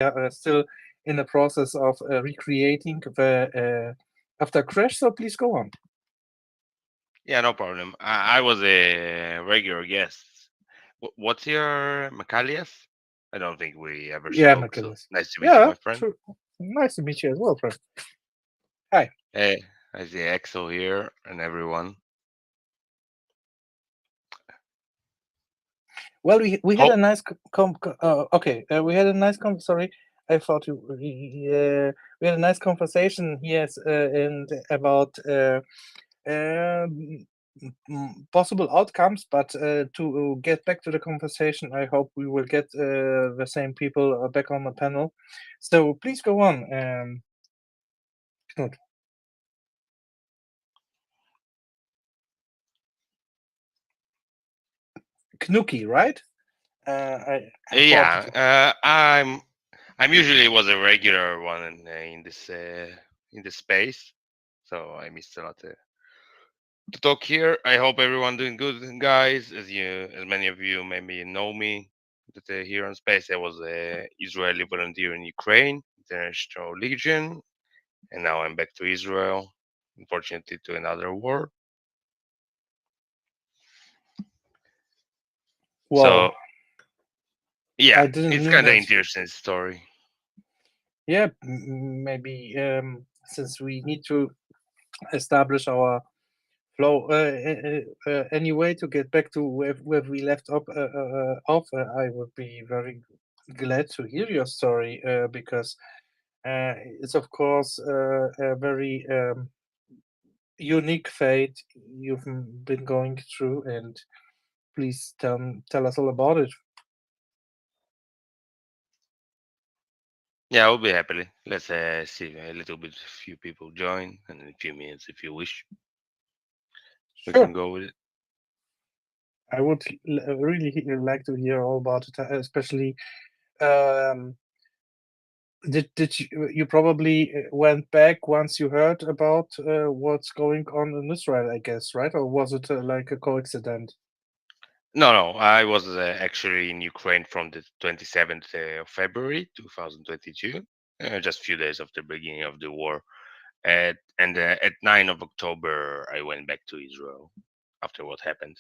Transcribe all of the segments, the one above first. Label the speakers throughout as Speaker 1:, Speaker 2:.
Speaker 1: are still in the process of recreating the after crash. So please go on.
Speaker 2: Yeah, no problem. I was a regular guest. What's your Macalias? I don't think we ever
Speaker 1: Yeah,
Speaker 2: spoke, so
Speaker 1: McGillis.
Speaker 2: nice to meet you,
Speaker 1: Yeah,
Speaker 2: my friend.
Speaker 1: true. Nice to meet you as well, friend. Hi.
Speaker 2: Hey, I see Exo here and everyone.
Speaker 1: Well, we had
Speaker 2: Oh,
Speaker 1: a nice okay. We had a nice sorry, I thought we had a nice conversation. Yes, and about possible outcomes. But to get back to the conversation, I hope we will get the same people back on the panel. So please go on, Knut. Knuki, right? I thought
Speaker 2: yeah.
Speaker 1: it.
Speaker 2: I'm usually was a regular one in this space, so I missed a lot to talk here. I hope everyone doing good, guys. As many of you maybe know me, that here on space I was a Israeli volunteer in Ukraine, International Legion, and now I'm back to Israel. Unfortunately, to another war.
Speaker 1: Wow,
Speaker 2: So yeah,
Speaker 1: I didn't
Speaker 2: it's
Speaker 1: know
Speaker 2: kind of
Speaker 1: that.
Speaker 2: interesting story.
Speaker 1: Yeah, maybe since we need to establish our flow anyway to get back to where we left off, I would be very glad to hear your story because it's of course a very unique fate you've been going through, and please tell us all about it.
Speaker 2: Yeah, I'll be happily. Let's see a little bit, few people join, and in a few minutes, if you wish, we can
Speaker 1: Sure.
Speaker 2: go with it.
Speaker 1: I would really like to hear all about it, especially um, did you probably went back once you heard about what's going on in Israel, I guess, right? Or was it like a coincidence?
Speaker 2: No, no, I was actually in Ukraine from the 27th of February 2022, just a few days after the beginning of the war. At 9 of October, I went back to Israel after what happened,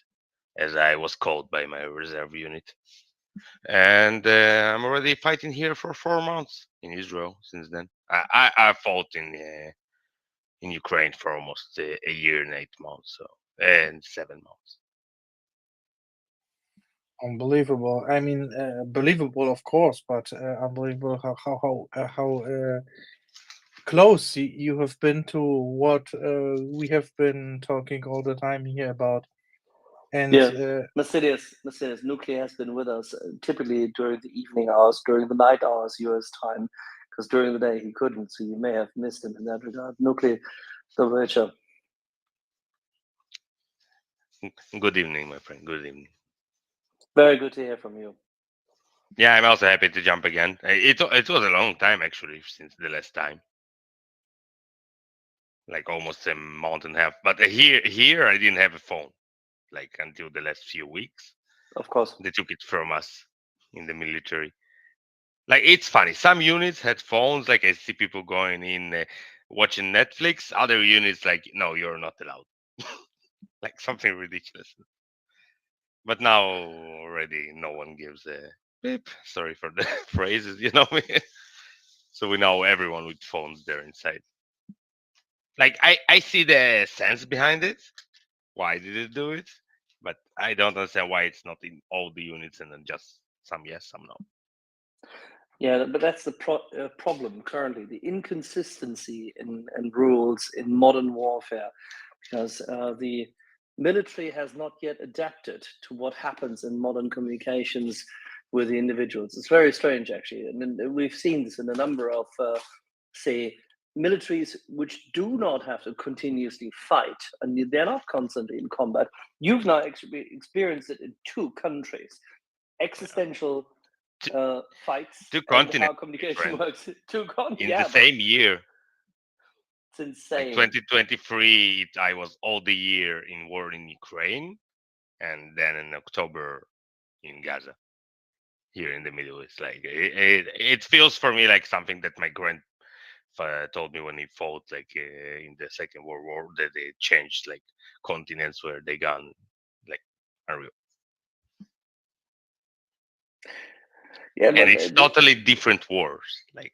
Speaker 2: as I was called by my reserve unit. And I'm already fighting here for 4 months in Israel since then. I fought in Ukraine for almost a year and 8 months, so and 7 months.
Speaker 1: Unbelievable. I mean, believable, of course, but unbelievable how close you have been to what we have been talking all the time here about. And
Speaker 3: Yeah, Mercedes, Nuclear has been with us typically during the evening hours, during the night hours, US time, because during the day he couldn't. So you may have missed him in that regard. Nuclear, the
Speaker 2: Good evening, my friend. Good evening.
Speaker 3: very good to hear from you.
Speaker 2: Yeah, I'm also happy to jump again. It was a long time actually since the last time, like almost a month and a half. But here I didn't have a phone like until the last few weeks.
Speaker 3: Of course.
Speaker 2: They took it from us in the military. Like it's funny. Some units had phones. Like I see people going in watching Netflix. Other units like no, you're not allowed. Like something ridiculous. But now already no one gives a beep. Sorry for the phrases, you know. So we know everyone with phones there inside. Like I see the sense behind it. Why did it do it? But I don't understand why it's not in all the units and then just some yes, some no.
Speaker 3: Yeah, but that's the problem currently, the inconsistency in rules in modern warfare, because the military has not yet adapted to what happens in modern communications with the individuals. It's very strange, actually. And we've seen this in a number of, say, militaries which do not have to continuously fight, and they're not constantly in combat. You've now experienced it in two countries. Existential
Speaker 2: Two,
Speaker 3: fights
Speaker 2: two
Speaker 3: and how
Speaker 2: continents, my
Speaker 3: communication
Speaker 2: friend,
Speaker 3: works.
Speaker 2: in the
Speaker 3: Yeah, but
Speaker 2: same year.
Speaker 3: it's
Speaker 2: Like
Speaker 3: insane.
Speaker 2: 2023, I was all the year in war in Ukraine, and then in October in Gaza. here in the Middle East. Like it feels for me like something that my grandfather told me when he fought like in the Second World War, that they changed like continents where they gone, like unreal.
Speaker 3: Yeah,
Speaker 2: And
Speaker 3: but
Speaker 2: it's totally different wars. Like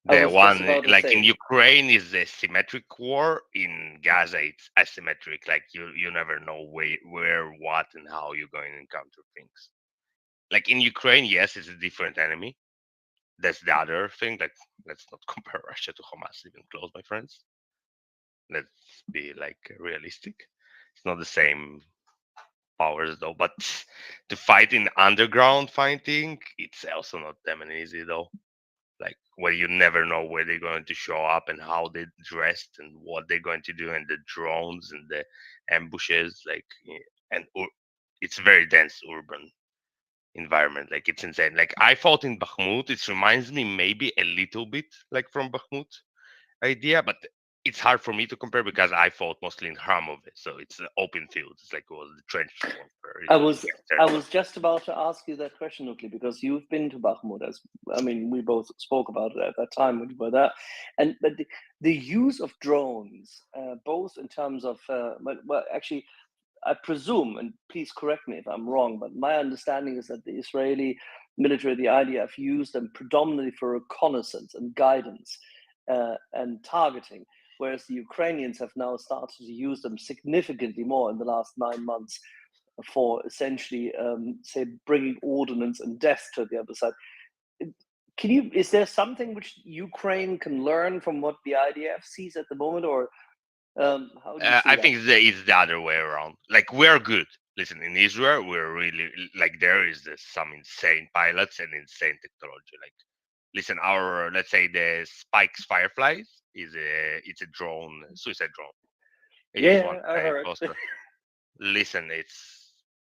Speaker 3: I
Speaker 2: the
Speaker 3: was just
Speaker 2: one
Speaker 3: about to
Speaker 2: like in
Speaker 3: say.
Speaker 2: Ukraine is a symmetric war. In Gaza, it's asymmetric. Like you never know where, what, and how you're going to encounter things. Like in Ukraine, yes, it's a different enemy. That's the other thing. Like let's not compare Russia to Hamas even close, my friends. Let's be like realistic. It's not the same powers though. But to fight in underground fighting, it's also not that easy though. Like where you never know where they're going to show up and how they dressed and what they're going to do, and the drones and the ambushes, like and it's very dense urban environment. Like it's insane. Like I fought in Bakhmut. It reminds me maybe a little bit like from Bakhmut idea, but it's hard for me to compare because I fought mostly in Kharkov, so it's open fields. It's like it was the trench warfare. It
Speaker 3: I
Speaker 2: was
Speaker 3: was
Speaker 2: Western.
Speaker 3: I was just about to ask you that question, Nukli, because you've been to Bakhmut. As I mean, we both spoke about it at that time when you were there, and but the use of drones, both in terms of well, actually, I presume, and please correct me if I'm wrong, but my understanding is that the Israeli military, the IDF, used them predominantly for reconnaissance and guidance and targeting, whereas the Ukrainians have now started to use them significantly more in the last 9 months for essentially, say, bringing ordnance and death to the other side. Is there something which Ukraine can learn from what the IDF sees at the moment, or how do you see
Speaker 2: I
Speaker 3: that?
Speaker 2: think it's the other way around. Like we're good. Listen, in Israel, we're really like there is some insane pilots and insane technology. Like, listen, our let's say the Spikes Fireflies is it's a drone, suicide drone. I use one
Speaker 3: Yeah, I
Speaker 2: type
Speaker 3: heard.
Speaker 2: poster. Listen,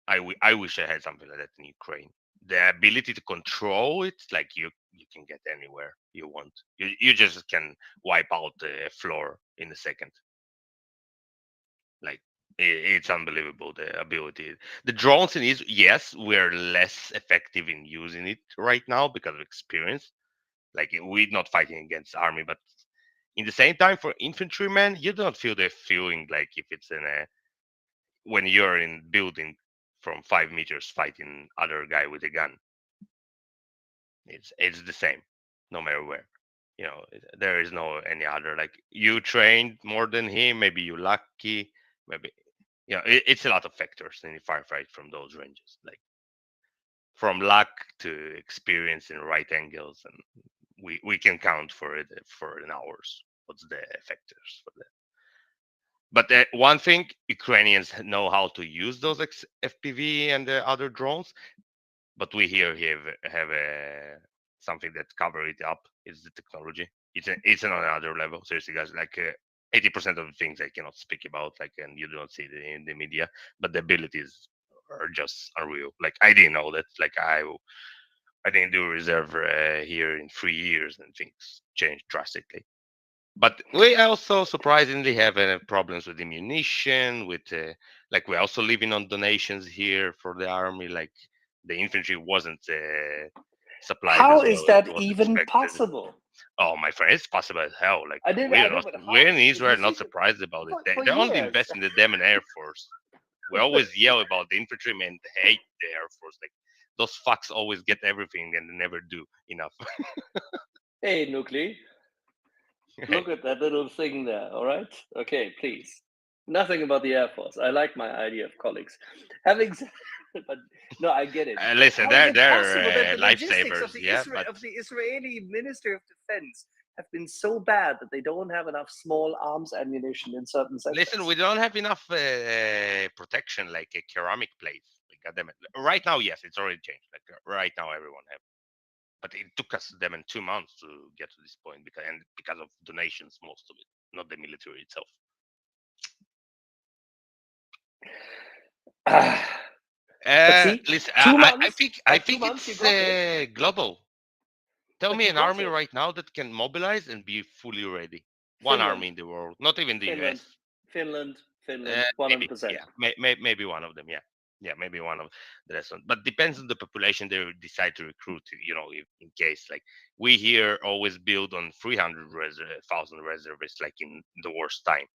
Speaker 2: I wish I had something like that in Ukraine. The ability to control it, like you can get anywhere you want. You just can wipe out the floor in a second. Like it's unbelievable the ability. The drones in Israel, yes, we're less effective in using it right now because of experience. Like we're not fighting against army, but in the same time, for infantrymen, you don't feel the feeling like if it's in a when you're in building from 5 meters fighting other guy with a gun. It's the same, no matter where. There is no any other. Like you trained more than him, maybe you lucky, maybe it's a lot of factors in the firefight from those ranges. Like from luck to experience in right angles, and we can count for it for an hours. What's the factors for that? But one thing, Ukrainians know how to use those FPV and the other drones, but we here have something that cover it up is the technology. It's on another level. Seriously, guys, like 80% of the things I cannot speak about, like, and you don't see it in the media, but the abilities are just unreal. Like I didn't know that. Like I didn't do reserve here in 3 years, and things changed drastically. But we also surprisingly have problems with ammunition. With like we're also living on donations here for the army. Like the infantry wasn't supplied
Speaker 3: How
Speaker 2: as well
Speaker 3: is
Speaker 2: as
Speaker 3: that
Speaker 2: was
Speaker 3: even
Speaker 2: expected.
Speaker 3: possible?
Speaker 2: Oh, my friend, it's possible as hell. Like
Speaker 3: I know, but how?
Speaker 2: we're in
Speaker 3: If you
Speaker 2: Israel
Speaker 3: see
Speaker 2: not surprised about it. They,
Speaker 3: for
Speaker 2: they only
Speaker 3: years,
Speaker 2: invest in the damn Air Force. We always yell about the infantrymen hate the Air Force. Like those fucks always get everything and they never do enough.
Speaker 3: hey, Nukli,
Speaker 2: Hey,
Speaker 3: look at that little thing there. All right, okay, please. Nothing about the Air Force. I like my idea of colleagues. Having said, but no, I get it.
Speaker 2: listen,
Speaker 3: How is
Speaker 2: they're
Speaker 3: it possible that
Speaker 2: they're
Speaker 3: the logistics
Speaker 2: lifesavers, yeah, but
Speaker 3: Of the Israeli Ministry of Defense have been so bad that they don't have enough small arms ammunition in certain
Speaker 2: listen,
Speaker 3: sectors?
Speaker 2: we don't have enough protection like a ceramic plates. Like, goddamn it. Right now, yes, it's already changed. Like right now, everyone have. But it took us them in 2 months to get to this point because of donations, most of it, not the military itself.
Speaker 3: But see,
Speaker 2: Listen,
Speaker 3: two
Speaker 2: I
Speaker 3: months.
Speaker 2: think
Speaker 3: By
Speaker 2: I
Speaker 3: two
Speaker 2: think
Speaker 3: months, you
Speaker 2: it's
Speaker 3: got it.
Speaker 2: global. Tell
Speaker 3: But
Speaker 2: me
Speaker 3: you
Speaker 2: an
Speaker 3: got
Speaker 2: army
Speaker 3: it.
Speaker 2: right now that can mobilize and be fully ready. One
Speaker 3: Finland,
Speaker 2: army in the world, not even the
Speaker 3: Finland,
Speaker 2: US.
Speaker 3: Finland, 100%.
Speaker 2: Maybe, yeah, maybe one of them, yeah. Yeah, maybe one of the restaurants, but depends on the population they decide to recruit. If, in case like we here always build on 300,000 reservists, like in the worst time.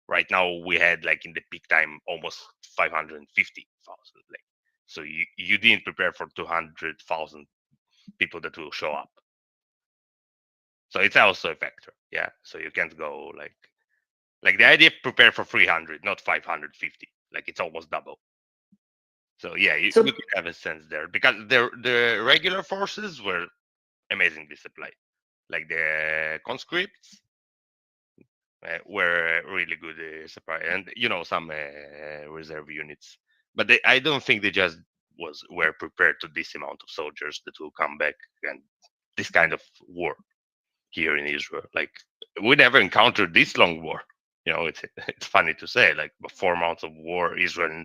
Speaker 2: Right now we had like in the peak time almost 550,000. Like, so you didn't prepare for 200,000 people that will show up. So it's also a factor. Yeah. So you can't go like the idea prepare for 300, not 550. Like it's almost double. So yeah, you
Speaker 3: So
Speaker 2: could have a sense there because the regular forces were amazingly supplied. Like the conscripts were really good supply, and some reserve units. But I don't think they just were prepared to this amount of soldiers that will come back and this kind of war here in Israel. Like we never encountered this long war. It's funny to say, like 4 months of war, Israel.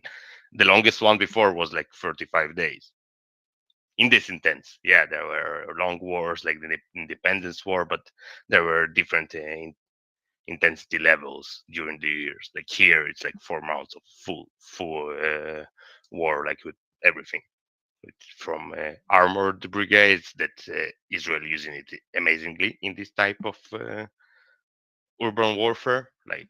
Speaker 2: The longest one before was like 35 days. In this intense, yeah, there were long wars like the Independence War, but there were different intensity levels during the years. Like here, it's like 4 months of full war, like with everything, from armored brigades that Israel using it amazingly in this type of urban warfare. Like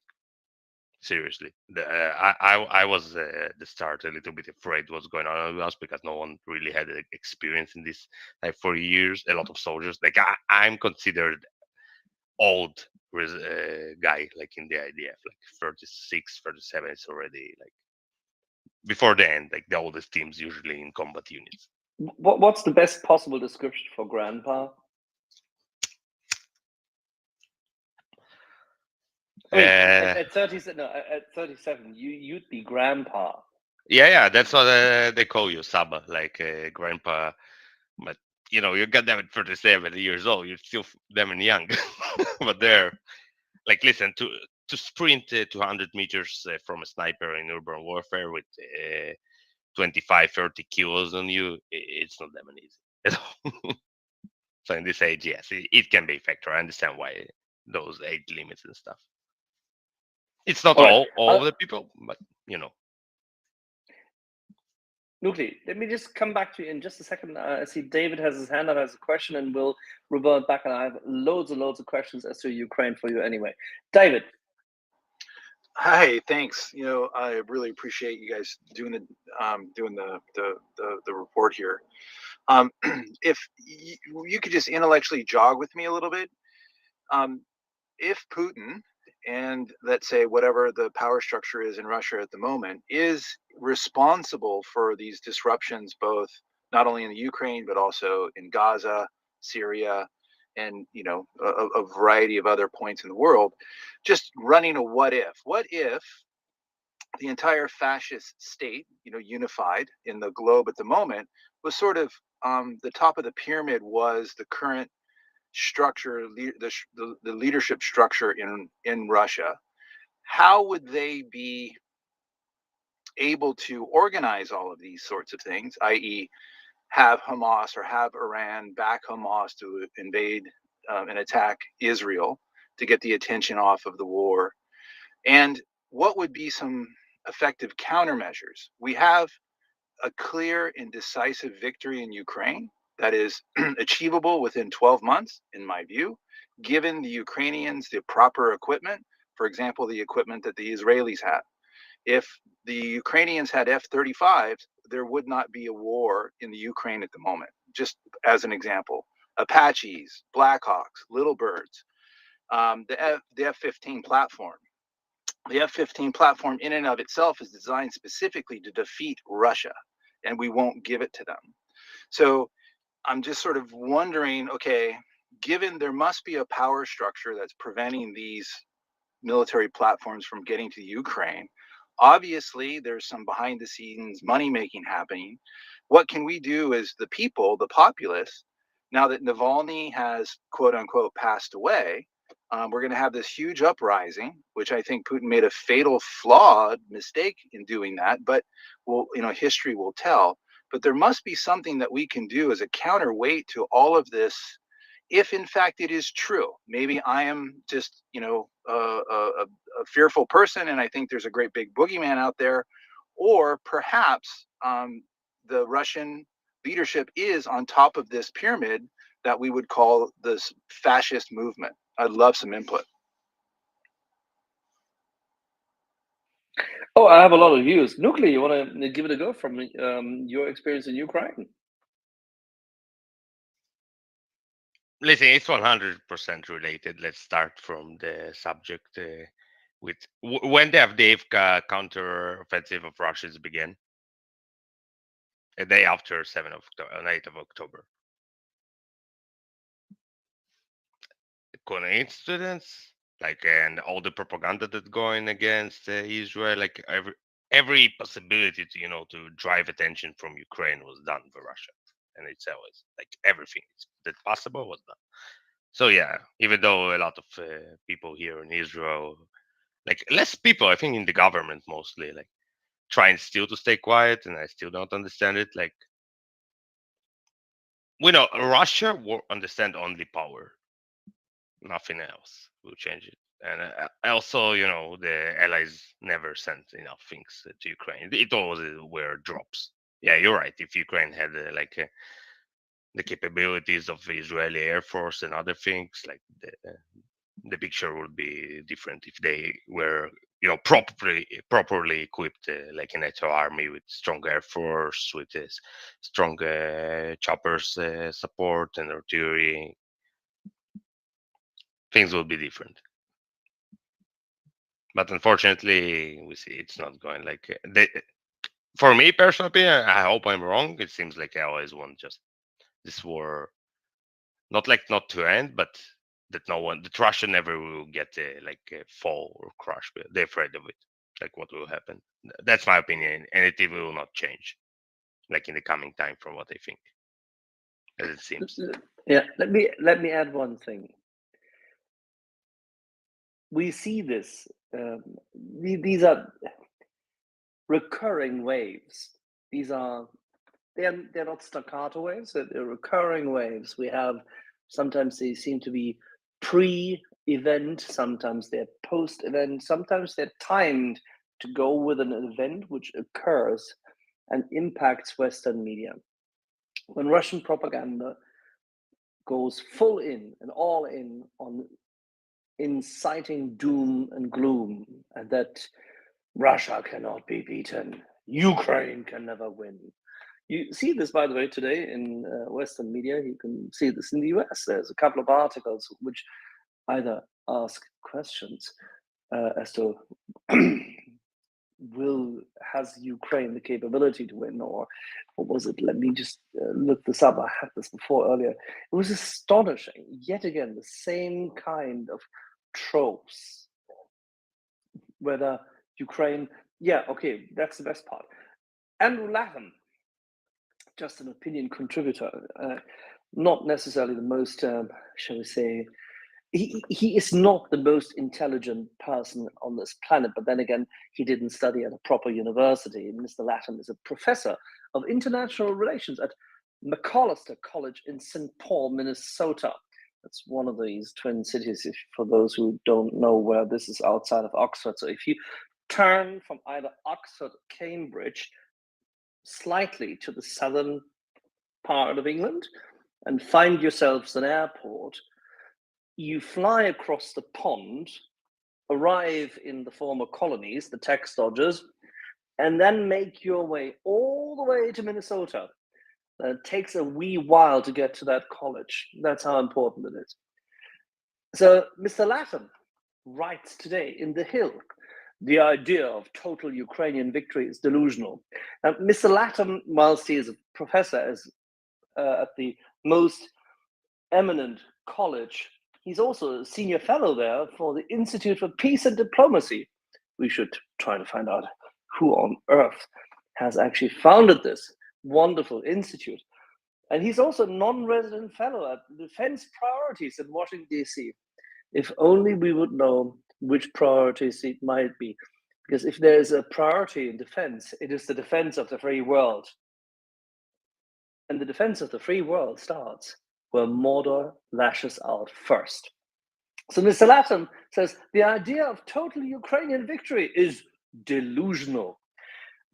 Speaker 2: seriously, I was at the start a little bit afraid what's going on with us because no one really had experience in this like for years. A lot of soldiers, like I'm considered old guy, like in the IDF, like 36, 37. It's already like before the end, like the oldest teams usually in combat units.
Speaker 3: what's the best possible description for grandpa? I mean, at 37, you'd be grandpa.
Speaker 2: Yeah, that's what they call you, Saba, like grandpa. But you got them at 37 years old. You're still them and young, but they're like, listen to sprint 200 meters from a sniper in urban warfare with 25, 30 kilos on you. It's not that easy at all. So in this age, yes, it can be a factor. I understand why those age limits and stuff. It's not
Speaker 3: All right,
Speaker 2: all of the people, but you know.
Speaker 3: Nukli, let me just come back to you in just a second. I see David has his hand up, has a question, and we'll revert back. And I have loads and loads of questions as to Ukraine for you anyway. David.
Speaker 4: Hi, thanks. I really appreciate you guys doing the report here. If you could just intellectually jog with me a little bit, if Putin and let's say whatever the power structure is in Russia at the moment is responsible for these disruptions, both not only in the Ukraine but also in Gaza, Syria, and a variety of other points in the world, just running a what if the entire fascist state, unified in the globe at the moment, was sort of the top of the pyramid was the current structure, the leadership structure in Russia. How would they be able to organize all of these sorts of things, i.e., have Hamas or have Iran back Hamas to invade and attack Israel to get the attention off of the war? And what would be some effective countermeasures? We have a clear and decisive victory in Ukraine that is achievable within 12 months, in my view, given the Ukrainians the proper equipment, for example, the equipment that the Israelis have. If the Ukrainians had F-35s, there would not be a war in the Ukraine at the moment, just as an example. Apaches, Blackhawks, Little Birds, the F-15 platform. The F-15 platform in and of itself is designed specifically to defeat Russia, and we won't give it to them. So I'm just sort of wondering, okay, given there must be a power structure that's preventing these military platforms from getting to Ukraine, obviously there's some behind the scenes money making happening. What can we do as the people, the populace, now that Navalny has quote unquote passed away? We're going to have this huge uprising, which I think Putin made a fatal, flawed mistake in doing that. But history will tell. But there must be something that we can do as a counterweight to all of this, if in fact it is true. Maybe I am just, a fearful person, and I think there's a great big boogeyman out there, or perhaps the Russian leadership is on top of this pyramid that we would call this fascist movement. I'd love some input.
Speaker 3: Oh, I have a lot of views. Nuclear, you want to give it a go from your experience in Ukraine?
Speaker 2: Listen, it's 100% related. Let's start from the subject with when the Avdiivka counter-offensive of Russians began, a day after 7th of October, 8th of October. Coincidence? Like, and all the propaganda that's going against Israel, like every possibility to to drive attention from Ukraine was done for Russia, and it's always like everything that's possible was done. So yeah, even though a lot of people here in Israel, like less people, I think in the government mostly, like trying still to stay quiet, and I still don't understand it. Like we know Russia will understand only power, nothing else will change it. And also, the allies never sent enough things to Ukraine. It always were drops. Yeah, you're right. If Ukraine had the capabilities of the Israeli Air Force and other things, like the picture would be different if they were properly equipped, like a NATO army with strong air force, with strong choppers support and artillery. Things will be different. But unfortunately, we see it's not going like for me personally. I hope I'm wrong. It seems like I always want just this war, not to end, but that Russia never will get fall or crash. They're afraid of it, like what will happen. That's my opinion, and it will not change, like in the coming time, from what I think, as it seems.
Speaker 3: Yeah, let me add one thing. We see this. These are recurring waves. They're not staccato waves. They're recurring waves. We have sometimes they seem to be pre-event. Sometimes they're post-event. Sometimes they're timed to go with an event which occurs and impacts Western media. When Russian propaganda goes full in and all in on inciting doom and gloom, and that Russia cannot be beaten, Ukraine can never win. You see this, by the way, today in Western media. You can see this in the US. There's a couple of articles which either ask questions as to has Ukraine the capability to win, or what was it? Let me just look this up. I had this before earlier. It was astonishing. Yet again, the same kind of tropes. Whether Ukraine, yeah, okay, that's the best part. Andrew Latham, just an opinion contributor, not necessarily the most, shall we say, he is not the most intelligent person on this planet, but then again, he didn't study at a proper university. Mr. Latham is a professor of international relations at McAllister College in St. Paul, Minnesota. That's one of these twin cities, for those who don't know where this is, outside of Oxford. So if you turn from either Oxford or Cambridge slightly to the southern part of England and find yourselves an airport, you fly across the pond, arrive in the former colonies, the tax dodgers, and then make your way all the way to Minnesota. It takes a wee while to get to that college. That's how important it is. So Mr. Latham writes today in The Hill, the idea of total Ukrainian victory is delusional. Now, Mr. Latham, whilst he is a professor at the most eminent college, he's also a senior fellow there for the Institute for Peace and Diplomacy. We should try to find out who on earth has actually founded this wonderful institute. And he's also a non-resident fellow at Defense Priorities in Washington, D.C. If only we would know which priorities it might be. Because if there is a priority in defense, it is the defense of the free world. And the defense of the free world starts where Mordor lashes out first. So Mr. Latham says the idea of total Ukrainian victory is delusional.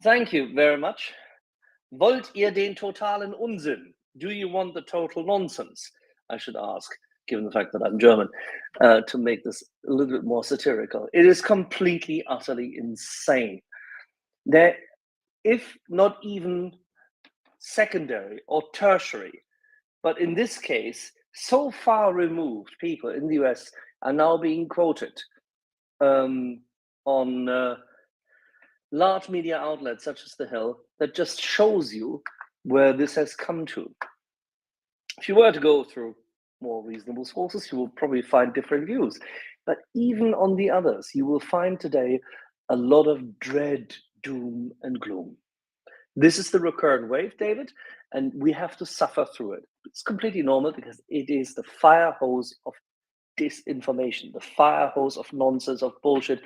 Speaker 3: Thank you very much. Wollt ihr den totalen Unsinn? Do you want the total nonsense? I should ask, given the fact that I'm German, to make this a little bit more satirical. It is completely, utterly insane. There, if not even secondary or tertiary, but in this case, so far removed people in the US are now being quoted on large media outlets such as The Hill that just shows you where this has come to. If you were to go through more reasonable sources, you will probably find different views. But even on the others, you will find today a lot of dread, doom, and gloom. This is the recurrent wave, David, and we have to suffer through it. It's completely normal because it is the fire hose of disinformation, the fire hose of nonsense, of bullshit,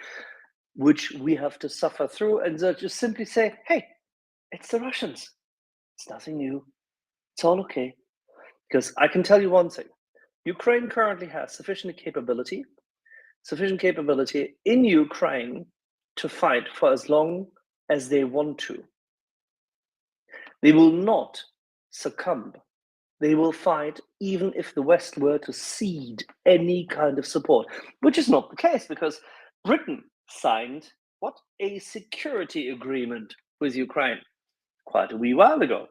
Speaker 3: which we have to suffer through, and just simply say, hey, it's the Russians. It's nothing new. It's all okay. Because I can tell you one thing. Ukraine currently has sufficient capability in Ukraine to fight for as long as they want to. They will not succumb. They will fight even if the West were to cede any kind of support, which is not the case because Britain signed a security agreement with Ukraine quite a wee while ago.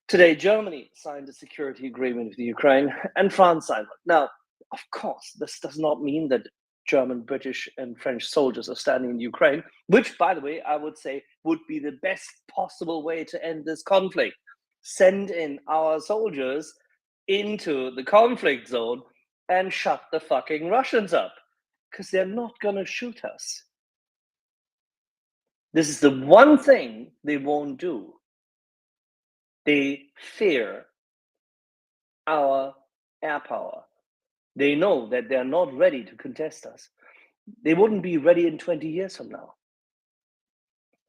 Speaker 3: Today, Germany signed a security agreement with Ukraine and France signed one. Now, of course, this does not mean that German, British, and French soldiers are standing in Ukraine, which, by the way, I would say would be the best possible way to end this conflict. Send in our soldiers into the conflict zone and shut the fucking Russians up, because they're not going to shoot us. This is the one thing they won't do. They fear our air power. They know that they're not ready to contest us. They wouldn't be ready in 20 years from now.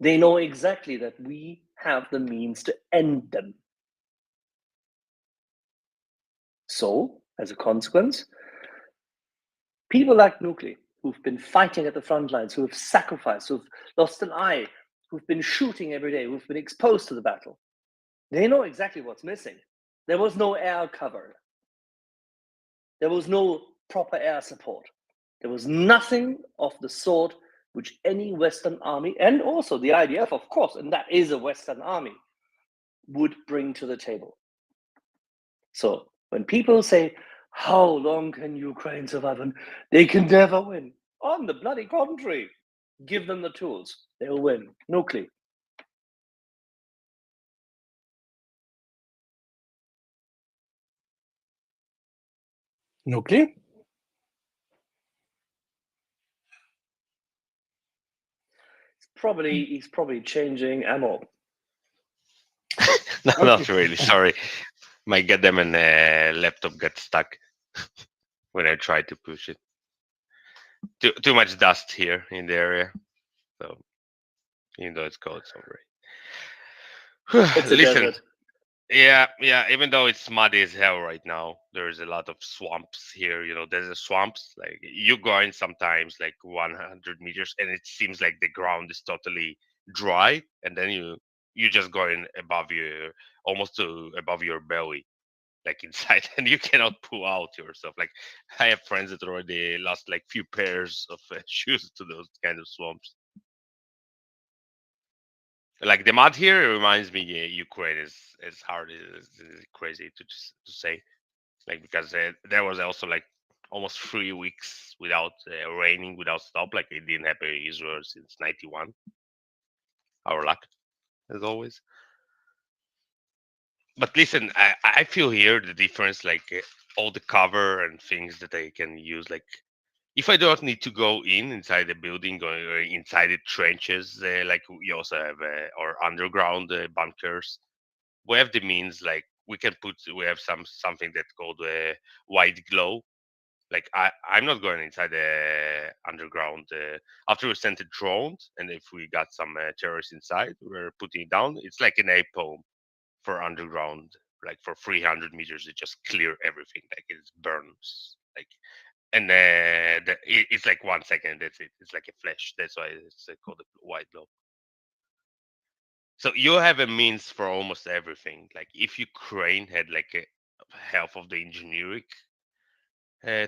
Speaker 3: They know exactly that we have the means to end them. So, as a consequence, people like Nuclear, who've been fighting at the front lines, who have sacrificed, who've lost an eye, who've been shooting every day, who've been exposed to the battle, they know exactly what's missing. There was no air cover. There was no proper air support. There was nothing of the sort which any Western army, and also the IDF, of course, and that is a Western army, would bring to the table. So when people say, how long can Ukraine survive? And they can never win. On the bloody contrary, give them the tools. They'll win. Nuclear.
Speaker 1: Nuclear?
Speaker 3: He's probably changing ammo.
Speaker 2: No, not really. Sorry, my goddamn laptop got stuck when I tried to push it. Too much dust here in the area, so even though it's cold, it's alright.
Speaker 3: It's a
Speaker 2: Listen,
Speaker 3: desert.
Speaker 2: yeah. Even though it's muddy as hell right now, there's a lot of swamps here. You know, there's a swamps. Like you go in sometimes like 100 meters, and it seems like the ground is totally dry, and then you just going above your almost to above your belly, like inside, and you cannot pull out yourself. Like I have friends that already lost like few pairs of shoes to those kind of swamps. Like the mud here reminds me, Ukraine is as hard is crazy to say, like because there was also like almost 3 weeks without raining without stop. Like it didn't happen in Israel since '91. Our luck, as always. But listen, I feel here the difference, like all the cover and things that I can use. Like if I don't need to go inside the building or inside the trenches, like we also have or underground bunkers, we have the means. Like we have something that's called white glow. Like I'm not going inside the underground after we sent the drones, and if we got some terrorists inside, we're putting it down. It's like an napalm for underground, like for 300 meters, it just clear everything, like it burns, like, and it's like 1 second. That's it. It's like a flash. That's why it's called a white glow. So you have a means for almost everything. Like if Ukraine had like a half of the engineering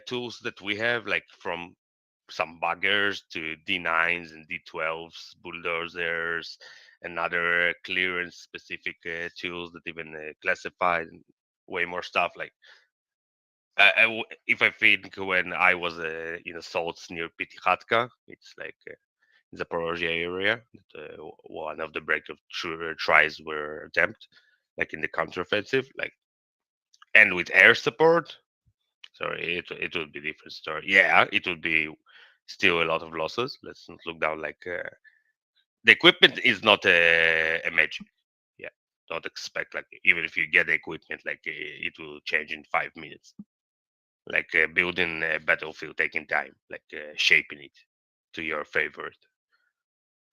Speaker 2: tools that we have, like from some buggers to D9s and D12s, bulldozers, and other clearance specific tools that even classified and way more stuff. Like if I think when I was in assaults near Pitikhatka, it's like Zaporozhye area, that, one of the breakthrough tries were attempted, like in the counteroffensive, like and with air support. Sorry, it would be different story. Yeah, it would be still a lot of losses. Let's not look down like the equipment is not a magic. Yeah, don't expect like even if you get the equipment, like it will change in 5 minutes. Like building a battlefield taking time, like shaping it to your favorite.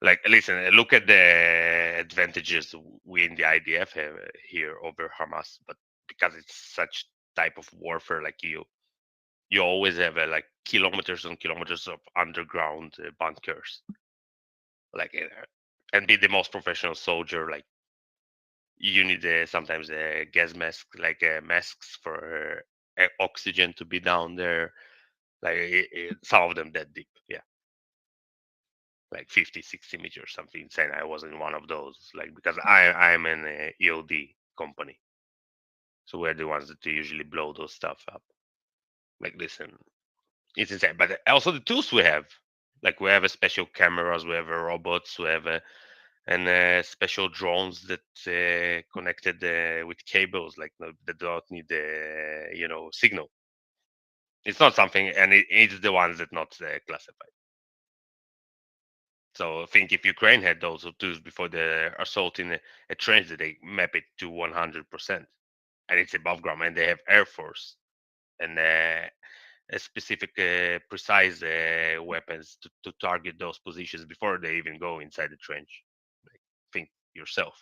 Speaker 2: Like listen, look at the advantages we in the IDF have here over Hamas, but because it's such type of warfare, like you always have like kilometers and kilometers of underground bunkers, like and be the most professional soldier. Like you need sometimes a gas mask, like masks for oxygen to be down there. Like some of them that deep, yeah, like 50, 60 meters, something insane. I was in one of those, like because I'm an EOD company, so we're the ones that usually blow those stuff up. Like listen, it's insane. But also the tools we have, like we have a special cameras, we have robots, we have and special drones that connected with cables, like that don't need the signal. It's not something, and it's the ones that not classified. So I think if Ukraine had those tools before the assault in a trench, that they map it to 100%, and it's above ground, and they have air force and a specific precise weapons to target those positions before they even go inside the trench. Like, think yourself.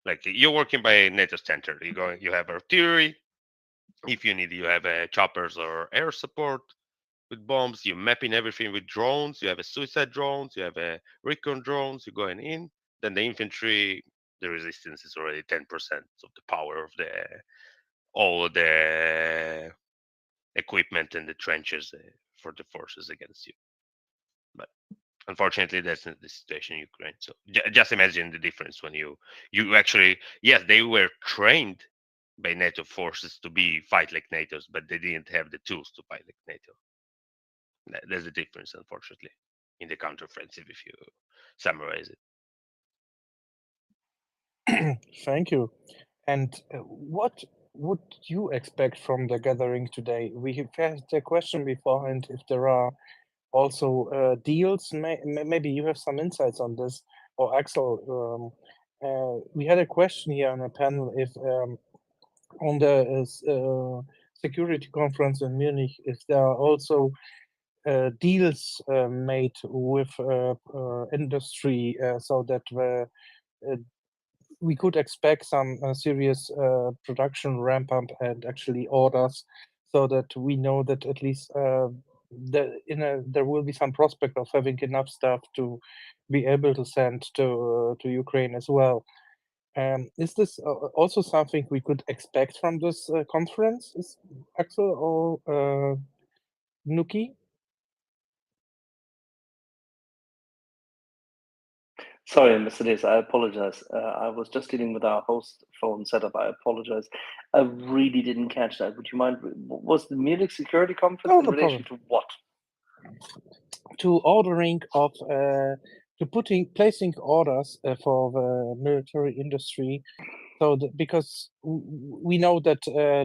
Speaker 2: Like you're working by a NATO center. You have artillery. If you need, you have choppers or air support with bombs. You're mapping everything with drones. You have a suicide drones. You have a recon drones. You're going in. Then the infantry, the resistance is already 10% of the power of the all the equipment in the trenches for the forces against you. But unfortunately, that's not the situation in Ukraine. So just imagine the difference when you actually, yes, they were trained by NATO forces to be fight like NATO's, but they didn't have the tools to fight like NATO. There's a difference, unfortunately, in the counteroffensive if you summarize it.
Speaker 1: Thank you. And what would you expect from the gathering today? We have had a question beforehand if there are also deals. Maybe you have some insights on this, or Axel. We had a question here on a panel if on the security conference in Munich, if there are also deals made with industry so that we could expect some serious production ramp up and actually orders, so that we know that at least there will be some prospect of having enough stuff to be able to send to Ukraine as well. Is this also something we could expect from this conference, Axel or Nuki?
Speaker 3: Sorry, Mr. Days, I apologize. I was just dealing with our host phone setup. I apologize. I really didn't catch that. Would you mind? Was the Munich Security Conference in
Speaker 1: no
Speaker 3: relation to what?
Speaker 1: To ordering of to placing orders for the military industry, so because we know that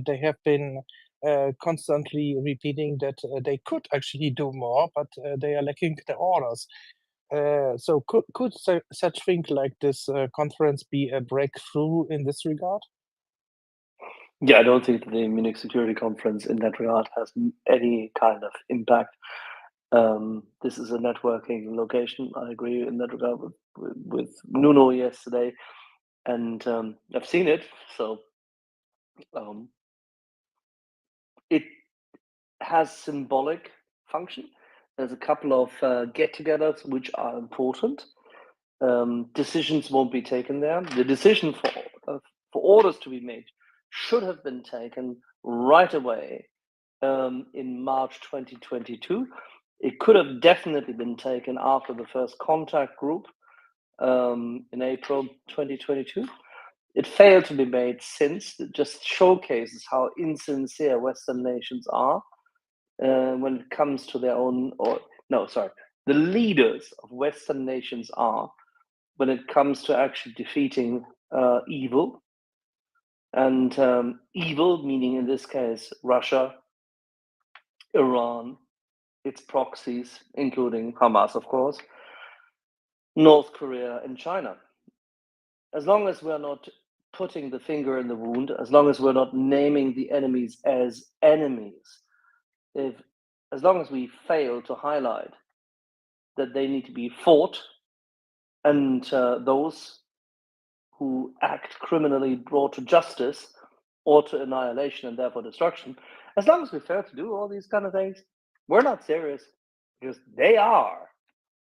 Speaker 1: they have been constantly repeating that they could actually do more, but they are lacking the orders. So could such thing like this conference be a breakthrough in this regard?
Speaker 3: Yeah, I don't think that the Munich Security Conference in that regard has any kind of impact. This is a networking location. I agree in that regard with Nuno yesterday, and I've seen it. So it has symbolic function. There's a couple of get-togethers which are important. decisions won't be taken there. The decision for orders to be made should have been taken right away in March 2022. It could have definitely been taken after the first contact group in April 2022. It failed to be made since. It just showcases how insincere Western nations are when it comes to their own, the leaders of Western nations are when it comes to actually defeating evil. And evil, meaning in this case Russia, Iran, its proxies, including Hamas, of course, North Korea, and China. As long as we're not putting the finger in the wound, as long as we're not naming the enemies as enemies, as long as we fail to highlight that they need to be fought and those who act criminally brought to justice or to annihilation and therefore destruction, as long as we fail to do all these kind of things, we're not serious, because they are.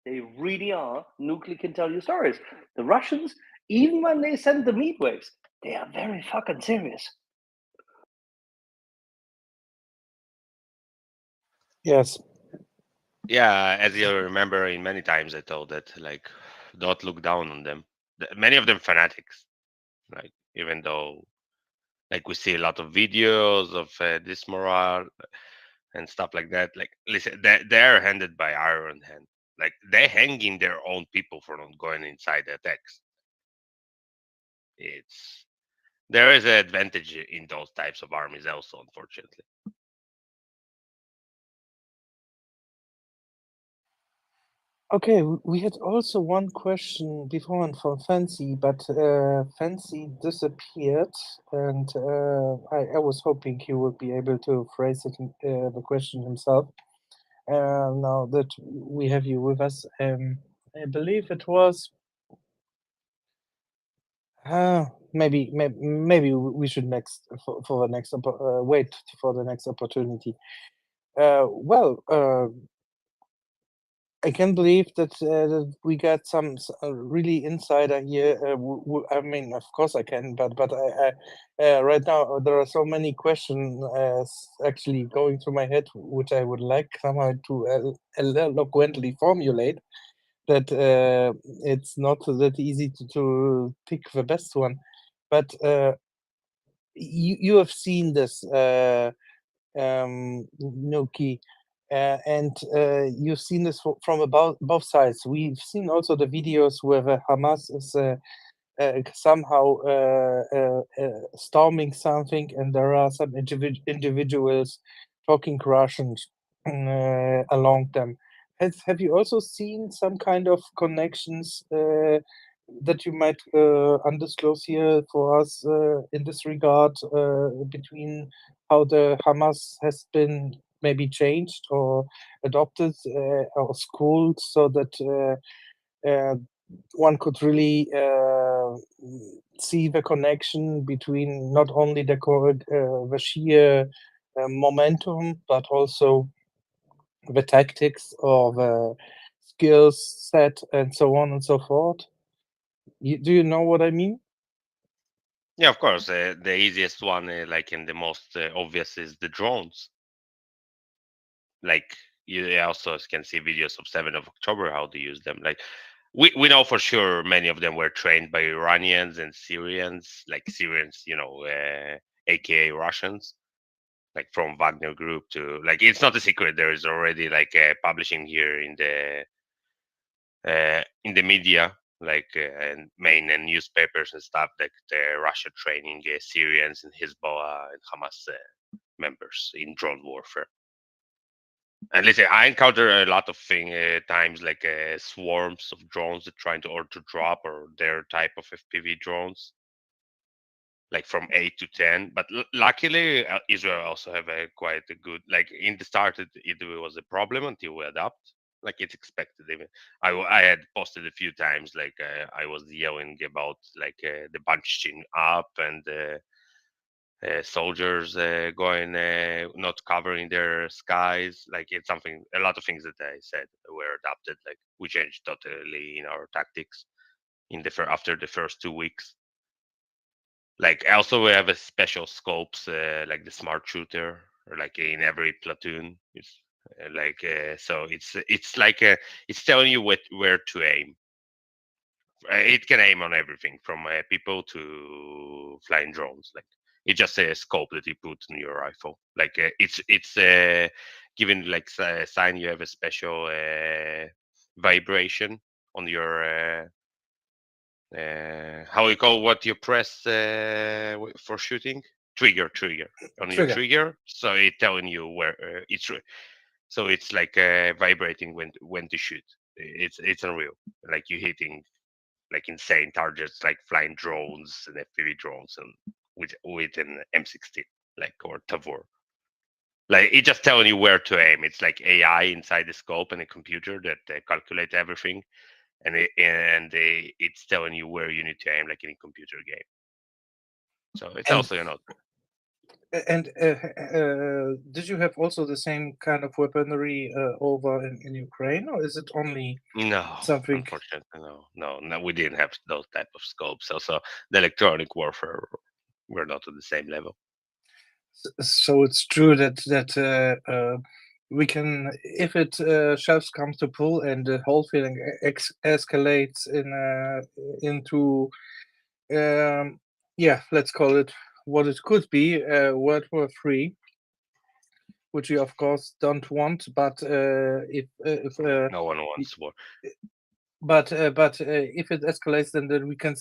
Speaker 3: They really are. Nuclear can tell you stories. The Russians, even when they send the meat waves, they are very fucking serious.
Speaker 1: Yes.
Speaker 2: Yeah, as you remember, in many times I told that, like, don't look down on them. Many of them fanatics, like, even though, like, we see a lot of videos of dismoral and stuff like that. Like, listen, they're handed by Iron Hand. Like, they hanging their own people for not going inside the attacks. It's There is an advantage in those types of armies also, unfortunately.
Speaker 1: Okay, we had also one question before from Fancy, but Fancy disappeared, and I was hoping he would be able to phrase it, the question himself. Now that we have you with us, I believe it was. Maybe we should for the next wait for the next opportunity. Well, I can believe that we got some really insider here. I mean, of course I can, but right now there are so many questions actually going through my head, which I would like somehow to eloquently formulate. That it's not that easy to pick the best one, but you have seen this. Nuki. And you've seen this from about both sides. We've seen also the videos where the Hamas is somehow storming something, and there are some individuals talking Russian along them. Have you also seen some kind of connections that you might undisclose here for us in this regard between how the Hamas has been maybe changed or adopted or schooled so that one could really see the connection between not only the sheer momentum, but also the tactics or the skills set and so on and so forth. Do you know what I mean?
Speaker 2: Yeah, of course. The easiest one, like, and the most obvious, is the drones. Like, you also can see videos of 7th of October, how they use them. Like, we know for sure many of them were trained by Iranians and Syrians, like Syrians, aka Russians, like from Wagner Group to, like, it's not a secret. There is already, like, publishing here in the media, like, and main and newspapers and stuff, like the Russia training Syrians and Hezbollah and Hamas members in drone warfare. And listen, I encounter a lot of times, like, swarms of drones that trying to drop, or their type of FPV drones, like from 8 to 10. But luckily, Israel also have a quite a good, like, in the start it was a problem until we adapt. Like, it's expected. Even I had posted a few times, like, I was yelling about, like, the bunching up and soldiers going not covering their skies. Like, it's something, a lot of things that I said were adapted. Like, we changed totally in our tactics. in the after the first 2 weeks. Like also we have a special scopes like the smart shooter, or like in every platoon. It's so it's like it's telling you where to aim. It can aim on everything from people to flying drones. Like it's just a scope that you put in your rifle. Like it's giving like a sign you have a special vibration on your how you call what you press for shooting, trigger on your trigger. So it's telling you where so it's like vibrating when to shoot. It's unreal. Like you hitting like insane targets like flying drones and FPV drones and with an M16 like or Tavor. Like it's just telling you where to aim. It's like AI inside the scope and a computer that calculate everything, and it's telling you where you need to aim, like in a computer game. So it's also
Speaker 1: And did you have also the same kind of weaponry over in Ukraine, or is it only
Speaker 2: no,
Speaker 1: something?
Speaker 2: unfortunately, no, we didn't have those type of scopes. Also, the electronic warfare we're not at the same level.
Speaker 1: So it's true that we can, if it shelves come to pull and the whole thing escalates into yeah, let's call it what it could be, World War III, which we of course don't want. But if
Speaker 2: No one wants war.
Speaker 1: But if it escalates, then we can.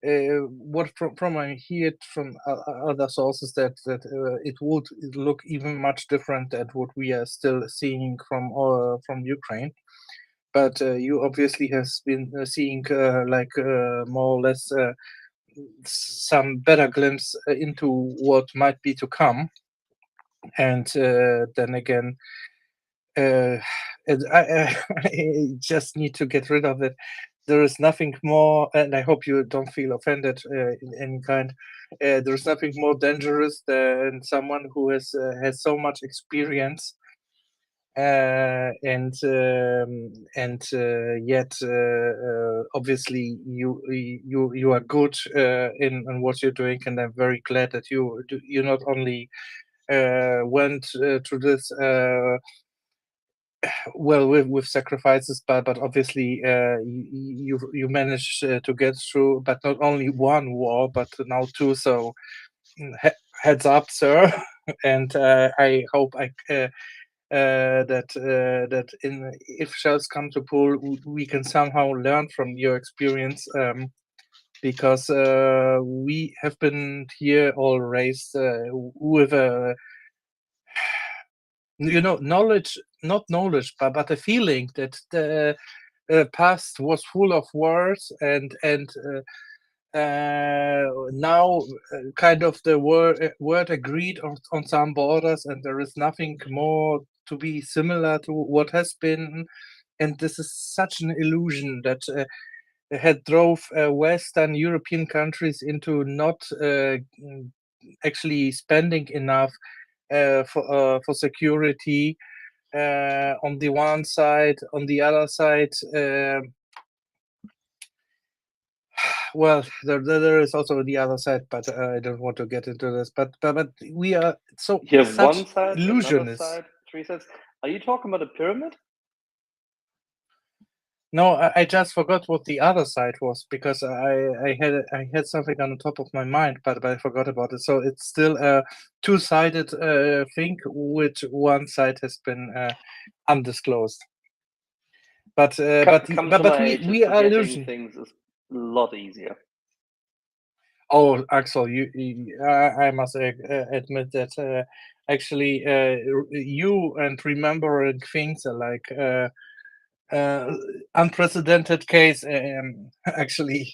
Speaker 1: What from I hear from other sources that it would look even much different than what we are still seeing from Ukraine. But you obviously has been seeing like more or less some better glimpse into what might be to come, and then again. I just need to get rid of it. There is nothing more, and I hope you don't feel offended in any kind. There's nothing more dangerous than someone who has so much experience, and yet obviously you are good in what you're doing, and I'm very glad that you not only went through this. Well, with sacrifices, but obviously you managed to get through, but not only one war, but now two. So heads up, sir, and I hope that if shells come to pull, we can somehow learn from your experience. Because we have been here all raised with a not knowledge, but a feeling that the past was full of wars, and now kind of the word agreed on some borders, and there is nothing more to be similar to what has been, and this is such an illusion that had drove Western European countries into not actually spending enough for security on the one side. On the other side, well, there is also the other side, but I don't want to get into this. But we are so
Speaker 3: You have
Speaker 1: such
Speaker 3: one side, another
Speaker 1: illusionists.
Speaker 3: side, three sides. Are you talking about a pyramid?
Speaker 1: No, I just forgot what the other side was, because I had something on the top of my mind, but I forgot about it. So it's still a two-sided thing, which one side has been undisclosed. But we are illusion.
Speaker 3: Things is a lot easier.
Speaker 1: Oh, Axel, I must admit that actually you and remembering things are like unprecedented case, actually,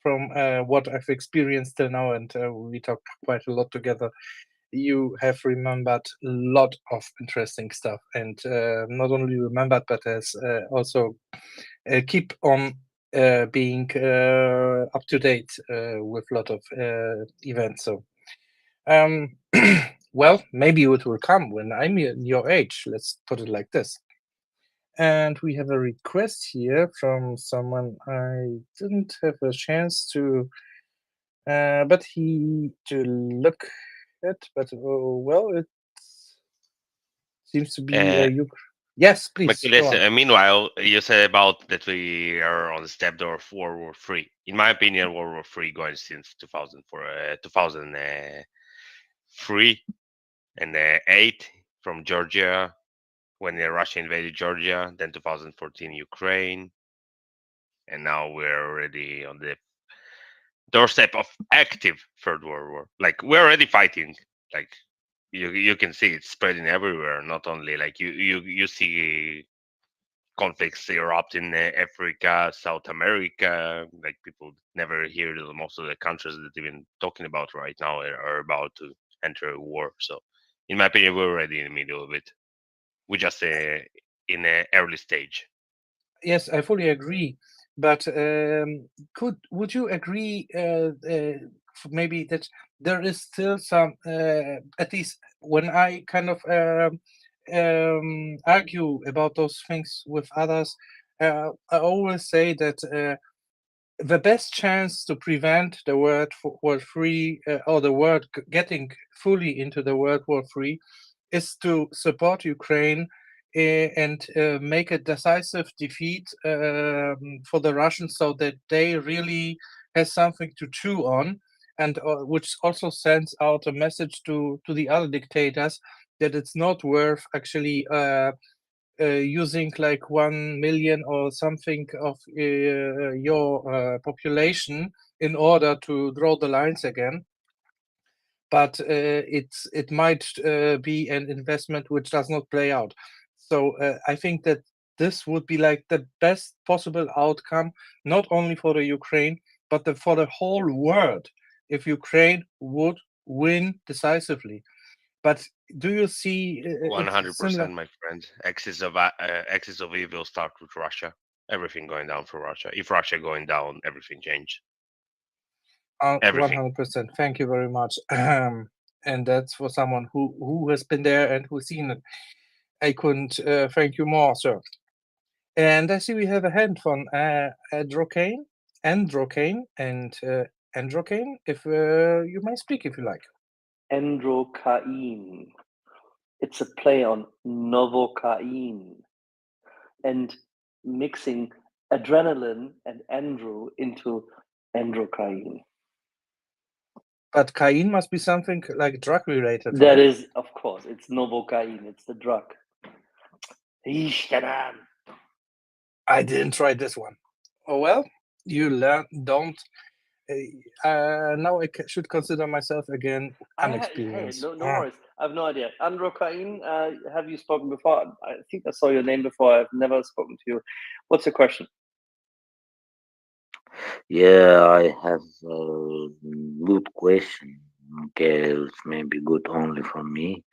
Speaker 1: from what I've experienced till now, and we talked quite a lot together. You have remembered a lot of interesting stuff, and not only remembered, but has also keep on being up to date with a lot of events. So, well, maybe it will come when I'm your age. Let's put it like this. And we have a request here from someone I didn't have a chance to, but he to look at. But well, it seems to be
Speaker 2: Uh,
Speaker 1: Yes, please go
Speaker 2: Matthias,
Speaker 1: on.
Speaker 2: meanwhile, you said about that we are on the step door of World War III. In my opinion, World War III going since 2003 and 8 from Georgia when Russia invaded Georgia, then 2014 Ukraine, and now we're already on the doorstep of active Third World War. Like we're already fighting. Like you can see it's spreading everywhere. Not only like you see conflicts erupt in Africa, South America. Like people never hear most of the countries that even talking about right now are about to enter a war. So, in my opinion, we're already in the middle of it. We're just in an early stage.
Speaker 1: Yes, I fully agree. But would you agree maybe that there is still some, at least when I kind of argue about those things with others, I always say that the best chance to prevent the World War III or the world getting fully into the World War III is to support Ukraine and make a decisive defeat for the Russians, so that they really has something to chew on, and which also sends out a message to the other dictators that it's not worth actually using like 1 million or something of your population in order to draw the lines again. But it might be an investment which does not play out. So I think that this would be like the best possible outcome, not only for the Ukraine, but for the whole world, if Ukraine would win decisively. But do you see it similar?
Speaker 2: 100%, my friend. Axis of evil start with Russia. Everything going down for Russia. If Russia going down, everything change. Everything.
Speaker 1: 100%. Thank you very much. And that's for someone who has been there and who's seen it. I couldn't thank you more, sir. And I see we have a hand from Androcane, and Androcane. If you may speak, if you like.
Speaker 3: Androcaine. It's a play on Novocaine and mixing adrenaline and andro into androcaine.
Speaker 1: But caine must be something like drug related.
Speaker 3: That
Speaker 1: right?
Speaker 3: is, of course, it's Novocaine. It's the drug.
Speaker 1: I didn't try this one. Oh well, you learn. Don't. Now I should consider myself again unexperienced.
Speaker 3: Hey, no worries. I have no idea. Androcaine, have you spoken before? I think I saw your name before. I've never spoken to you. What's your question?
Speaker 5: Yeah, I have a good question. Okay, it's maybe good only for me,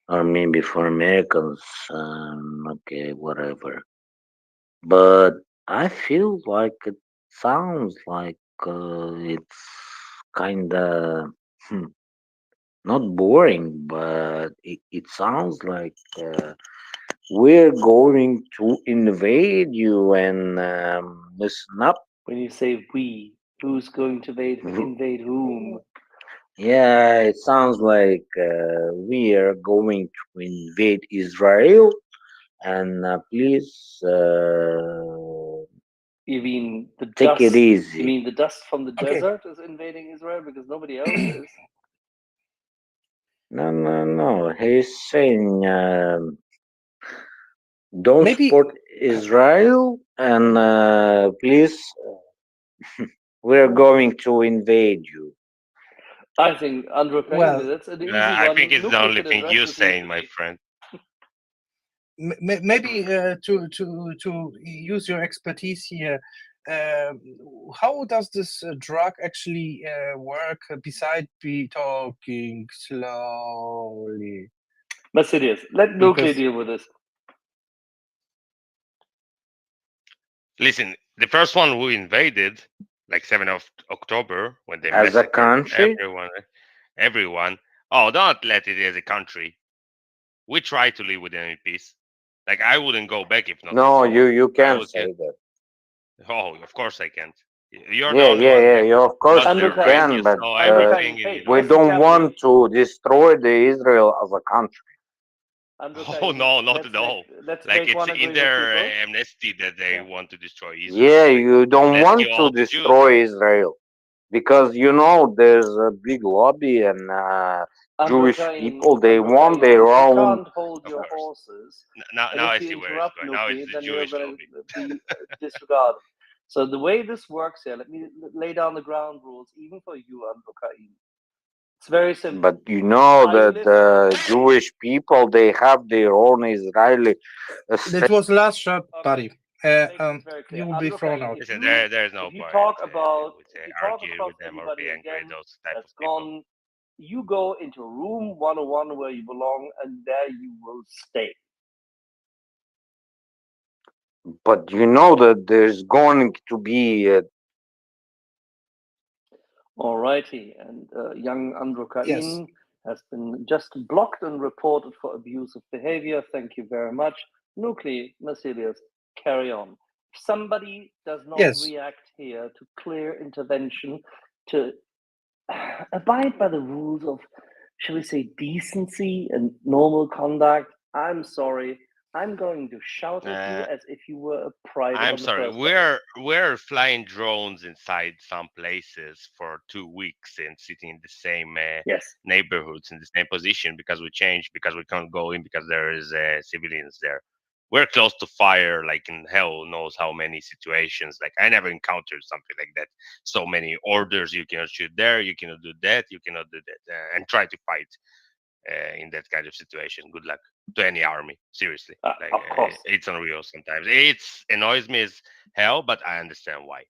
Speaker 5: or maybe for Americans. Okay, whatever. But I feel like it sounds like it's kind of not boring, but it sounds like we're going to invade you and listen up.
Speaker 3: When you say we, who's going to invade whom?
Speaker 5: Yeah, it sounds like we are going to invade Israel, and please
Speaker 3: You mean the
Speaker 5: take
Speaker 3: dust?
Speaker 5: it easy.
Speaker 3: You mean the dust from the
Speaker 1: Okay.
Speaker 3: desert is invading Israel because nobody else is?
Speaker 5: No. He's saying don't
Speaker 1: Maybe
Speaker 5: support Israel, and please, we're going to invade you.
Speaker 3: I think Androcaine,
Speaker 1: well,
Speaker 3: that's an easy
Speaker 2: I
Speaker 3: one.
Speaker 2: think it's the
Speaker 3: Nuclear
Speaker 2: only
Speaker 3: can
Speaker 2: thing
Speaker 3: address
Speaker 2: you're
Speaker 3: this
Speaker 2: saying, my
Speaker 3: easily.
Speaker 2: friend.
Speaker 1: maybe to use your expertise here, how does this drug actually work beside be talking slowly?
Speaker 3: Mercedes, let Nuclear
Speaker 1: Because
Speaker 3: deal with this.
Speaker 2: Listen, the first one who invaded, like 7th of October, when they
Speaker 5: As a
Speaker 2: massacred
Speaker 5: country,
Speaker 2: everyone. Oh, don't let it as a country. We try to live with them in peace. Like I wouldn't go back if not.
Speaker 5: No,
Speaker 2: for war.
Speaker 5: you
Speaker 2: I
Speaker 5: can't
Speaker 2: would
Speaker 5: say
Speaker 2: get.
Speaker 5: that.
Speaker 2: Oh, of course I can't. You're the
Speaker 5: Yeah,
Speaker 2: only
Speaker 5: yeah,
Speaker 2: one
Speaker 5: yeah,
Speaker 2: that
Speaker 5: yeah. Of course
Speaker 2: was
Speaker 5: you
Speaker 2: there,
Speaker 3: Andruka
Speaker 2: right?
Speaker 3: in,
Speaker 5: can,
Speaker 2: You
Speaker 5: but
Speaker 2: saw
Speaker 3: Andruka
Speaker 2: everything,
Speaker 3: in,
Speaker 2: and
Speaker 3: hey,
Speaker 2: you
Speaker 5: we
Speaker 2: know.
Speaker 3: listen
Speaker 5: don't
Speaker 3: carefully.
Speaker 5: want to destroy the Israel as a country.
Speaker 3: Andruka
Speaker 2: Oh
Speaker 3: in,
Speaker 2: no, not at all.
Speaker 3: let's
Speaker 2: Like
Speaker 3: make
Speaker 2: it's
Speaker 3: one
Speaker 2: in
Speaker 3: agreement,
Speaker 2: their
Speaker 3: people.
Speaker 2: amnesty that they
Speaker 3: Yeah.
Speaker 2: want to destroy Israel.
Speaker 5: Yeah,
Speaker 2: Like
Speaker 5: you don't
Speaker 2: let's kill
Speaker 5: want to
Speaker 2: all the Jews.
Speaker 5: destroy Israel because you know there's a big lobby and Jewish people. They want
Speaker 3: Andrukain,
Speaker 5: their
Speaker 3: if you
Speaker 5: own.
Speaker 3: can't hold
Speaker 2: Of
Speaker 3: your
Speaker 2: course.
Speaker 3: horses,
Speaker 2: Now
Speaker 3: and
Speaker 2: I
Speaker 3: if you
Speaker 2: see where it's
Speaker 3: interrupt
Speaker 2: going. Now it's
Speaker 3: Nuki,
Speaker 2: the
Speaker 3: then you're
Speaker 2: Jewish
Speaker 3: going
Speaker 2: lobby.
Speaker 3: to be disregarded. So the way this works here, let me lay down the ground rules, even for you, Andrukain. It's very simple.
Speaker 5: But you know
Speaker 3: Are you
Speaker 5: that the
Speaker 3: listening?
Speaker 5: Jewish people they have their own Israeli state.
Speaker 1: That was last shot,
Speaker 3: Okay,
Speaker 1: buddy.
Speaker 3: make this very clear.
Speaker 1: You will be thrown
Speaker 3: Andrukain,
Speaker 1: out.
Speaker 2: Listen, there's no
Speaker 3: if you
Speaker 2: point
Speaker 3: talk about,
Speaker 2: with
Speaker 3: if you talk
Speaker 2: argue
Speaker 3: across
Speaker 2: with them or
Speaker 3: anybody
Speaker 2: be angry at
Speaker 3: again,
Speaker 2: those type of
Speaker 3: that's
Speaker 2: people.
Speaker 3: gone. You go into room 101 where you belong, and there you will stay.
Speaker 5: But you know that there's going to be
Speaker 3: Alrighty, and young
Speaker 1: Yes.
Speaker 3: Andrukain has been just blocked and reported for abusive behavior. Thank you very much. Nuclei, Masilius, carry on. If somebody does not
Speaker 1: Yes.
Speaker 3: react here to clear intervention, to abide by the rules of, shall we say, decency and normal conduct, I'm sorry. I'm going to shout at you
Speaker 2: Uh,
Speaker 3: as if you were a private
Speaker 2: I'm
Speaker 3: on the
Speaker 2: sorry.
Speaker 3: first level.
Speaker 2: We're flying drones inside some places for 2 weeks and sitting in the same
Speaker 3: Yes.
Speaker 2: neighborhoods in the same position because we changed because we can't go in because there is civilians there. We're close to fire, like in hell knows how many situations. Like I never encountered something like that. So many orders. You cannot shoot there. You cannot do that. You cannot do that. And try to fight in that kind of situation. Good luck to any army. Seriously, like
Speaker 3: Of course.
Speaker 2: it's unreal sometimes. It annoys me as hell, but I understand why.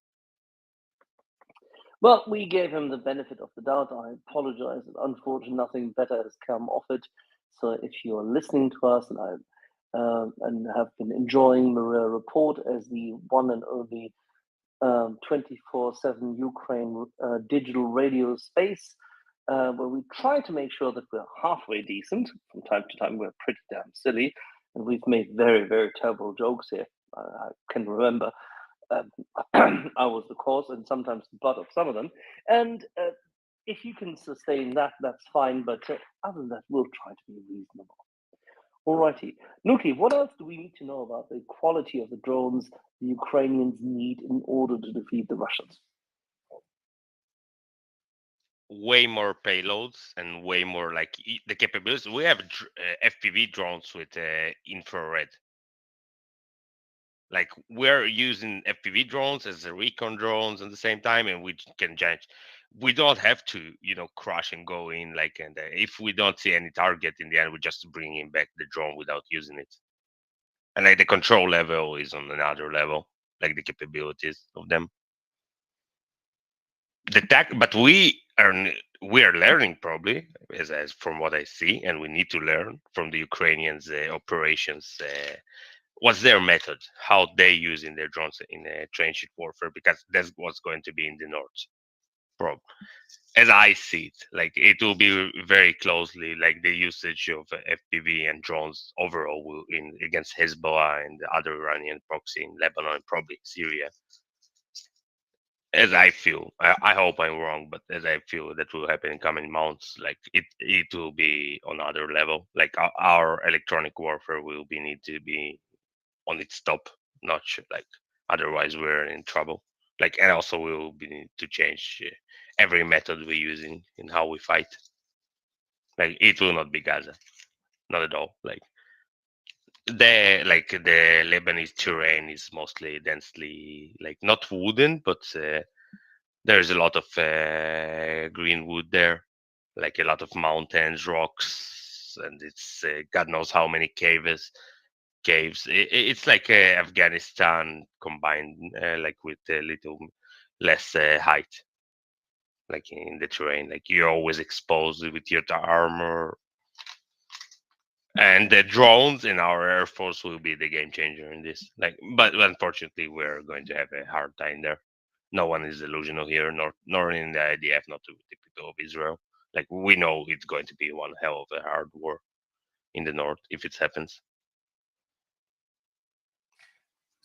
Speaker 3: Well, we gave him the benefit of the doubt. I apologize. Unfortunately, nothing better has come of it. So if you're listening to us and have been enjoying MriyaReport as the one and only 24/7 Ukraine digital radio space, where we try to make sure that we're halfway decent. From time to time, we're pretty damn silly, and we've made very, very terrible jokes here. I can remember I was the cause and sometimes the butt of some of them. And if you can sustain that, that's fine. But other than that, we'll try to be reasonable. Alrighty. Nuki, what else do we need to know about the quality of the drones the Ukrainians need in order to defeat the Russians?
Speaker 2: Way more payloads and way more like the capabilities. We have FPV drones with infrared. Like we're using FPV drones as the recon drones at the same time, and we can judge. We don't have to, crush and go in like, and if we don't see any target in the end, we're just bringing back the drone without using it. And like the control level is on another level, like the capabilities of them. The tech, but we are learning probably as from what I see, and we need to learn from the Ukrainians' operations. What's their method? How they using their drones in trench warfare? Because that's what's going to be in the north. Prob as I see it, like it will be very closely like the usage of FPV and drones overall will in against Hezbollah and the other Iranian proxy in Lebanon, probably Syria. As I feel, I hope I'm wrong, but as I feel that will happen in coming months, like it will be on other level. Like our electronic warfare will be need to be on its top notch. Like otherwise, we're in trouble. Like and also we will be need to change every method we're using in how we fight. Like it will not be Gaza, not at all. The Lebanese terrain is mostly densely like not wooden, but there's a lot of green wood there, like a lot of mountains, rocks, and it's God knows how many caves. It's like Afghanistan combined, like with a little less height, like in the terrain. Like you're always exposed with your armor, and the drones in our air force will be the game changer in this. Like, but unfortunately, we're going to have a hard time there. No one is delusional here, nor in the IDF, not to the people of Israel. Like we know it's going to be one hell of a hard war in the north if it happens.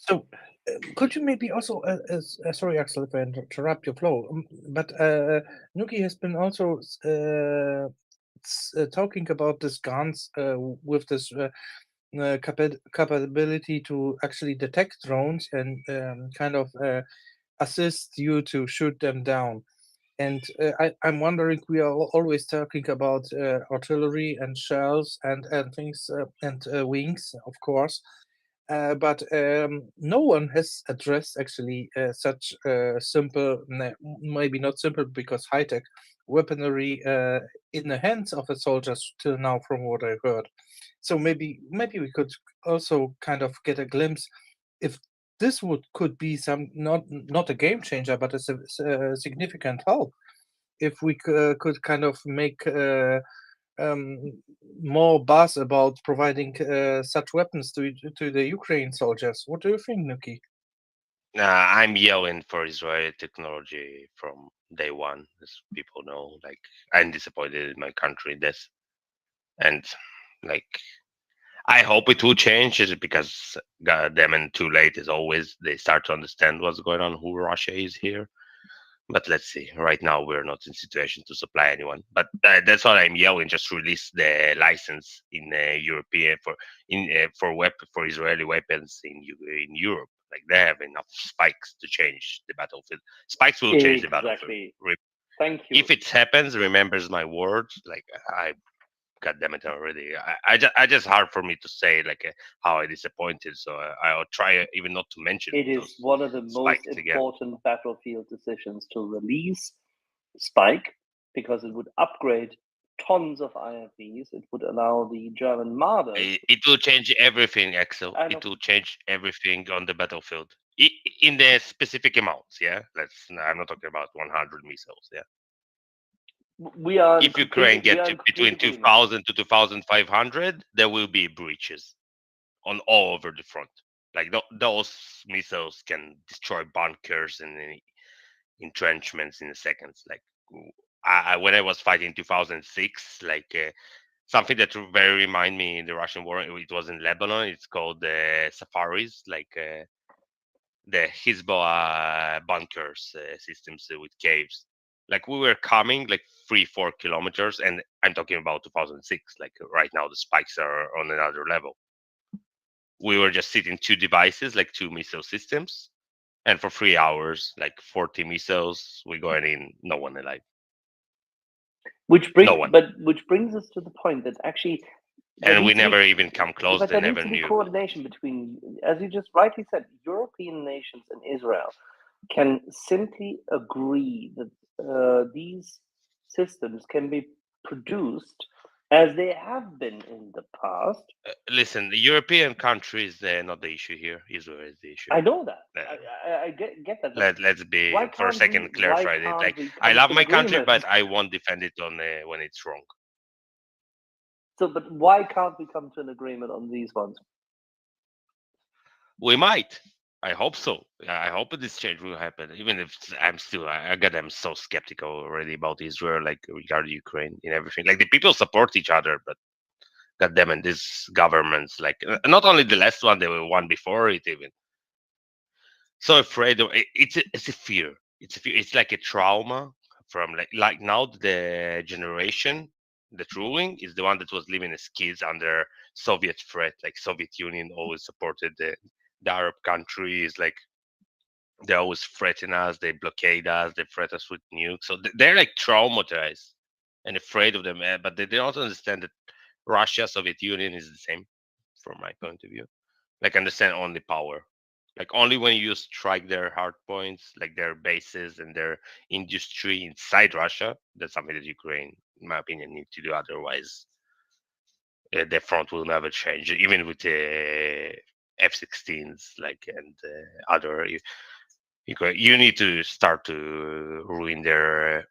Speaker 1: So, could you maybe also, sorry, Axel, if I interrupt your flow, but Nuki has been also talking about these guns with this capability to actually detect drones and kind of assist you to shoot them down. And I'm wondering, we are always talking about artillery and shells and things and wings, of course. But no one has addressed actually such simple, maybe not simple because high tech weaponry in the hands of the soldiers till now, from what I heard. So maybe we could also kind of get a glimpse if this would could be some not a game changer, but a significant help if we could kind of make um, more buzz about providing such weapons to the Ukraine soldiers. What do you think, Nuki?
Speaker 2: I'm yelling for Israeli technology from day one, as people know. Like, I'm disappointed in my country in this, and like, I hope it will change. Is because God damn it, too late as always. They start to understand what's going on, who Russia is here. But let's see. Right now, we're not in situation to supply anyone. But that's what I'm yelling. Just release the license in European for Israeli weapons in Europe. Like they have enough spikes to change the battlefield. Spikes will change the battlefield.
Speaker 3: Exactly. Thank you.
Speaker 2: If it happens, remembers my words. Like I, God damn it already. I just hard for me to say like how I disappointed. So I'll try even not to mention
Speaker 3: It is
Speaker 2: those
Speaker 3: one of the most
Speaker 2: spikes again.
Speaker 3: important battlefield decisions to release Spike because it would upgrade tons of IFVs. It would allow the German Marder.
Speaker 2: It will change everything, Axel.
Speaker 3: I know.
Speaker 2: It will change everything on the battlefield in the specific amounts. Yeah, I'm not talking about 100 missiles. Yeah,
Speaker 3: We are
Speaker 2: if Ukraine get to between
Speaker 3: complete agreement.
Speaker 2: 2,000 to 2,500, there will be breaches on all over the front. Like those missiles can destroy bunkers and entrenchments in seconds. Like when I was fighting 2006, like something that very remind me in the Russian war. It was in Lebanon. It's called the Safaris, like the Hezbollah bunkers systems with caves. Like we were coming like 3-4 kilometers, and I'm talking about 2006. Like right now, the spikes are on another level. We were just sitting two devices, like two missile systems, and for 3 hours, like 40 missiles, we going in, no one alive.
Speaker 3: Which brings,
Speaker 2: No one.
Speaker 3: which brings us to the point that actually,
Speaker 2: And we never even come close.
Speaker 3: but
Speaker 2: They
Speaker 3: there needs
Speaker 2: never
Speaker 3: to be
Speaker 2: knew.
Speaker 3: coordination between, as you just rightly said, European nations and Israel can simply agree that these systems can be produced as they have been in the past.
Speaker 2: Listen, the European countries, they're not the issue here. Israel is the issue.
Speaker 3: I know that.
Speaker 2: Uh,
Speaker 3: I get that. But
Speaker 2: let's be
Speaker 3: why
Speaker 2: for a
Speaker 3: can't
Speaker 2: second
Speaker 3: we-
Speaker 2: clarify
Speaker 3: why
Speaker 2: it. Like
Speaker 3: can't we
Speaker 2: I
Speaker 3: come
Speaker 2: love
Speaker 3: to
Speaker 2: my country,
Speaker 3: agreement?
Speaker 2: but I won't defend it on when it's wrong.
Speaker 3: So, but why can't we come to an agreement on these ones?
Speaker 2: We might. I hope so. I hope this change will happen. Even if I'm still, I'm so skeptical already about Israel, like regarding Ukraine and everything. Like the people support each other, but God damn it, these governments, like not only the last one, there were one before it even. So afraid of it's a fear. It's a fear. It's like a trauma from like now the generation that ruling is the one that was living as kids under Soviet threat. Like Soviet Union always supported the Arab countries. Like they always threaten us. They blockade us. They threat us with nukes. So they're like traumatized and afraid of them. But they don't understand that Russia, Soviet Union is the same, from my point of view. Like understand only power. Like only when you strike their hard points, like their bases and their industry inside Russia, that's something that Ukraine, in my opinion, need to do. Otherwise, the front will never change. Even with the F-16s, like and other, you need to start to ruin their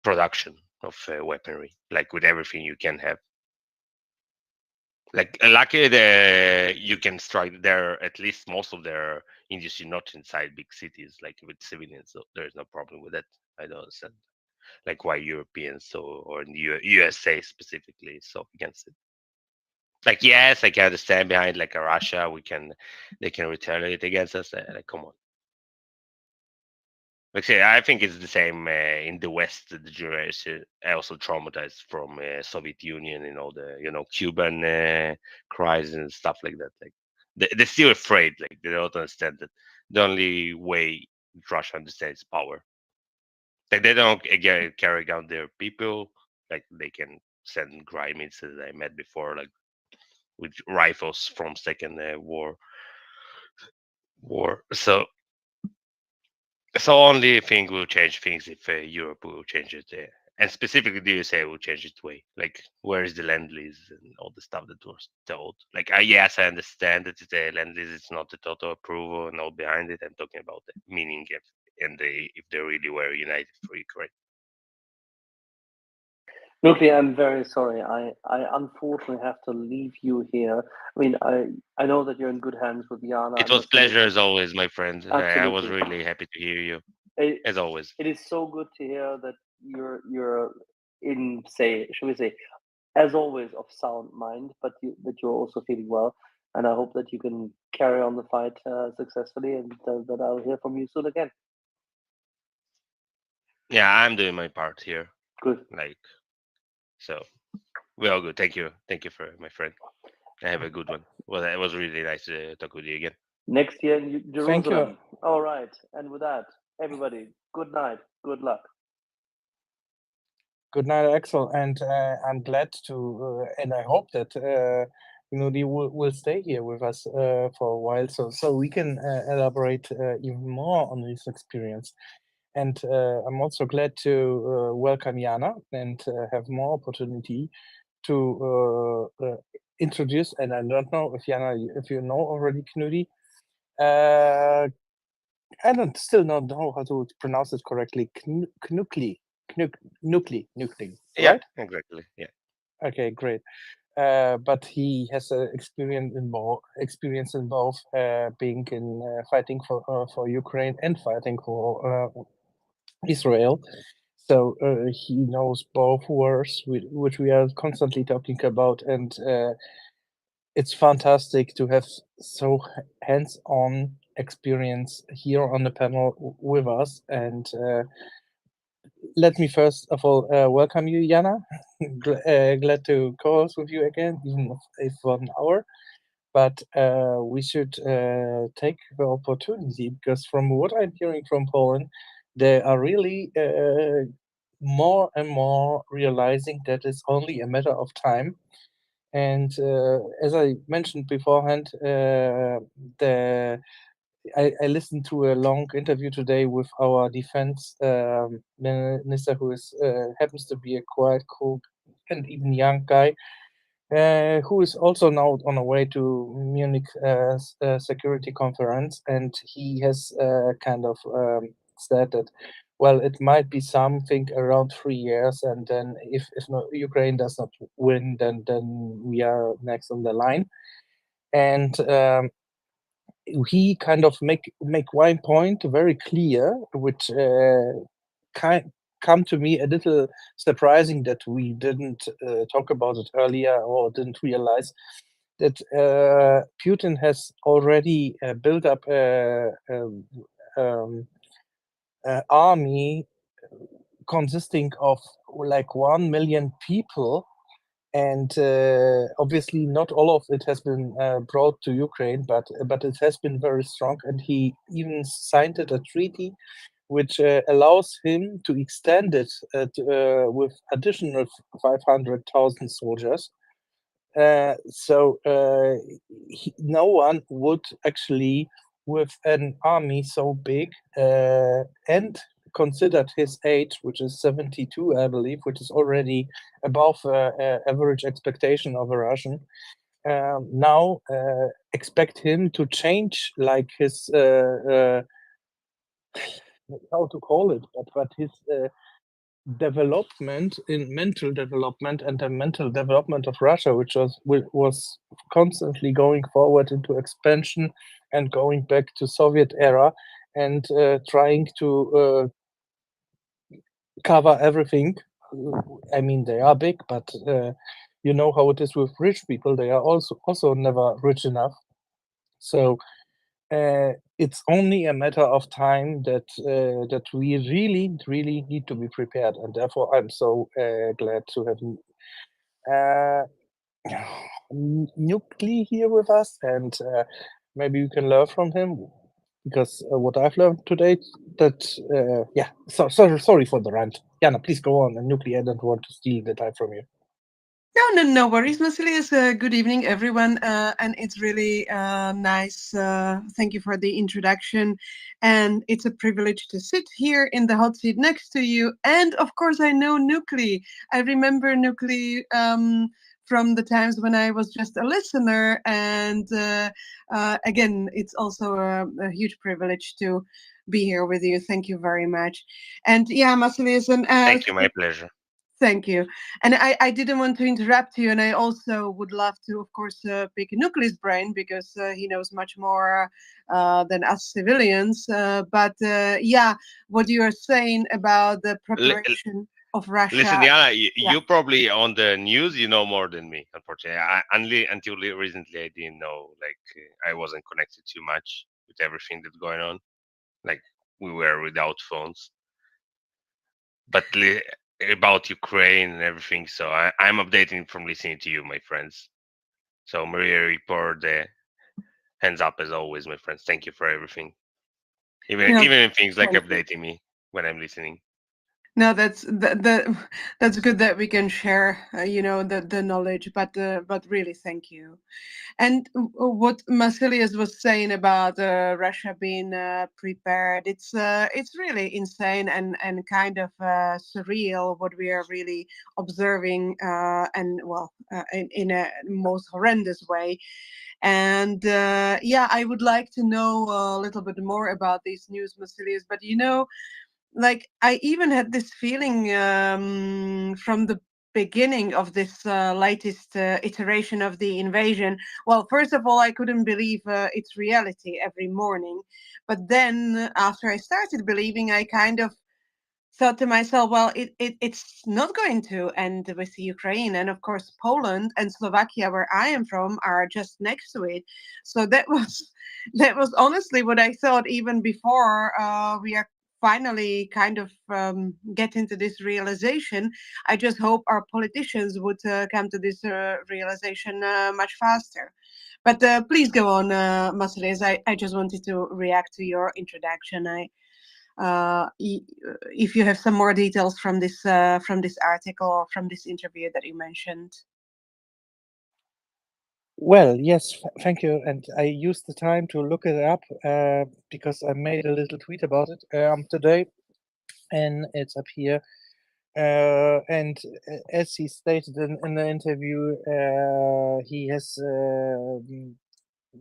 Speaker 2: production of weaponry, like with everything you can have. Like lucky you can strike their at least most of their industry not inside big cities, like with civilians. So there is no problem with that. I don't understand. Like why Europeans or in the USA specifically so against it. Like, yes, I can understand behind like a Russia, they can retaliate against us. Like, come on. Like, say, I think it's the same in the West. The generation also traumatized from Soviet Union and all the Cuban crisis and stuff like that. Like, they're still afraid. Like, they don't understand that the only way Russia understands power. Like, they don't again carry out their people. Like, they can send Grimeys that I met before, like with rifles from Second War. So only thing will change things if Europe will change it, and specifically the USA will change its way. Like, where is the land lease and all the stuff that was told? Like, yes, I understand that the land lease is not the total approval and all behind it. I'm talking about the meaning if they really were united for Ukraine.
Speaker 3: Nuclear, I'm very sorry. I unfortunately have to leave you here. I mean, I know that you're in good hands with Jana.
Speaker 2: It was pleasure as always, my friend. I was
Speaker 3: Absolutely.
Speaker 2: really happy to hear you, as always.
Speaker 3: It is so good to hear that you're in, say, should we say, as always, of sound mind, but that you're also feeling well. And I hope that you can carry on the fight successfully, and that I'll hear from you soon again.
Speaker 2: Yeah, I'm doing my part here.
Speaker 3: Good.
Speaker 2: Like, so we're all good. Thank you for my friend. I have a good one. Well, it was really nice to talk with you again.
Speaker 3: Next year in
Speaker 1: Thank you.
Speaker 3: Jerusalem. All right. And with that, everybody, good night. Good luck.
Speaker 1: Good night, Axel. And I'm glad to, and I hope that Knudi will stay here with us for a while, so we can elaborate even more on this experience. And I'm also glad to welcome Jana and have more opportunity to introduce. And I don't know if Jana, if you know already Knudi. I still don't know how to pronounce it correctly. Knukli. Nucli.
Speaker 2: Yeah,
Speaker 1: Right?
Speaker 2: exactly. Yeah.
Speaker 1: Okay, great. But he has experience in both being in fighting for Ukraine and fighting for Israel. So he knows both wars, which we are constantly talking about, and it's fantastic to have so hands-on experience here on the panel with us. And let me first of all welcome you, Jana. Glad to co-host with you again, even if for an hour. But we should take the opportunity, because from what I'm hearing from Poland, they are really more and more realizing that it's only a matter of time. And as I mentioned beforehand, I listened to a long interview today with our defense minister, who is happens to be a quite cool and even young guy, who is also now on a way to Munich security conference, and he has kind of said that, well, it might be something around 3 years, and then if no, Ukraine does not win, then we are next on the line. And he kind of make one point very clear, which come to me a little surprising that we didn't talk about it earlier or didn't realize that Putin has already built up a army consisting of like 1 million people. And obviously, not all of it has been brought to Ukraine, but it has been very strong. And he even signed a treaty which allows him to extend it with additional 500,000 soldiers. So no one would actually, with an army so big and considered his age, which is 72, I believe, which is already above average expectation of a Russian. Now expect him to change like his how to call it, but his development in mental development and the mental development of Russia, which was constantly going forward into expansion and going back to Soviet era and trying to cover everything. I mean, they are big, but you know how it is with rich people. They are also never rich enough. So it's only a matter of time that we really need to be prepared, and therefore I'm so glad to have Nucli here with us, and maybe you can learn from him, because what I've learned today, that yeah. Sorry for the rant. Jana, please go on. And Nucli, I don't want to steal the time from you.
Speaker 6: No worries, Vasilius. Good evening, everyone. And it's really nice. Thank you for the introduction. And it's a privilege to sit here in the hot seat next to you. And of course, I know Nukli. I remember Nukli from the times when I was just a listener. And again, it's also a huge privilege to be here with you. Thank you very much. And yeah, Vasilius, and
Speaker 2: Thank you, my pleasure.
Speaker 6: thank you. And I didn't want to interrupt you, and I also would love to, of course, pick Nucleus' brain, because he knows much more than us civilians. But yeah, what you are saying about the preparation of Russia.
Speaker 2: Listen, Diana, you,
Speaker 6: Yeah.
Speaker 2: you probably on the news, you know more than me. Unfortunately, until recently, I didn't know. Like, I wasn't connected too much with everything that's going on. Like, we were without phones. But about Ukraine and everything, so I'm updating from listening to you, my friends. So MriyaReport, hands up as always, my friends. Thank you for everything. Even in things like updating me when I'm listening.
Speaker 6: No, that's that's good that we can share, the knowledge. But really, thank you. And what Masilius was saying about Russia being prepared, it's really insane and kind of surreal what we are really observing, and well, in a most horrendous way. And yeah, I would like to know a little bit more about these news, Masilius. But like I even had this feeling from the beginning of this latest iteration of the invasion. Well, first of all, I couldn't believe its reality every morning, but then after I started believing, I kind of thought to myself, well, it's not going to end with Ukraine, and of course Poland and Slovakia, where I am from, are just next to it. So that was honestly what I thought even before we are finally kind of get into this realization. I just hope our politicians would come to this realization much faster. But please go on, Masiles. I just wanted to react to your introduction. If you have some more details from this article or from this interview that you mentioned.
Speaker 1: Well, yes, thank you. And I used the time to look it up because I made a little tweet about it today, and it's up here. And as he stated in the interview, he has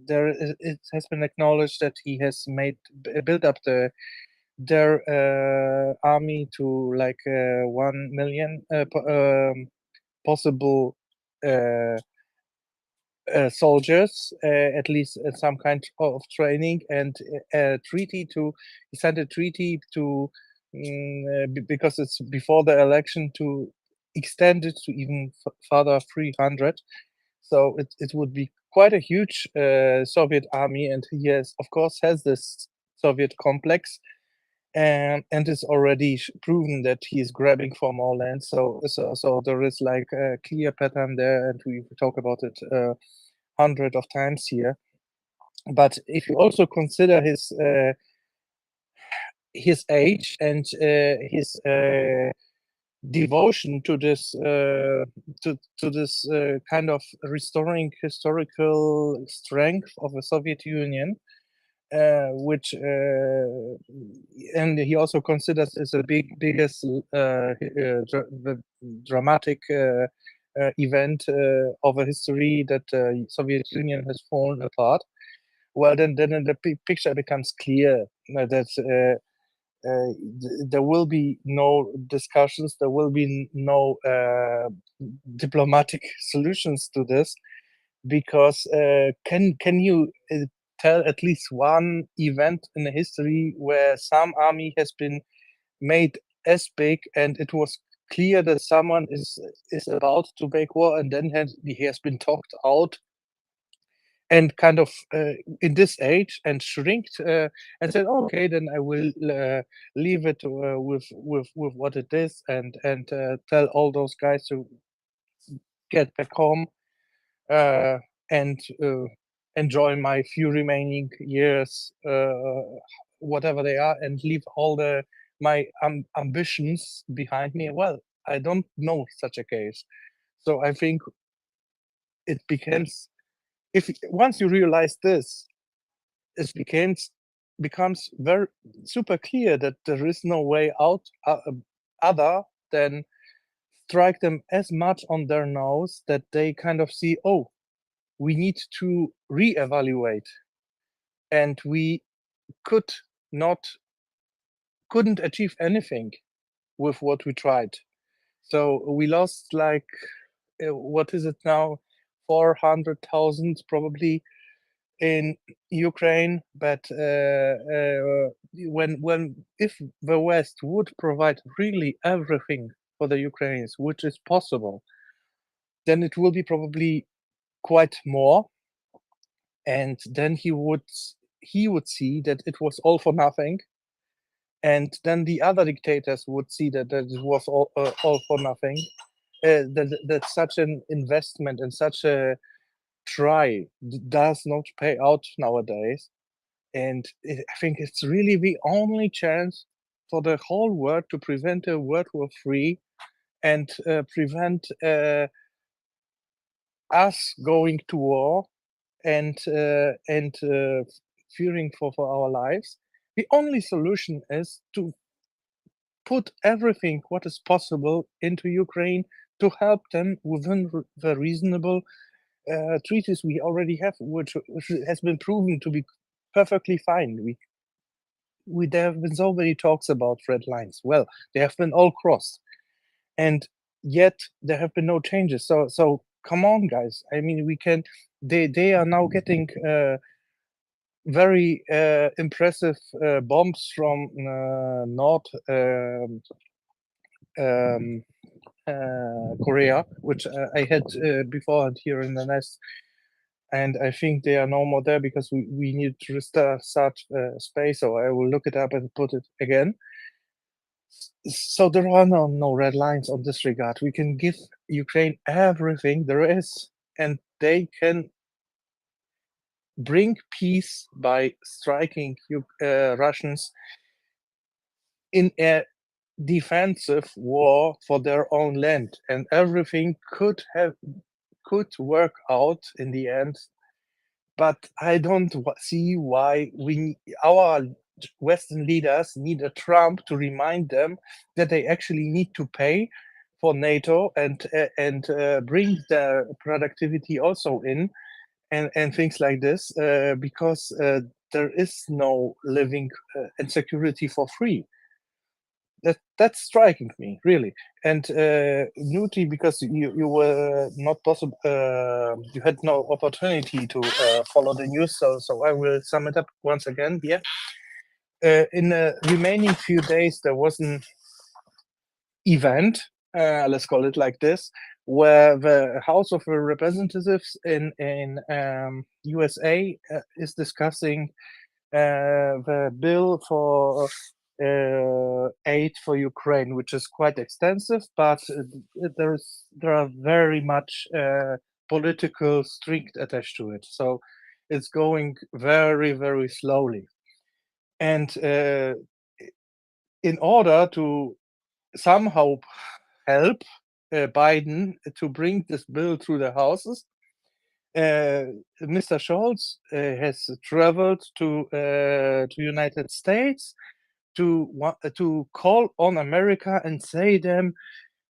Speaker 1: it has been acknowledged that he has built up their army to like 1 million possible soldiers, at least some kind of training, and a treaty to he signed a treaty to because it's before the election, to extend it to even further 300. So it would be quite a huge Soviet army, and he of course has this Soviet complex, and it's already proven that he's grabbing for more land. So there is like a clear pattern there, and we talk about it hundred of times here. But if you also consider his age and his devotion to this kind of restoring historical strength of the Soviet Union, which and he also considers as the biggest the dramatic event of a history that the Soviet Union has fallen apart. Well, then the picture becomes clear that there will be no discussions, there will be no diplomatic solutions to this, because can you tell at least one event in the history where some army has been made as big and it was clear that someone is about to make war, and then he has been talked out and kind of in this age and shrinked and said, okay, then I will leave it with what it is, and tell all those guys to get back home and enjoy my few remaining years, whatever they are, and leave all my ambitions behind me. Well, I don't know such a case, so I think it becomes, if once you realize this, it becomes very super clear that there is no way out other than strike them as much on their nose that they kind of see, oh, we need to reevaluate, and we couldn't achieve anything with what we tried. So we lost like what is it now, 400,000 probably in Ukraine. But when if the West would provide really everything for the Ukrainians, which is possible, then it will be probably quite more. And then he would see that it was all for nothing, and then the other dictators would see that it was all for nothing. That such an investment and such a try does not pay out nowadays. And I think it's really the only chance for the whole world to prevent a World War III and prevent us going to war and fearing for our lives. The only solution is to put everything what is possible into Ukraine to help them within the reasonable treaties we already have, which has been proven to be perfectly fine. There have been so many talks about red lines. Well, they have been all crossed, and yet there have been no changes. So come on, guys. I mean, we can. They are now getting very impressive bombs from North Korea, which I had before here in the nest. And I think they are no more there because we need to restart space. So I will look it up and put it again. So there are no red lines on this regard. We can give Ukraine everything there is, and they can bring peace by striking Russians in a defensive war for their own land, and everything could work out in the end. But I don't see why our Western leaders need a Trump to remind them that they actually need to pay for NATO and bring their productivity also in, and things like this, because there is no living and security for free. That's striking me, really. And Nuti, because you were not possible, you had no opportunity to follow the news, so I will sum it up once again here. In the remaining few days, there was an event, let's call it like this, where the House of Representatives in USA is discussing the bill for aid for Ukraine, which is quite extensive, but there are very much political strings attached to it. So it's going very, very slowly. And in order to somehow help Biden to bring this bill through the houses, Mr. Scholz has traveled to United States to call on America and say them,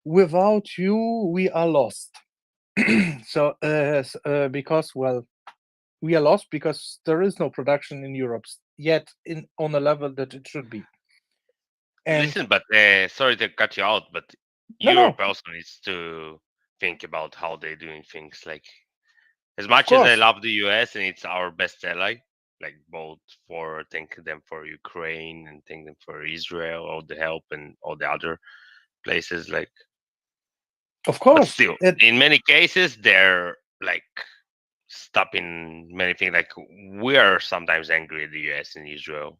Speaker 1: without you, we are lost. So because, well, we are lost because there is no production in Europe yet on a level that it should be. And
Speaker 2: listen, but sorry to cut you out, but
Speaker 1: No,
Speaker 2: Europe
Speaker 1: no.
Speaker 2: also needs to think about how they're doing things. Like, as much as I love the US and it's our best ally, like both for thank them for Ukraine and thank them for Israel, all the help and all the other places, like
Speaker 1: Of
Speaker 2: But
Speaker 1: course,
Speaker 2: still, in many cases, they're like stopping many things. Like we are sometimes angry at the US and Israel.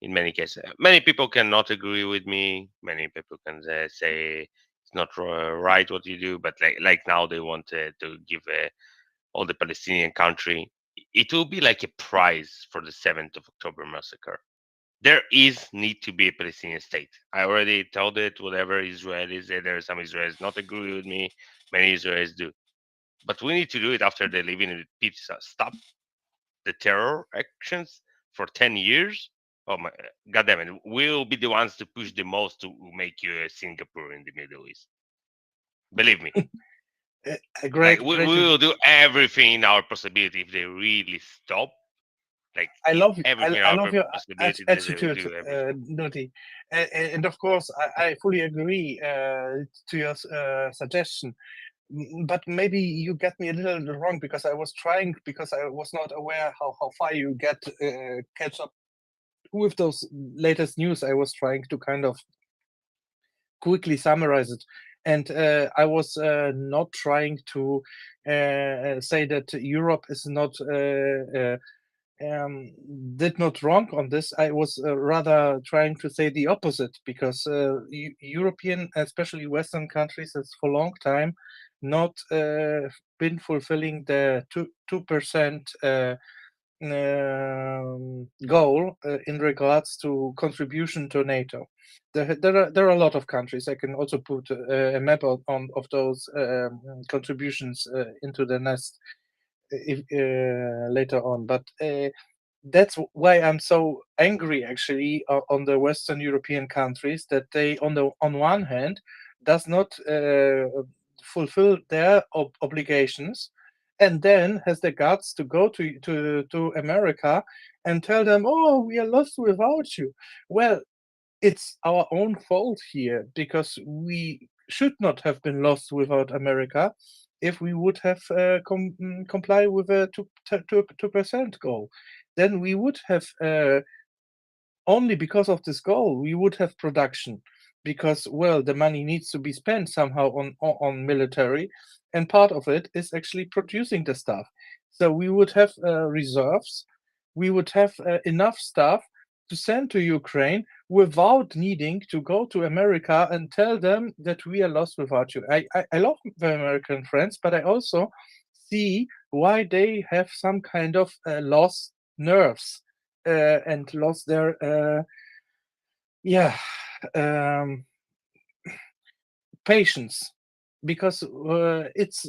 Speaker 2: In many cases, many people cannot agree with me. Many people can say it's not right what you do. But like now they want to give all the Palestinian country. It will be like a prize for the 7th of October massacre. There is need to be a Palestinian state. I already told it. Whatever Israelis say, there are some Israelis not agree with me. Many Israelis do, but we need to do it after they live in peace. Stop the terror actions for 10 years. Oh my, God damn it! We'll be the ones to push the most to make you a Singapore in the Middle East. Believe me.
Speaker 1: a great,
Speaker 2: We will do everything in our possibility if they really stop. Like
Speaker 1: I love
Speaker 2: everything in
Speaker 1: I
Speaker 2: our
Speaker 1: love your
Speaker 2: possibility, they will
Speaker 1: attitude,
Speaker 2: do everything.
Speaker 1: Nuti, and of course I fully agree to your suggestion. But maybe you get me a little wrong because I was trying because I was not aware how far you get catch up with those latest news. I was trying to kind of quickly summarize it, and I was not trying to say that Europe is not did not wrong on this. I was rather trying to say the opposite because European, especially Western countries, has for a long time not been fulfilling the 2% goal in regards to contribution to NATO. There are a lot of countries. I can also put a map of those contributions into the nest if, later on. But that's why I'm so angry actually on the Western European countries that they on one hand does not fulfill their obligations and then has the guts to go to America and tell them, oh, we are lost without you. Well, it's our own fault here because we should not have been lost without America if we would have comply with a 2% goal. Then we would have only because of this goal we would have production because well the money needs to be spent somehow on military, and part of it is actually producing the stuff. So we would have reserves, we would have enough stuff to send to Ukraine without needing to go to America and tell them that we are lost without you. I love the American friends, but I also see why they have some kind of lost nerves and lost their yeah patience, because it's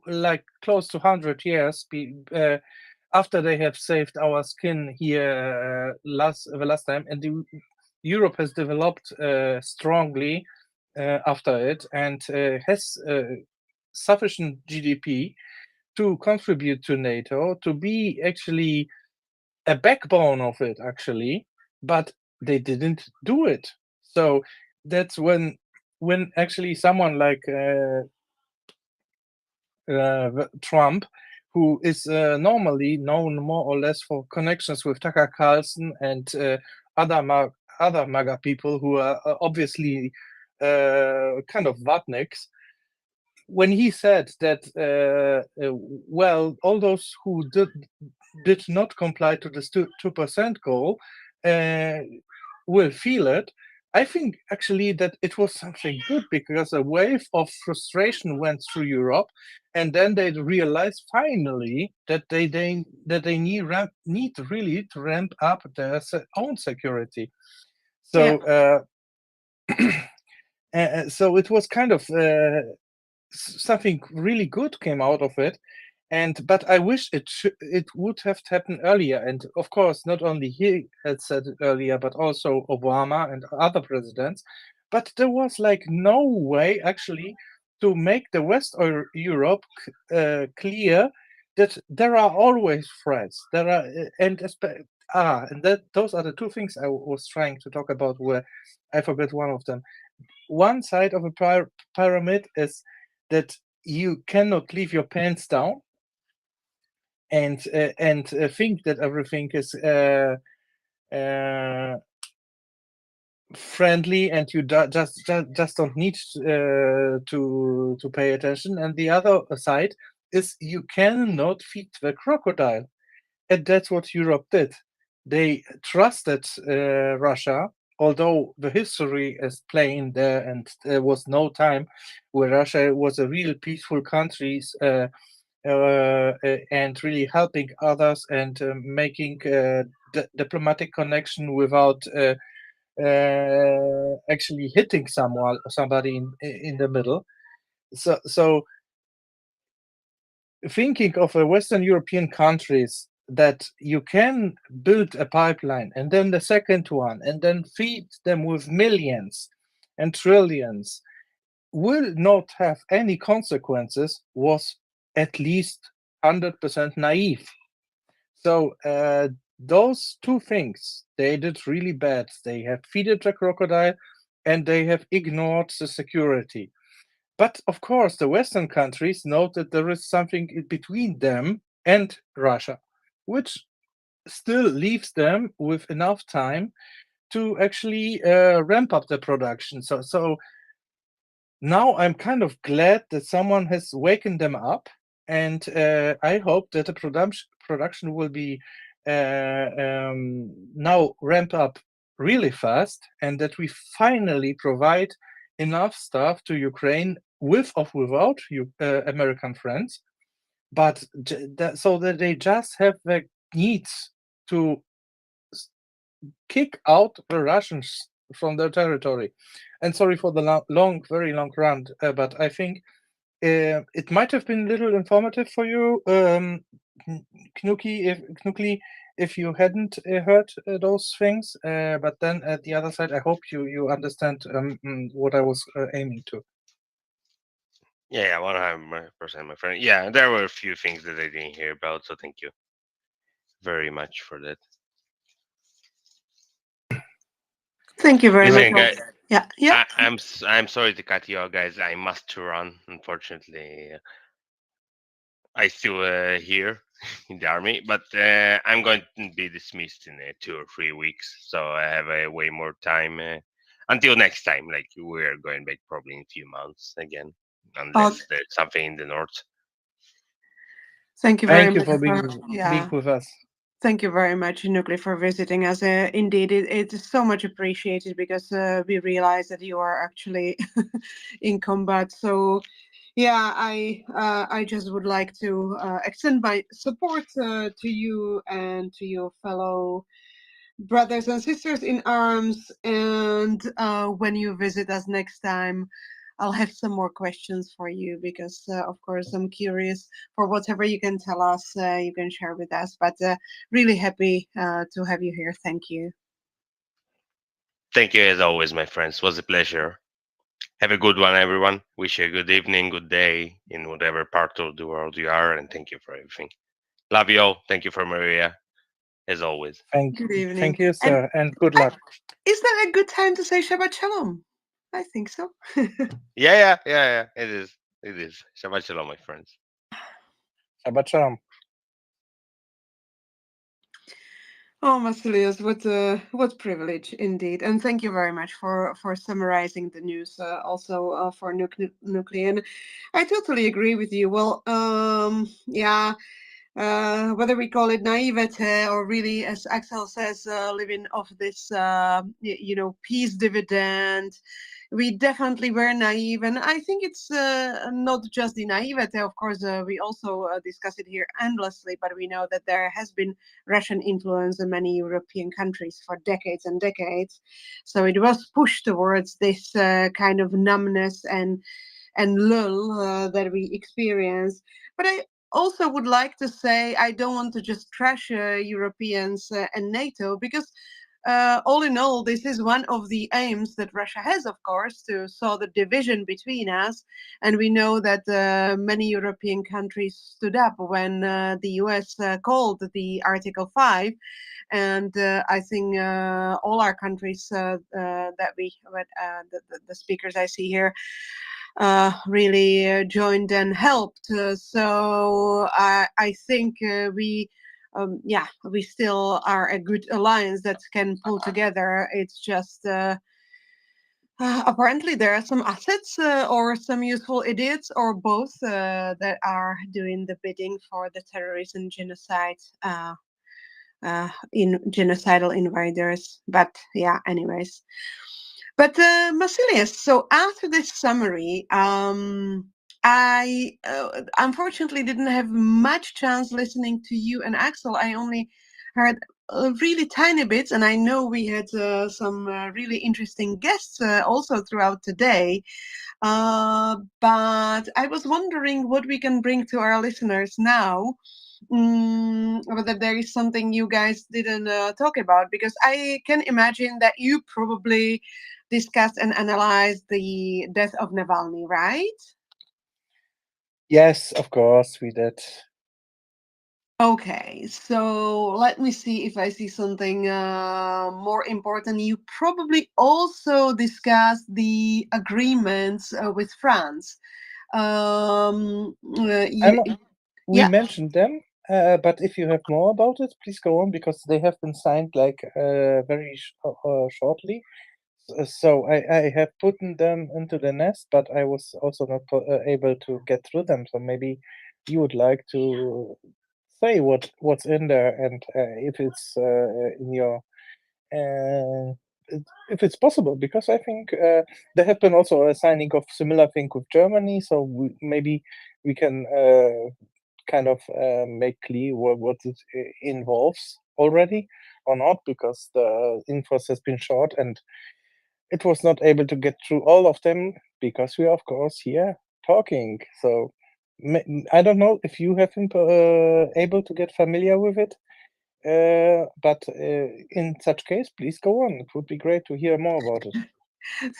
Speaker 1: like close to 100 years after they have saved our skin here the last time, and Europe has developed strongly after it and has sufficient GDP to contribute to NATO, to be actually a backbone of it actually, but they didn't do it. So that's when actually someone like Trump, who is normally known more or less for connections with Tucker Carlson and other MAGA people who are obviously kind of vatniks, when he said that well, all those who did not comply to this 2% goal will feel it. I think actually that it was something good because a wave of frustration went through Europe, and then they realized finally that they need really to ramp up their own security. So so it was kind of something really good came out of it, and but I wish it would have happened earlier. And of course, not only he had said it earlier, but also Obama and other presidents. But there was like no way actually to make the West or Europe clear that there are always threats. There are and that those are the two things I was trying to talk about. Where I forgot one of them. One side of a pyramid is that you cannot leave your pants down and think that everything is friendly, and you just don't need to pay attention. And the other side is you cannot feed the crocodile, and that's what Europe did. They trusted Russia, although the history is plain there, and there was no time where Russia was a real peaceful country and really helping others and making diplomatic connection without actually hitting somebody in the middle. So thinking of a Western European countries that you can build a pipeline and then the second one and then feed them with millions and trillions will not have any consequences was at least 100% naive. So those two things they did really bad. They have feeded the crocodile and they have ignored the security. But of course, the Western countries know that there is something between them and Russia, which still leaves them with enough time to actually ramp up the production. So now I'm kind of glad that someone has wakened them up, and I hope that the production will be now ramp up really fast, and that we finally provide enough stuff to Ukraine with or without American friends, but so that they just have the needs to kick out the Russians from their territory. And sorry for the very long rant, but I think it might have been a little informative for you, Knuckly, if you hadn't heard those things. But then at the other side, I hope you understand what I was aiming to.
Speaker 2: Yeah, 100%, my friend. Yeah, there were a few things that I didn't hear about, so thank you very much for that.
Speaker 6: Thank you very
Speaker 2: Listen,
Speaker 6: much.
Speaker 2: guys,
Speaker 6: Yeah.
Speaker 2: I'm sorry to cut you out, guys. I must run. Unfortunately, I still here in the army, but I'm going to be dismissed in 2 or 3 weeks, so I have way more time until next time. Like we're going back probably in a few months again, unless there's something in the north.
Speaker 6: Thank you very
Speaker 1: Thank you
Speaker 6: much
Speaker 1: for being with us.
Speaker 6: Thank you very much, Nuclear, for visiting us. Indeed, it is so much appreciated because we realize that you are actually in combat. So, yeah, I just would like to extend my support to you and to your fellow brothers and sisters in arms. And when you visit us next time, I'll have some more questions for you because, of course, I'm curious for whatever you can tell us, you can share with us. But really happy to have you here. Thank you.
Speaker 2: Thank you as always, my friends. It was a pleasure. Have a good one, everyone. Wish you a good evening, good day in whatever part of the world you are, and thank you for everything. Love you all. Thank you for Maria, as always.
Speaker 6: Good evening.
Speaker 1: Thank you, sir, and good luck.
Speaker 6: Is that a good time to say Shabbat Shalom? I think so.
Speaker 2: Yeah. It is. It is. Shabbat shalom, my friends.
Speaker 1: Shabbat shalom.
Speaker 6: Oh, Vasilius, what privilege indeed, and thank you very much for summarizing the news. Also for Nuclear, I totally agree with you. Well, yeah. Whether we call it naivete or really, as Axel says, living off this, peace dividend, we definitely were naive. And I think it's not just the naivete. Of course, we also discuss it here endlessly, but we know that there has been Russian influence in many European countries for decades and decades. So it was pushed towards this kind of numbness and lull that we experience. But I also would like to say I don't want to just trash Europeans and NATO because all in all, this is one of the aims that Russia has, of course, to sow the division between us. And we know that many European countries stood up when the US called the Article 5. And I think all our countries that the speakers I see here really joined and helped. So I think we still are a good alliance that can pull together. It's just apparently there are some assets or some useful idiots or both that are doing the bidding for the terrorists and genocide in genocidal invaders. But yeah, anyways. But Masilius, so after this summary, I unfortunately didn't have much chance listening to you and Axel. I only heard really tiny bits, and I know we had some really interesting guests also throughout the day. But I was wondering what we can bring to our listeners now. Whether there is something you guys didn't talk about, because I can imagine that you probably discussed and analyzed the death of Navalny, right?
Speaker 1: Yes, of course we did.
Speaker 6: Okay, so let me see if I see something more important. You probably also discussed the agreements with France.
Speaker 1: We
Speaker 6: Yeah.
Speaker 1: mentioned them, but if you have more about it, please go on, because they have been signed like very shortly. So I have put them into the nest, but I was also not able to get through them. So maybe you would like to say what's in there, and if it's in your if it's possible, because I think there have been also a signing of similar thing with Germany. So maybe we can kind of make clear what it involves already or not, because the infos has been short and it was not able to get through all of them, because we are of course here talking. So I don't know if you have been able to get familiar with it, but in such case, please go on. It would be great to hear more about it.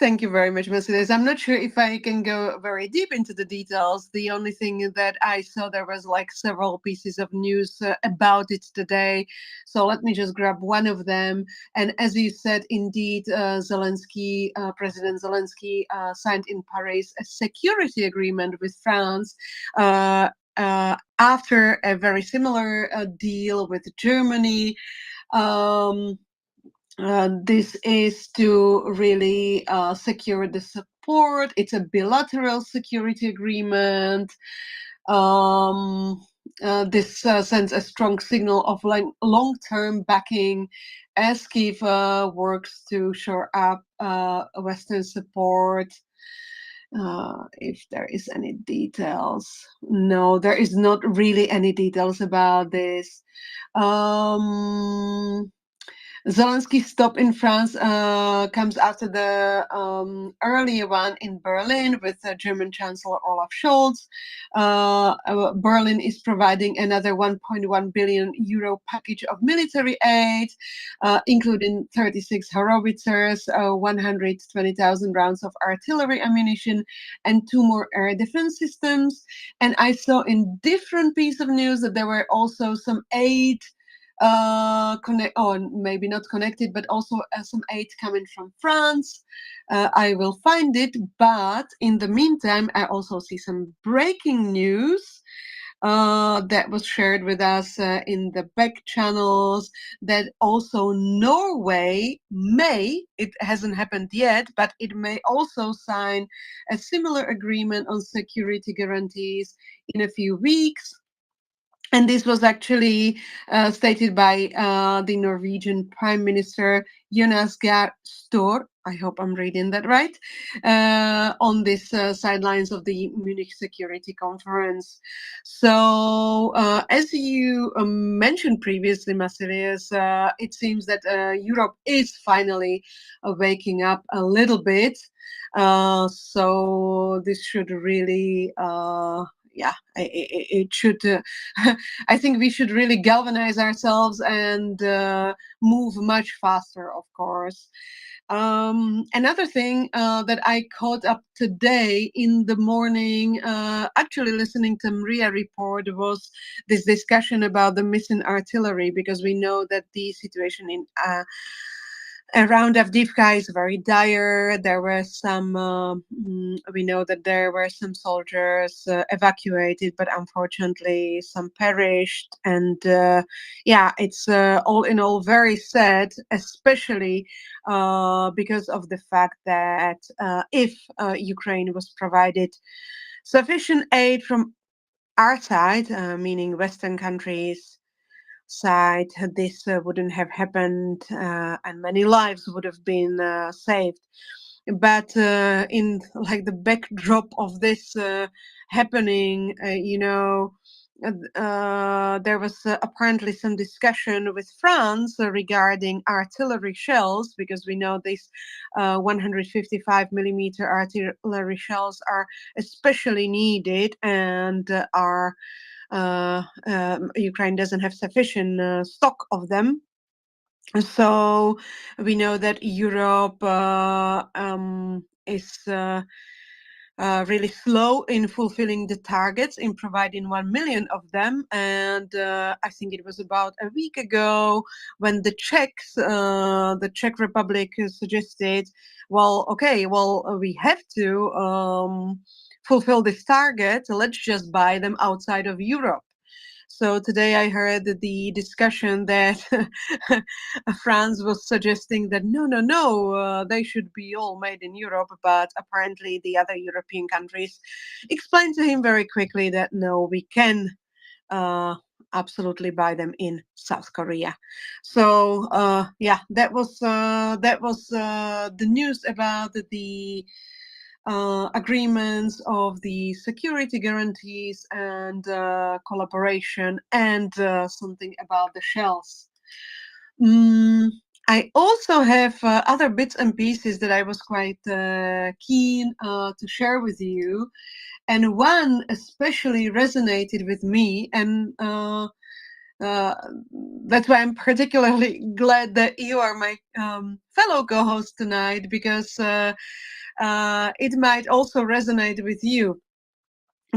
Speaker 6: Thank you very much, Mercedes. I'm not sure if I can go very deep into the details. The only thing that I saw, there was like several pieces of news about it today. So let me just grab one of them. And as you said, indeed, Zelensky, President Zelensky signed in Paris a security agreement with France. After a very similar deal with Germany. This is to really secure the support. It's a bilateral security agreement. This sends a strong signal of long-term backing as Kiev works to shore up Western support. If there is any details. No, there is not really any details about this. Zelensky's stop in France comes after the earlier one in Berlin with German Chancellor Olaf Scholz. Berlin is providing another 1.1 billion euro package of military aid, including 36 howitzers, 120,000 rounds of artillery ammunition, and 2 more air defense systems. And I saw in different piece of news that there were also some aid maybe not connected, but also some aid coming from France. I will find it, but in the meantime, I also see some breaking news that was shared with us in the back channels, that also Norway may, it hasn't happened yet, but it may also sign a similar agreement on security guarantees in a few weeks. And this was actually stated by the Norwegian Prime Minister Jonas Gahr Store. I hope I'm reading that right. On this sidelines of the Munich Security Conference. So, as you mentioned previously, Masilius, it seems that Europe is finally waking up a little bit. So this should really it should I think we should really galvanize ourselves and move much faster, of course. Another thing that I caught up today in the morning, actually listening to MriyaReport, was this discussion about the missing artillery, because we know that the situation in around Avdiivka is very dire. There were some, we know that there were some soldiers evacuated, but unfortunately some perished. And yeah, it's all in all very sad, especially because of the fact that if Ukraine was provided sufficient aid from our side, meaning Western countries, side, this wouldn't have happened, and many lives would have been saved. But in like the backdrop of this happening, there was apparently some discussion with France regarding artillery shells, because we know these 155 millimeter artillery shells are especially needed and are Ukraine doesn't have sufficient stock of them. So we know that Europe is really slow in fulfilling the targets, in providing 1 million of them. And I think it was about a week ago when the Czech Republic suggested, well, okay, well, we have to fulfill this target. Let's just buy them outside of Europe. So today I heard the discussion that France was suggesting that no, they should be all made in Europe, but apparently the other European countries explained to him very quickly that no, we can absolutely buy them in South Korea. So yeah, that was the news about the agreements of the security guarantees and collaboration, and something about the shells. I also have other bits and pieces that I was quite keen to share with you, and one especially resonated with me, and that's why I'm particularly glad that you are my fellow co-host tonight, because it might also resonate with you,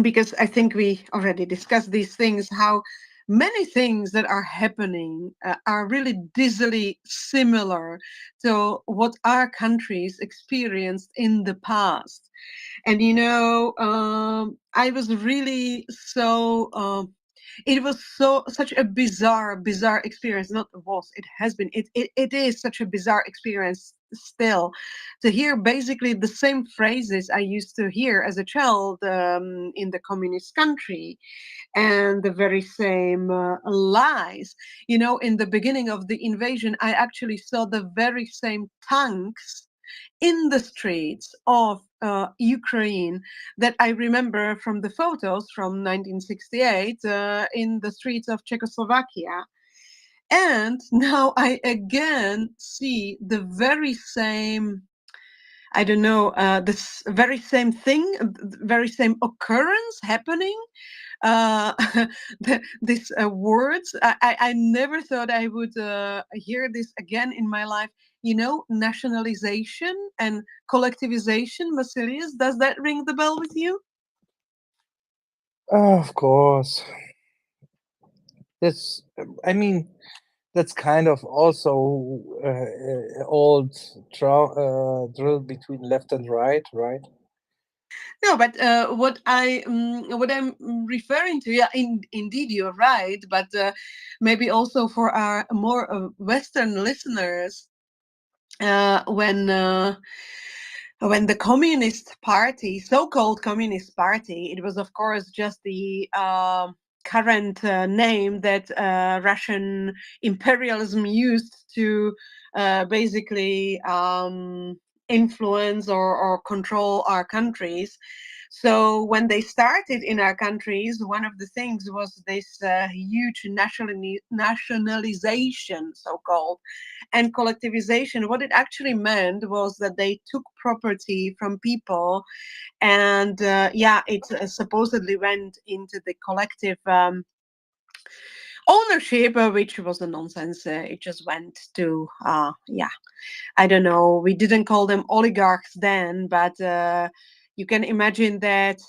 Speaker 6: because I think we already discussed these things, how many things that are happening are really dizzily similar to what our countries experienced in the past. And I was really so it was such a bizarre experience. Not was, it has been, it is such a bizarre experience still, to hear basically the same phrases I used to hear as a child in the communist country, and the very same lies. In the beginning of the invasion, I actually saw the very same tanks in the streets of Ukraine that I remember from the photos from 1968 in the streets of Czechoslovakia. And now I again see the very same, I don't know, this very same thing, very same occurrence happening. These words, I never thought I would hear this again in my life. Nationalization and collectivization. Vasilius, does that ring the bell with you?
Speaker 1: Of course. That's, I mean, that's kind of also old drill between left and right?
Speaker 6: No, but what I'm referring to, yeah, indeed you're right, but maybe also for our more Western listeners, when the Communist Party, so-called Communist Party, it was of course just the current name that Russian imperialism used to basically influence or control our countries. So when they started in our countries, one of the things was this huge nationalization, so-called, and collectivization. What it actually meant was that they took property from people, and it supposedly went into the collective ownership, which was a nonsense. It just went to, I don't know. We didn't call them oligarchs then, but you can imagine that.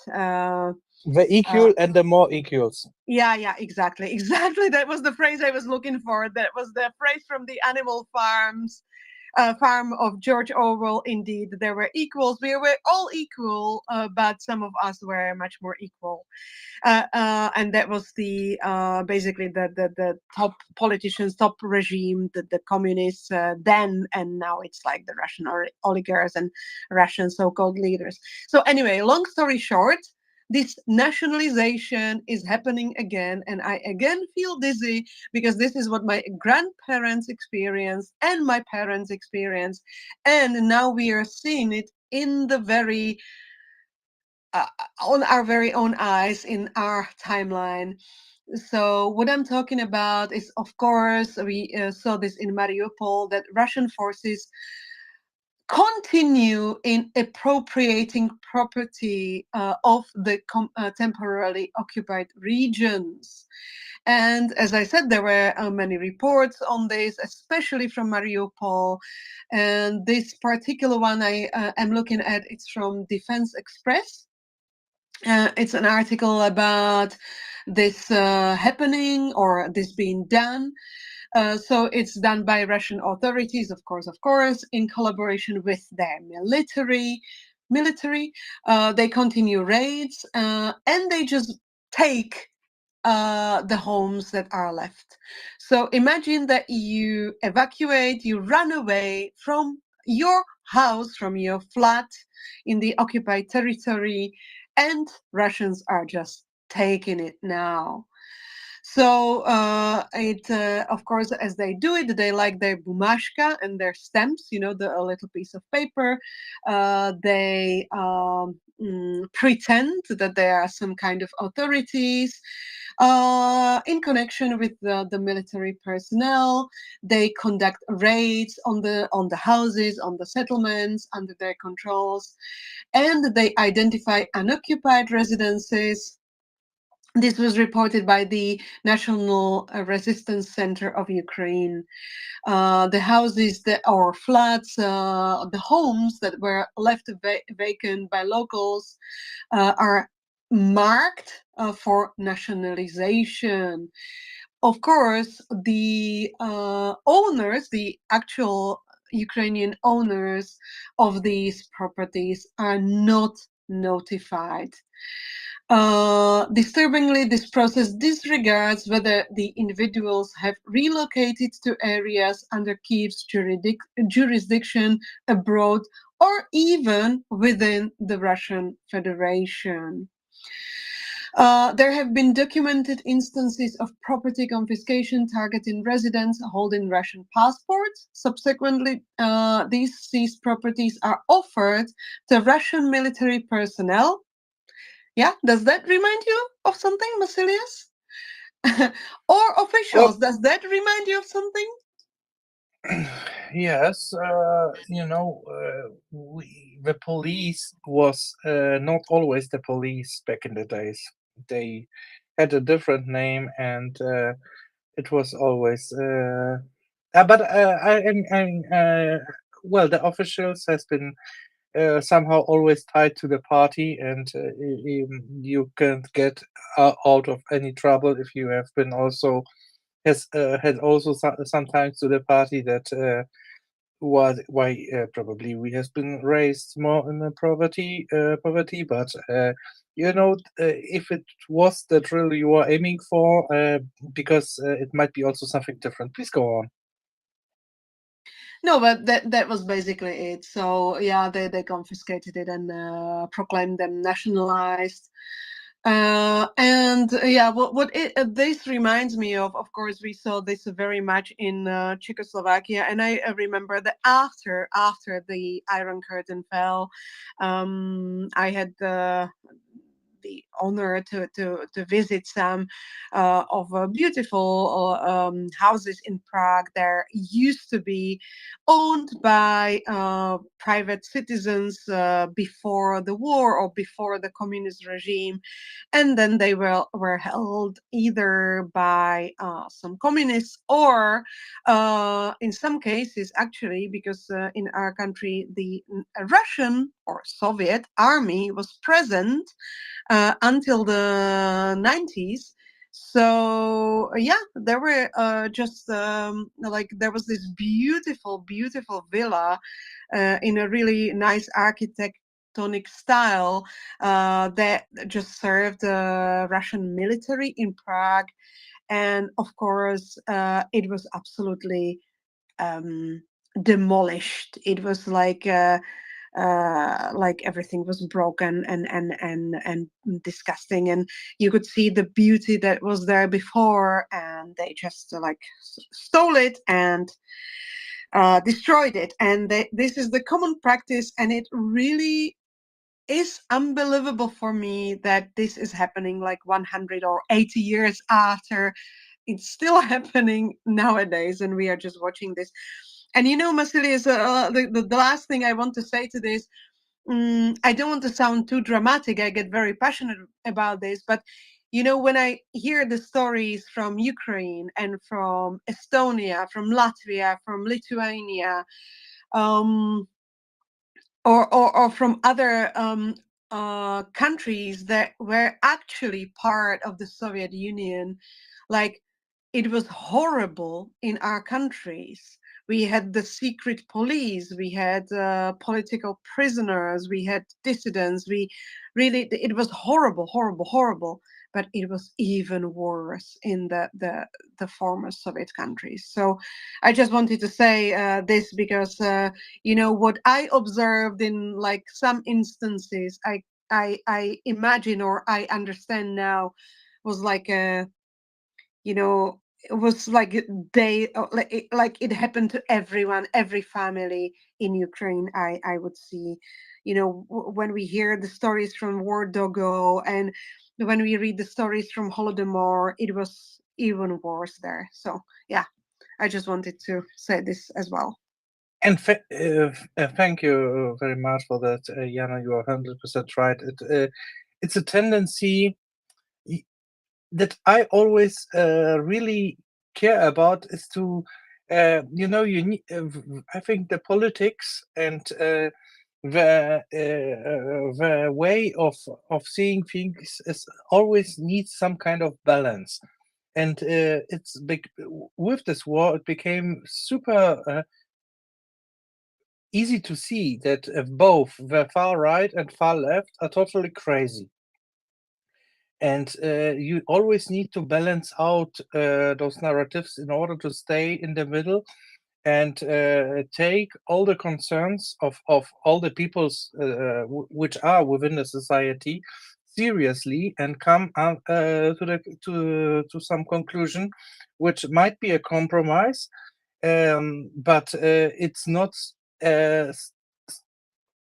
Speaker 1: The equal and the more equals.
Speaker 6: Yeah, exactly. That was the phrase I was looking for. That was the phrase from the Animal Farms farm of George Orwell. Indeed, there were equals. We were all equal, but some of us were much more equal. And that was the basically the top politicians, top regime, the communists then, and now it's like the Russian oligarchs and Russian so-called leaders. So anyway, long story short, this nationalization is happening again, and I again feel dizzy because this is what my grandparents experienced and my parents experienced, and now we are seeing it in the very on our very own eyes in our timeline. So what I'm talking about is, of course, we saw this in Mariupol, that Russian forces continue in appropriating property of the temporarily occupied regions. And as I said, there were many reports on this, especially from Mariupol. And this particular one I am looking at, it's from Defense Express. It's an article about this happening or this being done. So it's done by Russian authorities, of course, in collaboration with their military. They continue raids and they just take the homes that are left. So imagine that you evacuate, you run away from your house, from your flat in the occupied territory, and Russians are just taking it now. So of course, as they do it, they like their bumashka and their stamps, the little piece of paper. They pretend that they are some kind of authorities. In connection with the military personnel, they conduct raids on the houses, on the settlements under their controls, and they identify unoccupied residences. This was reported by the National Resistance Center of Ukraine. The houses or flats, the homes that were left vacant by locals are marked for nationalization. Of course, the owners, the actual Ukrainian owners of these properties, are not notified. Disturbingly, this process disregards whether the individuals have relocated to areas under Kyiv's jurisdiction abroad or even within the Russian Federation. There have been documented instances of property confiscation targeting residents holding Russian passports. Subsequently, these seized properties are offered to Russian military personnel. Yeah, does that remind you of something, Vasilius? Or officials, does that remind you of something?
Speaker 1: Yes, the police was not always the police back in the days. They had a different name, and it was always. But well, the officials has been somehow always tied to the party, and you can't get out of any trouble if you have been also had also sometimes to the party that why probably we has been raised more in the poverty, but if it was the drill you were aiming for, because it might be also something different. Please go on.
Speaker 6: No, but that was basically it. So yeah, they confiscated it and proclaimed them nationalized. And yeah, what this reminds me of course, we saw this very much in Czechoslovakia, and I remember that after the Iron Curtain fell, I had the honor to visit some of beautiful houses in Prague. There used to be owned by private citizens before the war or before the communist regime, and then they were held either by some communists or in some cases actually, because in our country the Russian or Soviet army was present until the 90s. So yeah, there were just like there was this beautiful, beautiful villa in a really nice architectonic style that just served the Russian military in Prague, and of course it was absolutely demolished. It was like everything was broken and disgusting, and you could see the beauty that was there before, and they just like stole it and destroyed it. And this is the common practice, and it really is unbelievable for me that this is happening like 100 or 80 years after. It's still happening nowadays, and we are just watching this. And Vasilius, the last thing I want to say to this, I don't want to sound too dramatic. I get very passionate about this, but when I hear the stories from Ukraine and from Estonia, from Latvia, from Lithuania, or from other countries that were actually part of the Soviet Union, like it was horrible in our countries. We had the secret police, we had political prisoners, we had dissidents. It was horrible, horrible, horrible. But it was even worse in the former Soviet countries. So I just wanted to say this because what I observed in like some instances, I imagine or I understand now was like a it was like like it happened to everyone, every family in Ukraine. I would see, when we hear the stories from War Dogo and when we read the stories from Holodomor, it was even worse there. So yeah, I just wanted to say this as well.
Speaker 1: And thank you very much for that, Jana. You are 100% right. It's a tendency that I always really care about is to, you need. I think the politics and the way of seeing things is always needs some kind of balance, and it's big. With this war, it became super easy to see that both the far right and far left are totally crazy. And you always need to balance out those narratives in order to stay in the middle and take all the concerns of all the peoples which are within the society seriously and come to some conclusion, which might be a compromise, but it's not a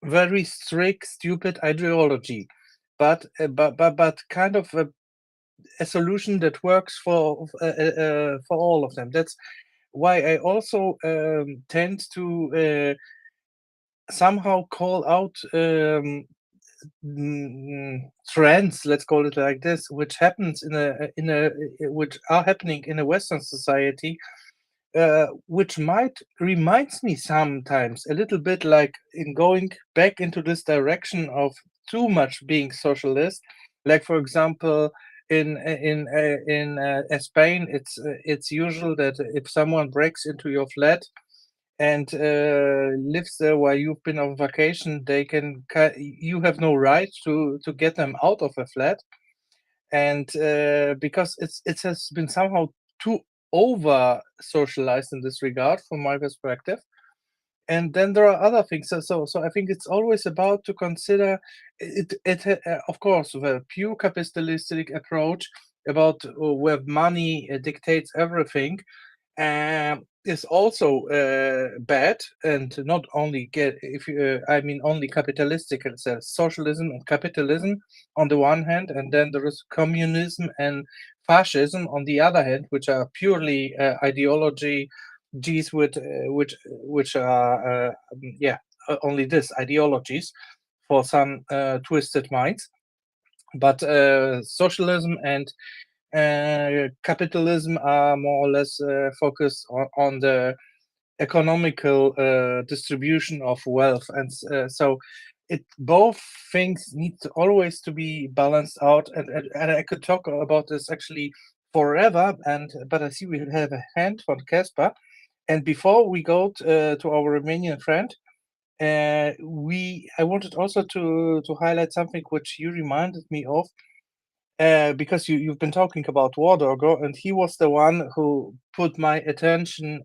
Speaker 1: very strict, stupid ideology, but kind of a solution that works for all of them. That's why I also tend to somehow call out trends, let's call it like this, which happens which are happening in a Western society, which might reminds me sometimes a little bit like in going back into this direction of too much being socialist. Like for example, in Spain, it's usual that if someone breaks into your flat and lives there while you've been on vacation, you have no right to get them out of a flat, and because it has been somehow too over socialized in this regard from my perspective. And then there are other things. So I think it's always about to consider of course, the pure capitalistic approach about where money dictates everything is also bad, and not only I mean only capitalistic. It's socialism and capitalism on the one hand, and then there is communism and fascism on the other hand, which are purely ideology G's which are only this ideologies for some twisted minds. But socialism and capitalism are more or less focused on the economical distribution of wealth, and so both things need to always to be balanced out. And I could talk about this actually forever, but I see we have a hand from Casper. And before we go to our Romanian friend, I wanted also to highlight something which you reminded me of, because you've been talking about War Doggo, and he was the one who put my attention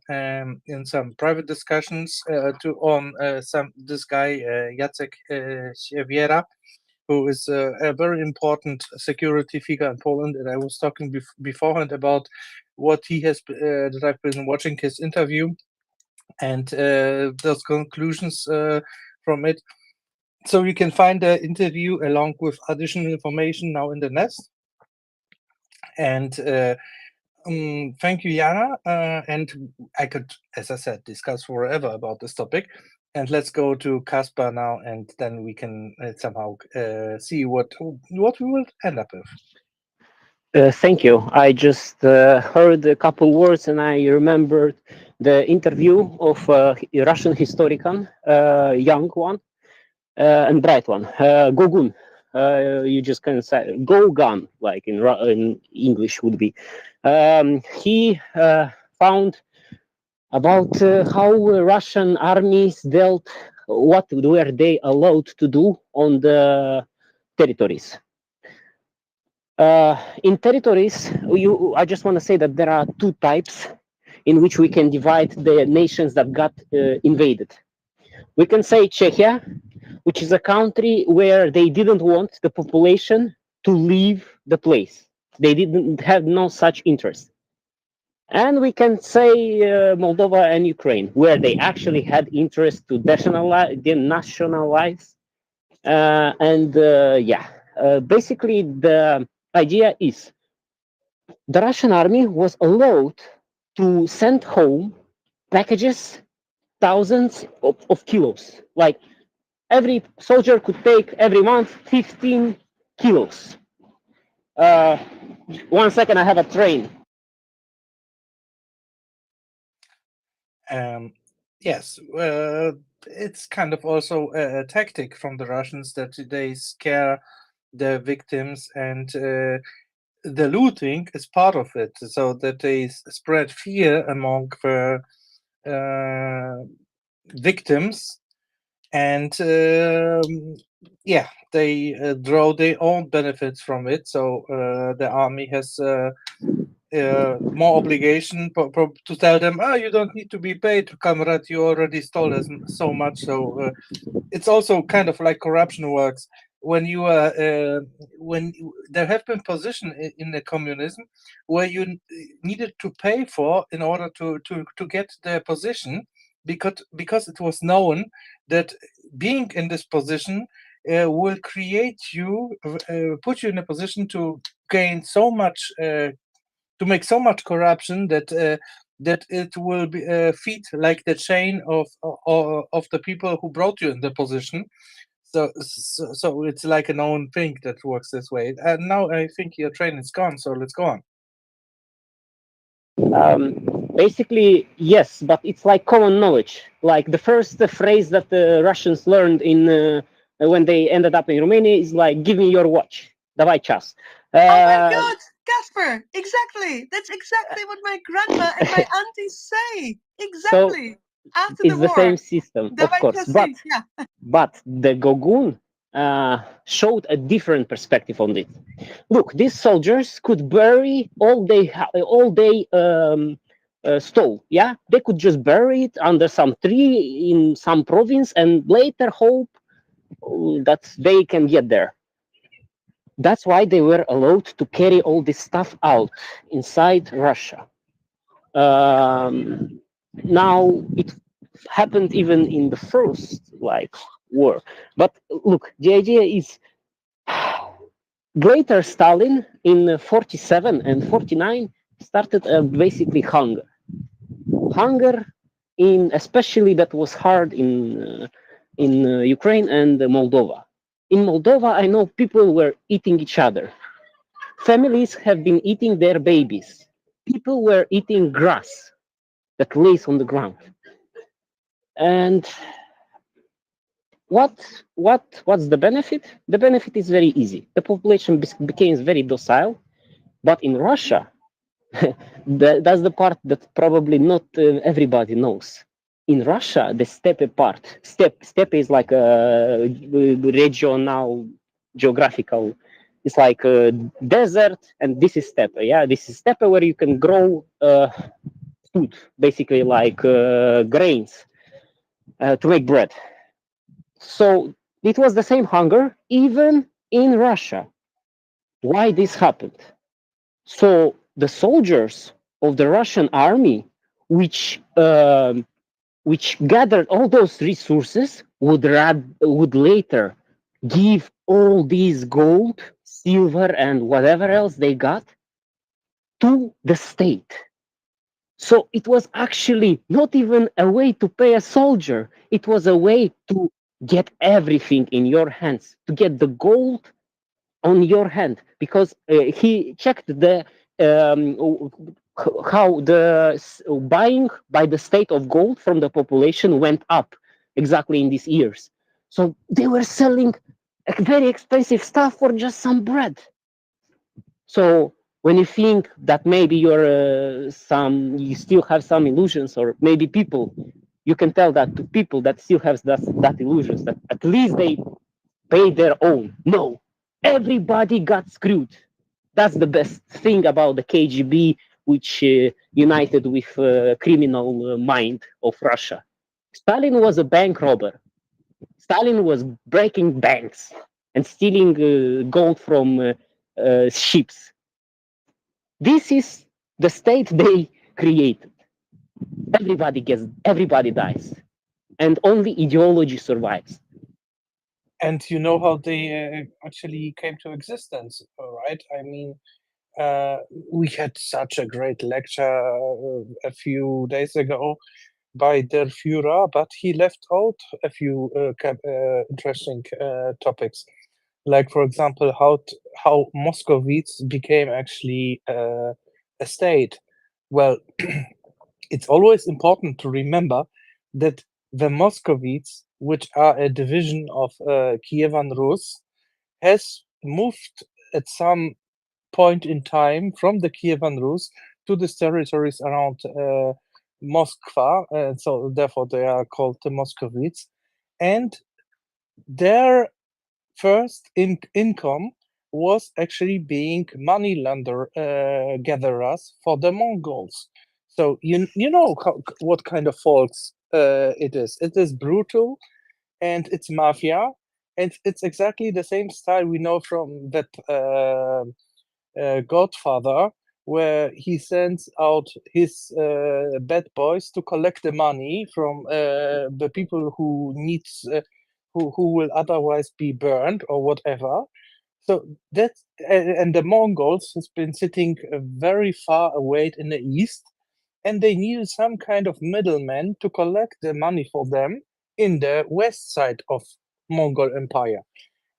Speaker 1: in some private discussions on this guy Jacek Siewiera, who is a very important security figure in Poland. And I was talking beforehand about what he has that I've been watching his interview and those conclusions from it. So you can find the interview along with additional information now in the nest. And thank you, Jana. And I could, as I said, discuss forever about this topic. And let's go to Caspar now, and then we can somehow see what we will end up with.
Speaker 7: Thank you. I just heard a couple words, and I remembered the interview of a Russian historian, young one and bright one, Gogun. You just can say Gogun, like in English would be. He found about how Russian armies dealt, what were they allowed to do on the territories. In territories, I just want to say that there are two types in which we can divide the nations that got invaded. We can say Czechia, which is a country where they didn't want the population to leave the place. They didn't have no such interest. And we can say Moldova and Ukraine, where they actually had interest to denationalize. Basically the idea is the Russian army was allowed to send home packages, thousands of kilos. Like every soldier could take every month 15 kilos. 1 second, I have a train.
Speaker 1: Yes, it's kind of also a tactic from the Russians that they scare the victims, and the looting is part of it, so that they spread fear among the victims, and they draw their own benefits from it. So the army has more obligation to tell them, you don't need to be paid, comrade, you already stole so much. So it's also kind of like corruption works. When you when there have been positions in the communism where you needed to pay for in order to get the position, because it was known that being in this position will create you, put you in a position to gain so much, to make so much corruption that that it will be feed like the chain of the people who brought you in the position. So it's like a known thing that works this way. And now I think your train is gone, so let's go on.
Speaker 7: Basically, yes, but it's like common knowledge. Like the first phrase that the Russians learned in when they ended up in Romania is like, "Give me your watch, давай час."
Speaker 6: Oh my God, Casper! Exactly. That's exactly what my grandma and my aunties say. Exactly. After
Speaker 7: it's
Speaker 6: the war,
Speaker 7: the same system, of course. But the Gogun showed a different perspective on it. Look, these soldiers could bury all they stole. Yeah, they could just bury it under some tree in some province and later hope that they can get there. That's why they were allowed to carry all this stuff out inside Russia. Now it happened even in the first war. But look, the idea is Greater Stalin in 47 and 49 started basically hunger. Hunger especially that was hard in Ukraine and Moldova. In Moldova, I know people were eating each other. Families have been eating their babies. People were eating grass that lays on the ground. And what's the benefit? The benefit is very easy. The population became very docile. But in Russia, That's the part that probably not everybody knows. In Russia, the steppe part, steppe is like a regional geographical. It's like a desert, and this is steppe. Yeah, this is steppe where you can grow food, basically like grains to make bread. So it was the same hunger even in Russia. Why this happened? So the soldiers of the Russian army, which gathered all those resources, would later give all these gold, silver, and whatever else they got to the state. So it was actually not even a way to pay a soldier. It was a way to get everything in your hands, to get the gold on your hand, because he checked the how the buying by the state of gold from the population went up exactly in these years. So they were selling very expensive stuff for just some bread. So when you think that maybe you still have some illusions, or maybe people, you can tell that to people that still have that illusions, that at least they pay their own. No, everybody got screwed. That's the best thing about the KGB, which united with criminal mind of Russia. Stalin was a bank robber. Stalin was breaking banks and stealing gold from ships. This is the state they created. Everybody dies, and only ideology survives.
Speaker 1: And you know how they actually came to existence, right? I mean, we had such a great lecture a few days ago by Der Führer, but he left out a few interesting topics, like, for example, how Moscovites became actually a state. Well, it's always important to remember that the Moscovites, which are a division of Kievan Rus, has moved at some point in time from the Kievan Rus to these territories around Moskva, so therefore they are called the Moscovites, and their first income was actually being money gatherers for the Mongols. So you know what kind of folks it is. It is brutal, and it's mafia, and it's exactly the same style we know from that Godfather, where he sends out his bad boys to collect the money from the people who needs who will otherwise be burned or whatever. So that's and the Mongols has been sitting very far away in the east, and they needed some kind of middleman to collect the money for them in the west side of Mongol Empire.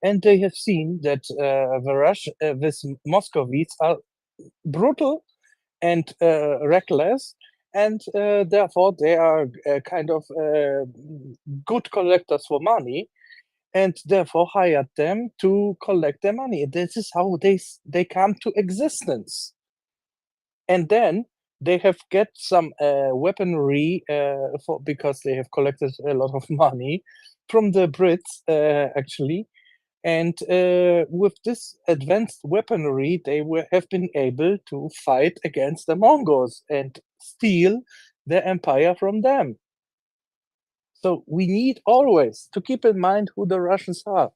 Speaker 1: And they have seen that these Muscovites are brutal and reckless, and therefore they are kind of good collectors for money, and therefore hired them to collect their money. This is how they come to existence. And then they have get some weaponry because they have collected a lot of money from the Brits, actually. And with this advanced weaponry, they have been able to fight against the Mongols and steal their empire from them. So we need always to keep in mind who the Russians are.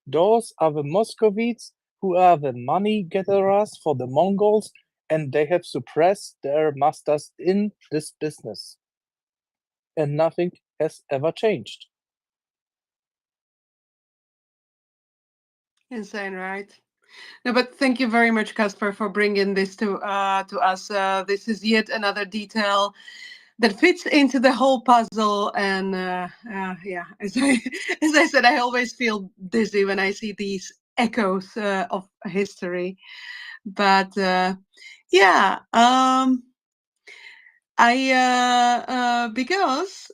Speaker 1: Those are the Muscovites, who are the money gatherers for the Mongols, and they have suppressed their masters in this business. And nothing has ever changed.
Speaker 6: Insane, right? No, but thank you very much, Casper, for bringing this to us. This is yet another detail that fits into the whole puzzle. And yeah, as I said, I always feel dizzy when I see these echoes of history. But yeah, because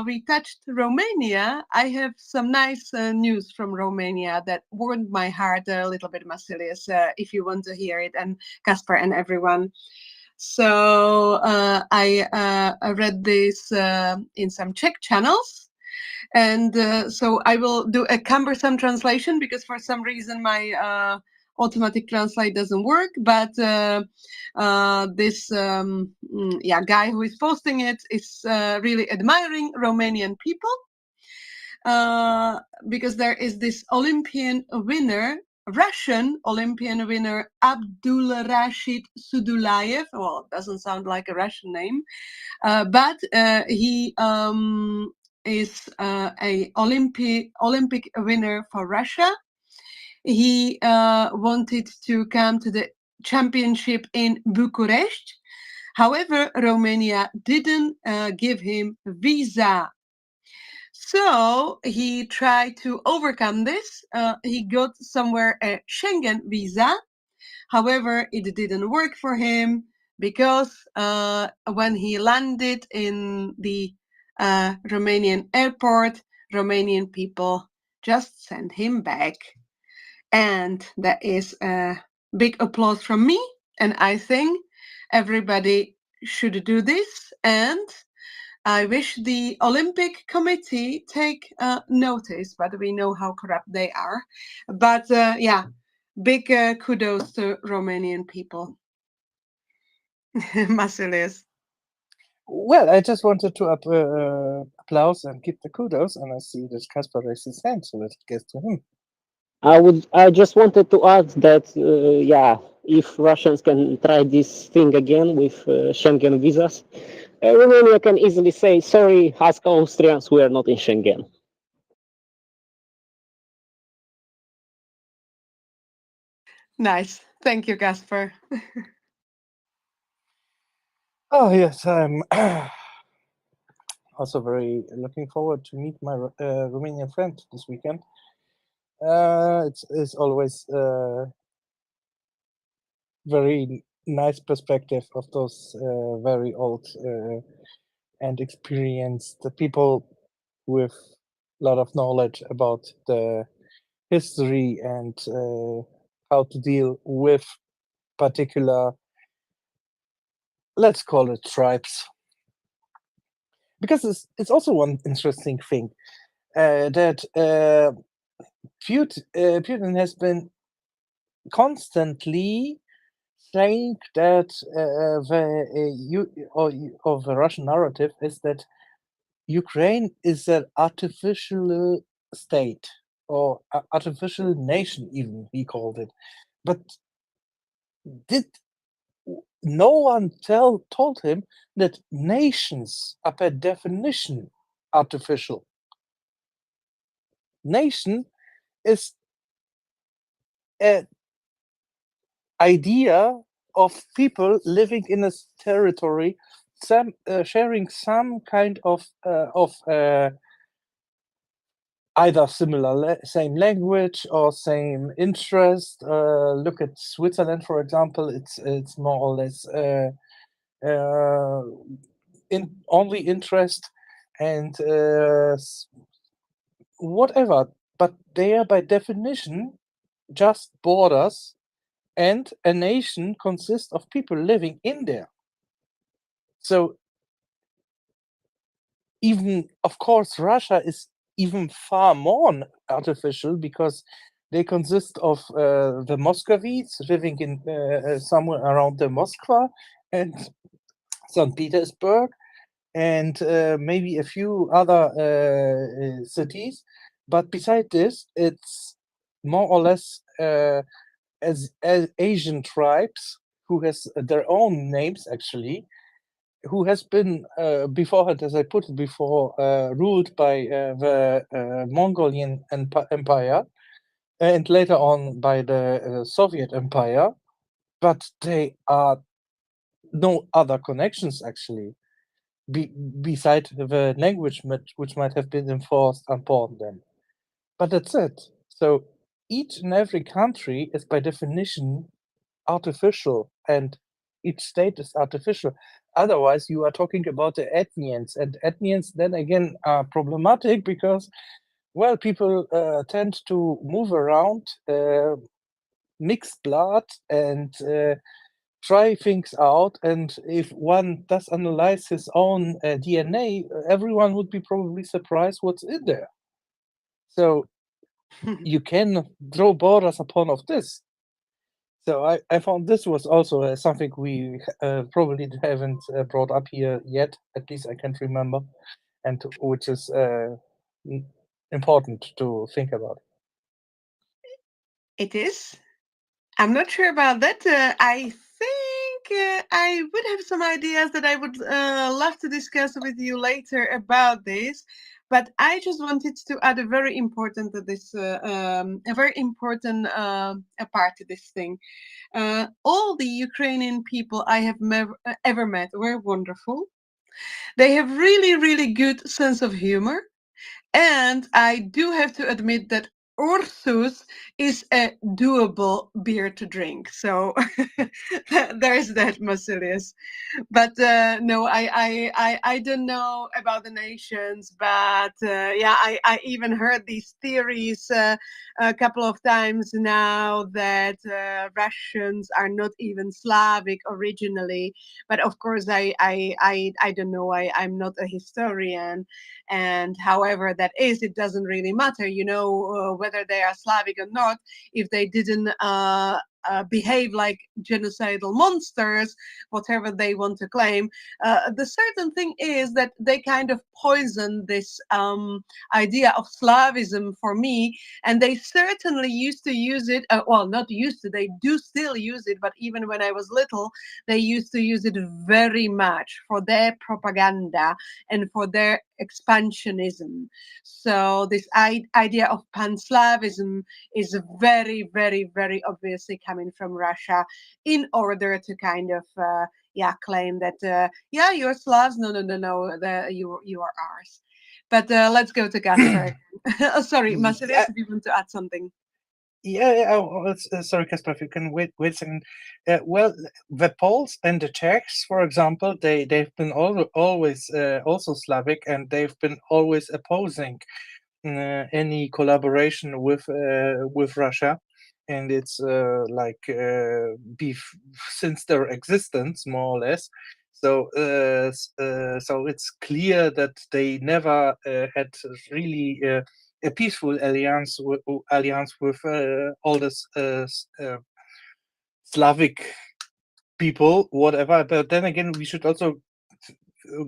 Speaker 6: we touched Romania, I have some nice news from Romania that warmed my heart a little bit, Masilius, if you want to hear it, and Casper and everyone. So I read this in some Czech channels. And so I will do a cumbersome translation because for some reason my automatic translate doesn't work. But this guy who is posting it is really admiring Romanian people because there is this Olympian winner, Russian Olympian winner Abdul Rashid Sudulayev. Well, it doesn't sound like a Russian name, but he is a Olympic winner for Russia. He wanted to come to the championship in Bucharest. However, Romania didn't give him visa. So he tried to overcome this. He got somewhere a Schengen visa. However, it didn't work for him because when he landed in the Romanian airport, Romanian people just sent him back. And that is a big applause from me. And I think everybody should do this. And I wish the Olympic Committee take notice, but we know how corrupt they are. But big kudos to Romanian people. Masilius.
Speaker 1: Well, I just wanted to applause and give the kudos, and I see that Caspar raised his hand, so let's get to him.
Speaker 7: I just wanted to add that if Russians can try this thing again with Schengen visas, Romania can easily say, sorry, ask Austrians, we are not in Schengen.
Speaker 6: Nice. Thank you, Caspar.
Speaker 1: Oh, yes, I'm also very looking forward to meet my Romanian friend this weekend. It's always very nice perspective of those very old and experienced people with a lot of knowledge about the history and how to deal with particular, let's call it, tribes. Because it's also one interesting thing that Putin has been constantly saying that the Russian narrative is that Ukraine is an artificial state or artificial nation, even he called it. But did no one told him that nations are by definition artificial? Nation is an idea of people living in a territory, sharing some kind of either same language or same interest. Look at Switzerland, for example. It's more or less only interest and whatever. But they are by definition just borders, and a nation consists of people living in there. So even, of course, Russia is even far more artificial because they consist of the Muscovites living in somewhere around the Moscow and St. Petersburg and maybe a few other cities. But beside this, it's more or less as Asian tribes who has their own names actually, who has been beforehand, as I put it before, ruled by the Mongolian Empire and later on by the Soviet Empire, but they are no other connections actually, beside the language which might have been enforced upon them. But that's it. So each and every country is by definition artificial, and each state is artificial. Otherwise, you are talking about the ethnians, and ethnians then again are problematic because, well, people tend to move around, mixed blood, and try things out, and if one does analyze his own DNA, everyone would be probably surprised what's in there. So you can draw borders upon of this. So I found this was also something we probably haven't brought up here yet, at least I can't remember, and which is important to think about.
Speaker 6: It is. I'm not sure about that. I think I would have some ideas that I would love to discuss with you later about this. But I just wanted to add a very important to this, a very important a part to this thing. All the Ukrainian people I have ever met were wonderful. They have really, really good sense of humor. And I do have to admit that Ursus is a doable beer to drink. So there's that, Masilius. But no, I don't know about the nations, but yeah, I even heard these theories a couple of times now that Russians are not even Slavic originally. But of course, I don't know. I'm not a historian. And however that is, it doesn't really matter, whether they are Slavic or not, if they didn't behave like genocidal monsters, whatever they want to claim. The certain thing is that they kind of poison this idea of Slavism for me, and they certainly used to use it. Well, not used to, they do still use it, but even when I was little, they used to use it very much for their propaganda and for their expansionism. So this idea of pan-Slavism is very, very, very obviously coming from Russia in order to kind of claim that you're Slavs. No, you are ours. But let's go to Kasper. Sorry, Masilius, if you want to add something.
Speaker 1: Sorry, Kasper, if you can wait a second. Well, the Poles and the Czechs, for example, they've been always also Slavic, and they've been always opposing any collaboration with Russia, and it's since their existence, more or less. So so it's clear that they never had really a peaceful alliance with all this Slavic people, whatever. But then again, we should also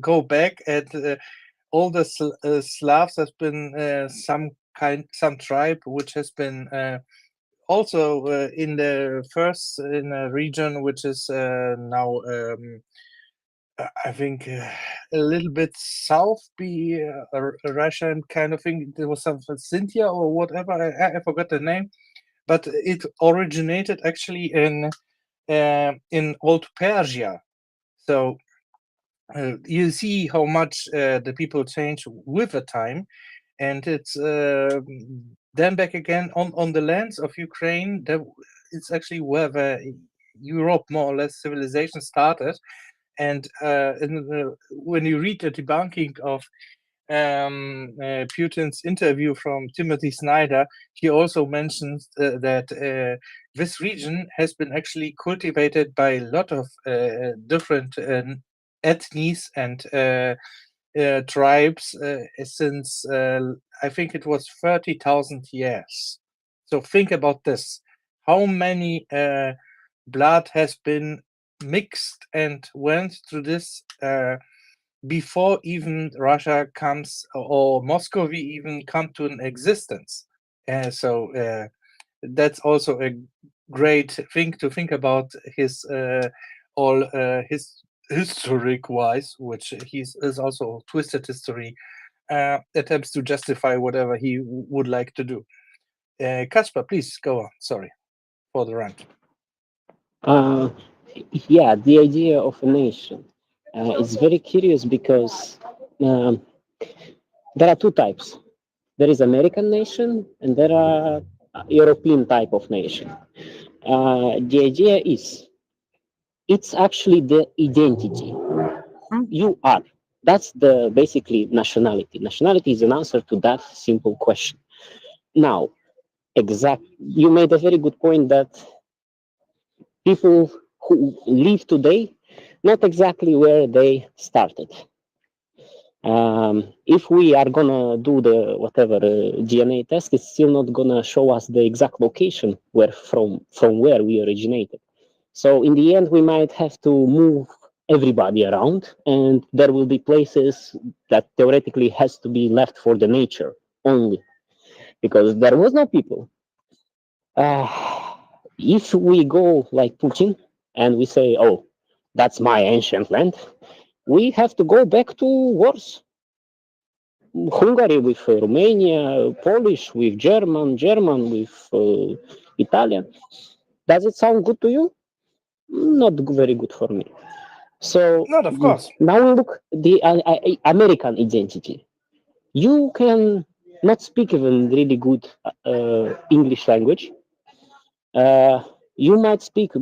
Speaker 1: go back at all the Slavs has been some tribe which has been also in a region which is now I think a little bit south, be a Russian kind of thing. There was some Cynthia or whatever. I forgot the name, but it originated actually in old Persia. So you see how much the people change with the time, and it's then back again on the lands of Ukraine. It's actually where the Europe, more or less, civilization started. And when you read the debunking of Putin's interview from Timothy Snyder, he also mentions that this region has been actually cultivated by a lot of different ethnies and tribes since I think it was 30,000 years. So think about this: how many blood has been mixed and went through this before even Russia comes or Moscow even come to an existence. So that's also a great thing to think about his his historic wise, which is also twisted history, attempts to justify whatever he would like to do. Kasper, please go on. Sorry for the rant.
Speaker 7: Yeah, the idea of a nation is very curious because there are two types. There is American nation and there are European type of nation. The idea is it's actually the identity. You are. That's the basically nationality. Nationality is an answer to that simple question. Now, you made a very good point that people who live today, not exactly where they started. If we are gonna do the whatever DNA test, it's still not gonna show us the exact location from where we originated. So in the end, we might have to move everybody around, and there will be places that theoretically has to be left for the nature only, because there was no people. If we go like Putin and we say, "Oh, that's my ancient land," we have to go back to wars. Hungary with Romania, Polish with German, German with Italian. Does it sound good to you? Not very good for me. So
Speaker 1: Not, of course.
Speaker 7: now we look the American identity. You can not speak even really good English language. You might speak,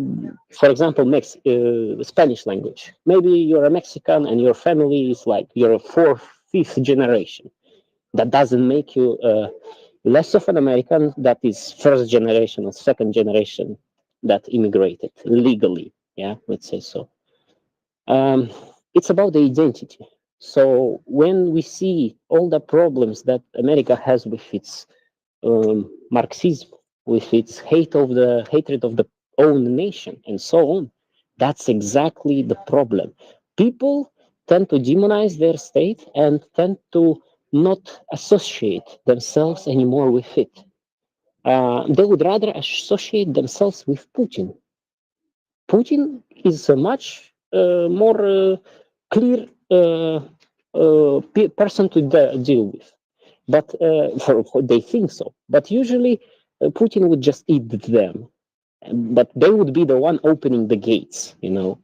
Speaker 7: for example, Spanish language. Maybe you're a Mexican and your family is like you're a fourth, fifth generation. That doesn't make you less of an American. That is first generation or second generation that immigrated legally. Yeah, let's say so. Um, it's about the identity. So when we see all the problems that America has with its Marxism, with its hatred of the own nation, and so on, that's exactly the problem. People tend to demonize their state and tend to not associate themselves anymore with it. They would rather associate themselves with Putin. Putin is a much more clear person to deal with. But they think so. But usually, Putin would just eat them. But they would be the one opening the gates, you know.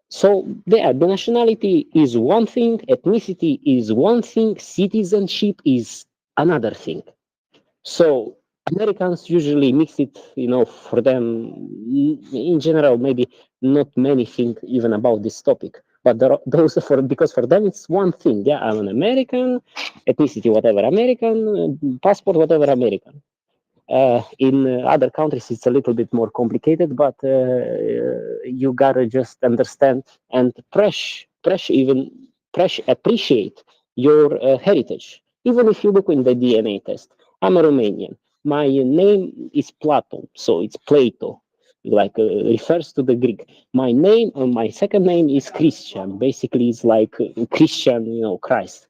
Speaker 7: So the nationality is one thing, ethnicity is one thing, citizenship is another thing. So Americans usually mix it, you know, for them in general, maybe not many think even about this topic, but those because for them it's one thing. Yeah, I'm an American, ethnicity whatever American, passport whatever American. In other countries, it's a little bit more complicated, but you gotta just understand and appreciate your heritage. Even if you look in the DNA test, I'm a Romanian. My name is Plato, so it's Plato, like refers to the Greek. My second name is Christian. Basically, it's like Christian, you know, Christ.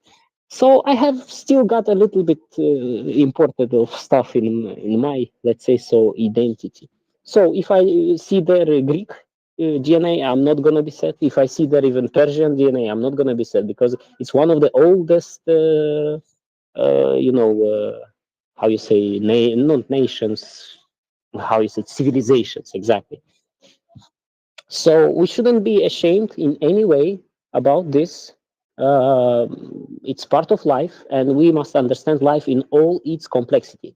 Speaker 7: So I have still got a little bit imported of stuff in my, let's say so, identity. So if I see their Greek DNA, I'm not gonna be sad. If I see their even Persian DNA, I'm not gonna be sad because it's one of the oldest, you know, how you say, not nations, how you say, civilizations, exactly. So we shouldn't be ashamed in any way about this. It's part of life, and we must understand life in all its complexity.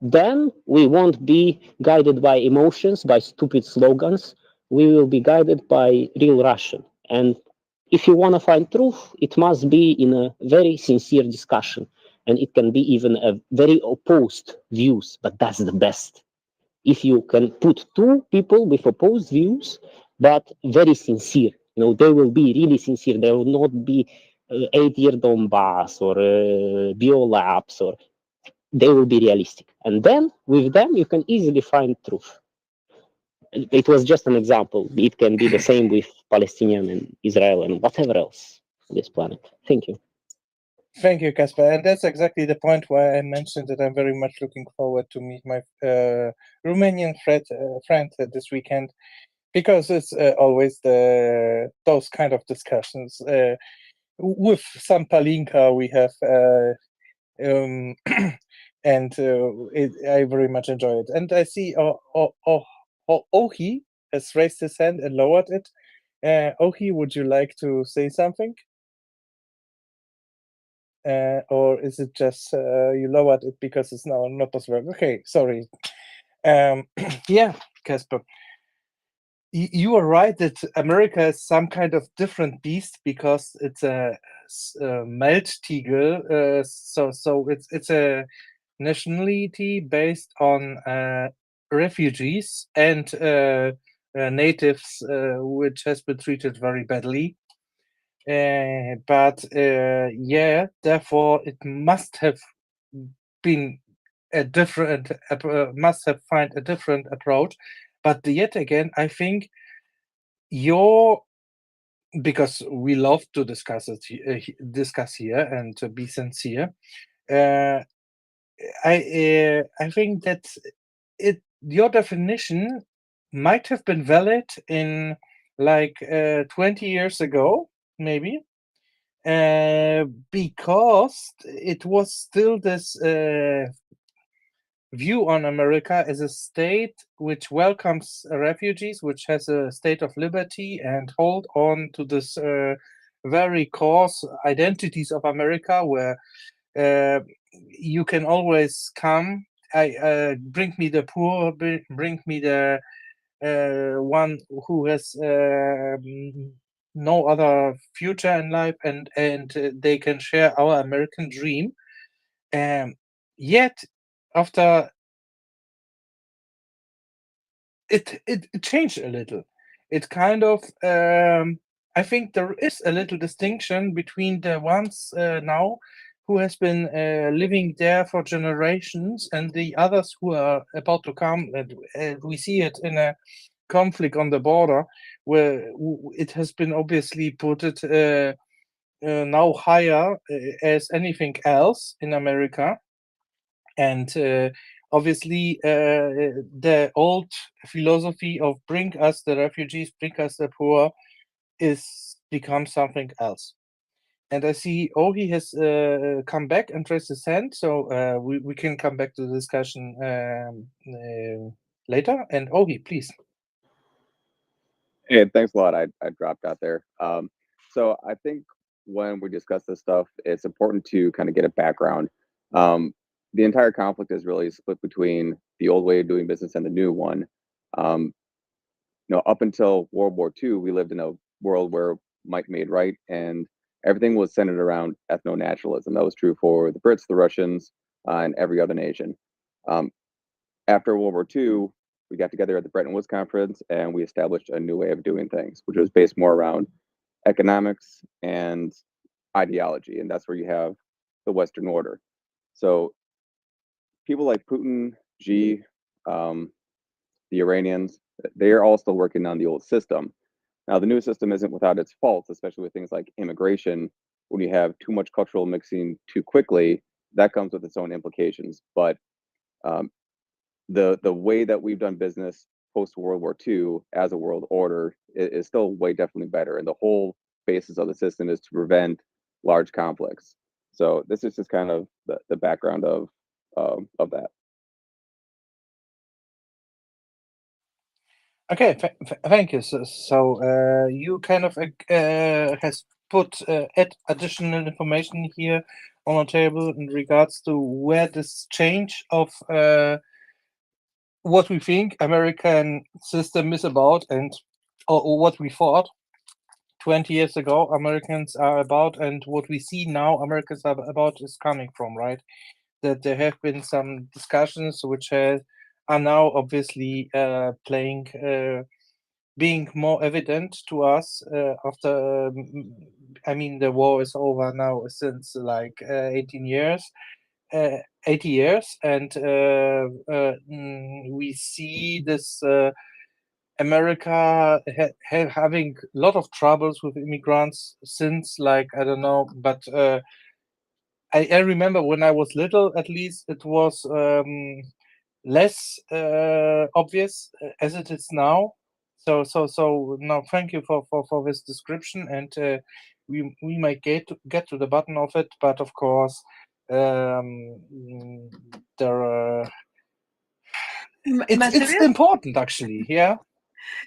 Speaker 7: Then we won't be guided by emotions, by stupid slogans. We will be guided by real Russian. And if you want to find truth, it must be in a very sincere discussion. And it can be even a very opposed views, but that's the best. If you can put two people with opposed views, but very sincere, you know, they will be really sincere. There will not be 8-year Donbass or biolabs, or they will be realistic. And then with them, you can easily find truth. It was just an example. It can be the same with Palestinian and Israel and whatever else on this planet. Thank you.
Speaker 1: Thank you, Casper. And that's exactly the point why I mentioned that I'm very much looking forward to meet my Romanian friend this weekend, because it's always those kind of discussions. With some Palinka we have, and I very much enjoy it. And I see Ohi has raised his hand and lowered it. Ohi, would you like to say something? Or is it just you lowered it because it's now not possible? Okay, sorry. Yeah, Casper, you are right that America is some kind of different beast because it's a Melttiegel. So it's a nationality based on refugees and natives, which has been treated very badly. But yeah, therefore it must have been a different, must have find a different approach. But yet again, I think because we love to discuss it, discuss here and to be sincere. I think that your definition might have been valid in like 20 years ago, maybe, because it was still this view on America as a state which welcomes refugees, which has a state of liberty and hold on to this very coarse identities of America, where you can always come. Bring me the poor, bring me the one who has no other future in life, and they can share our American dream. Yet, after it changed a little. It kind of I think there is a little distinction between the ones now who has been living there for generations and the others who are about to come. And we see it in a conflict on the border where it has been obviously put it now higher as anything else in America. And obviously, the old philosophy of bring us the refugees, bring us the poor, is become something else. And I see Ohi has come back and raised his hand, so we can come back to the discussion later. And Ohi, please.
Speaker 8: Hey, thanks a lot. I dropped out there. So I think when we discuss this stuff, it's important to kind of get a background. The entire conflict is really split between the old way of doing business and the new one. Up until World War II, we lived in a world where might made right, and everything was centered around ethno-nationalism. That was true for the Brits, the Russians, and every other nation. After World War II, we got together at the Bretton Woods Conference and we established a new way of doing things, which was based more around economics and ideology. And that's where you have the Western order. So people like Putin, Xi, the Iranians, they are all still working on the old system. Now, the new system isn't without its faults, especially with things like immigration. When you have too much cultural mixing too quickly, that comes with its own implications. But the way that we've done business post World War II as a world order is still way definitely better. And the whole basis of the system is to prevent large conflicts. So this is just kind of the background of that.
Speaker 1: Okay, thank you. So you kind of has put additional information here on the table in regards to where this change of what we think American system is about, and or what we thought 20 years ago Americans are about, and what we see now Americans are about is coming from, right? That there have been some discussions which are now obviously playing, being more evident to us after, I mean, the war is over now since like 18 years. 80 years, and we see this America having a lot of troubles with immigrants since, like, I don't know, but I remember when I was little, at least it was less obvious as it is now. So now, thank you for this description, and we might get to the bottom of it, but of course there are it's
Speaker 6: Marcelius?
Speaker 1: important, actually. Yeah.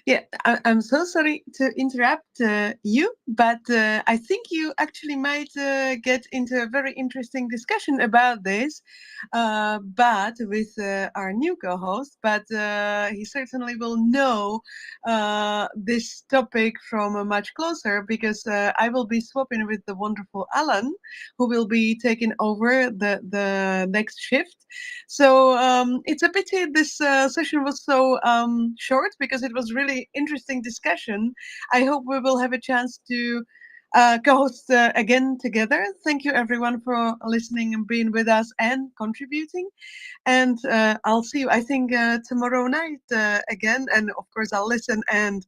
Speaker 6: Yeah, I'm so sorry to interrupt you, but I think you actually might get into a very interesting discussion about this, but with our new co-host. But he certainly will know this topic from much closer, because I will be swapping with the wonderful Alan, who will be taking over the next shift. So it's a pity this session was so short, because it was really interesting discussion. I hope we will have a chance to co-host again together. Thank you everyone for listening and being with us and contributing. And I'll see you, I think, tomorrow night again. And of course, I'll listen. And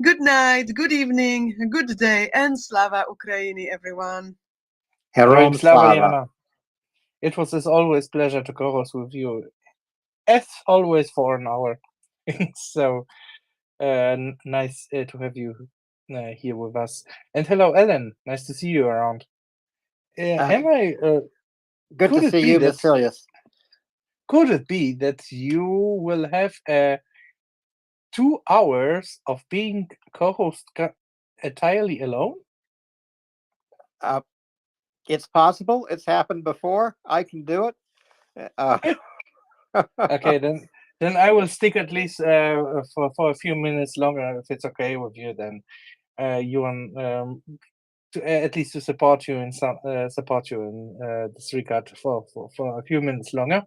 Speaker 6: good night, good evening, good day, and Slava Ukraini, everyone.
Speaker 1: Heroim
Speaker 5: Heroim
Speaker 1: Slava,
Speaker 5: Slava.
Speaker 1: Jana. It was as always pleasure to co-host with you, as always, for an hour. So nice to have you here with us. And hello, Ellen. Nice to see you around. Am I?
Speaker 9: Good
Speaker 1: could
Speaker 9: to
Speaker 1: it
Speaker 9: see
Speaker 1: be
Speaker 9: you,
Speaker 1: that?
Speaker 9: Vasilius.
Speaker 1: Could it be that you will have 2 hours of being co-host entirely alone?
Speaker 9: It's possible. It's happened before. I can do it.
Speaker 1: Okay, then I will stick at least for a few minutes longer, if it's okay with you. Then you want to, at least to support you in this regard for a few minutes longer.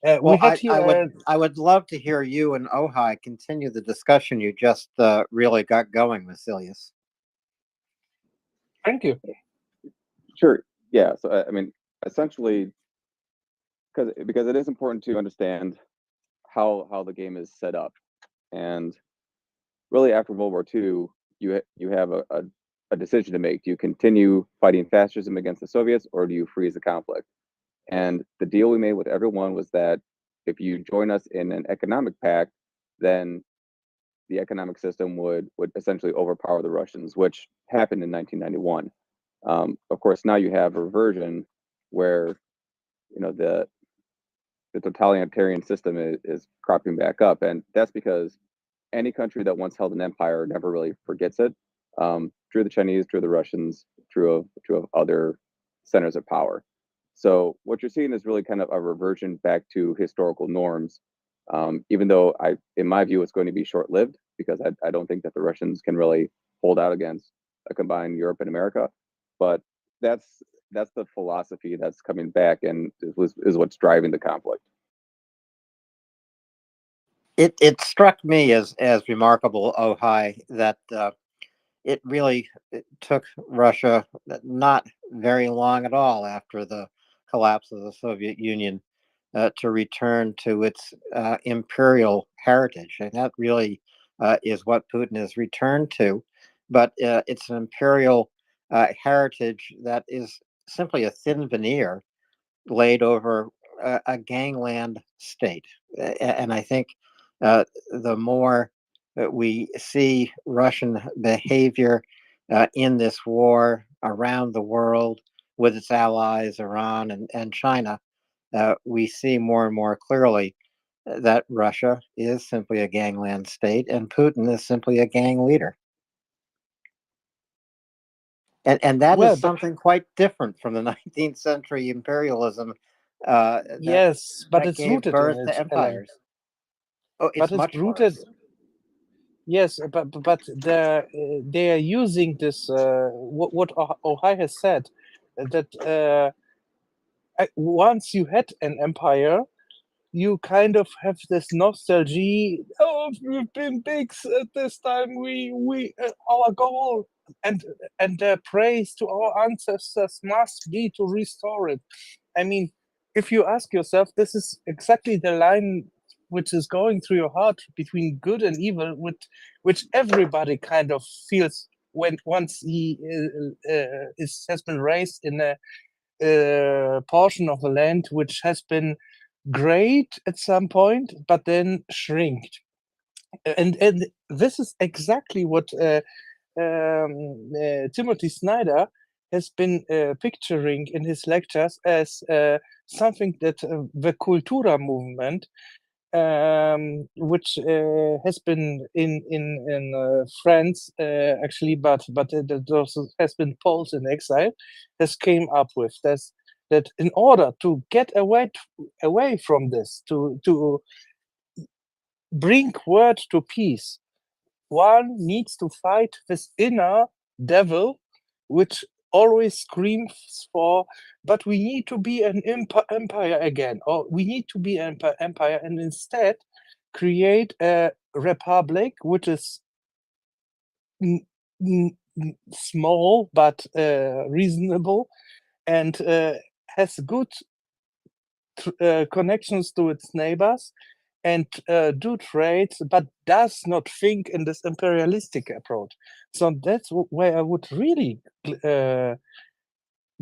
Speaker 9: Well,
Speaker 1: We had here.
Speaker 9: I would love to hear you and Ojai continue the discussion you just really got going, Vasilius.
Speaker 1: Thank you.
Speaker 8: Sure. Yeah. So I mean, essentially, because it is important to understand how the game is set up, and really after World War II, you have a decision to make. Do you continue fighting fascism against the Soviets, or do you freeze the conflict? And the deal we made with everyone was that if you join us in an economic pact, then the economic system would essentially overpower the Russians, which happened in 1991. Of course, now you have a reversion where the totalitarian system is cropping back up, and that's because any country that once held an empire never really forgets it. True of the Chinese, true of the Russians, true of other centers of power. So what you're seeing is really kind of a reversion back to historical norms. Even though in my view, it's going to be short-lived, because I don't think that the Russians can really hold out against a combined Europe and America. But that's the philosophy that's coming back, and is what's driving the conflict.
Speaker 9: It struck me as remarkable, Ojai, that it really took Russia not very long at all after the collapse of the Soviet Union to return to its imperial heritage. And that really is what Putin has returned to. But it's an imperial heritage that is simply a thin veneer laid over a gangland state. And I think the more that we see Russian behavior in this war around the world with its allies, Iran and China, we see more and more clearly that Russia is simply a gangland state and Putin is simply a gang leader. And that is something quite different from the 19th century imperialism.
Speaker 1: Yes, but it's
Speaker 9: gave
Speaker 1: rooted
Speaker 9: birth
Speaker 1: in
Speaker 9: to
Speaker 1: it,
Speaker 9: empires.
Speaker 1: Ellen.
Speaker 9: Oh, it's much
Speaker 1: rooted.
Speaker 9: worse.
Speaker 1: Yes, but they are using this. What Ohio has said, that once you had an empire, you kind of have this nostalgia. Oh, we've been big at this time. We our goal and praise to our ancestors must be to restore it. I mean, if you ask yourself, this is exactly the line which is going through your heart between good and evil, which everybody kind of feels once he has been raised in a portion of the land which has been great at some point, but then shrinked. And this is exactly what Timothy Snyder has been picturing in his lectures as something that the Kultura movement which has been in France actually, but it also has been Poles in exile, has came up with this, that in order to get away from this, to bring word to peace, one needs to fight this inner devil, which always screams for, but we need to be an empire again, or we need to be an empire, and instead create a republic which is small but reasonable, and has good connections to its neighbors, and do trade, but does not think in this imperialistic approach. So that's where I would really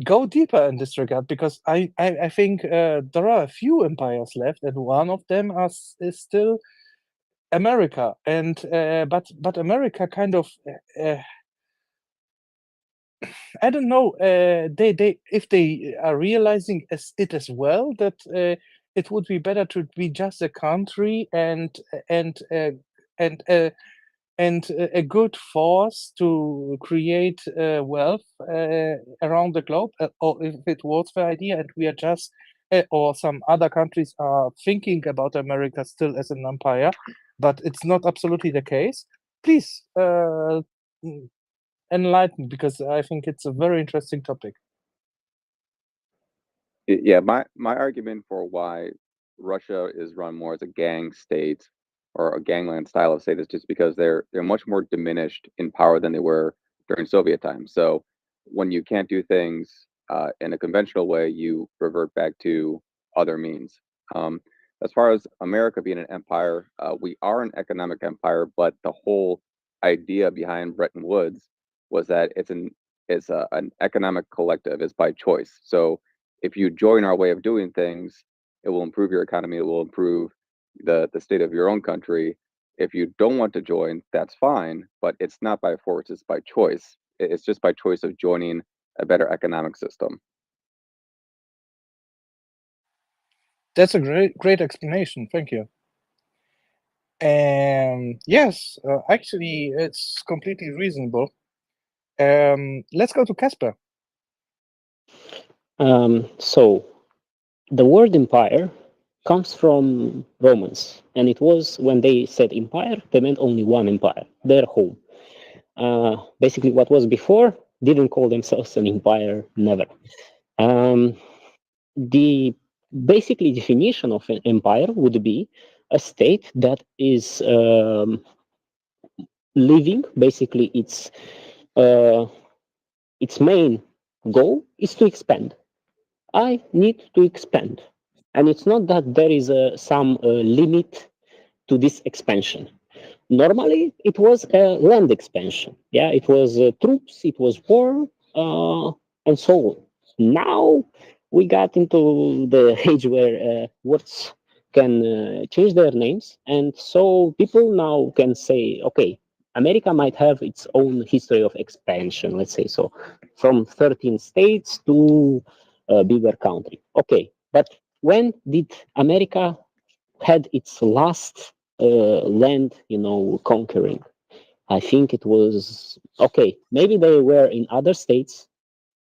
Speaker 1: go deeper in this regard, because I think there are a few empires left, and one of them is still America, and but America kind of I don't know, they if they are realizing it as well, that it would be better to be just a country and and uh, and a good force to create wealth around the globe, or if it was the idea, and we are just or some other countries are thinking about America still as an empire, but it's not absolutely the case. Please enlighten, because I think it's a very interesting topic.
Speaker 8: Yeah, my argument for why Russia is run more as a gang state or a gangland style of state is just because they're much more diminished in power than they were during Soviet times. So when you can't do things in a conventional way, you revert back to other means. As far as America being an empire, we are an economic empire, but the whole idea behind Bretton Woods was that an economic collective. It's by choice. So if you join our way of doing things, it will improve your economy. It will improve the state of your own country. If you don't want to join, that's fine, but it's not by force. It's by choice. It's just by choice of joining a better economic system.
Speaker 1: That's a great explanation. Thank you. Yes, actually, it's completely reasonable. Let's go to Casper.
Speaker 7: So the word empire comes from Romans, and it was when they said empire, they meant only one empire, their home. Basically, what was before didn't call themselves an empire, never. The basically definition of an empire would be a state that is living. Basically, its main goal is to expand. I need to expand, and it's not that there is some limit to this expansion. Normally, it was a land expansion. Yeah, it was troops, it was war, and so on. Now we got into the age where words can change their names, and so people now can say, okay, America might have its own history of expansion, let's say so, from 13 states to a bigger country. Okay, but when did America had its last land, conquering? I think it was okay. Maybe they were in other states.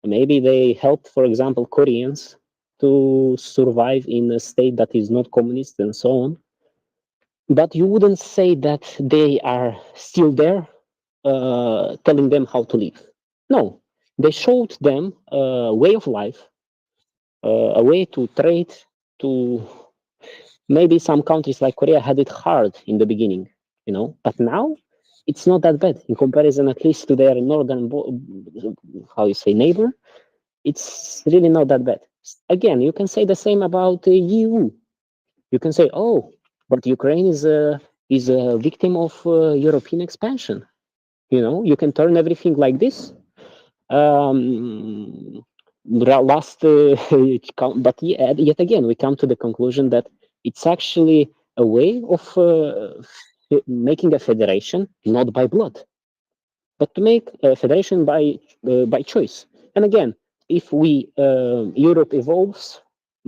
Speaker 7: Maybe they helped, for example, Koreans to survive in a state that is not communist and so on. But you wouldn't say that they are still there, telling them how to live. No, they showed them a way of life, a way to trade, to maybe some countries like Korea had it hard in the beginning, but now it's not that bad in comparison, at least to their northern, how you say, neighbor. It's really not that bad. Again, you can say the same about the EU. You can say, oh, but Ukraine is a victim of European expansion. You can turn everything like this. Last, but yet again, we come to the conclusion that it's actually a way of making a federation, not by blood, but to make a federation by choice. And again, if Europe evolves,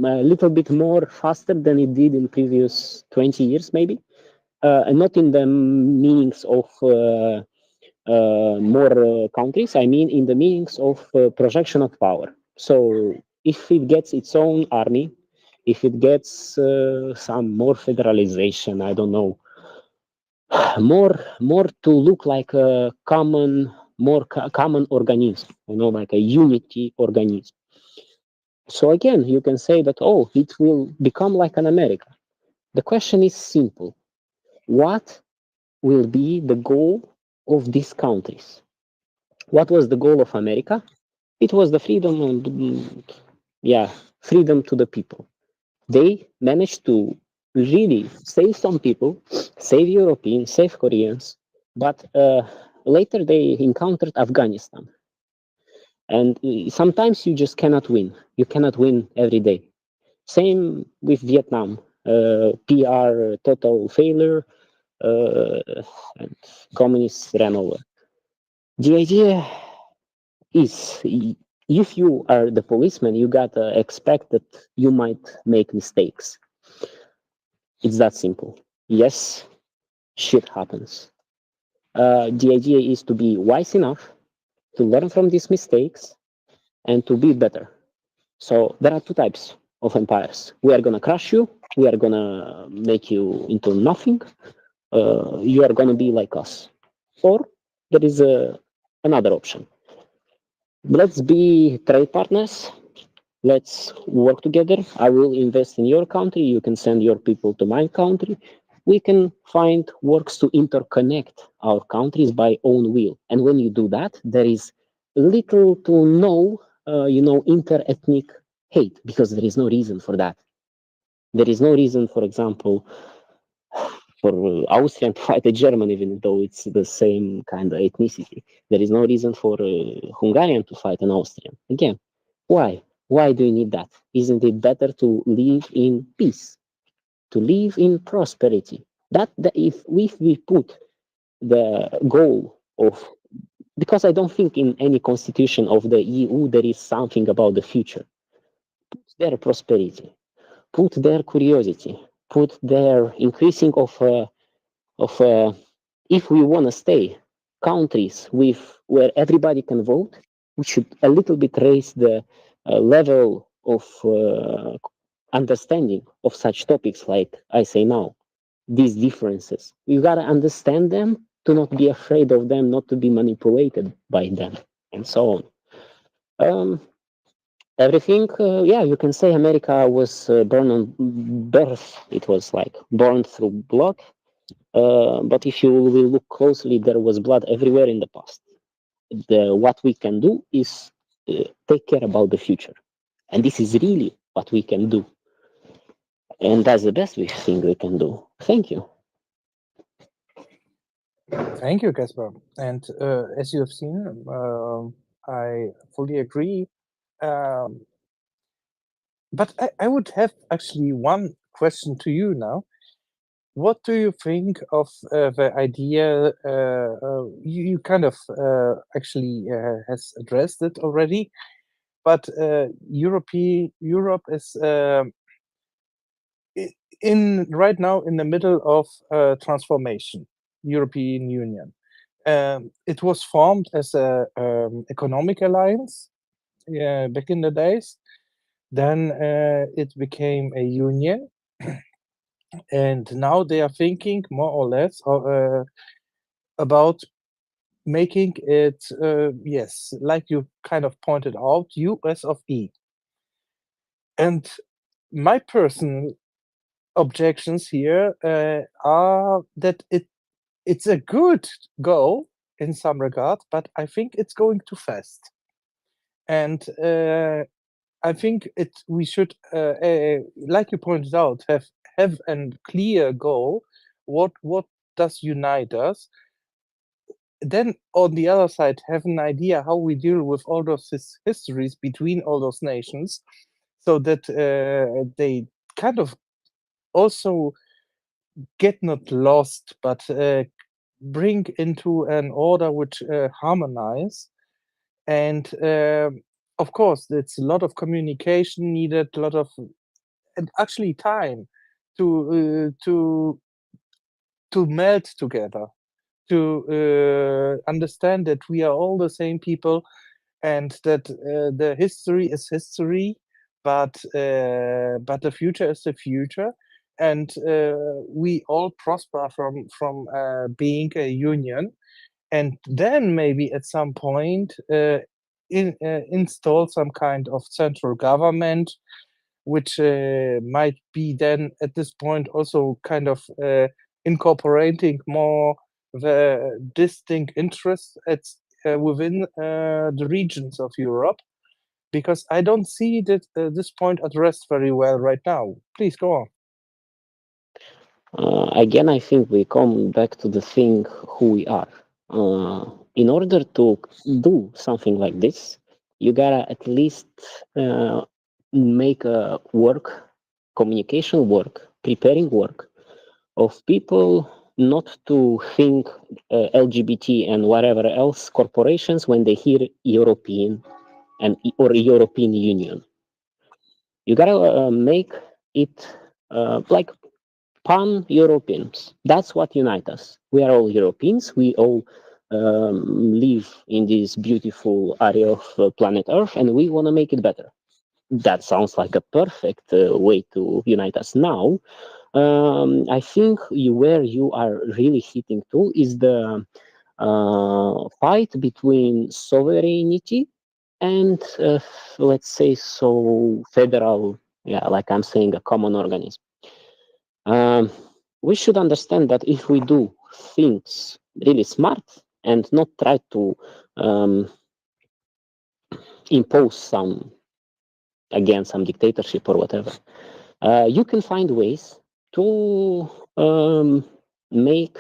Speaker 7: a little bit more faster than it did in previous 20 years, maybe, and not in the meanings of more countries. I mean, in the meanings of projection of power. So if it gets its own army, if it gets some more federalization, I don't know, more to look like a common, common organism, like a unity organism. So again, you can say that, oh, it will become like an America. The question is simple. What will be the goal of these countries? What was the goal of America? It was the freedom and, freedom to the people. They managed to really save some people, save Europeans, save Koreans, but later they encountered Afghanistan. And sometimes you just cannot win. You cannot win every day. Same with Vietnam. PR, total failure, and communists ran over. The idea is, if you are the policeman, you gotta expect that you might make mistakes. It's that simple. Yes, shit happens. The idea is to be wise enough to learn from these mistakes and to be better. So there are two types of empires. We are gonna crush you. We are gonna make you into nothing. You are gonna be like us. Or there is another option. Let's be trade partners. Let's work together. I will invest in your country. You can send your people to my country. We can find works to interconnect our countries by own will. And when you do that, there is little to no, inter-ethnic hate, because there is no reason for that. There is no reason, for example, for Austrian to fight a German, even though it's the same kind of ethnicity. There is no reason for Hungarian to fight an Austrian. Again, why? Why do you need that? Isn't it better to live in peace, to live in prosperity? That if we put the goal of, because I don't think in any constitution of the EU there is something about the future. Put their prosperity, put their curiosity, put their increasing of if we want to stay countries with where everybody can vote, we should a little bit raise the level of understanding of such topics like I say now, these differences. You gotta understand them, to not be afraid of them, not to be manipulated by them, and so on. Everything, you can say America was born on birth. It was like born through blood. But if you will look closely, there was blood everywhere in the past. What we can do is take care about the future. And this is really what we can do. And that's the best thing we can do. Thank you.
Speaker 1: Thank you, Caspar. And as you have seen, I fully agree. But I would have actually one question to you now. What do you think of the idea? You kind of actually has addressed it already, but Europe is in right now in the middle of transformation. European Union. It was formed as a economic alliance back in the days. Then it became a union. And now they are thinking more or less about making it, yes, like you kind of pointed out, US of E. And my personal objections here are that it's a good goal in some regard, but I think it's going too fast. And I think we should, like you pointed out, have a clear goal. What does unite us? Then on the other side, have an idea how we deal with all those histories between all those nations, so that they kind of also get not lost, but bring into an order which harmonize. And of course, it's a lot of communication needed, a lot of actually time to melt together, to understand that we are all the same people, and that the history is history, but the future is the future, and we all prosper from being a union, and then maybe at some point install some kind of central government, which might be then at this point also kind of incorporating more the distinct interests within the regions of Europe, because I don't see that this point addressed very well right now. Please go on.
Speaker 7: Again, I think we come back to the thing who we are. In order to do something like this, you gotta at least make a work, communication work, preparing work of people not to think LGBT and whatever else corporations when they hear European or European Union. You gotta make it like pan-Europeans. That's what unites us. We are all Europeans. We all live in this beautiful area of planet Earth, and we want to make it better. That sounds like a perfect way to unite us. Now, I think where you are really hitting to is the fight between sovereignty and, let's say, so federal, yeah, like I'm saying, a common organism. We should understand that if we do things really smart and not try to impose some dictatorship or whatever, you can find ways to make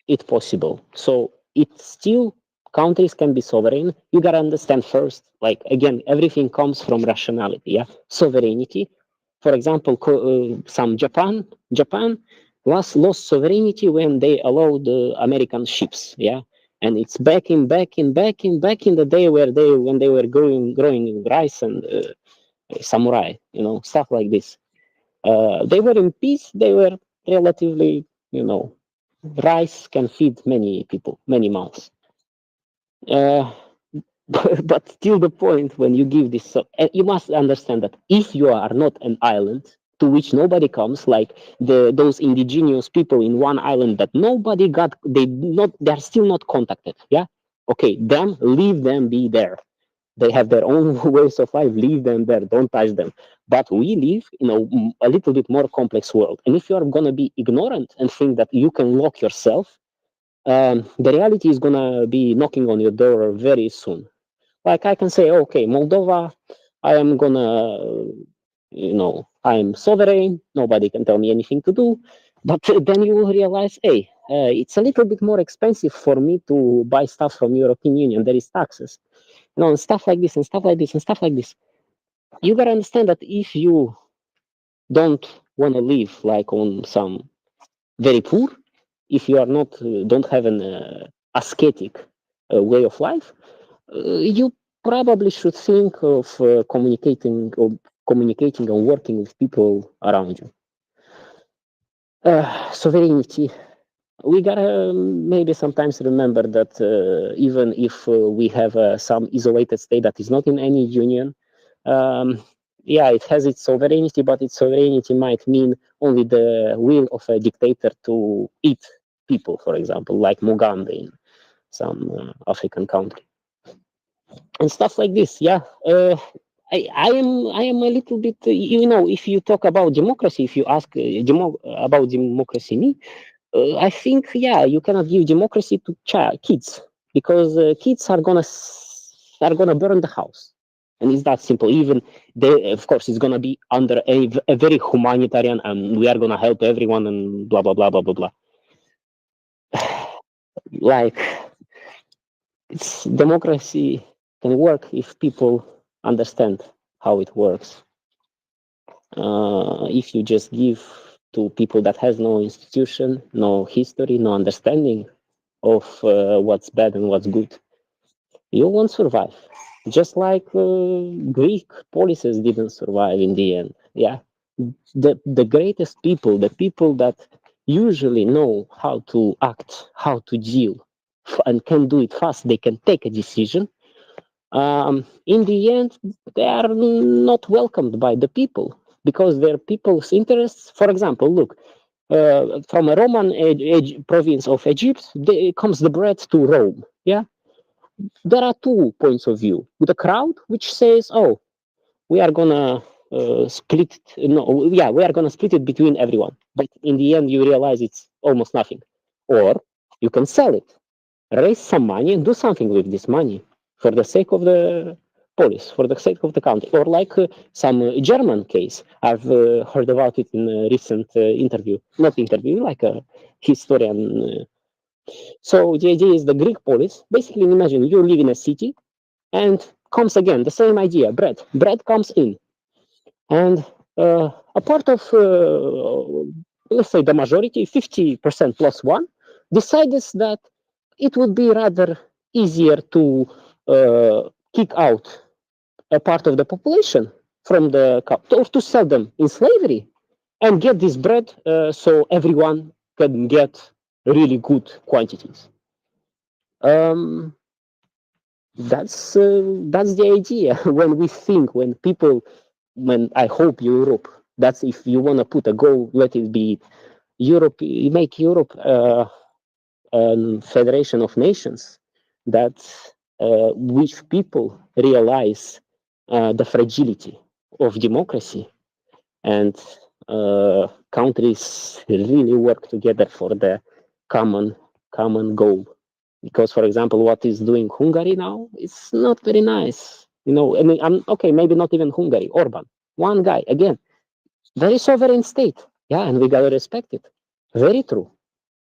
Speaker 7: it possible. So it's still countries can be sovereign. You gotta understand first, like again, everything comes from rationality. Yeah, sovereignty. For example, some Japan lost sovereignty when they allowed American ships. Yeah, and it's back in the day when they were growing rice and samurai, stuff like this. They were in peace. They were relatively, rice can feed many people, many mouths. But still the point when you give this, you must understand that if you are not an island to which nobody comes, like those indigenous people in one island that nobody got, they're still not contacted. Yeah, okay, leave them be there. They have their own ways of life. Leave them there. Don't touch them. But we live in a little bit more complex world. And if you are gonna be ignorant and think that you can lock yourself, the reality is gonna be knocking on your door very soon. Like I can say, okay, Moldova, I am gonna, I'm sovereign. Nobody can tell me anything to do. But then you will realize, hey, it's a little bit more expensive for me to buy stuff from European Union. There is taxes, and stuff like this, and stuff like this, and stuff like this. You gotta understand that if you don't want to live like on some very poor, if you are not don't have an ascetic way of life, you probably should think of communicating and working with people around you. Sovereignty. We gotta maybe sometimes remember that even if we have some isolated state that is not in any union, yeah, it has its sovereignty, but its sovereignty might mean only the will of a dictator to eat people, for example, like Mugabe in some African country, and stuff like this. Yeah, I am a little bit, if you talk about democracy, if you ask about democracy, me, I think, yeah, you cannot give democracy to kids, because kids are gonna burn the house, and it's that simple. Even they, of course, it's gonna be under a very humanitarian, and we are gonna help everyone, and blah blah blah blah blah blah. Like, it's democracy can work if people understand how it works. If you just give to people that has no institution, no history, no understanding of what's bad and what's good, you won't survive. Just like Greek policies didn't survive in the end. Yeah, the greatest people, the people that usually know how to act, how to deal, and can do it fast, they can take a decision. In the end, they are not welcomed by the people because their people's interests. For example, look, from a Roman province of Egypt, comes the bread to Rome. Yeah, there are two points of view. The crowd, which says, "Oh, we are gonna split no yeah we are gonna split it between everyone," but in the end you realize it's almost nothing. Or you can sell it, raise some money and do something with this money for the sake of the police, for the sake of the country. Or like some German case I've heard about it in a recent interview, not interview, like a historian. So the idea is the Greek police, basically imagine you live in a city and comes again the same idea, bread comes in, and a part of, let's say, the majority, 50% plus one, decides that it would be rather easier to kick out a part of the population from the or to sell them in slavery and get this bread so everyone can get really good quantities. Um, that's the idea. When we think, when people, when I hope Europe, that's if you want to put a goal, let it be Europe, make Europe a federation of nations that which people realize the fragility of democracy, and countries really work together for the common goal. Because, for example, what is doing Hungary now is not very nice. You know, I mean, I'm okay. Maybe not even Hungary. Orban, one guy again, very sovereign state. Yeah, and we gotta respect it. Very true.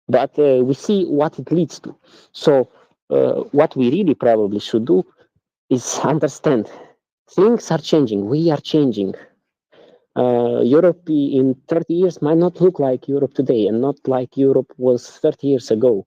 Speaker 7: But we see what it leads to. So, what we really probably should do is understand things are changing. We are changing. Europe in 30 years might not look like Europe today, and not like Europe was 30 years ago.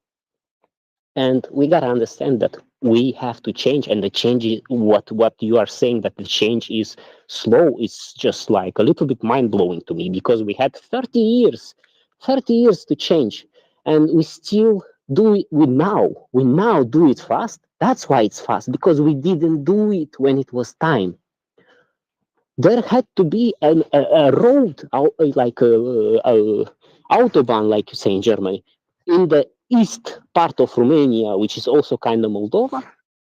Speaker 7: And we gotta understand that we have to change, and the change is what you are saying, that the change is slow. It's just like a little bit mind blowing to me, because we had 30 years to change, and we still do it. We now do it fast. That's why it's fast, because we didn't do it when it was time. There had to be a road, like a autobahn, like you say in Germany, in the east part of Romania, which is also kind of Moldova.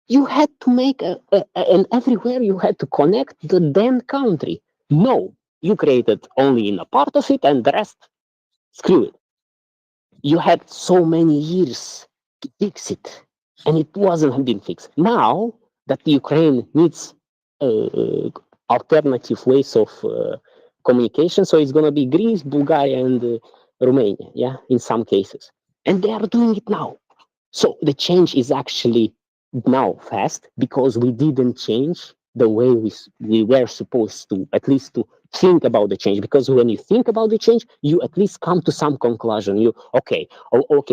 Speaker 7: You had to make and everywhere you had to connect the then country. No, you created only in a part of it, and the rest, screw it. You had so many years to fix it, and it wasn't been fixed. Now that Ukraine needs alternative ways of communication, so it's going to be Greece, Bulgaria, and Romania, yeah, in some cases, and they are doing it now. So the change is actually now fast, because we didn't change the way we were supposed to, at least to think about the change. Because when you think about the change, you at least come to some conclusion. Okay,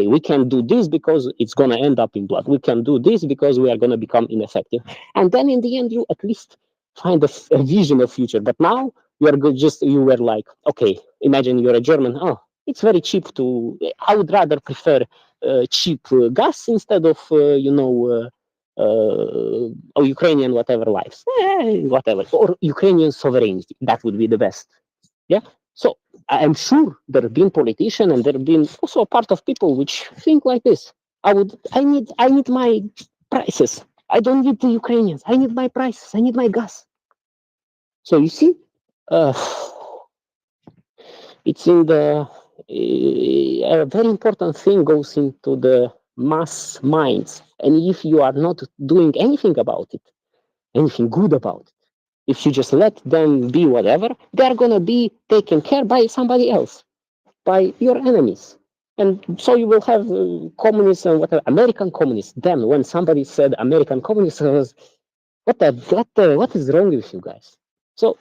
Speaker 7: we can do this because it's going to end up in blood. We can do this because we are going to become ineffective. And then in the end, you at least find a vision of future. But now you are you were like, okay, imagine you're a German. Oh, it's very cheap to, I would rather prefer cheap gas instead of Ukrainian whatever lives, whatever, or Ukrainian sovereignty. That would be the best. Yeah. So I'm sure there have been politicians, and there have been also a part of people which think like this. I need my prices. I don't need the Ukrainians. I need my prices. I need my gas. So you see, uh, it's in the a very important thing goes into the mass minds, and if you are not doing anything about it, anything good about it, if you just let them be whatever, they are going to be taken care by somebody else, by your enemies. And so you will have communists and whatever, American communists. Then when somebody said American communists, I was, what is wrong with you guys? So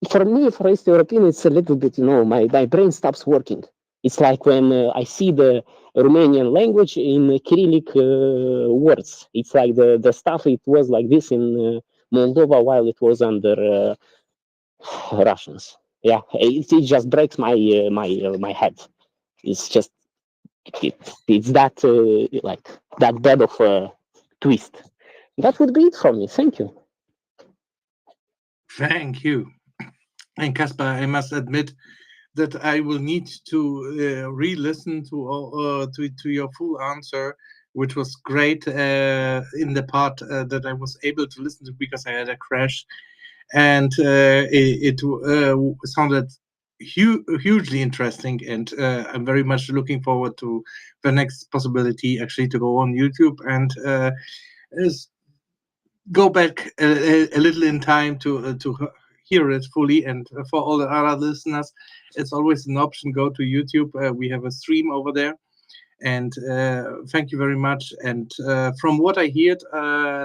Speaker 7: for me, for East European, it's a little bit, my brain stops working. It's like when I see the Romanian language in Cyrillic words. It's like the stuff, it was like this in Moldova while it was under Russians. Yeah, it just breaks my head. It's just it's that like that bad of a twist. That would be it for me. Thank you.
Speaker 1: Thank you. And Caspar, I must admit that I will need to re-listen to to your full answer, which was great in the part that I was able to listen to because I had a crash, and it sounded hugely interesting, and I'm very much looking forward to the next possibility actually to go on YouTube and go back a little in time to hear it fully. And for all the other listeners, it's always an option. Go to YouTube. We have a stream over there. And thank you very much. And from what I heard,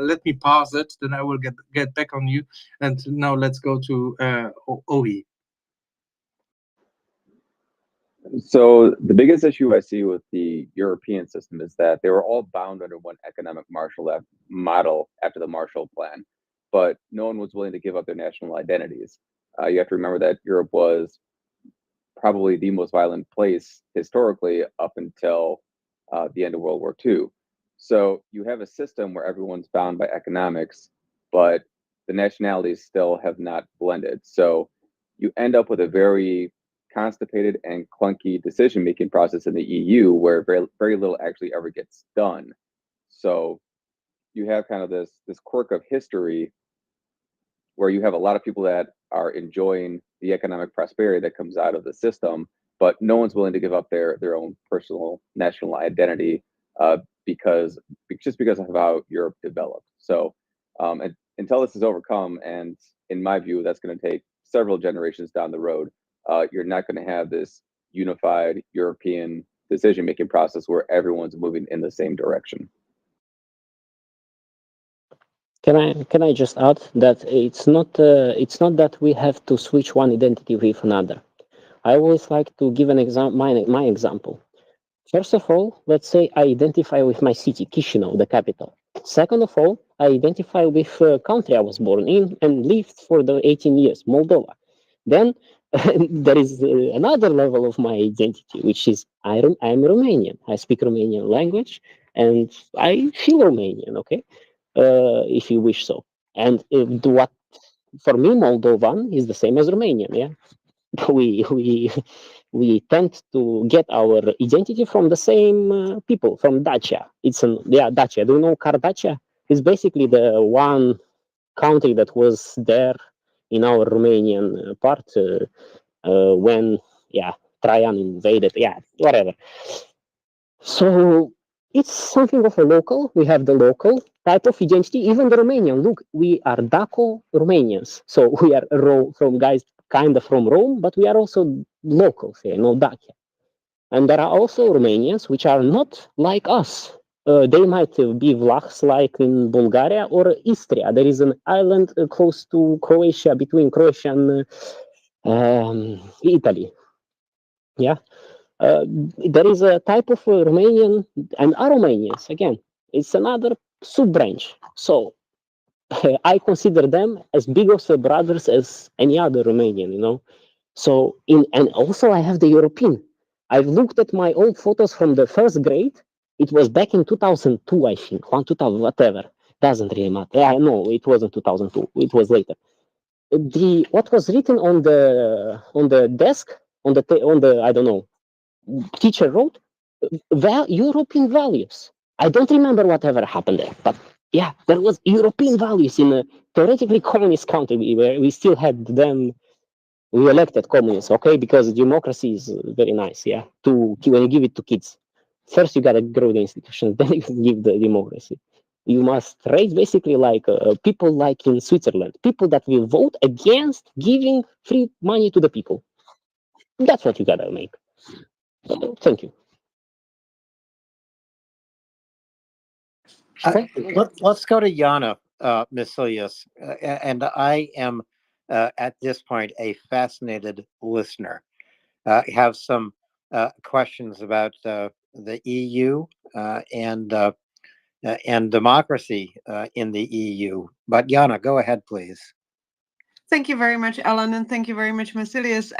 Speaker 1: let me pause it. Then I will get back on you. And now let's go to Ohi.
Speaker 8: So the biggest issue I see with the European system is that they were all bound under one economic model after the Marshall Plan, but no one was willing to give up their national identities. You have to remember that Europe was probably the most violent place historically up until the end of World War II. So you have a system where everyone's bound by economics, but the nationalities still have not blended. So you end up with a very constipated and clunky decision-making process in the EU where very little actually ever gets done. So you have kind of this quirk of history where you have a lot of people that are enjoying the economic prosperity that comes out of the system, but no one's willing to give up their own personal national identity because of how Europe developed. So until this is overcome, and in my view, that's going to take several generations down the road, you're not going to have this unified European decision-making process where everyone's moving in the same direction.
Speaker 7: Can I just add that it's not that we have to switch one identity with another. I always like to give an example, my example. First of all, let's say I identify with my city, Chisinau, the capital. Second of all, I identify with the country I was born in and lived for the 18 years, Moldova. Then there is another level of my identity, which is I'm Romanian. I speak Romanian language and I feel Romanian, okay? If you wish so. And what for me, Moldovan is the same as Romanian, yeah? We tend to get our identity from the same people, from Dacia. Dacia. Do you know Dacia? It's basically the one country that was there in our Romanian part when Traian invaded. Yeah, whatever. So it's something of a local. We have the local type of identity. Even the Romanian. Look, we are Daco Romanians. So we are from guys kind of from Rome, but we are also locals here, no Dacia. And there are also Romanians which are not like us. They might be Vlachs like in Bulgaria or Istria. There is an island close to Croatia, between Croatia and Italy. Yeah. There is a type of Romanian and Aromanians. Again, it's another sub branch. So I consider them as big of the brothers as any other Romanian, you know. So and also I have the European. I've looked at my old photos from the first grade. It was back in 2002, I think, 2000, whatever. Doesn't really matter. Yeah, no, it wasn't 2002. It was later. What was written on the desk on the I don't know teacher wrote European values. I don't remember whatever happened there, but yeah, there was European values in a theoretically communist country where we still had them. We elected communists, okay, because democracy is very nice, yeah. When you give it to kids, first you gotta grow the institutions, then you can give the democracy. You must raise basically like people like in Switzerland, people that will vote against giving free money to the people. That's what you gotta make. Thank you.
Speaker 9: Let's go to Jana Misilius. And I am, at this point, a fascinated listener. Have some questions about the EU and democracy in the EU. But Jana, go ahead, please.
Speaker 6: Thank you very much, Alan, and thank you very much, Masilius.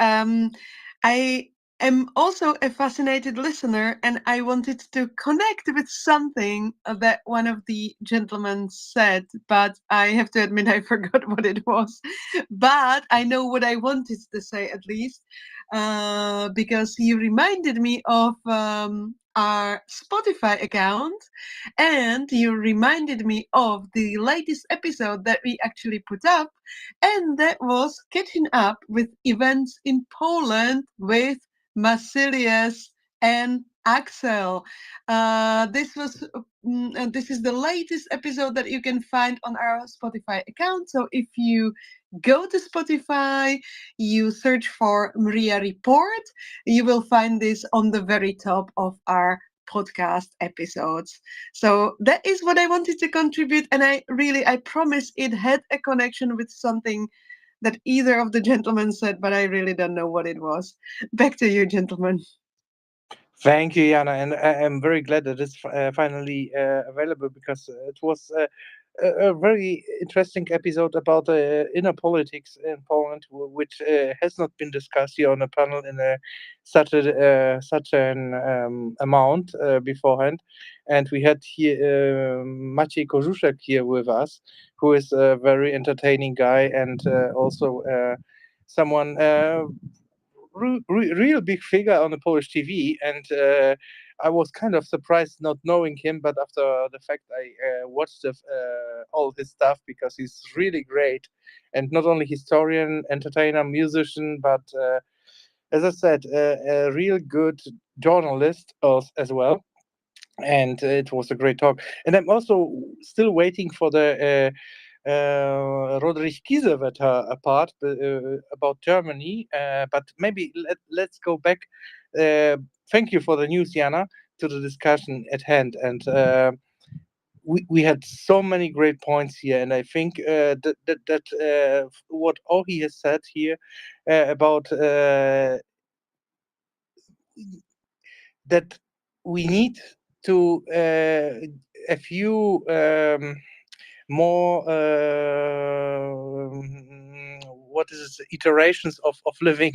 Speaker 6: I am also a fascinated listener, and I wanted to connect with something that one of the gentlemen said, but I have to admit I forgot what it was. But I know what I wanted to say at least, because he reminded me of our Spotify account, and you reminded me of the latest episode that we actually put up, and that was catching up with events in Poland with Masilius and Axel. This is the latest episode that you can find on our Spotify account. So if you go to Spotify, you search for MriyaReport, you will find this on the very top of our podcast episodes. So that is what I wanted to contribute, and I promise it had a connection with something that either of the gentlemen said, but I really don't know what it was. Back to you, gentlemen.
Speaker 1: Thank you, Jana, and I'm very glad that it's finally available, because it was a very interesting episode about inner politics in Poland, which has not been discussed here on a panel in such an amount beforehand. And we had here Maciej Kożuszek here with us, who is a very entertaining guy, and also someone. Real big figure on the Polish TV, and I was kind of surprised not knowing him. But after the fact, I watched all his stuff, because he's really great, and not only historian, entertainer, musician, but as I said, a real good journalist as well. And it was a great talk. And I'm also still waiting for the Rodrich Kiesewetter part about Germany. But maybe let's go back. Thank you for the news, Jana, to the discussion at hand. And we had so many great points here. And I think that what Ohi has said here about that we need to a few more what is it, iterations of living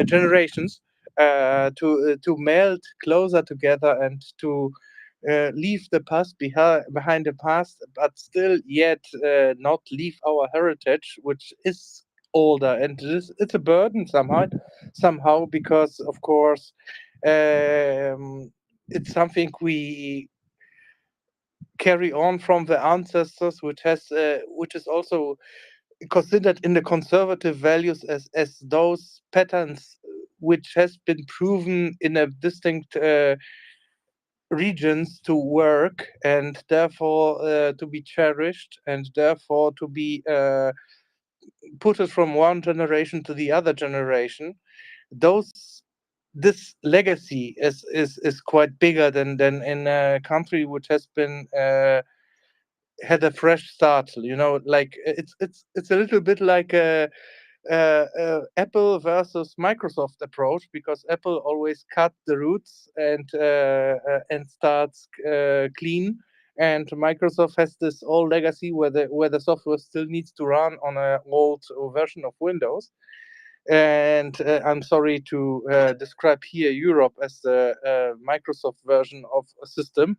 Speaker 1: generations to meld closer together, and to leave the past behind the past, but still yet not leave our heritage, which is older. And it's a burden somehow, because of course it's something we carry on from the ancestors, which is also considered in the conservative values as those patterns which has been proven in a distinct regions to work, and therefore to be cherished, and therefore to be put it from one generation to the other generation. Those This legacy is quite bigger than in a country which has been had a fresh start. Like it's a little bit like Apple versus Microsoft approach, because Apple always cut the roots and starts clean, and Microsoft has this old legacy where the software still needs to run on an old version of Windows. And I'm sorry to describe here Europe as the Microsoft version of a system.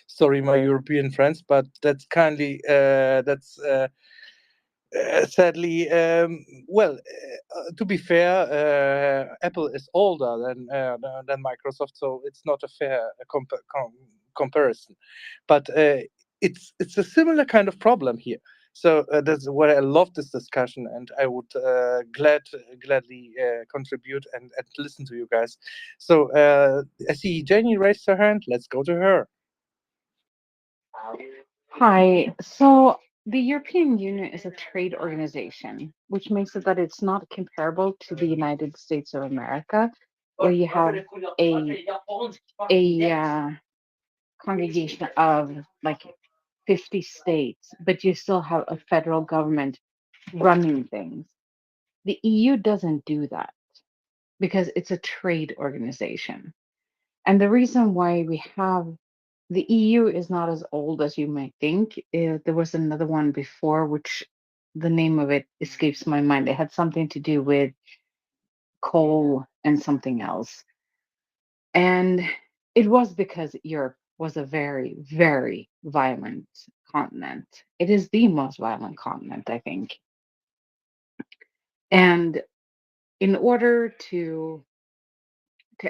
Speaker 1: Sorry, my European friends, but that's sadly, well, to be fair, Apple is older than Microsoft, so it's not a fair comparison. But it's a similar kind of problem here. So that's why I love this discussion, and I would gladly contribute and listen to you guys. So I see Jenny raised her hand. Let's go to her.
Speaker 10: Hi. So the European Union is a trade organization, which makes it that it's not comparable to the United States of America, where you have a congregation of like 50 states, but you still have a federal government running things. The EU doesn't do that because it's a trade organization. And the reason why we have the EU is not as old as you might think. There was another one before, which the name of it escapes my mind. It had something to do with coal and something else. And it was because Europe was a very, very violent continent. It is the most violent continent, I think. And in order to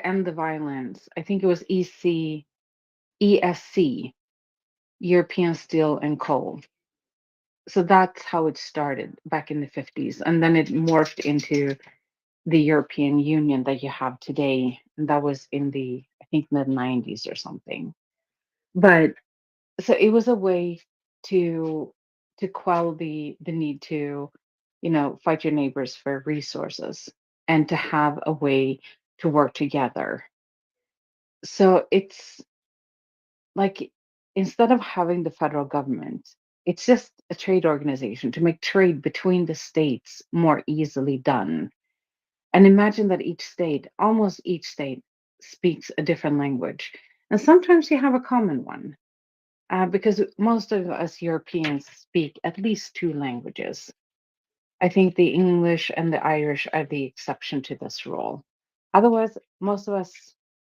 Speaker 10: end the violence, I think it was ESC, European Steel and Coal. So that's how it started back in the 50s. And then it morphed into the European Union that you have today. And that was in the, I think, the 90s or something. But so it was a way to quell the need to, fight your neighbors for resources and to have a way to work together. So it's like instead of having the federal government, it's just a trade organization to make trade between the states more easily done. And imagine that almost each state, speaks a different language. And sometimes you have a common one, because most of us Europeans speak at least two languages. I think the English and the Irish are the exception to this rule. Otherwise, most of us,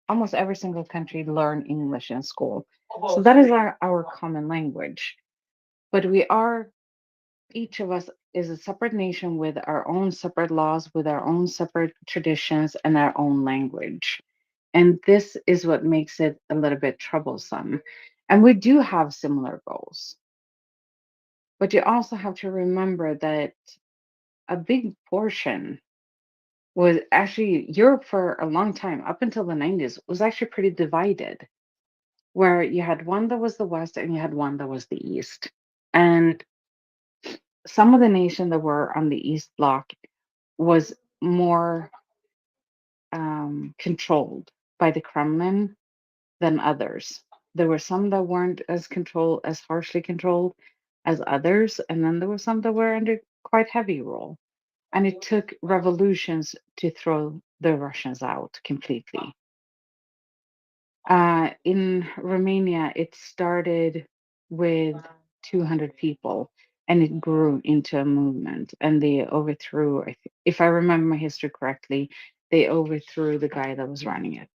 Speaker 10: almost every single country, learn English in school. So that is our common language. But each of us is a separate nation with our own separate laws, with our own separate traditions, and our own language. And this is what makes it a little bit troublesome. And we do have similar goals. But you also have to remember that a big portion was actually Europe for a long time, up until the 90s, was actually pretty divided, where you had one that was the West and you had one that was the East. And some of the nations that were on the East Bloc was more controlled by the Kremlin than others. There were some that weren't as harshly controlled as others, and then there were some that were under quite heavy rule. And it took revolutions to throw the Russians out completely. In Romania, it started with 200 people and it grew into a movement. And they overthrew, if I remember my history correctly, they overthrew the guy that was running it,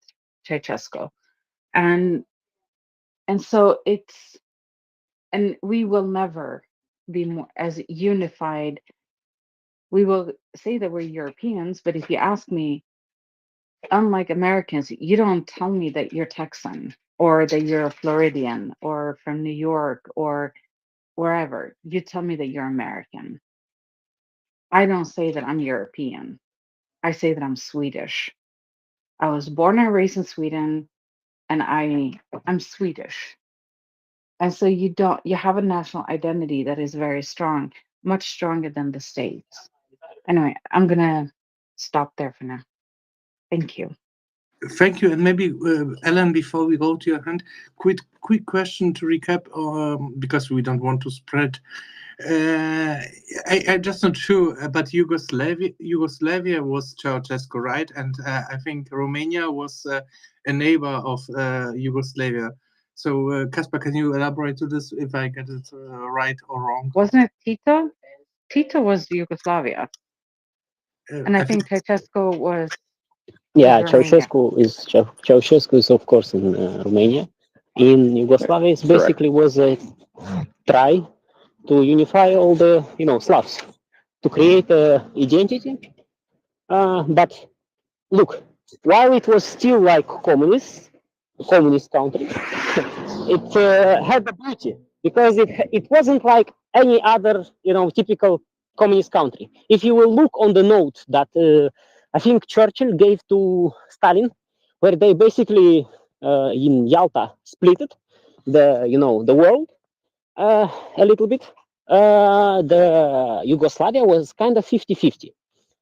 Speaker 10: Ceausescu. And so and we will never be more as unified. We will say that we're Europeans, but if you ask me, unlike Americans, you don't tell me that you're Texan or that you're a Floridian or from New York or wherever. You tell me that you're American. I don't say that I'm European. I say that I'm Swedish. I was born and raised in Sweden, and I'm Swedish. And so you have a national identity that is very strong, much stronger than the States. Anyway, I'm gonna stop there for now. Thank you.
Speaker 1: Thank you. And maybe, Ellen, before we go to your hand, quick question to recap, because we don't want to spread. I just not sure, but Yugoslavia was Ceausescu, right? And I think Romania was a neighbor of Yugoslavia. So, Kaspar, can you elaborate to this if I get it right or wrong?
Speaker 10: Wasn't it Tito? Tito was Yugoslavia. And I think Ceausescu was.
Speaker 7: Yeah, Ceausescu is of course in Romania. In Yugoslavia, it basically was a try to unify all the Slavs to create a identity. But look, while it was still like communist country, it had the beauty because it wasn't like any other typical communist country. If you will look on the note that I think Churchill gave to Stalin, where they basically in Yalta split it, the world a little bit. The Yugoslavia was kind of 50-50.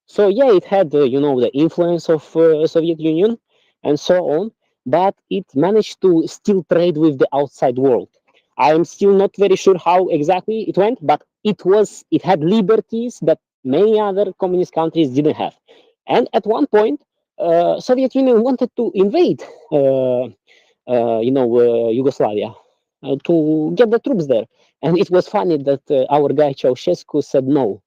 Speaker 7: So yeah, it had the influence of Soviet Union and so on, but it managed to still trade with the outside world. I'm still not very sure how exactly it went, but it had liberties that many other communist countries didn't have. And at one point, Soviet Union wanted to invade, Yugoslavia, to get the troops there. And it was funny that our guy Ceausescu said no.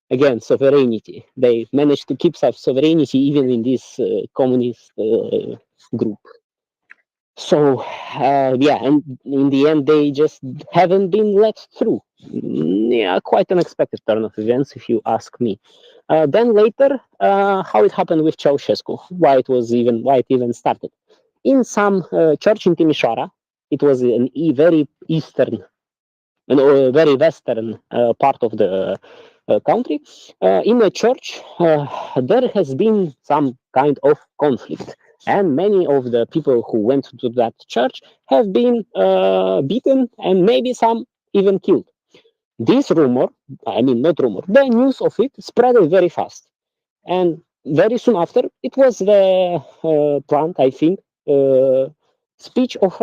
Speaker 7: Again, sovereignty. They managed to keep sovereignty even in this communist group. So yeah, and in the end, they just haven't been let through. Yeah, quite an unexpected turn of events, if you ask me. Then later, how it happened with Ceausescu, why it even started. In some church in Timișoara, it was an very eastern and very western part of the country. In a church, there has been some kind of conflict, and many of the people who went to that church have been beaten, and maybe some even killed. This rumor, I mean, not rumor, the news of it spread very fast. And very soon after, it was the plant, I think, speech of,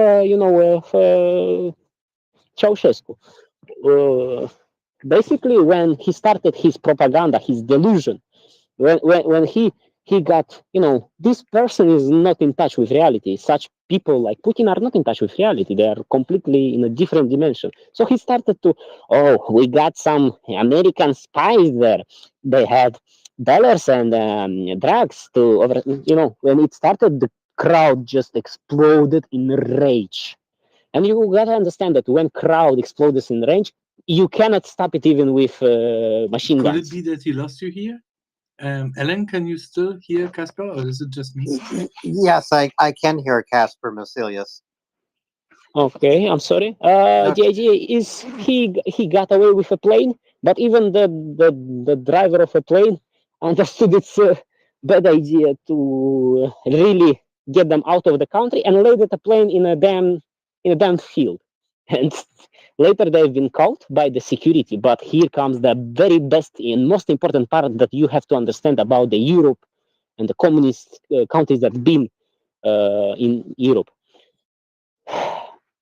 Speaker 7: Ceausescu. Uh, Basically, when he started his propaganda, his delusion, when he got, this person is not in touch with reality. Such people like Putin are not in touch with reality. They are completely in a different dimension. So he started to, oh, we got some American spies there. They had dollars and drugs to over. When it started, the crowd just exploded in rage. And you gotta understand that when crowd explodes in range, you cannot stop it even with machine
Speaker 1: Could
Speaker 7: guns.
Speaker 1: it be that he lost you here? Ellen, can you still hear Caspar, or is it just me?
Speaker 9: Yes, I can hear Casper Masilius.
Speaker 7: Okay, I'm sorry. The idea is he got away with a plane, but even the driver of a plane understood it's a bad idea to really get them out of the country and landed the plane in a damn field. And later they've been caught by the security. But here comes the very best and most important part that you have to understand about the Europe and the communist countries that been in Europe.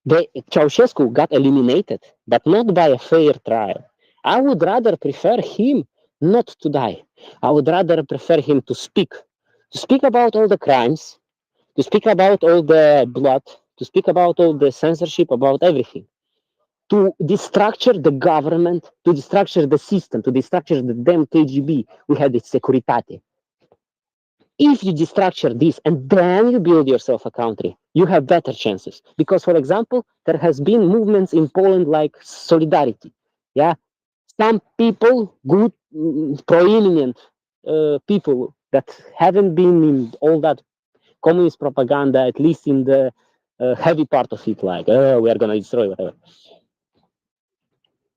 Speaker 7: Ceausescu got eliminated, but not by a fair trial. I would rather prefer him not to die. I would rather prefer him to speak about all the crimes, to speak about all the blood, to speak about all the censorship, about everything, to destructure the government, to destructure the system, to destructure the damn KGB. We had the Securitate. If you destructure this and then you build yourself a country, you have better chances. Because, for example, there has been movements in Poland like Solidarity. Yeah, some people, good, prominent people that haven't been in all that communist propaganda, at least in the heavy part of it, like, we are going to destroy whatever.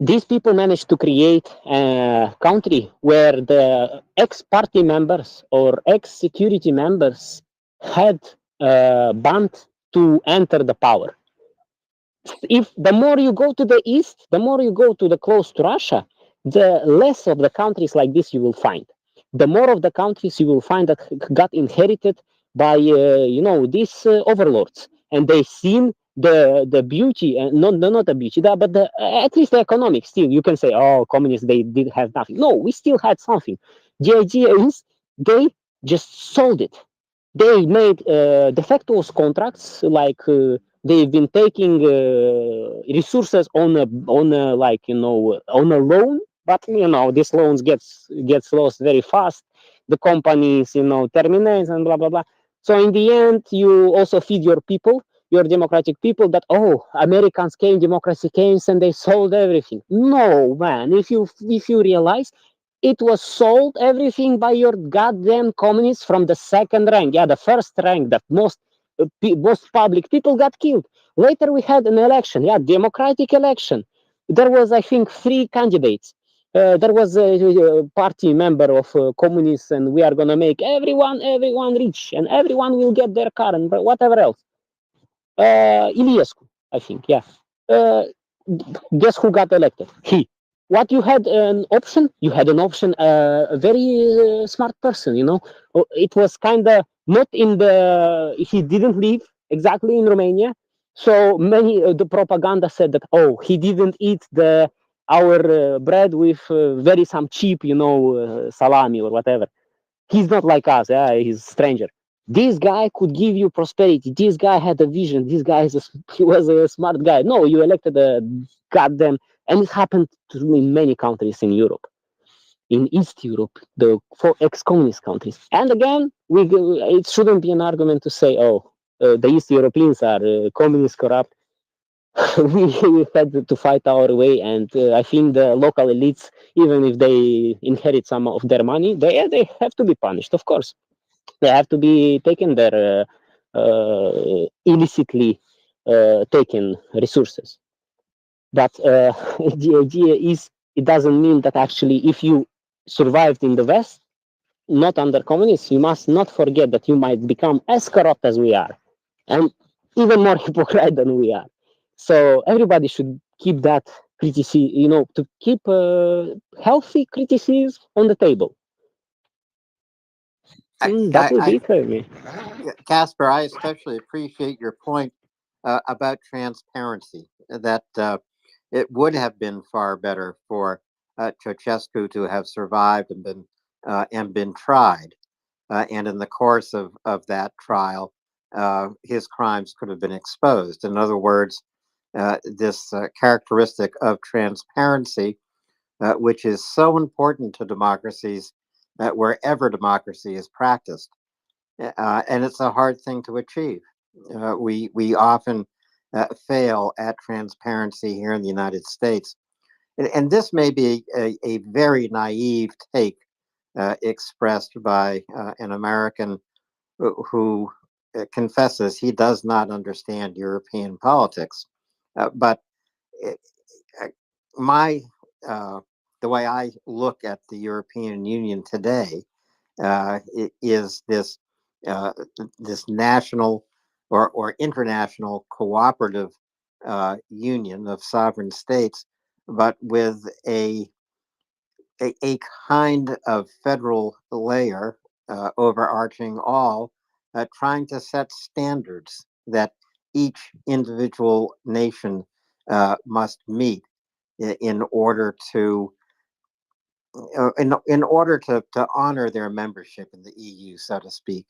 Speaker 7: These people managed to create a country where the ex-party members or ex-security members had banned to enter the power. If the more you go to the east, the more you go to the close to Russia, the less of the countries like this you will find. The more of the countries you will find that got inherited by these overlords, and they seen the beauty, and not the beauty, but at least the economics. Still, you can say, oh, communists, they did have nothing. No, we still had something. The idea is they just sold it. They made de facto contracts, like they've been taking resources on a on a loan, but these loans gets lost very fast. The companies terminate and blah blah blah. So in the end, you also feed your people, your democratic people, that Americans came, democracy came, and they sold everything. No, man. If you realize, it was sold everything by your goddamn communists from the second rank. Yeah, the first rank, that most public people got killed. Later we had an election, yeah, democratic election. There was, I think, 3 candidates. There was a party member of communists, and we are gonna make everyone rich, and everyone will get their car and whatever else. Iliescu, I think, yeah. Guess who got elected? He. What you had an option? You had an option, a very smart person, It was kind of not in the, he didn't live exactly in Romania. So many, the propaganda said that, he didn't eat our bread with very some cheap, salami or whatever. He's not like us. Yeah, he's a stranger. This guy could give you prosperity. This guy had a vision. This guy he was a smart guy. No, you elected a goddamn And it happened to in many countries in Europe, in East Europe, the four ex-communist countries. And again, it shouldn't be an argument to say, oh, the East Europeans are communist, corrupt. We had to fight our way, and I think the local elites, even if they inherit some of their money, they have to be punished, of course. They have to be taken their illicitly taken resources. But the idea is, it doesn't mean that actually, if you survived in the West, not under communists, you must not forget that you might become as corrupt as we are, and even more hypocrite than we are. So everybody should keep that criticism, to keep healthy criticism on the table. That would be for me.
Speaker 9: Casper, I especially appreciate your point about transparency, that it would have been far better for Ceausescu to have survived and been tried. And in the course of that trial, his crimes could have been exposed. In other words, this characteristic of transparency, which is so important to democracies wherever democracy is practiced. And it's a hard thing to achieve. We often fail at transparency here in the United States. And this may be a very naive take expressed by an American who confesses he does not understand European politics. But my the way I look at the European Union today is this this national or international cooperative union of sovereign states, but with a kind of federal layer overarching all, trying to set standards that each individual nation must meet in order to to honor their membership in the EU, so to speak.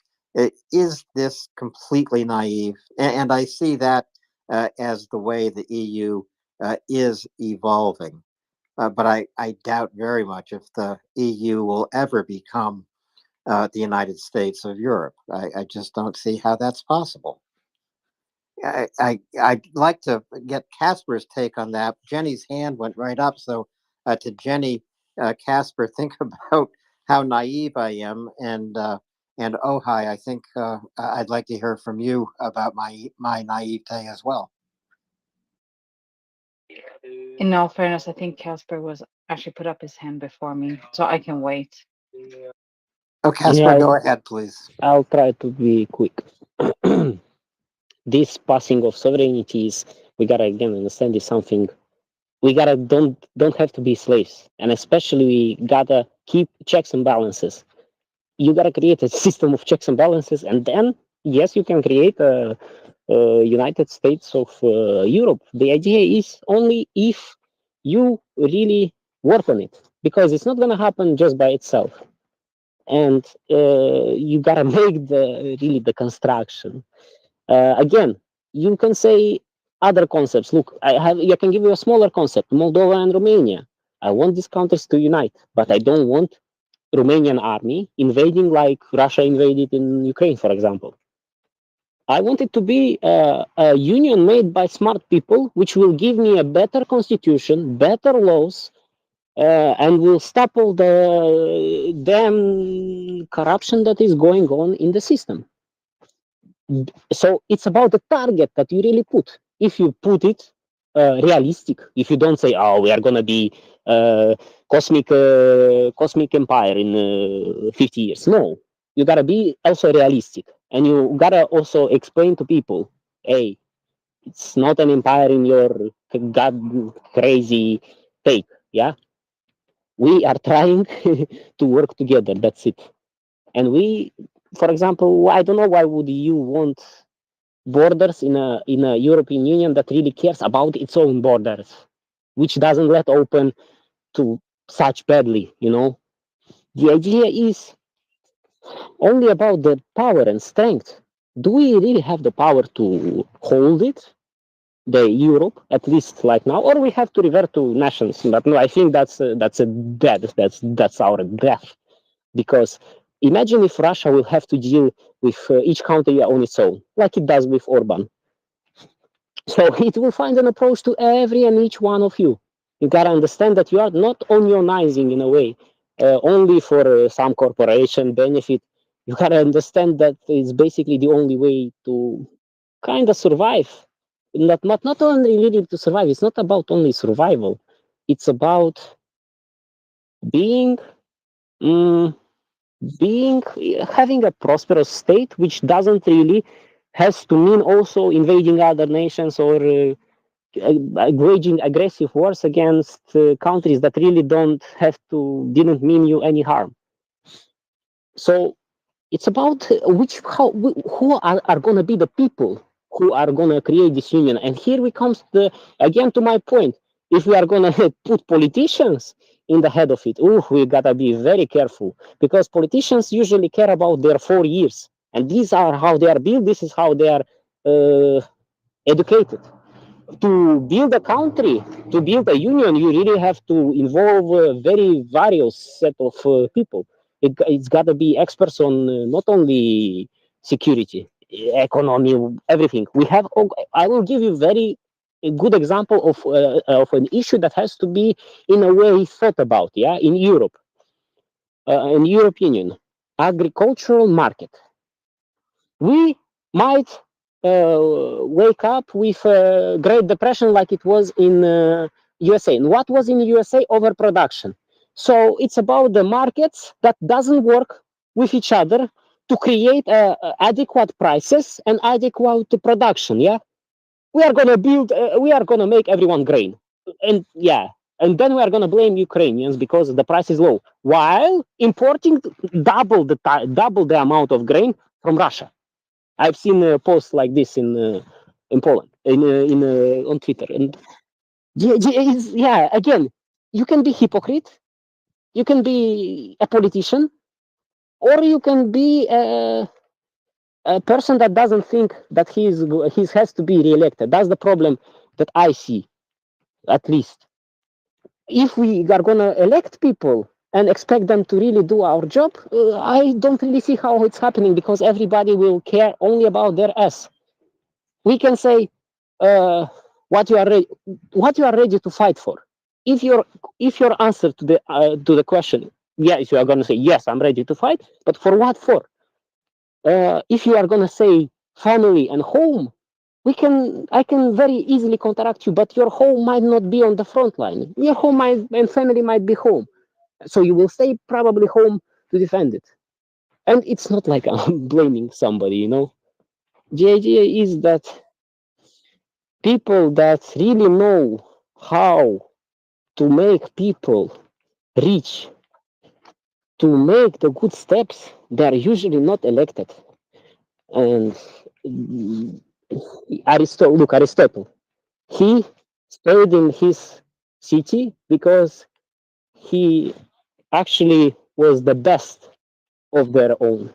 Speaker 9: Is this completely naive? And I see that as the way the EU is evolving. But I doubt very much if the EU will ever become the United States of Europe. I just don't see how that's possible. I'd like to get Casper's take on that. Jenny's hand went right up. So to Jenny, Casper, think about how naive I am. And Ojai, I think I'd like to hear from you about my naivete as well.
Speaker 10: In all fairness, I think Casper was actually put up his hand before me, so I can wait.
Speaker 9: Oh, Casper,
Speaker 7: Yeah,
Speaker 9: go ahead, please.
Speaker 7: I'll try to be quick. This passing of sovereignties, we gotta again understand is something we gotta don't have to be slaves, and especially we gotta keep checks and balances. You gotta create a system of checks and balances, and then yes, you can create a United States of Europe. The idea is only if you really work on it, because it's not gonna happen just by itself, and you gotta make the construction. Again, you can say other concepts. Look, I can give you a smaller concept: Moldova and Romania. I want these countries to unite, but I don't want Romanian army invading like Russia invaded in Ukraine, for example. I want it to be a union made by smart people, which will give me a better constitution, better laws, and will stop all the damn corruption that is going on in the system. So it's about the target that you really put. If you put it realistic, if you don't say, "Oh, we are gonna be cosmic empire in 50 years," no, you gotta be also realistic, and you gotta also explain to people, "Hey, it's not an empire in your god crazy take. Yeah, we are trying to work together. That's it." And we, for example, I don't know why would you want borders in a European Union that really cares about its own borders, which doesn't let open to such badly, The idea is only about the power and strength. Do we really have the power to hold it? the Europe, at least like now, or we have to revert to nations. But no, I think that's a dead. That's our death. Because imagine if Russia will have to deal with each country on its own, like it does with Orban. So it will find an approach to every and each one of you. You gotta understand that you are not unionizing in a way, only for some corporation benefit. You gotta understand that it's basically the only way to kind of survive. Not only really to survive. It's not about only survival. It's about being. mm being having a prosperous state, which doesn't really has to mean also invading other nations or waging aggressive wars against countries that really didn't mean you any harm. So it's about who are going to be the people who are going to create this union. And here we comes again to my point. If we are going to put politicians in the head of it, we got to be very careful, because politicians usually care about their 4 years, and these are how they are built. This is how they are educated. To build a country, to build a union, you really have to involve very various set of people. It's got to be experts on not only security, economy, everything. I will give you a good example of an issue that has to be in a way thought about. Yeah, in Europe, in European Union, agricultural market. We might wake up with a Great Depression like it was in USA. And what was in USA? Overproduction. So it's about the markets that doesn't work with each other to create adequate prices and adequate production. Yeah, we are gonna make everyone grain, and yeah, and then we are gonna blame Ukrainians because the price is low, while importing double the amount of grain from Russia. I've seen posts like this in Poland, on Twitter, and yeah, again, you can be hypocrite, you can be a politician, or you can be a person that doesn't think that he has to be reelected. That's the problem that I see, at least. If we are gonna elect people and expect them to really do our job, I don't really see how it's happening, because everybody will care only about their ass. We can say uh, what you are ready to fight for. If your answer to the question, yes, you are going to say yes, I'm ready to fight, but for what for? If you are going to say family and home, I can very easily counteract you, but your home might not be on the front line. Your and family might be home, so you will stay probably home to defend it. And it's not like I'm blaming somebody. The idea is that people that really know how to make people rich, to make the good steps, they are usually not elected. And Aristotle, he stayed in his city because he actually was the best of their own.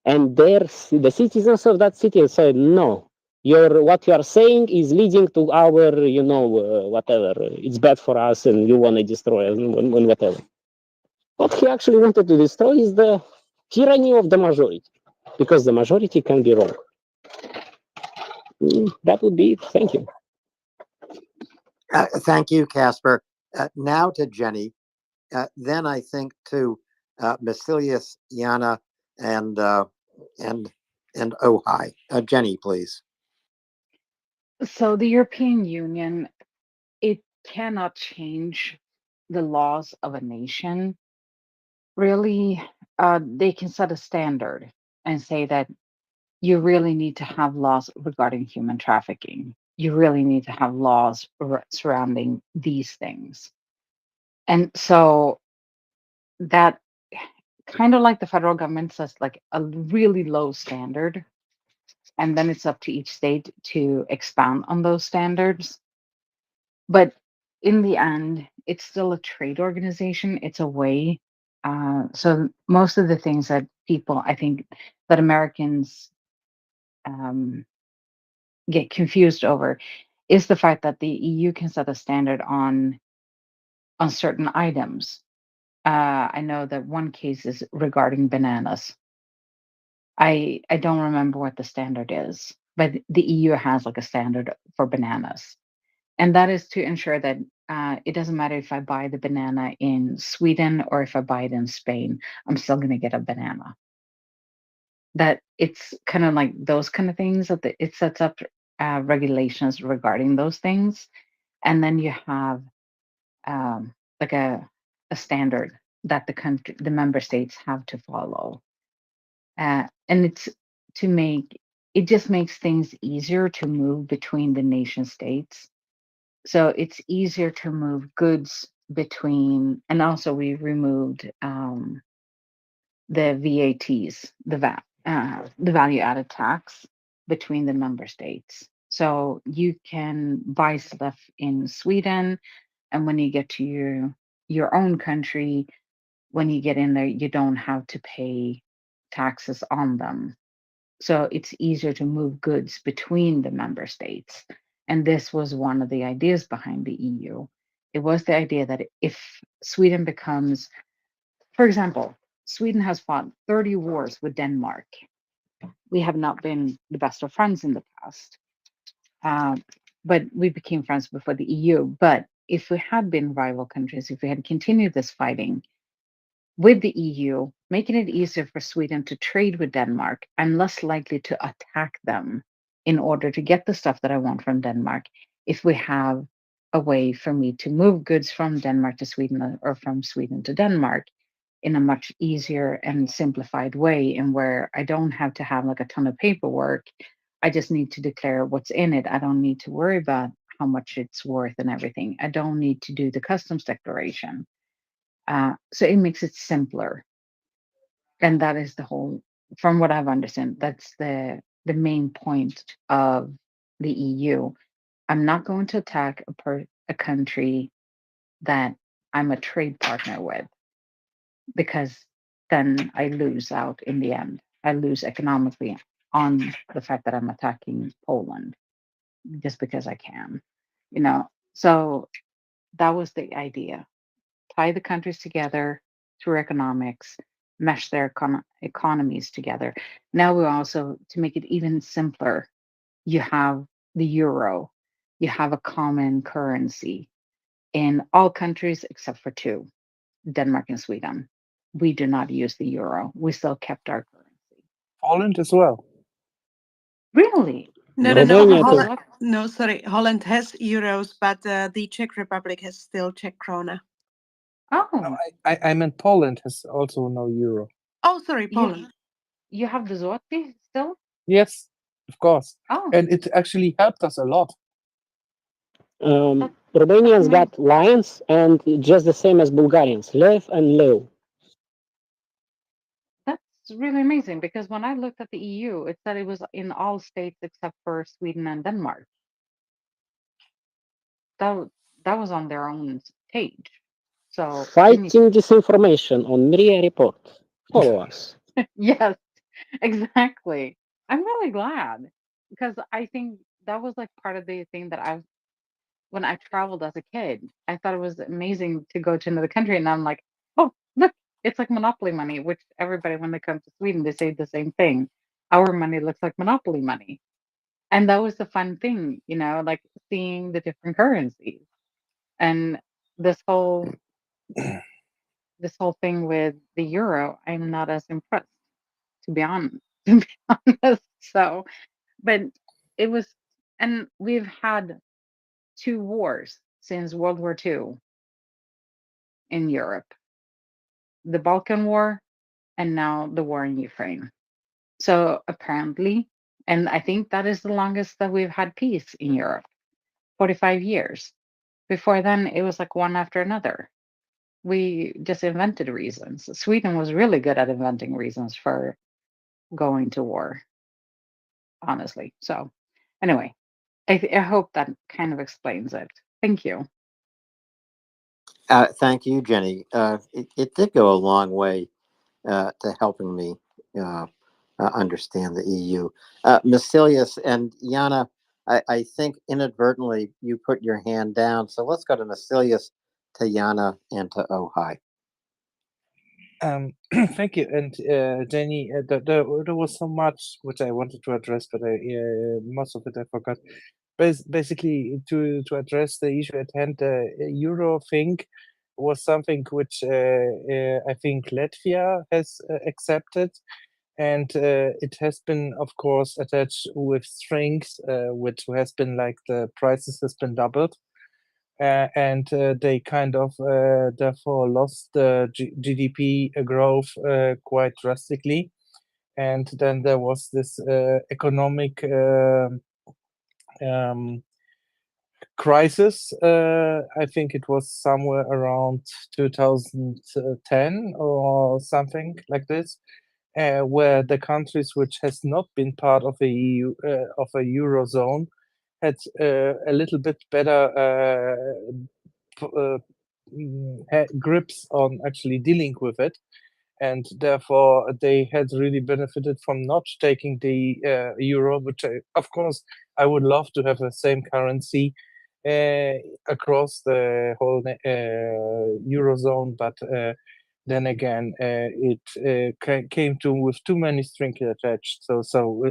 Speaker 7: And the citizens of that city said, no, what you are saying is leading to our, whatever, it's bad for us and you want to destroy us and whatever. What he actually wanted to destroy is the tyranny of the majority, because the majority can be wrong. That would be it. Thank you.
Speaker 9: Thank you, Casper. Now to Jenny. Then I think to Basilius, Yana, and Ojai. Jenny, please.
Speaker 10: So the European Union, it cannot change the laws of a nation. Really, they can set a standard and say that you really need to have laws regarding human trafficking. You really need to have laws surrounding these things. And so that kind of like the federal government sets like a really low standard, and then it's up to each state to expand on those standards. But in the end, it's still a trade organization. It's a way. So most of the things that people, I think, that Americans get confused over is the fact that the EU can set a standard on certain items. I know that one case is regarding bananas. I don't remember what the standard is, but the EU has like a standard for bananas, and that is to ensure that it doesn't matter if I buy the banana in Sweden or if I buy it in Spain, I'm still going to get a banana. That it's kind of like those kind of things that it sets up regulations regarding those things, and then you have like a standard that the member states have to follow, and it's to make it just makes things easier to move between the nation states. So it's easier to move goods between, and also we removed the VATs, the value added tax between the member states. So you can buy stuff in Sweden, and when you get to your own country, when you get in there, you don't have to pay taxes on them. So it's easier to move goods between the member states. And this was one of the ideas behind the EU. It was the idea that if Sweden becomes, for example, Sweden has fought 30 wars with Denmark. We have not been the best of friends in the past, uh, but we became friends before the EU. But if we had been rival countries, if we had continued this fighting with the EU, making it easier for Sweden to trade with Denmark, I'm less likely to attack them in order to get the stuff that I want from Denmark if we have a way for me to move goods from Denmark to Sweden or from Sweden to Denmark in a much easier and simplified way, and where I don't have to have like a ton of paperwork. I just need to declare what's in it. I don't need to worry about how much it's worth and everything. I don't need to do the customs declaration. So it makes it simpler, and that is the whole. From what I've understood, that's the main point of the EU. I'm not going to attack a country that I'm a trade partner with, because then I lose out in the end. I lose economically on the fact that I'm attacking Poland just because I can, you know. So that was the idea. Tie the countries together through economics, mesh their economies together. Now we also, to make it even simpler, you have the euro, you have a common currency in all countries except for two, Denmark and Sweden. We do not use the euro. We still kept our currency.
Speaker 1: Poland as well.
Speaker 10: Really?
Speaker 6: No,
Speaker 7: Romania too.
Speaker 6: Holland, no, sorry. Holland has euros, but the Czech Republic has still Czech krona.
Speaker 10: Oh,
Speaker 1: No, I meant Poland has also no euro.
Speaker 6: Oh, sorry, Poland.
Speaker 10: you have the zloty still?
Speaker 1: Yes, of course.
Speaker 10: Oh,
Speaker 1: And it actually helped us a lot.
Speaker 7: Romanians got lions, and just the same as Bulgarians, lev and leu.
Speaker 10: that's really amazing, because when I looked at the EU, it said it was in all states except for Sweden and Denmark. That was on their own page. So
Speaker 7: Fighting disinformation on MriyaReport. Follow us.
Speaker 10: yes, exactly. I'm really glad, because I think that was like part of the thing that when I traveled as a kid, I thought it was amazing to go to another country, and I'm like, oh, look, it's like Monopoly money, which everybody, when they come to Sweden, they say the same thing. Our money looks like Monopoly money. And that was the fun thing, like seeing the different currencies. And this whole thing with the euro, I'm not as impressed, to be honest. To be honest. So, but it was, and we've had 2 wars since World War II in Europe, the Balkan War and now the war in Ukraine. So apparently, and I think that is the longest that we've had peace in Europe, 45 years. Before then, it was like one after another. We just invented reasons. Sweden was really good at inventing reasons for going to war, honestly. So, anyway, I hope that kind of explains it. Thank you.
Speaker 9: Thank you, Jenny. It did go a long way to helping me understand the EU. Masilius and Yana, I think inadvertently you put your hand down. So let's go to Masilius, to Yana, and to Ojai.
Speaker 1: Thank you. And Jenny, there was so much which I wanted to address, but most of it I forgot. Basically, to address the issue at hand, the euro thing was something which I think Latvia has accepted, and it has been, of course, attached with strings, which has been like the prices has been doubled. And they kind of therefore lost the GDP growth quite drastically. And then there was this economic crisis. I think it was somewhere around 2010 or something like this, where the countries which has not been part of the EU of a eurozone had a little bit better grips on actually dealing with it, and therefore they had really benefited from not taking the euro, which of course I would love to have the same currency across the whole eurozone, but then again it came to with too many strings attached. So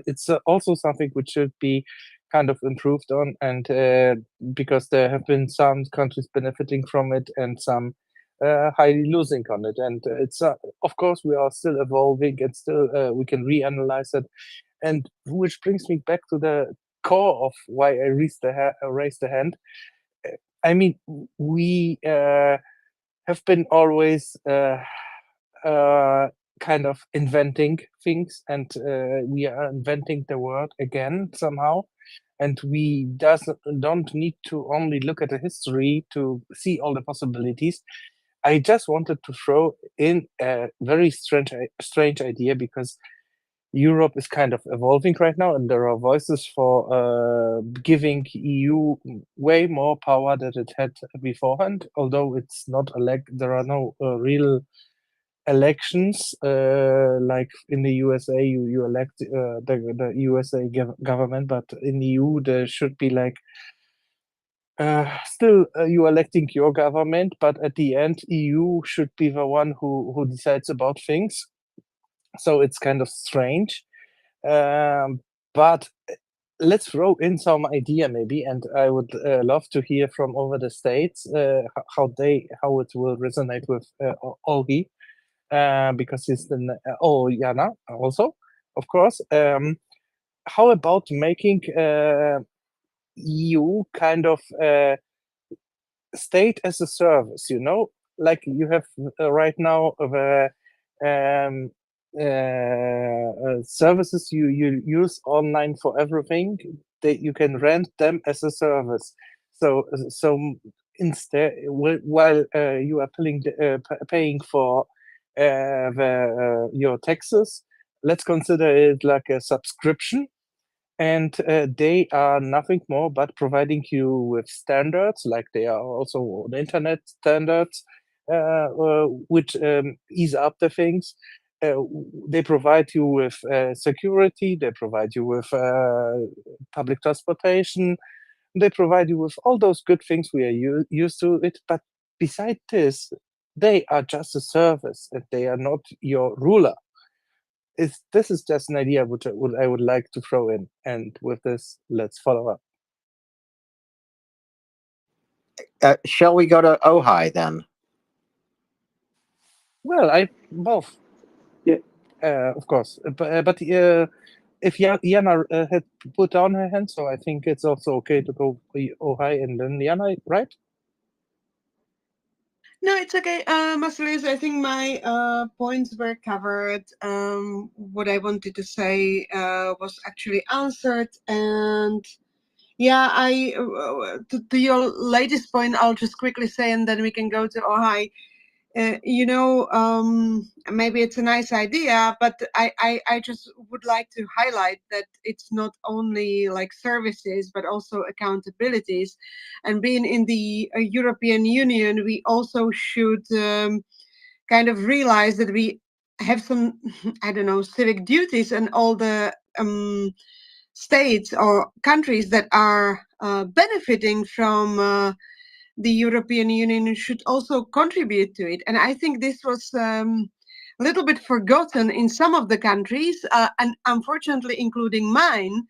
Speaker 1: it's also something which should be kind of improved on, and because there have been some countries benefiting from it and some highly losing on it, and it's of course we are still evolving and still we can reanalyze it, and which brings me back to the core of why I raised the hand. I mean, we have been always kind of inventing things, and we are inventing the world again somehow. And we don't need to only look at the history to see all the possibilities. I just wanted to throw in a very strange idea, because Europe is kind of evolving right now, and there are voices for giving EU way more power than it had beforehand. Although it's not there are no real elections like in the USA. You elect the USA government, but in the EU there should be like still you electing your government, but at the end EU should be the one who decides about things. So it's kind of strange, but let's throw in some idea maybe, and I would love to hear from over the States how it will resonate with Olgi, because he's the Jana also, of course. How about making EU kind of state as a service, like you have right now the services you use online for everything, that you can rent them as a service. So instead, while you are paying for your taxes, let's consider it like a subscription, and they are nothing more but providing you with standards, like they are also the internet standards, which ease up the things. They provide you with security, they provide you with public transportation, they provide you with all those good things we are used to it. But beside this, they are just a service, and they are not your ruler. This is just an idea which I would like to throw in, and with this, let's follow up.
Speaker 9: Shall we go to Ojai then?
Speaker 1: Well, both.
Speaker 8: Yeah.
Speaker 1: Of course, but if Jana had put down her hand, so I think it's also okay to go Ojai and then Jana, right?
Speaker 6: No, it's okay. Marcellus, I think my points were covered. What I wanted to say was actually answered. And yeah, to your latest point, I'll just quickly say, and then we can go to Ojai. Maybe it's a nice idea, but I just would like to highlight that it's not only like services, but also accountabilities. And being in the European Union, we also should kind of realize that we have some, I don't know, civic duties, and all the states or countries that are benefiting from the European Union should also contribute to it. And I think this was a little bit forgotten in some of the countries, and unfortunately, including mine.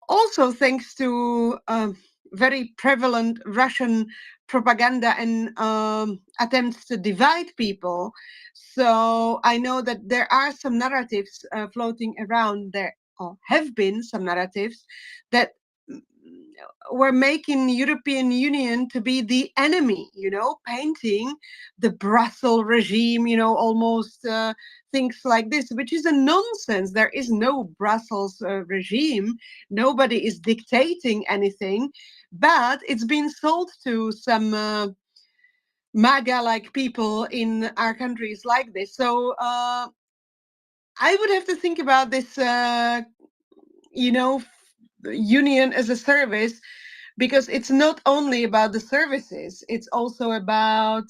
Speaker 6: Also, thanks to very prevalent Russian propaganda and attempts to divide people. So I know that there are some narratives floating around there, or have been some narratives that were making European Union to be the enemy, painting the Brussels regime, almost things like this, which is a nonsense. There is no Brussels regime. Nobody is dictating anything, but it's been sold to some MAGA-like people in our countries like this. So I would have to think about this, union as a service, because it's not only about the services, it's also about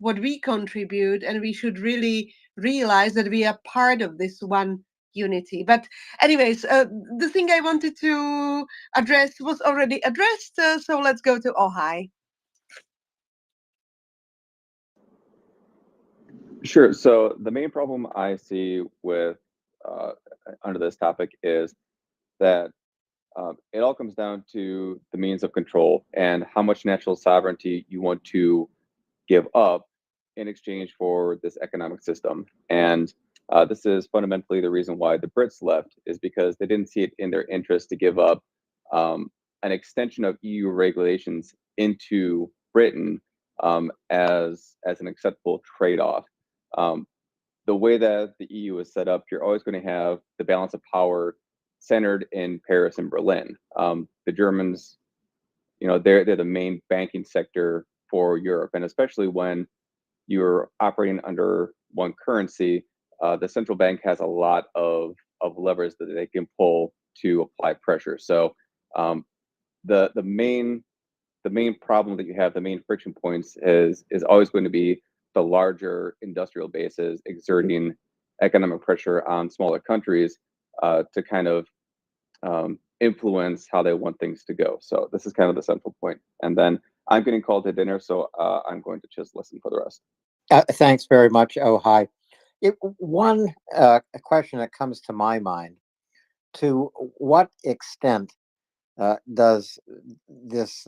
Speaker 6: what we contribute, and we should really realize that we are part of this one unity. But anyways, the thing I wanted to address was already addressed, so let's go to Ohai.
Speaker 8: Sure. So the main problem I see with under this topic is that it all comes down to the means of control and how much national sovereignty you want to give up in exchange for this economic system. And this is fundamentally the reason why the Brits left, is because they didn't see it in their interest to give up an extension of EU regulations into Britain as an acceptable trade-off. The way that the EU is set up, you're always going to have the balance of power centered in Paris and Berlin. The Germans, they're the main banking sector for Europe, and especially when you're operating under one currency, the central bank has a lot of levers that they can pull to apply pressure. So the main problem that you have, the main friction points is always going to be the larger industrial bases exerting economic pressure on smaller countries to kind of influence how they want things to go. So this is kind of the central point. And then I'm getting called to dinner, so I'm going to just listen for the rest.
Speaker 9: Thanks very much, Ohai. One question that comes to my mind: to what extent does this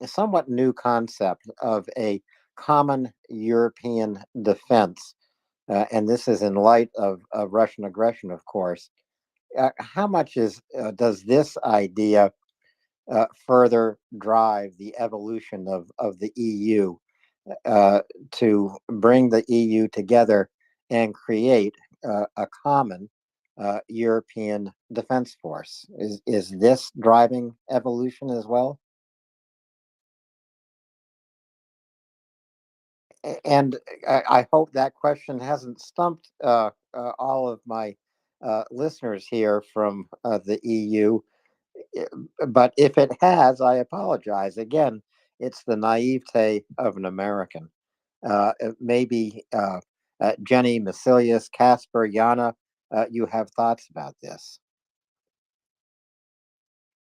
Speaker 9: somewhat new concept of a common European defense, and this is in light of Russian aggression, of course, how much does this idea further drive the evolution of the EU to bring the EU together and create a common European defense force? Is this driving evolution as well? And I hope that question hasn't stumped all of my listeners here from the EU. But if it has, I apologize. Again, it's the naivete of an American. Maybe Jenny, Masilius, Casper, Jana, you have thoughts about this.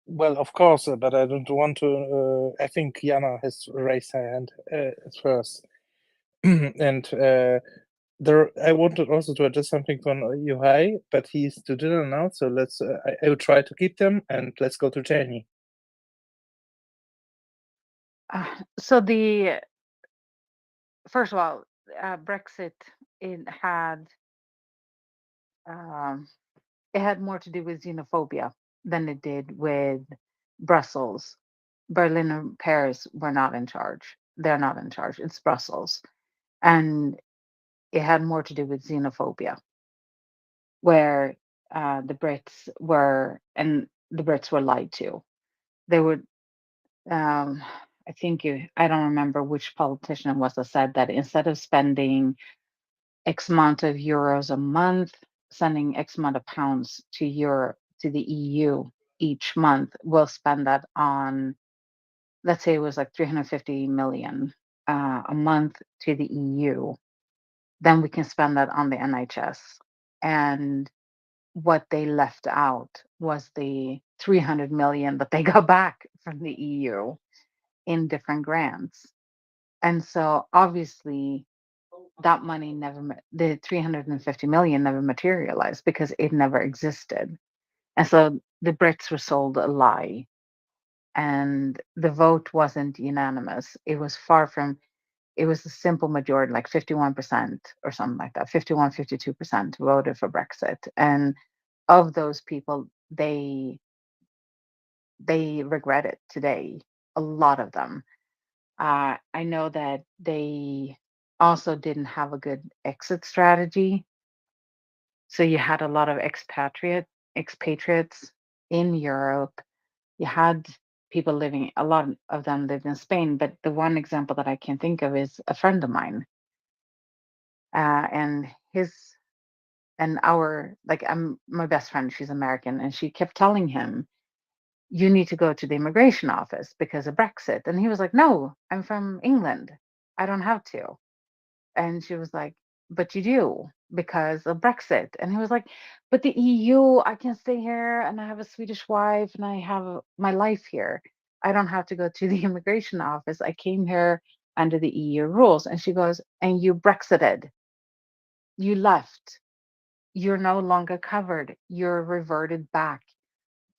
Speaker 1: Well, of course, but I don't want to. I think Jana has raised her hand first, and there. I wanted also to address something from Yohai, but he's to dinner now. So let's. I will try to keep them, and let's go to Jenny.
Speaker 10: So first of all, Brexit it had more to do with xenophobia than it did with Brussels. Berlin and Paris were not in charge. They're not in charge. It's Brussels, and it had more to do with xenophobia, where the Brits were lied to. They would. I don't remember which politician it was that said that instead of spending X amount of euros a month, sending X amount of pounds to the EU each month, we'll spend that on, let's say it was like 350 million a month to the EU. Then we can spend that on the NHS. And what they left out was the 300 million that they got back from the EU in different grants. And so obviously that money the 350 million never materialized because it never existed. And so the Brits were sold a lie. And the vote wasn't unanimous. It was it was a simple majority, like 51% or something like that. 51, 52% voted for Brexit. And of those people, they regret it today. A lot of them. I know that they also didn't have a good exit strategy. So you had a lot of expatriates in Europe. You had people living, a lot of them lived in Spain. But the one example that I can think of is a friend of mine. And I'm my best friend, she's American, and she kept telling him, you need to go to the immigration office because of Brexit. And he was like, no, I'm from England. I don't have to. And she was like, but you do because of Brexit. And he was like, but the EU, I can stay here and I have a Swedish wife and I have my life here. I don't have to go to the immigration office. I came here under the EU rules. And she goes, and you Brexited. You left. You're no longer covered. You're reverted back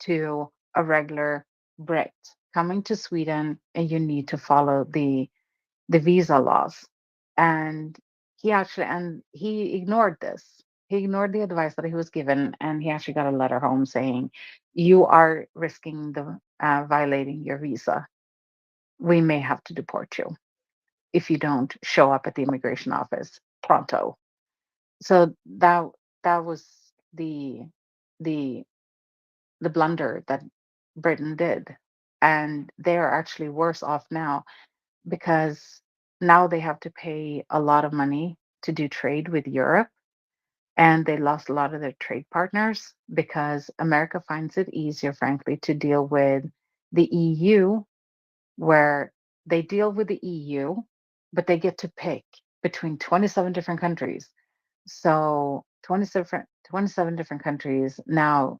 Speaker 10: to a regular Brit coming to Sweden, and you need to follow the visa laws. And he ignored this. He ignored the advice that he was given, and he actually got a letter home saying, "You are risking the violating your visa. We may have to deport you if you don't show up at the immigration office pronto." So that was the the the blunder that Britain did. And they are actually worse off now because now they have to pay a lot of money to do trade with Europe. And they lost a lot of their trade partners because America finds it easier, frankly, to deal with the EU, where they deal with the EU, but they get to pick between 27 different countries. So 27 different countries now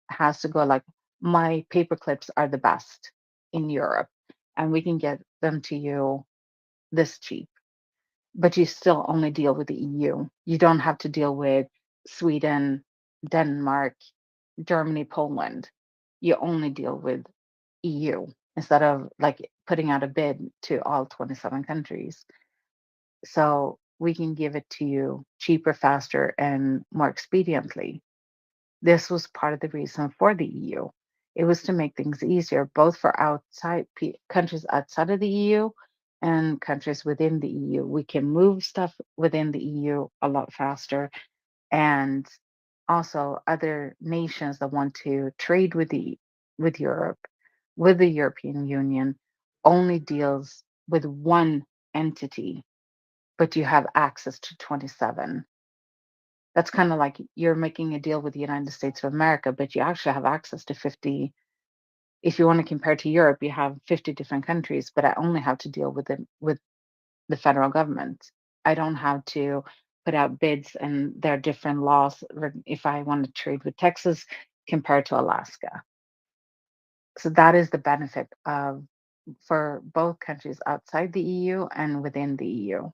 Speaker 10: has to go like, my paper clips are the best in Europe, and we can get them to you this cheap. But you still only deal with the EU. You don't have to deal with Sweden, Denmark, Germany, Poland. You only deal with EU instead of like putting out a bid to all 27 countries. So we can give it to you cheaper, faster, and more expediently. This was part of the reason for the EU. It was to make things easier, both for countries outside of the EU and countries within the EU. We can move stuff within the EU a lot faster, and also other nations that want to trade with Europe, with the European Union, only deals with one entity, but you have access to 27. That's kind of like you're making a deal with the United States of America, but you actually have access to 50. If you want to compare to Europe, you have 50 different countries, but I only have to deal with the federal government. I don't have to put out bids, and there are different laws if I want to trade with Texas compared to Alaska. So that is the benefit of for both countries outside the EU and within the EU.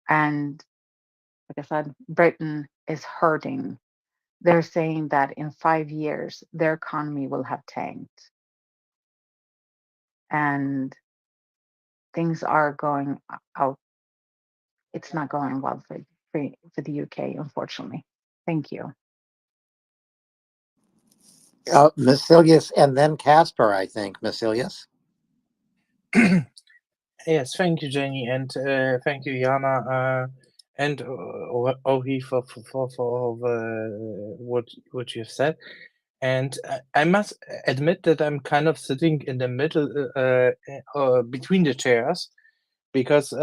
Speaker 10: And like I said, Britain is hurting. They're saying that in 5 years, their economy will have tanked. And things are going out. It's not going well for the UK, unfortunately. Thank you.
Speaker 9: Masilius and then Casper, I think. Masilius.
Speaker 1: Yes, thank you, Jenny, and thank you, Jana, and Ohi for what you've said. And I must admit that I'm kind of sitting in the middle between the chairs, because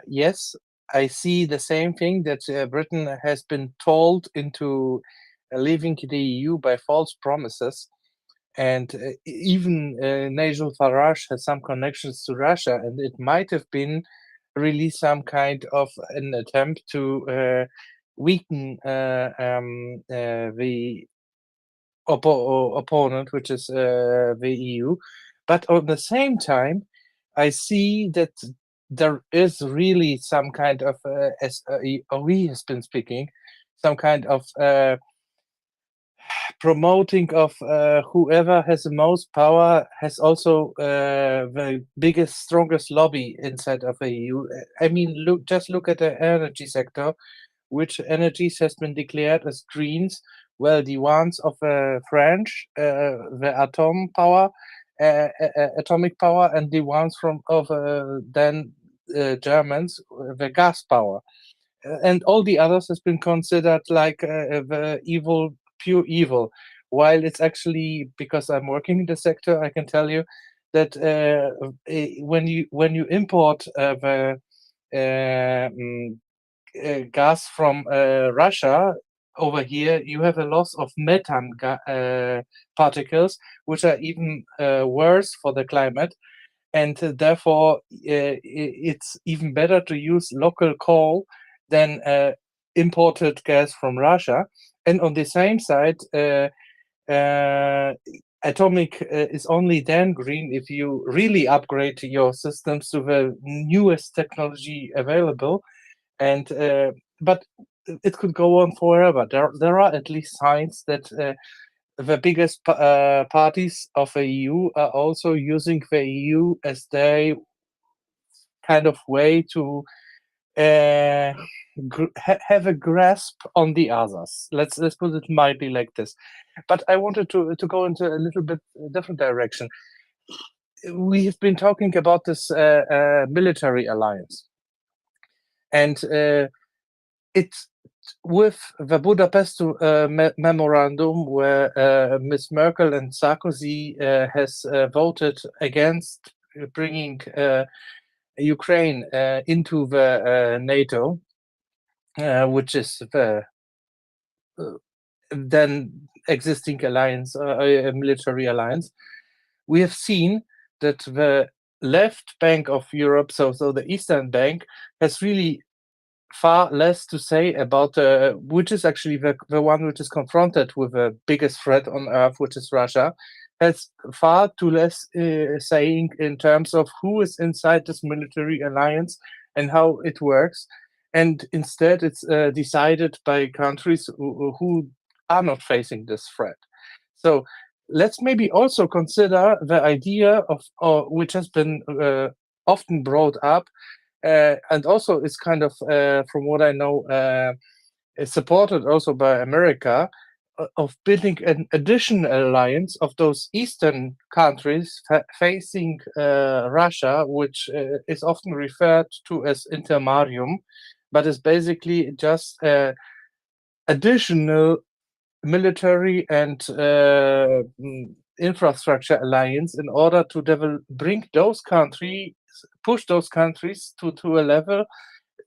Speaker 1: yes, I see the same thing, that Britain has been told into leaving the EU by false promises. And even Nigel Farage has some connections to Russia, and it might have been really some kind of an attempt to weaken the opponent, which is the EU. But at the same time, I see that there is really some kind of, as we has been speaking, some kind of promoting of whoever has the most power has also the biggest, strongest lobby inside of the EU. I mean, just look at the energy sector. Which energies has been declared as greens? Well, the ones of French, the atomic power, and the ones of then Germans, the gas power, and all the others has been considered like the evil, pure evil. While it's actually, because I'm working in the sector, I can tell you that when you import the gas from Russia over here, you have a loss of methane particles, which are even worse for the climate. And therefore, it's even better to use local coal than imported gas from Russia. And on the same side, atomic is only then green if you really upgrade your systems to the newest technology available. And but it could go on forever. There are at least signs that the biggest parties of the EU are also using the EU as their kind of way to have a grasp on the others. Let's put it mildly like this. But I wanted to go into a little bit different direction. We have been talking about this military alliance, and it's with the Budapest memorandum, where Ms. Merkel and Sarkozy has voted against bringing Ukraine into the NATO, which is the then existing alliance, a military alliance. We have seen that the left bank of Europe, so the Eastern bank, has really far less to say about which is actually the one which is confronted with the biggest threat on earth, which is Russia, has far too less saying in terms of who is inside this military alliance and how it works. And instead, it's decided by countries who are not facing this threat. So let's maybe also consider the idea of which has been often brought up, and also is kind of, from what I know, is supported also by America, of building an additional alliance of those Eastern countries facing Russia, which is often referred to as intermarium, but is basically just additional military and infrastructure alliance in order to bring those countries, push those countries to a level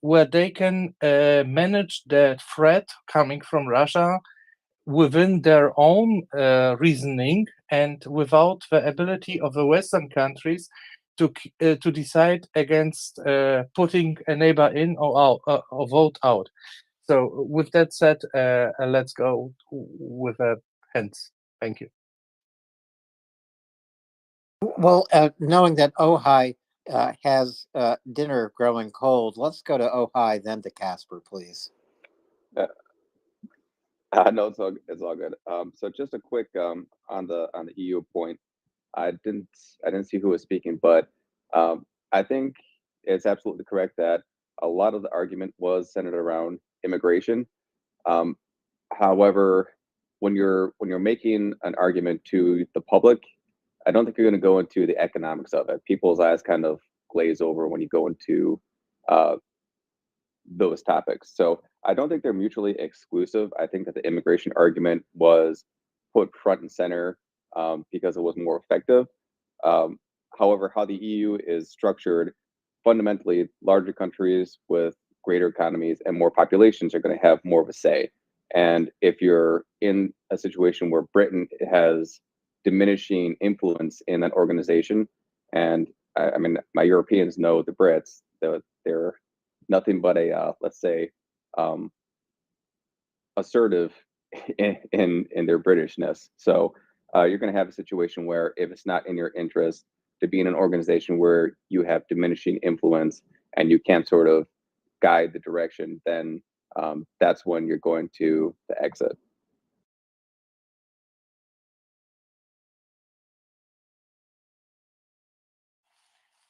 Speaker 1: where they can manage the threat coming from Russia within their own reasoning and without the ability of the Western countries to decide against putting a neighbor in or out or vote out. So with that said, let's go with a hence. Thank you.
Speaker 9: Well, knowing that Ojai has dinner growing cold, let's go to Ojai, then to Casper, please.
Speaker 8: No, it's all good. So just a quick on the EU point. I didn't see who was speaking, but I think it's absolutely correct that a lot of the argument was centered around immigration. However, when you're making an argument to the public, I don't think you're going to go into the economics of it. People's eyes kind of glaze over when you go into those topics. So I don't think they're mutually exclusive. I think that the immigration argument was put front and center because it was more effective. However, how the EU is structured, fundamentally, larger countries with greater economies and more populations are going to have more of a say. And if you're in a situation where Britain has diminishing influence in that organization, and I mean, my Europeans know the Brits, they're nothing but a let's say assertive in their Britishness. So you're going to have a situation where if it's not in your interest to be in an organization where you have diminishing influence and you can't sort of guide the direction, then that's when you're going to exit.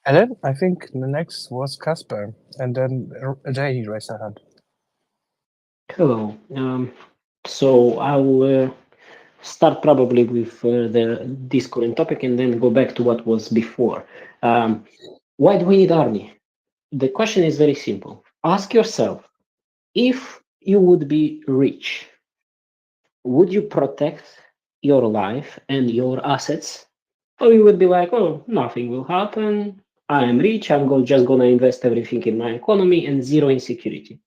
Speaker 1: And then I think the next was Casper, and then Jay raised a hand.
Speaker 7: Hello. So I will start probably with this current topic and then go back to what was before. Why do we need army? The question is very simple. Ask yourself, if you would be rich, would you protect your life and your assets? Or you would be like, oh, nothing will happen. I am rich. I'm just going to invest everything in my economy and zero insecurity.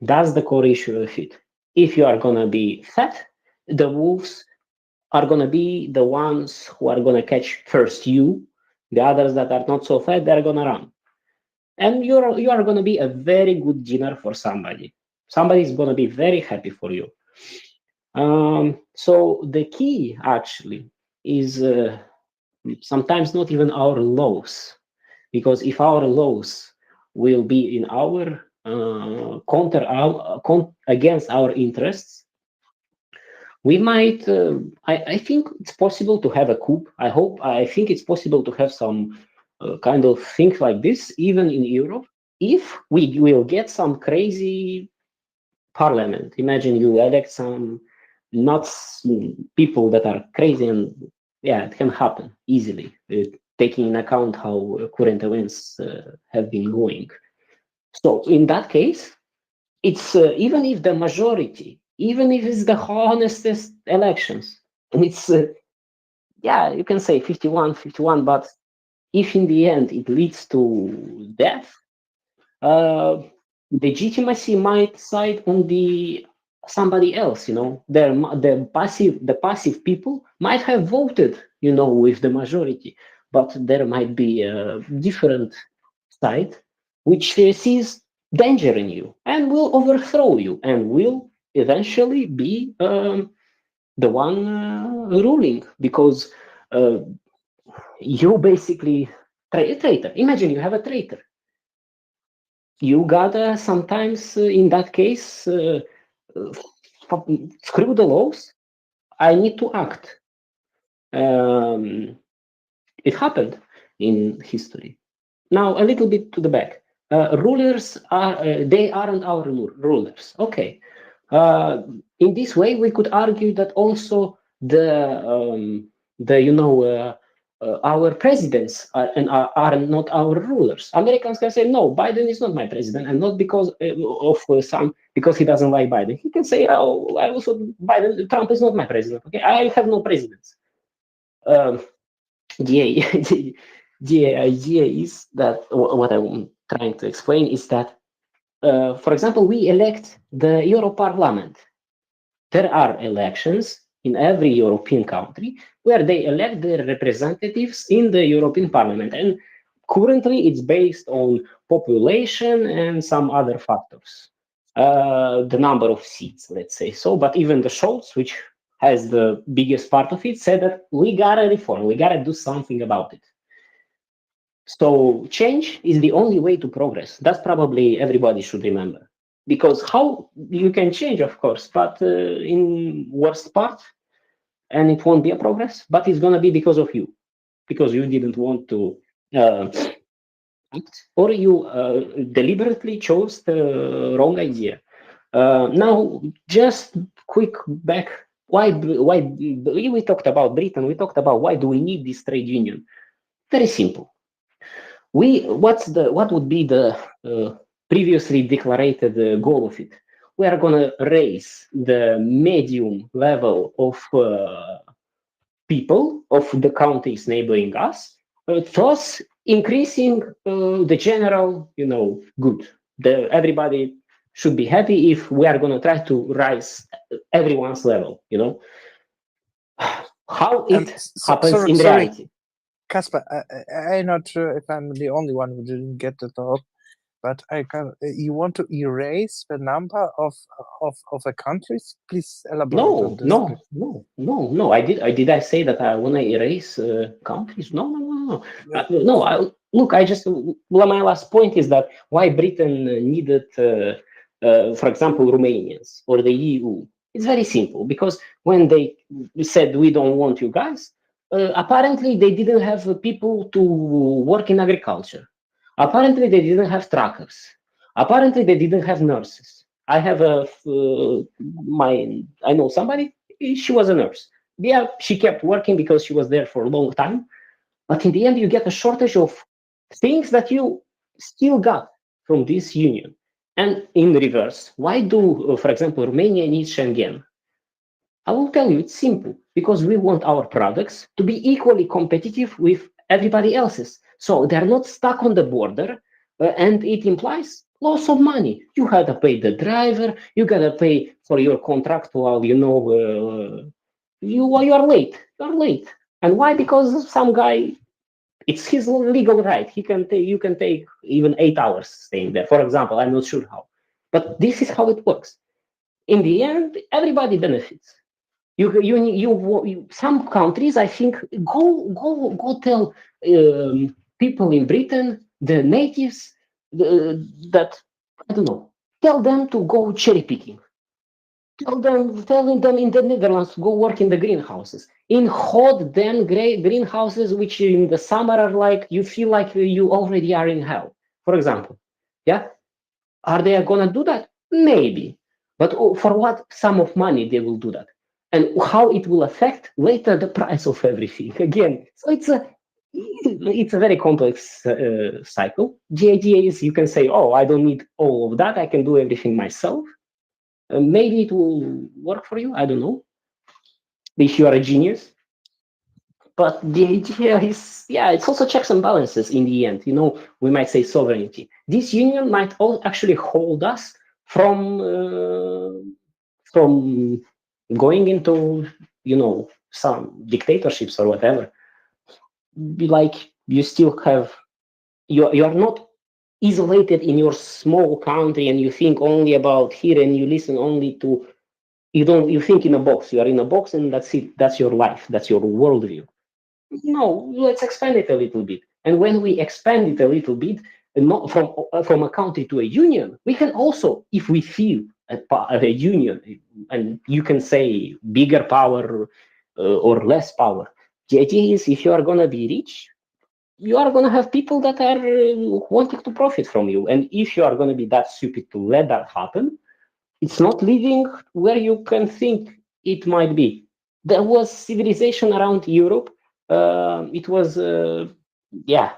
Speaker 7: That's the core issue of it. If you are going to be fat, the wolves are going to be the ones who are going to catch first you. The others that are not so fat, they're going to run. And you are going to be a very good dinner for somebody. Somebody is going to be very happy for you. So the key actually is sometimes not even our laws, because if our laws will be in our against our interests, we might. I think it's possible to have a coup. I think it's possible to have some kind of things like this even in Europe if we will get some crazy parliament. Imagine you elect some nuts people that are crazy, and yeah, it can happen easily, taking in account how current events have been going. So in that case, it's even if the majority, even if it's the honestest elections, and it's yeah, you can say 51-51, but if in the end it leads to death, legitimacy might side on the somebody else. You know, the passive people might have voted, you know, with the majority, but there might be a different side which sees danger in you and will overthrow you and will eventually be the one ruling, because you basically traitor. Imagine you have a traitor. You gotta sometimes, in that case, screw the laws. I need to act. It happened in history. Now, a little bit to the back. Rulers they aren't our rulers. Okay. In this way, we could argue that also our presidents are not our rulers. Americans can say, no, Biden is not my president, and not because because he doesn't like Biden. He can say, oh, I also Trump is not my president. Okay, I have no presidents. The idea is that what I'm trying to explain is that, for example, we elect the Euro Parliament. There are elections in every European country where they elect their representatives in the European Parliament. And currently it's based on population and some other factors. The number of seats, let's say so. But even the Scholz, which has the biggest part of it, said that we gotta reform, we gotta do something about it. So change is the only way to progress. That's probably everybody should remember. Because how you can change, of course, but in worst part, and it won't be a progress, but it's going to be because of you, because you didn't want to act, or you deliberately chose the wrong idea. Now, just quick back, why we talked about Britain, we talked about why do we need this trade union? Very simple. What would be the previously declared goal of it? We are going to raise the medium level of people of the countries neighboring us, thus increasing the general, good. Everybody should be happy if we are going to try to rise everyone's level. How it happens in reality.
Speaker 1: Casper, I'm not sure if I'm the only one who didn't get the thought. but I can. You want to erase the number of the countries? Please elaborate on this.
Speaker 7: No. I say that I want to erase countries? No. Look, well, my last point is that why Britain needed, for example, Romanians or the EU. It's very simple, because when they said we don't want you guys, apparently they didn't have people to work in agriculture. Apparently they didn't have truckers. Apparently they didn't have nurses. I have I know somebody. She was a nurse. Yeah, she kept working because she was there for a long time. But in the end, you get a shortage of things that you still got from this union. And in reverse, why do, for example, Romania need Schengen? I will tell you, it's simple, because we want our products to be equally competitive with everybody else's. So they're not stuck on the border, and it implies lots of money. You have to pay the driver, you gotta pay for your contractual, you are late. You're late. And why? Because some guy, it's his legal right. You can take even 8 hours staying there. For example, I'm not sure how, but this is how it works. In the end, everybody benefits. Some countries, I think, go tell people in Britain, the natives, that, I don't know, tell them to go cherry picking. Telling them in the Netherlands to go work in the greenhouses, in hot, damn greenhouses, which in the summer are like, you feel like you already are in hell, for example. Yeah, are they gonna do that? Maybe, but for what sum of money they will do that, and how it will affect later the price of everything again. So it's a very complex cycle. The idea is, you can say, oh, I don't need all of that, I can do everything myself. Maybe it will work for you, I don't know, if you are a genius. But the idea is, yeah, it's also checks and balances in the end. We might say sovereignty. This union might actually hold us from going into, some dictatorships or whatever. Like, you still have, you're not isolated in your small country, and you think only about here, and you listen only to, you think in a box. You are in a box, and that's it. That's your life. That's your worldview. No, let's expand it a little bit. And when we expand it a little bit, not from a country to a union, we can also, if we feel a union, and you can say bigger power or less power. The idea is, if you are going to be rich, you are going to have people that are wanting to profit from you. And if you are going to be that stupid to let that happen, it's not living where you can think it might be. There was civilization around Europe. It was,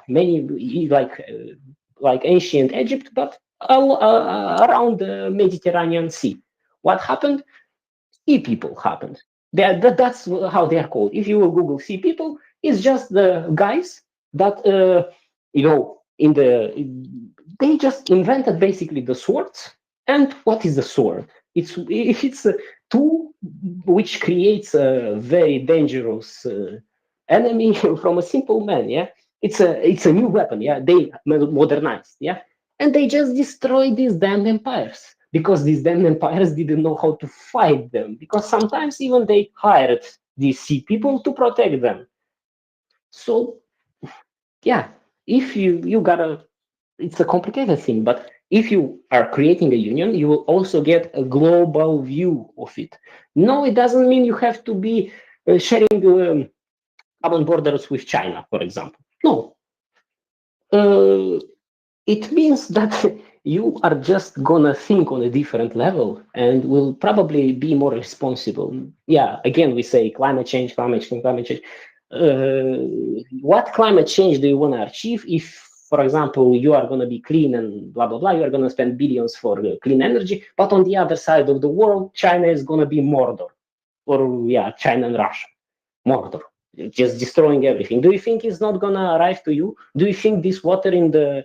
Speaker 7: many, like ancient Egypt, but around the Mediterranean Sea. What happened? Sea people happened. That's how they are called. If you will Google sea people, it's just the guys that, they just invented basically the swords. And what is the sword? It's a tool which creates a very dangerous enemy from a simple man. Yeah, it's a new weapon. Yeah, they modernized. Yeah, and they just destroyed these damn empires, because these damn empires didn't know how to fight them, because sometimes even they hired these sea people to protect them. So yeah, if you gotta, it's a complicated thing, but if you are creating a union, you will also get a global view of it. No, it doesn't mean you have to be sharing common borders with China, for example. No. It means that you are just gonna think on a different level and will probably be more responsible. Yeah, again, we say climate change. What climate change do you want to achieve if, for example, you are going to be clean and blah, blah, blah, you are going to spend billions for clean energy, but on the other side of the world, China is going to be Mordor, or China and Russia, Mordor, just destroying everything. Do you think it's not going to arrive to you? Do you think this water in the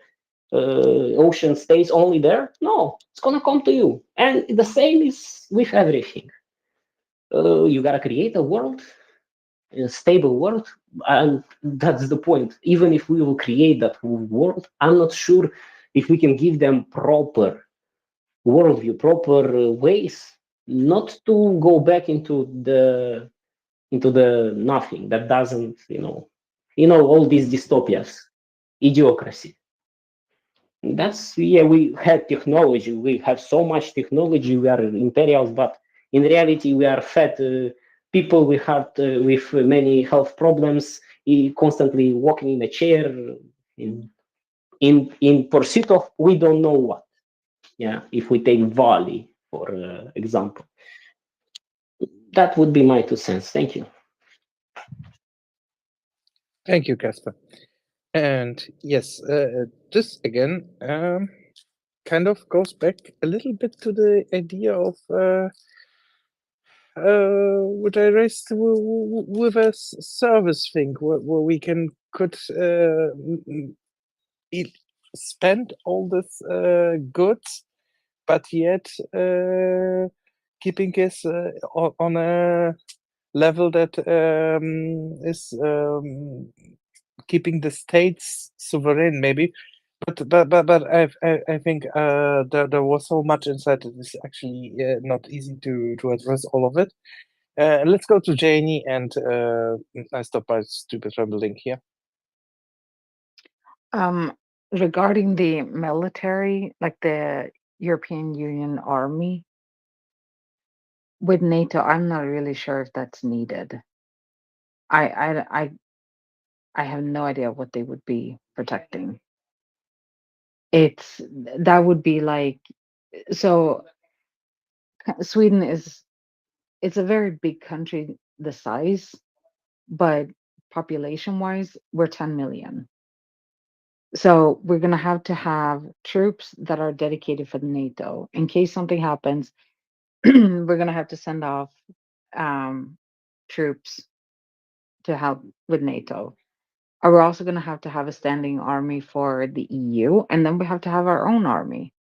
Speaker 7: ocean stays only there? No, it's going to come to you. And the same is with everything. You got to create a world, a stable world, and that's the point. Even if we will create that world, I'm not sure if we can give them proper worldview, proper ways, not to go back into the nothing that doesn't, all these dystopias, idiocracy. That's, yeah, we had technology, we have so much technology, we are imperials, but in reality we are fat people with many health problems, constantly walking in a chair, in pursuit of we don't know what. Yeah, if we take Valley for example. That would be my 2 cents. Thank you.
Speaker 1: Thank you, Casper. And yes, this again kind of goes back a little bit to the idea of what I raised with a service thing, where we could spend all this goods, but yet keeping us on a level that is keeping the states sovereign, maybe. But I think there was so much inside that it's actually not easy to address all of it. Let's go to Janie, and I stop by stupid rambling here.
Speaker 10: Regarding the military, like the European Union army with NATO, I'm not really sure if that's needed. I have no idea what they would be protecting. That would be like, so Sweden it's a very big country, the size, but population wise, we're 10 million. So we're going to have troops that are dedicated for the NATO. In case something happens, we're going to have to send off troops to help with NATO. Are we also going to have a standing army for the EU, and then we have to have our own army.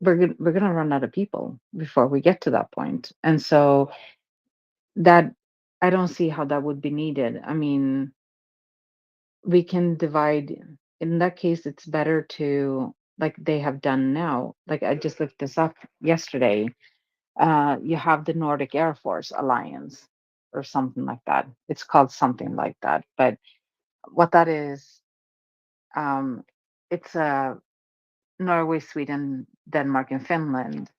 Speaker 10: We're going to run out of people before we get to that point, and so that I don't see how that would be needed. I mean, we can divide. In that case, it's better to, like they have done now. Like I just looked this up yesterday. You have the Nordic Air Force Alliance or something like that. It's called something like that. But what that is, it's Norway, Sweden, Denmark, and Finland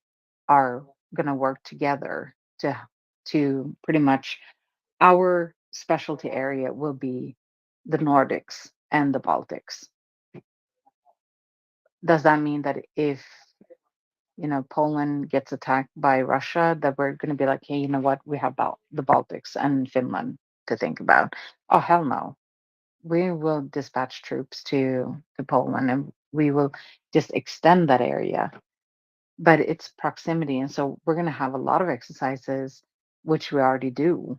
Speaker 10: are going to work together to pretty much, our specialty area will be the Nordics and the Baltics. Does that mean that if Poland gets attacked by Russia, that we're going to be like, hey, you know what? We have the Baltics and Finland to think about. Oh, hell no. We will dispatch troops to Poland, and we will just extend that area. But it's proximity. And so we're going to have a lot of exercises, which we already do.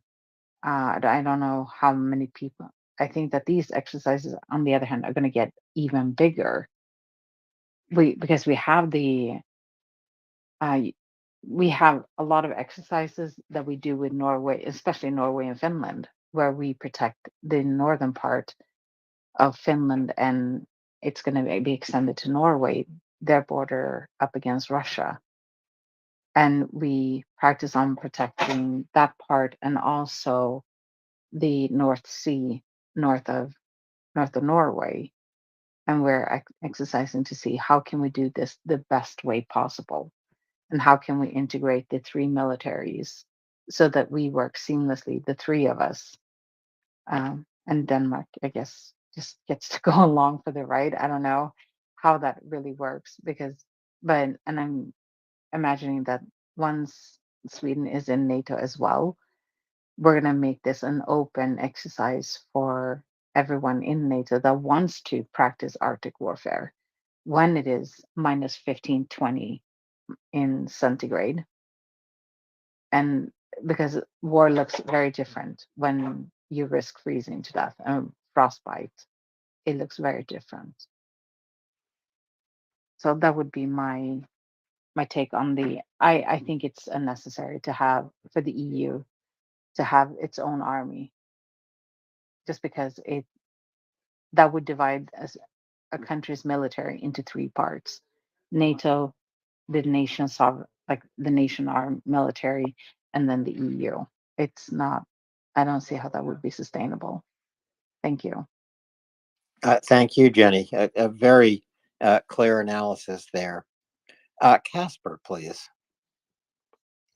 Speaker 10: I don't know how many people. I think that these exercises, on the other hand, are going to get even bigger. Because we have we have a lot of exercises that we do with Norway, especially Norway and Finland, where we protect the northern part of Finland, and it's going to be extended to Norway, their border up against Russia. And we practice on protecting that part, and also the North Sea, north of Norway. And we're exercising to see how can we do this the best way possible, and how can we integrate the three militaries so that we work seamlessly, the three of us. And Denmark, I guess, just gets to go along for the ride. I don't know how that really works, and I'm imagining that once Sweden is in NATO as well, we're going to make this an open exercise for everyone in NATO that wants to practice Arctic warfare when it is minus 15, 20 in centigrade. And because war looks very different when you risk freezing to death and frostbite, it looks very different. So that would be my take on I think it's unnecessary to have, for the EU to have its own army, just because that would divide us. a country's military into three parts: NATO, the nation armed military, and then the EU. It's not. I don't see how that would be sustainable. Thank you.
Speaker 9: Thank you, Jenny. A very clear analysis there. Casper, please.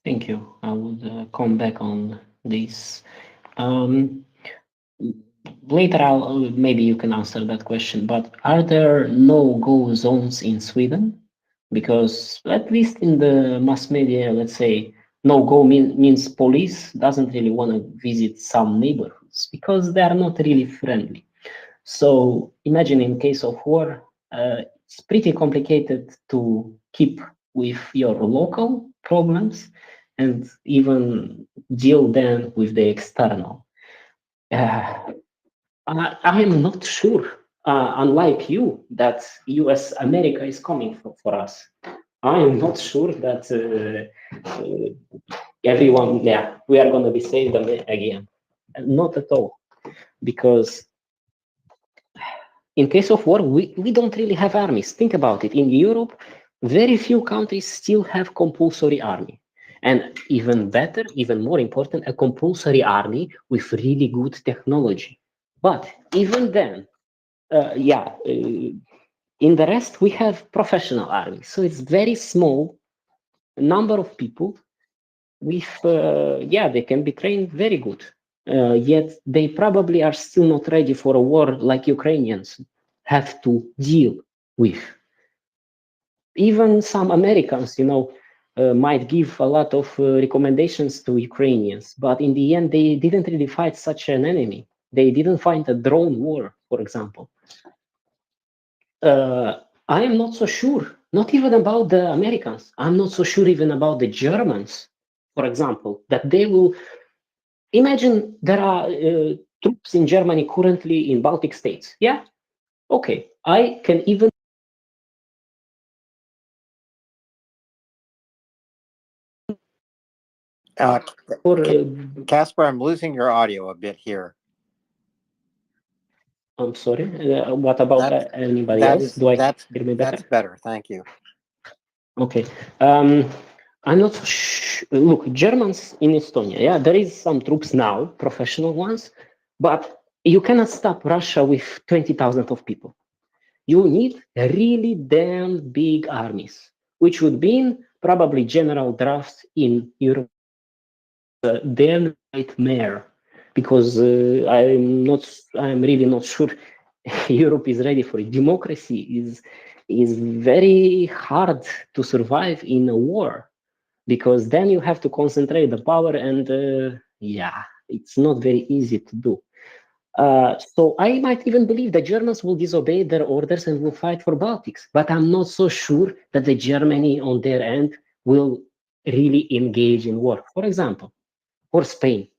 Speaker 7: Thank you. I would come back on this. Later, maybe you can answer that question, but are there no-go zones in Sweden? Because at least in the mass media, let's say, no-go means police doesn't really want to visit some neighborhoods because they are not really friendly. So imagine in case of war, it's pretty complicated to keep with your local problems and even deal then with the external. I am not sure, unlike you, that US America is coming for us. I am not sure that everyone, we are going to be saved again. Not at all. Because in case of war, we don't really have armies. Think about it. In Europe, very few countries still have compulsory army. And even better, even more important, a compulsory army with really good technology. But even then, in the rest, we have professional armies. So it's very small number of people with, they can be trained very good. Yet they probably are still not ready for a war like Ukrainians have to deal with. Even some Americans, might give a lot of recommendations to Ukrainians, but in the end, they didn't really fight such an enemy. They didn't fight a drone war, for example. I am not so sure, not even about the Americans. I'm not so sure even about the Germans, for example, that they will. Imagine there are troops in Germany currently in Baltic states. Yeah, okay. I can even.
Speaker 9: Casper, I'm losing your audio a bit here.
Speaker 7: I'm sorry. What about anybody else? Do I hear me better?
Speaker 9: That's better. Thank you.
Speaker 7: Okay. I'm not look, Germans in Estonia. Yeah, there is some troops now, professional ones, but you cannot stop Russia with 20,000 of people. You need really damn big armies, which would mean probably general drafts in Europe. Damn nightmare, because I'm really not sure Europe is ready for it. Democracy is very hard to survive in a war, because then you have to concentrate the power, and it's not very easy to do. So I might even believe the Germans will disobey their orders and will fight for Baltics, but I'm not so sure that the Germany on their end will really engage in war, for example, or Spain,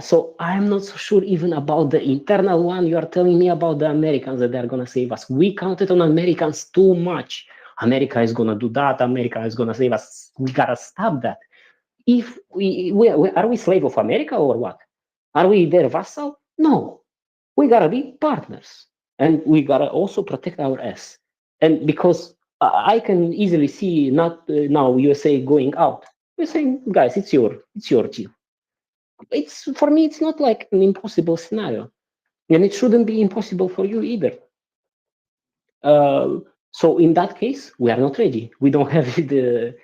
Speaker 7: so I'm not so sure even about the internal one. You are telling me about the Americans that they're going to save us. We counted on Americans too much. America is going to do that. America is going to save us. We got to stop that. If are we slave of America or what? Are we their vassal? No. We got to be partners. And we got to also protect our ass. And because I can easily see not now USA going out. We're saying, guys, it's your deal. For me, it's not like an impossible scenario, and it shouldn't be impossible for you either. So in that case, we are not ready. We don't have the.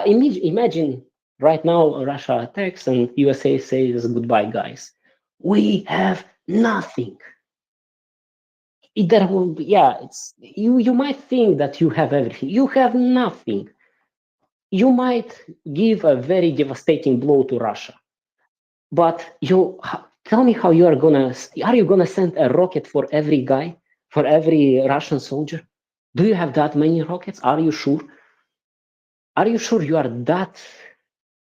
Speaker 7: Imagine right now Russia attacks and USA says goodbye, guys. We have nothing. There will be, you might think that you have everything. You have nothing. You might give a very devastating blow to Russia. But tell me how are you gonna send a rocket for every guy, for every Russian soldier? Do you have that many rockets? Are you sure? Are you sure you are that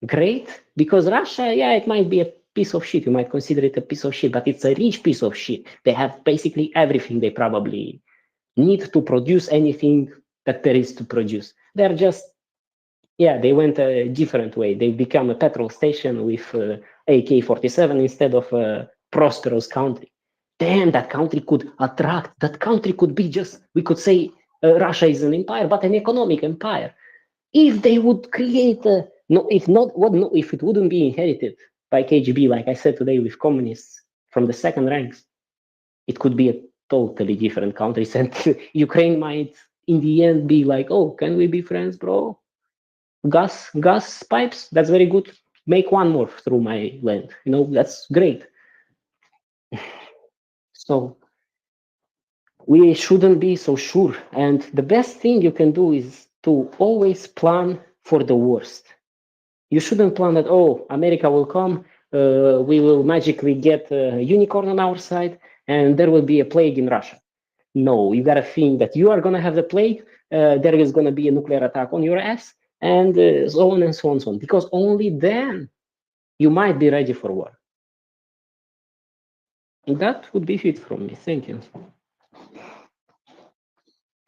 Speaker 7: great? Because Russia, it might be a piece of shit. You might consider it a piece of shit, but it's a rich piece of shit. They have basically everything they probably need to produce anything that there is to produce. They're just, they went a different way. They become a petrol station with AK-47 instead of a prosperous country. damn, that country could attract, that country could be just, we could say Russia is an empire, but an economic empire. If they would create a, no, if not, what, no, if it wouldn't be inherited by KGB, like I said today, with communists from the second ranks, it could be a totally different country. And Ukraine might, in the end, be like, oh, can we be friends, bro? Gas pipes, that's very good. Make one more through my land. That's great. So we shouldn't be so sure. And the best thing you can do is to always plan for the worst. You shouldn't plan that, oh, America will come, we will magically get a unicorn on our side, and there will be a plague in Russia. No, you got to think that you are going to have the plague, there is going to be a nuclear attack on your ass, and so on and so on and so on. Because only then you might be ready for war. And that would be it from me. Thank you.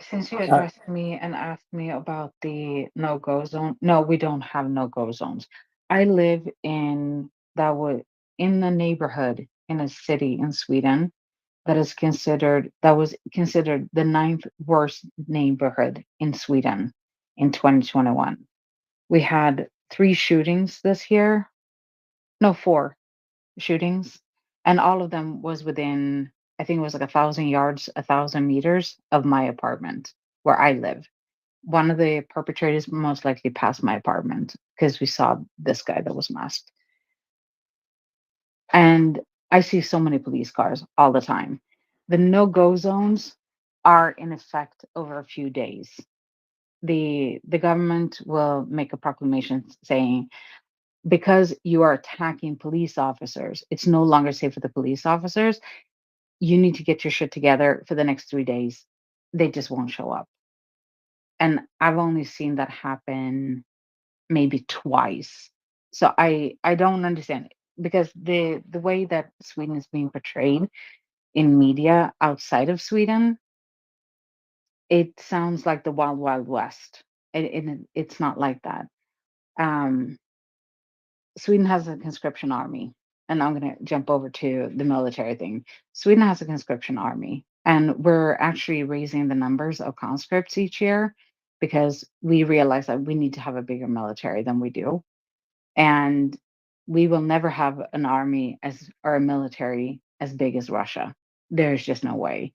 Speaker 10: Since you addressed me and asked me about the no-go zone, no, we don't have no-go zones. I live in the neighborhood in a city in Sweden that was considered the ninth worst neighborhood in Sweden in 2021. We had 3 shootings this year. No, 4 shootings, and all of them was within, I think it was like 1,000 yards, 1,000 meters of my apartment where I live. One of the perpetrators most likely passed my apartment because we saw this guy that was masked. And I see so many police cars all the time. The no-go zones are in effect over a few days. The government will make a proclamation saying, because you are attacking police officers, it's no longer safe for the police officers. You need to get your shit together for the next 3 days. They just won't show up. And I've only seen that happen maybe twice. So I don't understand it, because the way that Sweden is being portrayed in media outside of Sweden, it sounds like the wild wild west. It's not like that. Um, Sweden has a conscription army, and I'm going to jump over to the military thing. Sweden has a conscription army, and we're actually raising the numbers of conscripts each year because we realize that we need to have a bigger military than we do. And we will never have an army or a military as big as Russia. There's just no way.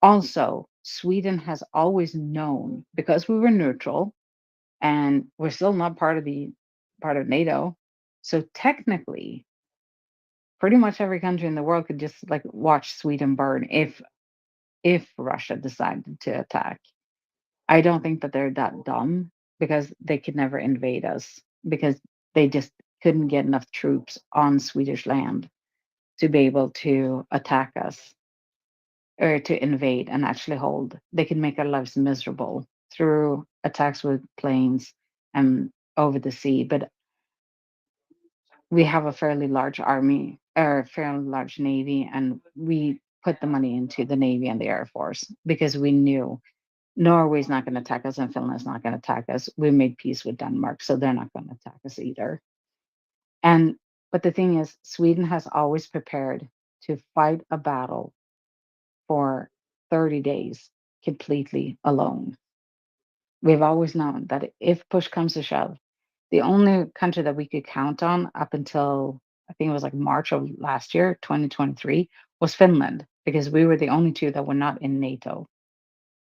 Speaker 10: Also, Sweden has always known, because we were neutral and we're still not part of NATO. So technically, pretty much every country in the world could just like watch Sweden burn if Russia decided to attack. I don't think that they're that dumb, because they could never invade us, because they just couldn't get enough troops on Swedish land to be able to attack us or to invade and actually hold. They could make our lives miserable through attacks with planes and over the sea. But we have a fairly large army or fairly large navy, and we put the money into the Navy and the Air Force because we knew Norway's not going to attack us and Finland's not going to attack us. We made peace with Denmark, so they're not going to attack us either. But the thing is, Sweden has always prepared to fight a battle for 30 days completely alone. We've always known that if push comes to shove, the only country that we could count on up until I think it was like March of last year, 2023, was Finland, because we were the only two that were not in NATO,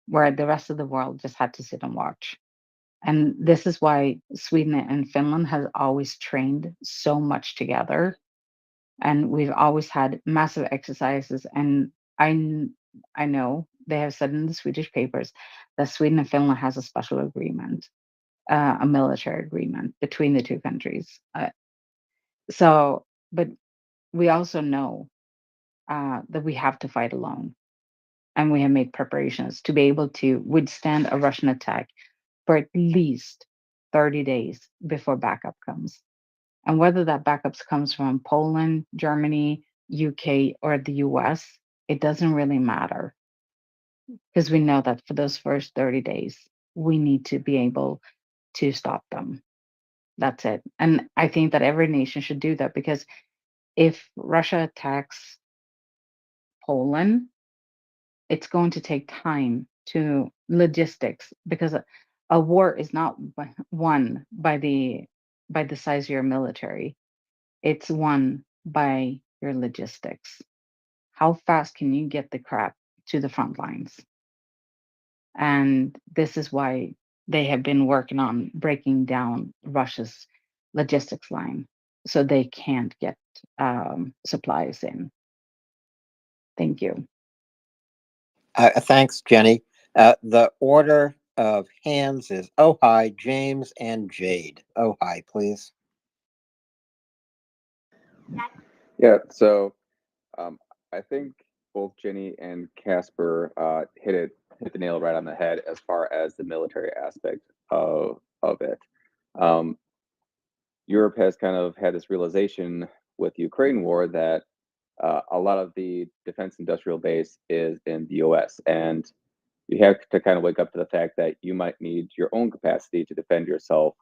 Speaker 10: where the rest of the world just had to sit and watch. And this is why Sweden and Finland has always trained so much together. And we've always had massive exercises. And I know they have said in the Swedish papers that Sweden and Finland has a special agreement, a military agreement between the two countries. But we also know that we have to fight alone. And we have made preparations to be able to withstand a Russian attack for at least 30 days before backup comes. And whether that backup comes from Poland, Germany, UK, or the US, it doesn't really matter, because we know that for those first 30 days, we need to be able to stop them. That's it. And I think that every nation should do that, because if Russia attacks Poland, it's going to take time to logistics, because a war is not won by the size of your military. It's won by your logistics. How fast can you get the crap to the front lines? And this is why they have been working on breaking down Russia's logistics line so they can't get supplies in. Thank you.
Speaker 9: Thanks, Jenny. The order of hands is Ojai, James, and Jade. Ojai, please.
Speaker 8: Yeah, so I think both Jenny and Casper hit the nail right on the head as far as the military aspect of it. Europe has kind of had this realization with the Ukraine war that a lot of the defense industrial base is in the US, and you have to kind of wake up to the fact that you might need your own capacity to defend yourself,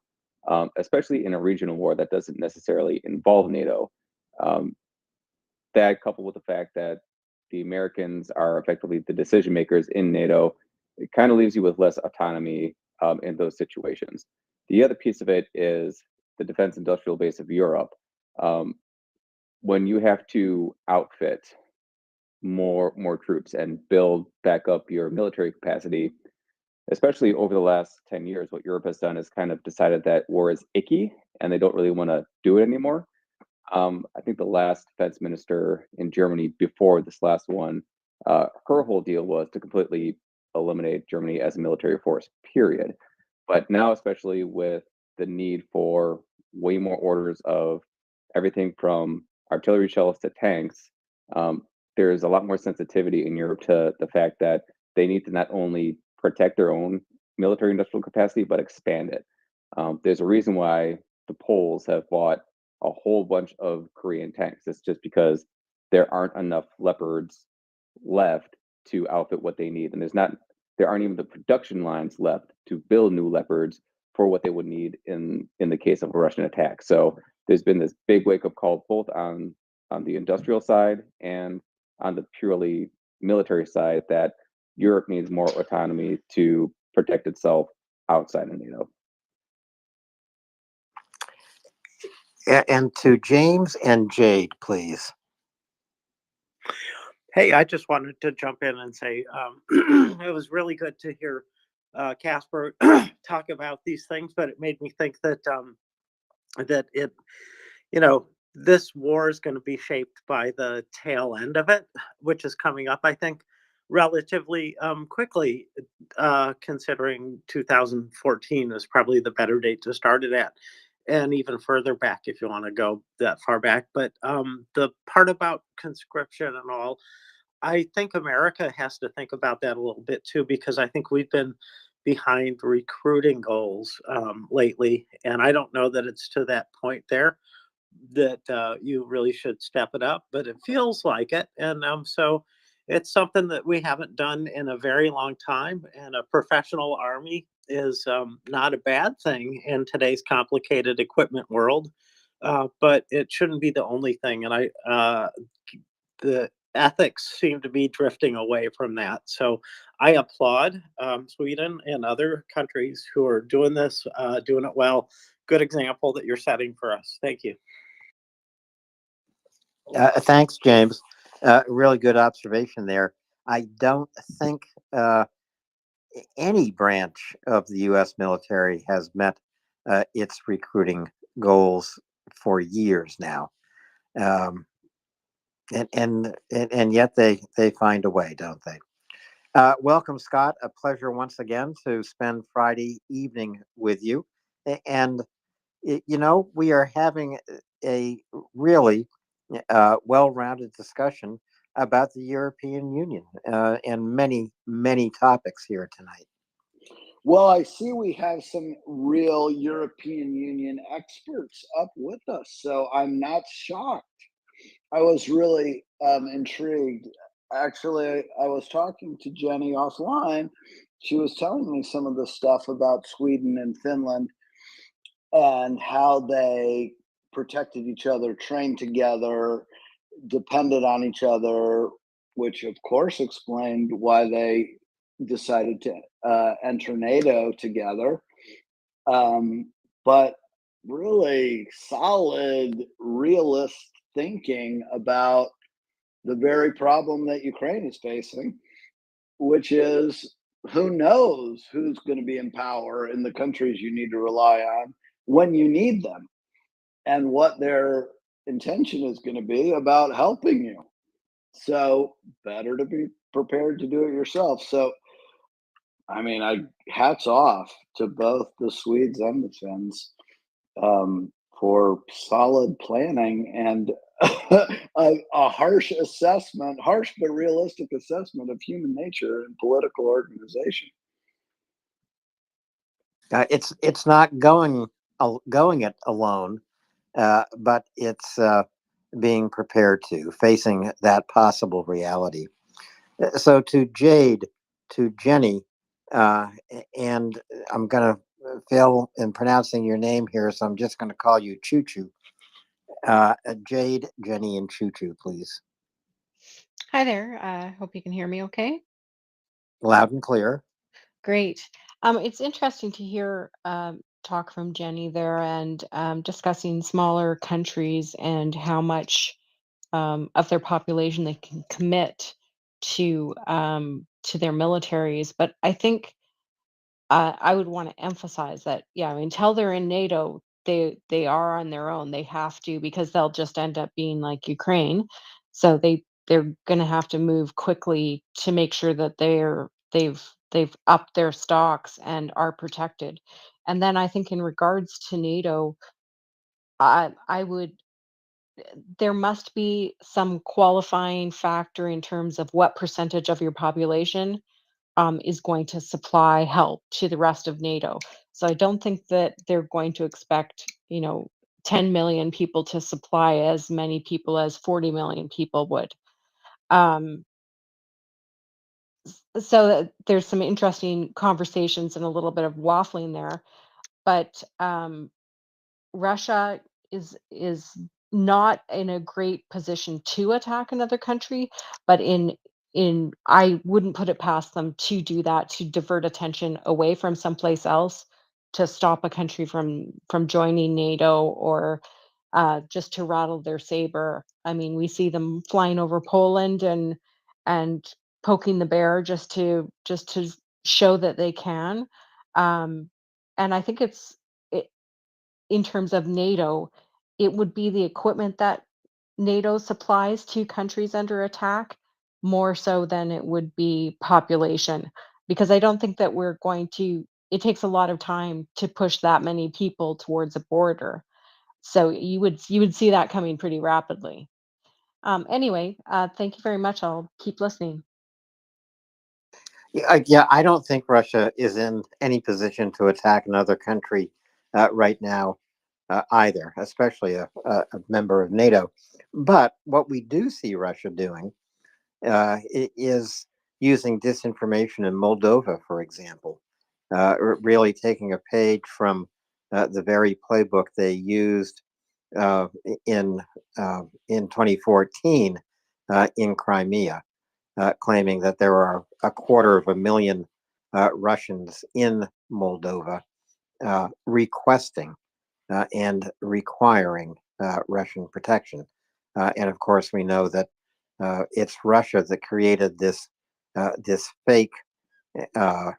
Speaker 8: especially in a regional war that doesn't necessarily involve NATO. That, coupled with the fact that the Americans are effectively the decision makers in NATO, it kind of leaves you with less autonomy in those situations. The other piece of it is the defense industrial base of Europe. When you have to outfit more troops and build back up your military capacity, especially over the last 10 years, what Europe has done is kind of decided that war is icky and they don't really want to do it anymore. I think the last defense minister in Germany before this last one, her whole deal was to completely eliminate Germany as a military force, period. But now, especially with the need for way more orders of everything from artillery shells to tanks, there's a lot more sensitivity in Europe to the fact that they need to not only protect their own military industrial capacity, but expand it. There's a reason why the Poles have bought a whole bunch of Korean tanks. It's just because there aren't enough Leopards left to outfit what they need, and there aren't even the production lines left to build new Leopards for what they would need in the case of a Russian attack. So there's been this big wake up call both on the industrial side and on the purely military side that Europe needs more autonomy to protect itself outside of NATO.
Speaker 9: And to James and Jade, please.
Speaker 1: Hey, I just wanted to jump in and say it was really good to hear Casper talk about these things, but it made me think that that it, this war is going to be shaped by the tail end of it, which is coming up, I think, relatively quickly, considering 2014 is probably the better date to start it at, and even further back if you want to go that far back. But the part about conscription and all, I think America has to think about that a little bit too, because I think we've been behind recruiting goals lately, and I don't know that it's to that point there that you really should step it up, but it feels like it, and so it's something that we haven't done in a very long time, and a professional army is not a bad thing in today's complicated equipment world, but it shouldn't be the only thing, and the ethics seem to be drifting away from that. So I applaud Sweden and other countries who are doing this, doing it well. Good example that you're setting for us. Thank you.
Speaker 9: Thanks, James. Really good observation there. I don't think any branch of the U.S. military has met its recruiting goals for years now. And yet they find a way, don't they? Welcome, Scott. A pleasure once again to spend Friday evening with you. And we are having a really well-rounded discussion about the European Union and many topics here tonight.
Speaker 11: Well, I see we have some real European Union experts up with us, so I'm not shocked. I was really intrigued. Actually, I was talking to Jenny offline. She was telling me some of the stuff about Sweden and Finland and how they protected each other, trained together, depended on each other, which of course explained why they decided to enter NATO together. But really solid, realist thinking about the very problem that Ukraine is facing, which is who knows who's going to be in power in the countries you need to rely on when you need them, and what their intention is going to be about helping you. So better to be prepared to do it yourself. So I mean, hats off to both the Swedes and the Finns for solid planning and a harsh assessment, harsh but realistic assessment of human nature and political organization.
Speaker 9: It's not going it alone, but it's being prepared to facing that possible reality. So to Jade, to Jenny, and I'm going to fail in pronouncing your name here, so I'm just going to call you Choo Choo. Jade, Jenny, and Choo Choo, please.
Speaker 12: Hi there. Hope you can hear me okay.
Speaker 9: Loud and clear.
Speaker 12: Great. It's interesting to hear talk from Jenny there and discussing smaller countries and how much of their population they can commit to their militaries. But I think I would want to emphasize that, yeah, I mean, until they're in NATO, they are on their own. They have to because they'll just end up being like Ukraine. So they're going to have to move quickly to make sure that they've upped their stocks and are protected. And then I think in regards to NATO, I would there must be some qualifying factor in terms of what percentage of your population is going to supply help to the rest of NATO. So I don't think that they're going to expect, 10 million people to supply as many people as 40 million people would. Um, there's some interesting conversations and a little bit of waffling there, but Russia is not in a great position to attack another country, but in I wouldn't put it past them to do that, to divert attention away from someplace else to stop a country from joining NATO or just to rattle their saber. I mean, we see them flying over Poland and poking the bear just to show that they can. Um, and I think in terms of NATO, it would be the equipment that NATO supplies to countries under attack more so than it would be population. Because I don't think that we're going to, it takes a lot of time to push that many people towards a border. So you would see that coming pretty rapidly. Anyway, thank you very much. I'll keep listening.
Speaker 9: Yeah, I don't think Russia is in any position to attack another country right now either, especially a member of NATO. But what we do see Russia doing is using disinformation in Moldova, for example, really taking a page from the very playbook they used uh, in 2014 in Crimea, claiming that there are 250,000 Russians in Moldova requesting and requiring Russian protection. And of course, we know that it's Russia that created this fake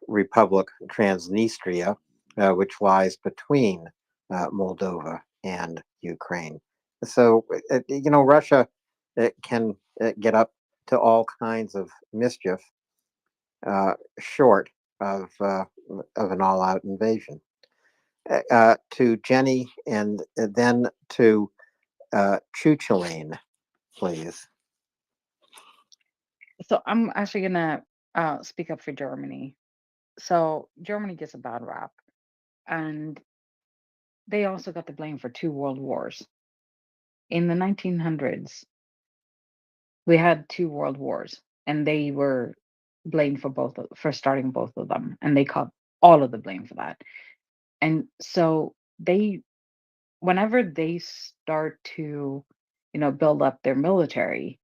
Speaker 9: Republic Transnistria, which lies between Moldova and Ukraine. So Russia can get up to all kinds of mischief short of an all-out invasion. To Jenny and then to Chuchalane, please.
Speaker 10: So I'm actually gonna speak up for Germany. So Germany gets a bad rap, and they also got the blame for two world wars. In the 1900s, we had two world wars, and they were blamed for starting both of them, and they caught all of the blame for that. And so whenever they start to, build up their military,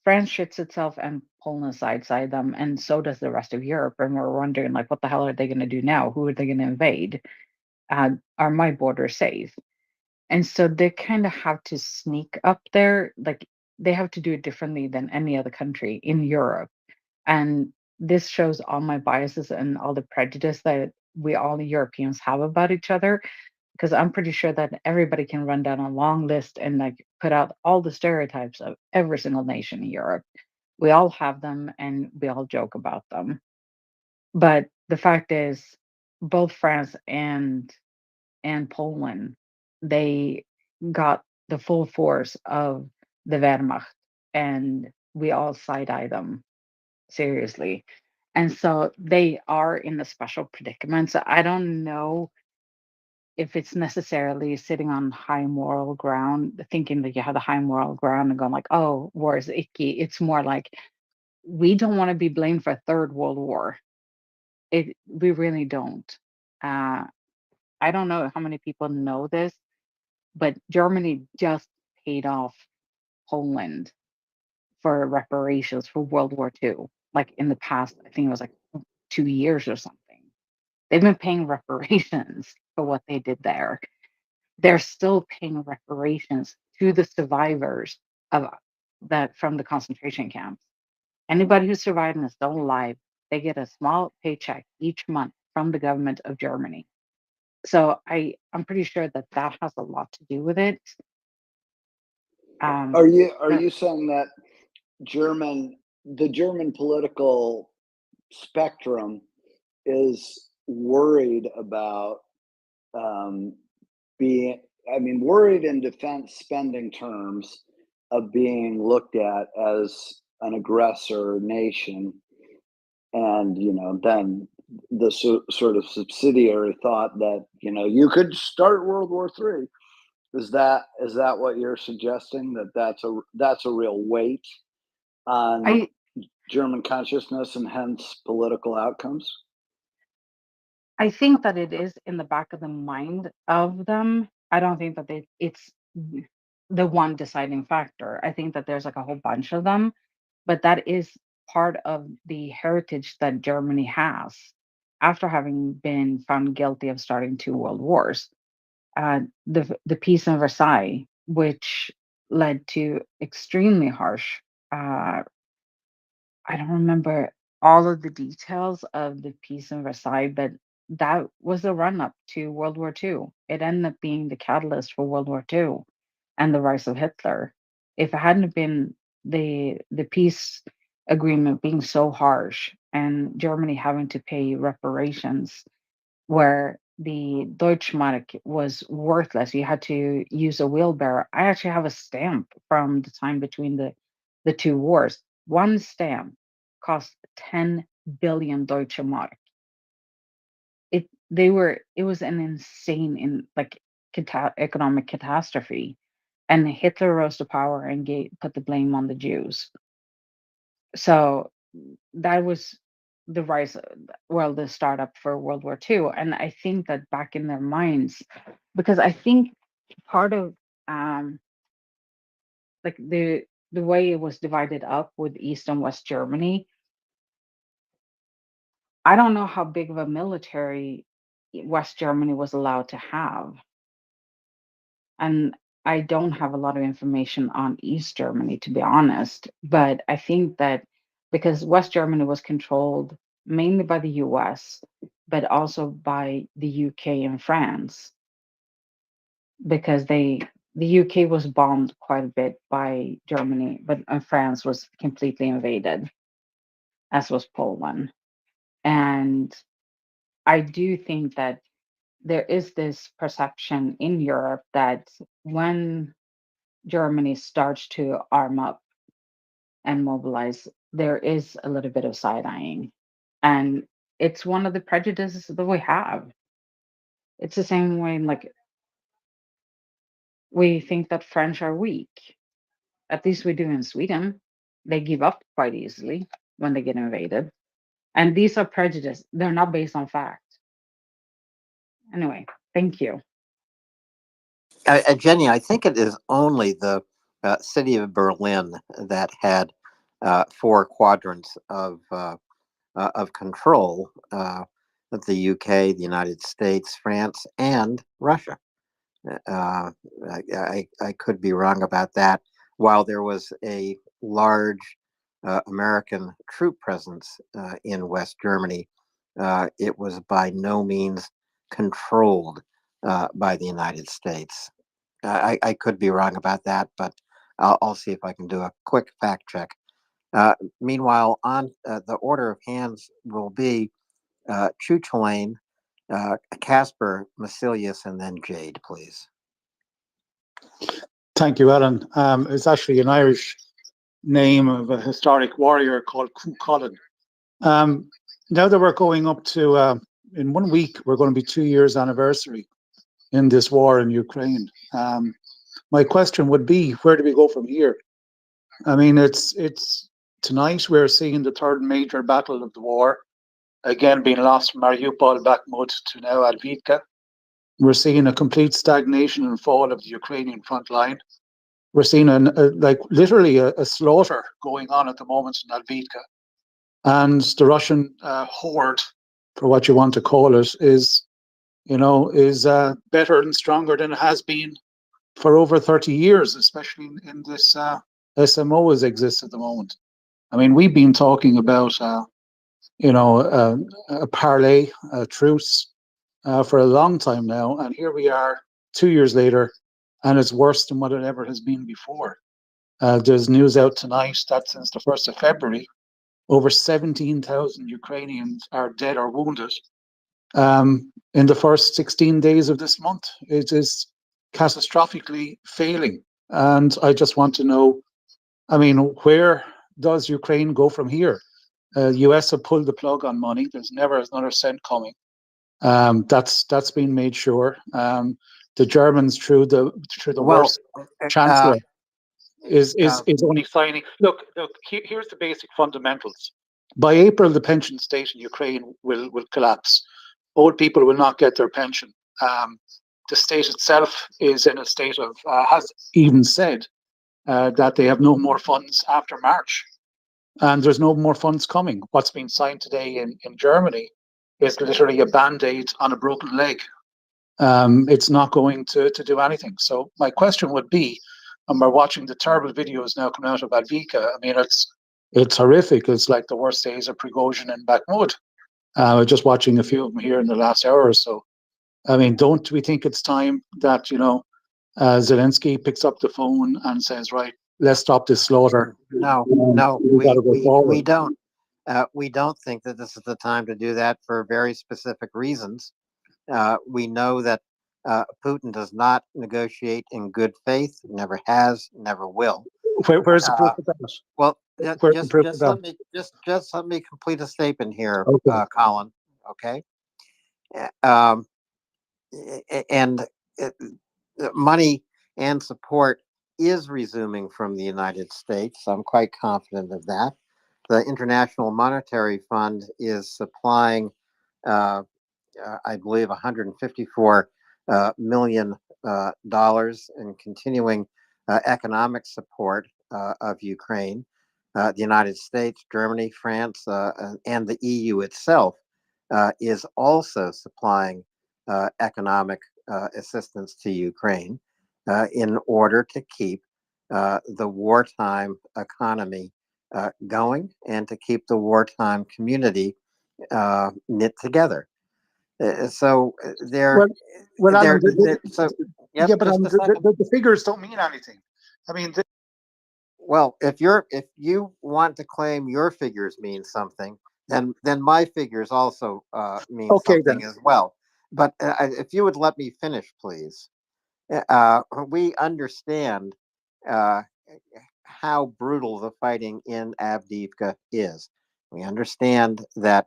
Speaker 10: France shits itself and Poland sideside them, and so does the rest of Europe. And we're wondering, like, what the hell are they going to do now? Who are they going to invade? Are my borders safe? And so they kind of have to sneak up there. Like, they have to do it differently than any other country in Europe. And this shows all my biases and all the prejudice that we all Europeans have about each other, because I'm pretty sure that everybody can run down a long list and like put out all the stereotypes of every single nation in Europe. We all have them and we all joke about them. But the fact is, both France and Poland, they got the full force of the Wehrmacht, and we all side eye them seriously. And so they are in a special predicament. So I don't know if it's necessarily sitting on high moral ground, thinking that you have the high moral ground and going like, oh, war is icky. It's more like we don't want to be blamed for a third world war. We really don't. Uh, I don't know how many people know this, but Germany just paid off Poland for reparations for World War II. Like in the past, I think it was like 2 years or something. They've been paying reparations for what they did there. They're still paying reparations to the survivors of that from the concentration camps. Anybody who survived and is still alive, they get a small paycheck each month from the government of Germany. So I'm pretty sure that that has a lot to do with it.
Speaker 11: Are you
Speaker 10: But
Speaker 11: saying that the German political spectrum is worried about worried in defense spending terms of being looked at as an aggressor nation, and then the sort of subsidiary thought that you could start World War III? Is that what you're suggesting, that's a real weight on German consciousness and hence political outcomes?
Speaker 10: I think that it is in the back of the mind of them. I don't think that it's the one deciding factor. I think that there's like a whole bunch of them, but that is part of the heritage that Germany has after having been found guilty of starting two world wars. The peace in Versailles, which led to extremely harsh. I don't remember all of the details of the peace in Versailles, but that was the run up to World War II. It ended up being the catalyst for World War II and the rise of Hitler. If it hadn't been the peace agreement being so harsh and Germany having to pay reparations, where the Deutschmark was worthless, you had to use a wheelbarrow. I actually have a stamp from the time between the two wars. One stamp cost 10 billion Deutsche Mark. It was an insane economic catastrophe, and Hitler rose to power and put the blame on the Jews. So that was the rise, well, the startup for World War II. And I think that back in their minds, because I think part of like the way it was divided up with East and West Germany, I don't know how big of a military West Germany was allowed to have. And I don't have a lot of information on East Germany, to be honest. But I think that because West Germany was controlled mainly by the US, but also by the UK and France, because the UK was bombed quite a bit by Germany, but France was completely invaded, as was Poland. And I do think that there is this perception in Europe that when Germany starts to arm up and mobilize, there is a little bit of side eyeing. And it's one of the prejudices that we have. It's the same way, like, we think that French are weak. At least we do in Sweden. They give up quite easily when they get invaded. And these are prejudice. They're not based on fact. Anyway, thank you.
Speaker 9: Jenny, I think it is only the city of Berlin that had four quadrants of control: the UK, the United States, France, and Russia. I could be wrong about that. While there was a large American troop presence in West Germany, it was by no means controlled by the United States. I could be wrong about that, but I'll see if I can do a quick fact check. Meanwhile, on the order of hands will be Chuchulain, Casper, Masilius, and then Jade, please.
Speaker 13: Thank you, Alan. It's actually an Irish name of a historic warrior called Cuchulainn. Now that we're going up to, in 1 week, we're going to be 2 years anniversary in this war in Ukraine. My question would be, where do we go from here? I mean, it's tonight we're seeing the third major battle of the war, again being lost from Mariupol, Bakhmut to now Advitka. We're seeing a complete stagnation and fall of the Ukrainian front line. We're seeing literally a slaughter going on at the moment in Advitka. And the Russian horde, for what you want to call it, is better and stronger than it has been for over 30 years, especially in this SMO as exists at the moment. I mean, we've been talking about, a parley, a truce, for a long time now, and here we are 2 years later, and it's worse than what it ever has been before. There's news out tonight that since the 1st of February, over 17,000 Ukrainians are dead or wounded. In the first 16 days of this month, it is catastrophically failing. And I just want to know, I mean, where does Ukraine go from here? US have pulled the plug on money. There's never another cent coming. That's been made sure. The Germans, through the worst chancellor, is only signing. Look. Here's the basic fundamentals. By April, the pension state in Ukraine will collapse. Old people will not get their pension. The state itself is in a state of has even said that they have no more funds after March, and there's no more funds coming. What's been signed today in Germany is literally a band-aid on a broken leg. It's not going to do anything. So my question would be, and we're watching the terrible videos now coming out of Advitka. I mean, it's horrific. It's like the worst days of Prigozhin and Bakhmut. Just watching a few of them here in the last hour or so. I mean, don't we think it's time that, Zelensky picks up the phone and says, right, let's stop this slaughter?
Speaker 9: No, we don't. We don't think that this is the time to do that for very specific reasons. We know that Putin does not negotiate in good faith, never has, never will.
Speaker 13: Where's the proof of that?
Speaker 9: Well, just let me complete a statement here, okay. Colin. Okay. And money and support is resuming from the United States. I'm quite confident of that. The International Monetary Fund is supplying, I believe, $154 million in continuing economic support of Ukraine. The United States, Germany, France, and the EU itself is also supplying economic assistance to Ukraine in order to keep the wartime economy going and to keep the wartime community knit together. So
Speaker 13: the figures don't mean anything. I mean,
Speaker 9: well, if you want to claim your figures mean something, then my figures also mean something as well. But if you would let me finish, please. We understand how brutal the fighting in Avdiivka is. We understand that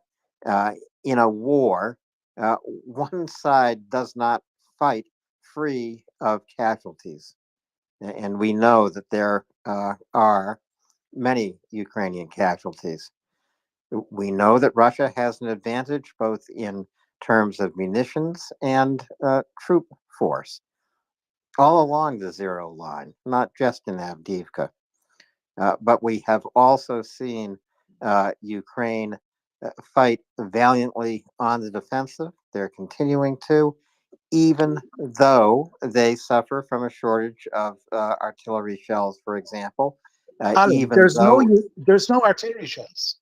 Speaker 9: in a war, one side does not fight free of casualties. And we know that there are many Ukrainian casualties. We know that Russia has an advantage both in terms of munitions and troop force all along the zero line, not just in Avdiivka. But we have also seen Ukraine fight valiantly on the defensive. They're continuing to, even though they suffer from a shortage of artillery shells, for example.
Speaker 13: Alan,
Speaker 9: Even though
Speaker 13: there's no artillery shells.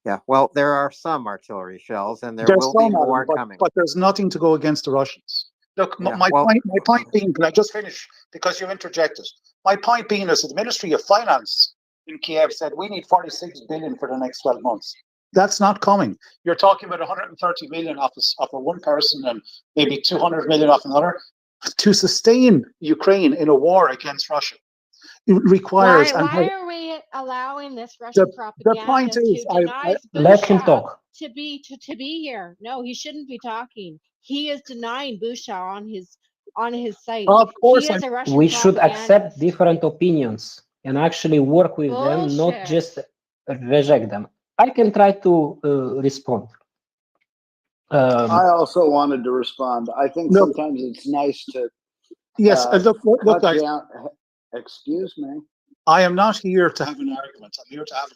Speaker 9: Yeah, well, there are some artillery shells, and there
Speaker 13: There's
Speaker 9: will be
Speaker 13: some, Alan,
Speaker 9: more coming.
Speaker 13: but there's nothing to go against the Russians. Look,
Speaker 9: Yeah,
Speaker 13: my
Speaker 9: well,
Speaker 13: point being, can I just finish because you interjected? My point being is that the Ministry of Finance in Kiev said we need 46 billion for the next 12 months. That's not coming. You're talking about 130 million off of one person and maybe 200 million off another. To sustain Ukraine in a war against Russia, it requires.
Speaker 12: Why are we allowing this Russian
Speaker 13: the point
Speaker 12: propaganda
Speaker 13: is,
Speaker 12: to deny
Speaker 7: let him
Speaker 12: Busha
Speaker 7: talk.
Speaker 12: to be here? No, he shouldn't be talking. He is denying Busha on his site.
Speaker 13: Of course,
Speaker 12: He is a Russian
Speaker 7: We should accept
Speaker 12: propagandist.
Speaker 7: different opinions and actually work with them, not
Speaker 12: Bullshit.
Speaker 7: just reject them. I can try to respond.
Speaker 11: I also wanted to respond. I think
Speaker 13: Look,
Speaker 11: sometimes it's nice to
Speaker 13: yes, look,
Speaker 11: cut
Speaker 13: guys.
Speaker 11: down. Excuse me.
Speaker 13: I am not here to have an argument. I'm here to have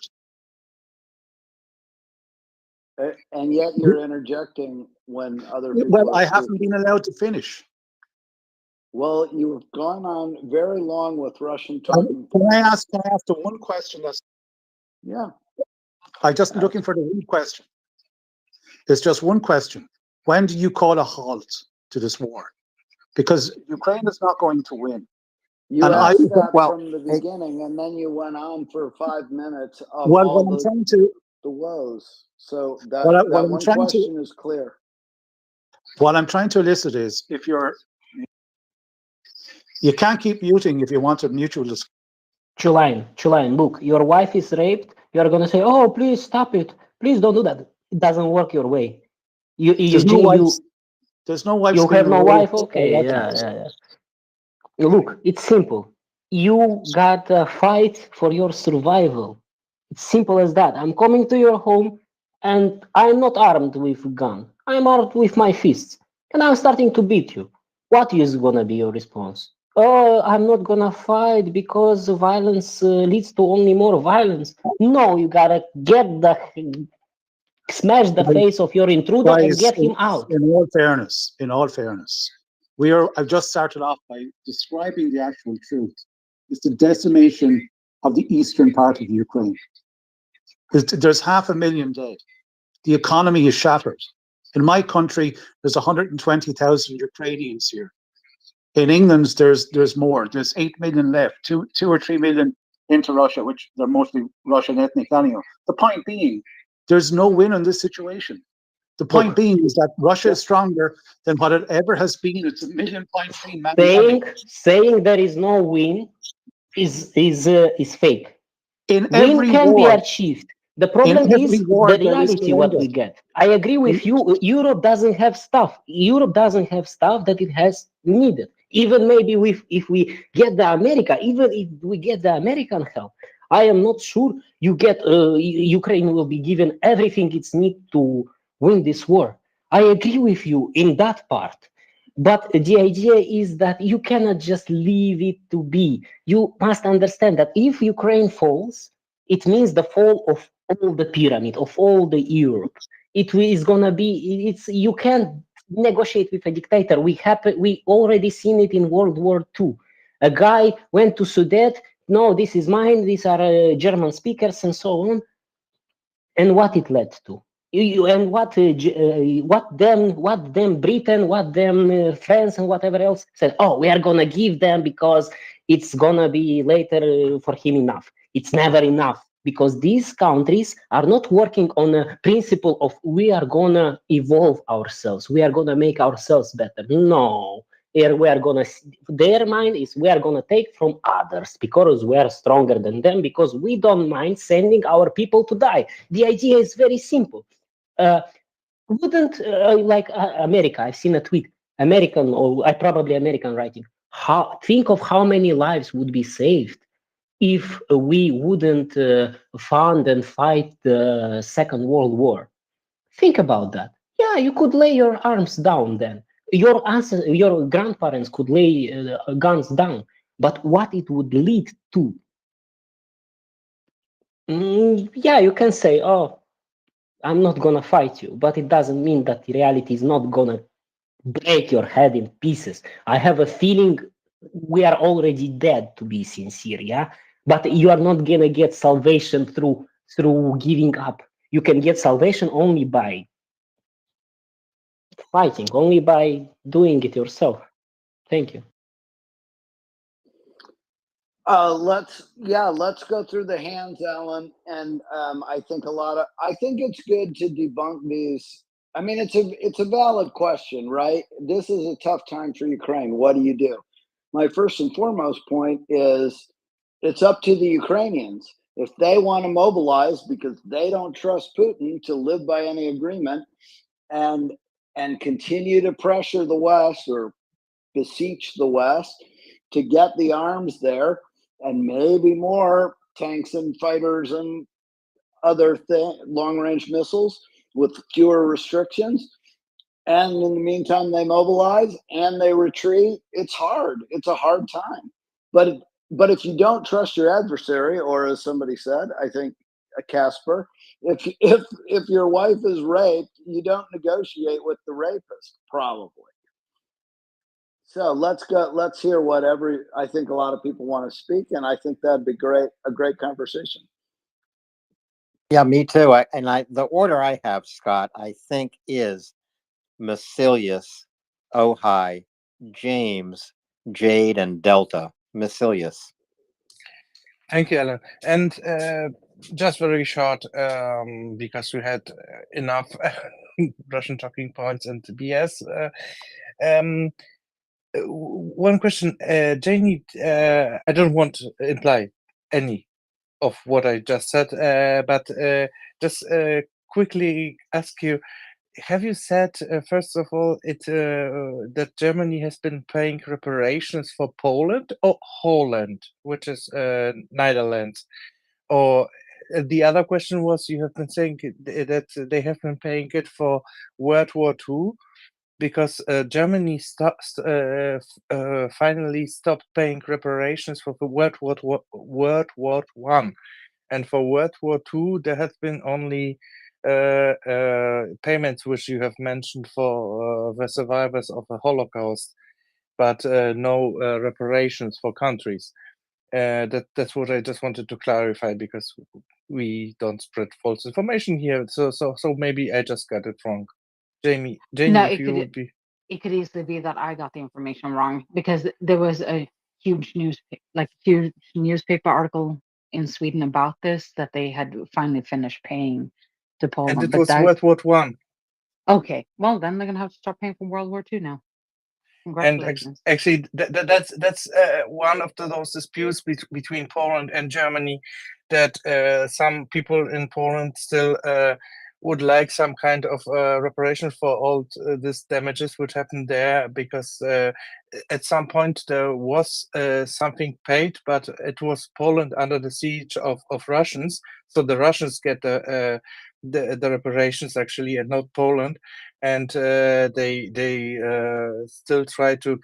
Speaker 11: And yet you're interjecting when other people
Speaker 13: Well,
Speaker 11: are
Speaker 13: I haven't
Speaker 11: speaking.
Speaker 13: been allowed to finish.
Speaker 11: Well, you've gone on very long with Russian talking.
Speaker 13: Can I ask the one question?
Speaker 11: Yeah.
Speaker 13: I'm just looking for the one question. It's just one question. When do you call a halt to this war? Because Ukraine is not going to win.
Speaker 11: You
Speaker 13: And
Speaker 11: asked that
Speaker 9: well,
Speaker 11: from the beginning, and then you went on for 5 minutes of
Speaker 13: Well,
Speaker 11: all
Speaker 13: what I'm trying to,
Speaker 11: the woes. So that,
Speaker 13: what
Speaker 11: that
Speaker 13: I'm
Speaker 11: one
Speaker 13: trying
Speaker 11: question is clear.
Speaker 13: what I'm trying to elicit is, if you can't keep muting if you want a mutual discussion.
Speaker 7: Chulain, look, your wife is raped. You're gonna say, "Oh, please stop it. Please don't do that." It doesn't work your way.
Speaker 13: There's no wives. There's no wives
Speaker 7: You
Speaker 13: being
Speaker 7: have no wife.
Speaker 13: raped by
Speaker 7: Okay,
Speaker 13: Russians.
Speaker 7: yeah. Look, it's simple. You gotta fight for your survival. It's simple as that. I'm coming to your home, and I'm not armed with a gun. I'm armed with my fists, and I'm starting to beat you. What is gonna be your response? Oh, I'm not gonna fight because violence leads to only more violence. No, you gotta smash the face of your intruder and
Speaker 13: Guys,
Speaker 7: get him out.
Speaker 13: in all fairness, I've just started off by describing the actual truth. It's the decimation of the eastern part of Ukraine. There's 500,000 dead. The economy is shattered. In my country, there's 120,000 Ukrainians here. In England, there's more. There's 8 million left. 2 or 3 million into Russia, which they're mostly Russian ethnic anyhow. The point being, there's no win in this situation. The point being is that Russia is stronger than what it ever has been. It's 1.3 million man.
Speaker 7: Saying there is no win is fake.
Speaker 13: Win
Speaker 7: can be achieved. The problem is the reality what we get. I agree with you. Europe doesn't have stuff. Europe doesn't have stuff that it has needed. Even maybe if we get the American help, I am not sure Ukraine will be given everything it's need to win this war. I agree with you in that part. But the idea is that you cannot just leave it to be. You must understand that if Ukraine falls, it means the fall of all the pyramid, of all the Europe. It is gonna be. You can't negotiate with a dictator. We already seen it in World War II. A guy went to Sudet. No, this is mine. These are German speakers and so on. And what it led to? And what them Britain, what them France and whatever else said, oh, we are gonna give them because it's gonna be later for him enough. It's never enough, because these countries are not working on a principle of we are gonna evolve ourselves, we are gonna make ourselves better. No, their mind is we are gonna take from others because we are stronger than them, because we don't mind sending our people to die. The idea is very simple. Wouldn't America? I've seen a tweet. American, or probably American writing. Think of how many lives would be saved if we wouldn't fund and fight the Second World War. Think about that. Yeah, you could lay your arms down then. Your grandparents could lay guns down. But what it would lead to Yeah, you can say, oh, I'm not gonna fight you, but it doesn't mean that the reality is not gonna break your head in pieces. I have a feeling we are already dead, to be sincere, yeah? But you are not gonna get salvation through giving up. You can get salvation only by fighting, only by doing it yourself. Thank you.
Speaker 11: Let's go through the hands, Alan. And I think it's good to debunk these. I mean, it's a valid question, right? This is a tough time for Ukraine. What do you do? My first and foremost point is it's up to the Ukrainians. If they want to mobilize because they don't trust Putin to live by any agreement and continue to pressure the West or beseech the West to get the arms there and maybe more tanks and fighters and other long-range missiles with fewer restrictions. And in the meantime, they mobilize and they retreat. It's hard. It's a hard time. But if you don't trust your adversary, or as somebody said, I think Casper, if your wife is raped, you don't negotiate with the rapist, probably. So let's go. Let's hear whatever. I think a lot of people want to speak, and I think that'd be great. A great conversation.
Speaker 9: Yeah, me too. The order I have, Scott, I think is Macilius, Ojai, James, Jade, and Delta. Macilius.
Speaker 1: Thank you, Alan. And just very short, because we had enough Russian talking points and BS. One question, Janie. I don't want to imply any of what I just said, but just quickly ask you: have you said first of all that Germany has been paying reparations for Poland or Holland, which is Netherlands? Or the other question was, you have been saying that they have been paying it for World War II, because Germany finally stopped paying reparations for the World War One, and for World War II there has been only payments which you have mentioned for the survivors of the Holocaust, but no reparations for countries. That's what I just wanted to clarify, because we don't spread false information here. So maybe I just got it wrong. Janie,
Speaker 10: No,
Speaker 1: if you would be.
Speaker 10: it could easily be that I got the information wrong, because there was a huge newspaper article in Sweden about this, that they had finally finished paying to Poland.
Speaker 1: And it was World War One.
Speaker 10: Okay, well then they're gonna have to start paying for World War II now. Congratulations.
Speaker 1: And actually, that's one of those disputes between Poland and Germany, that some people in Poland still would like some kind of reparation for all these damages which happened there, because at some point there was something paid, but it was Poland under the siege of Russians, so the Russians get the reparations actually, and not Poland. And they still try to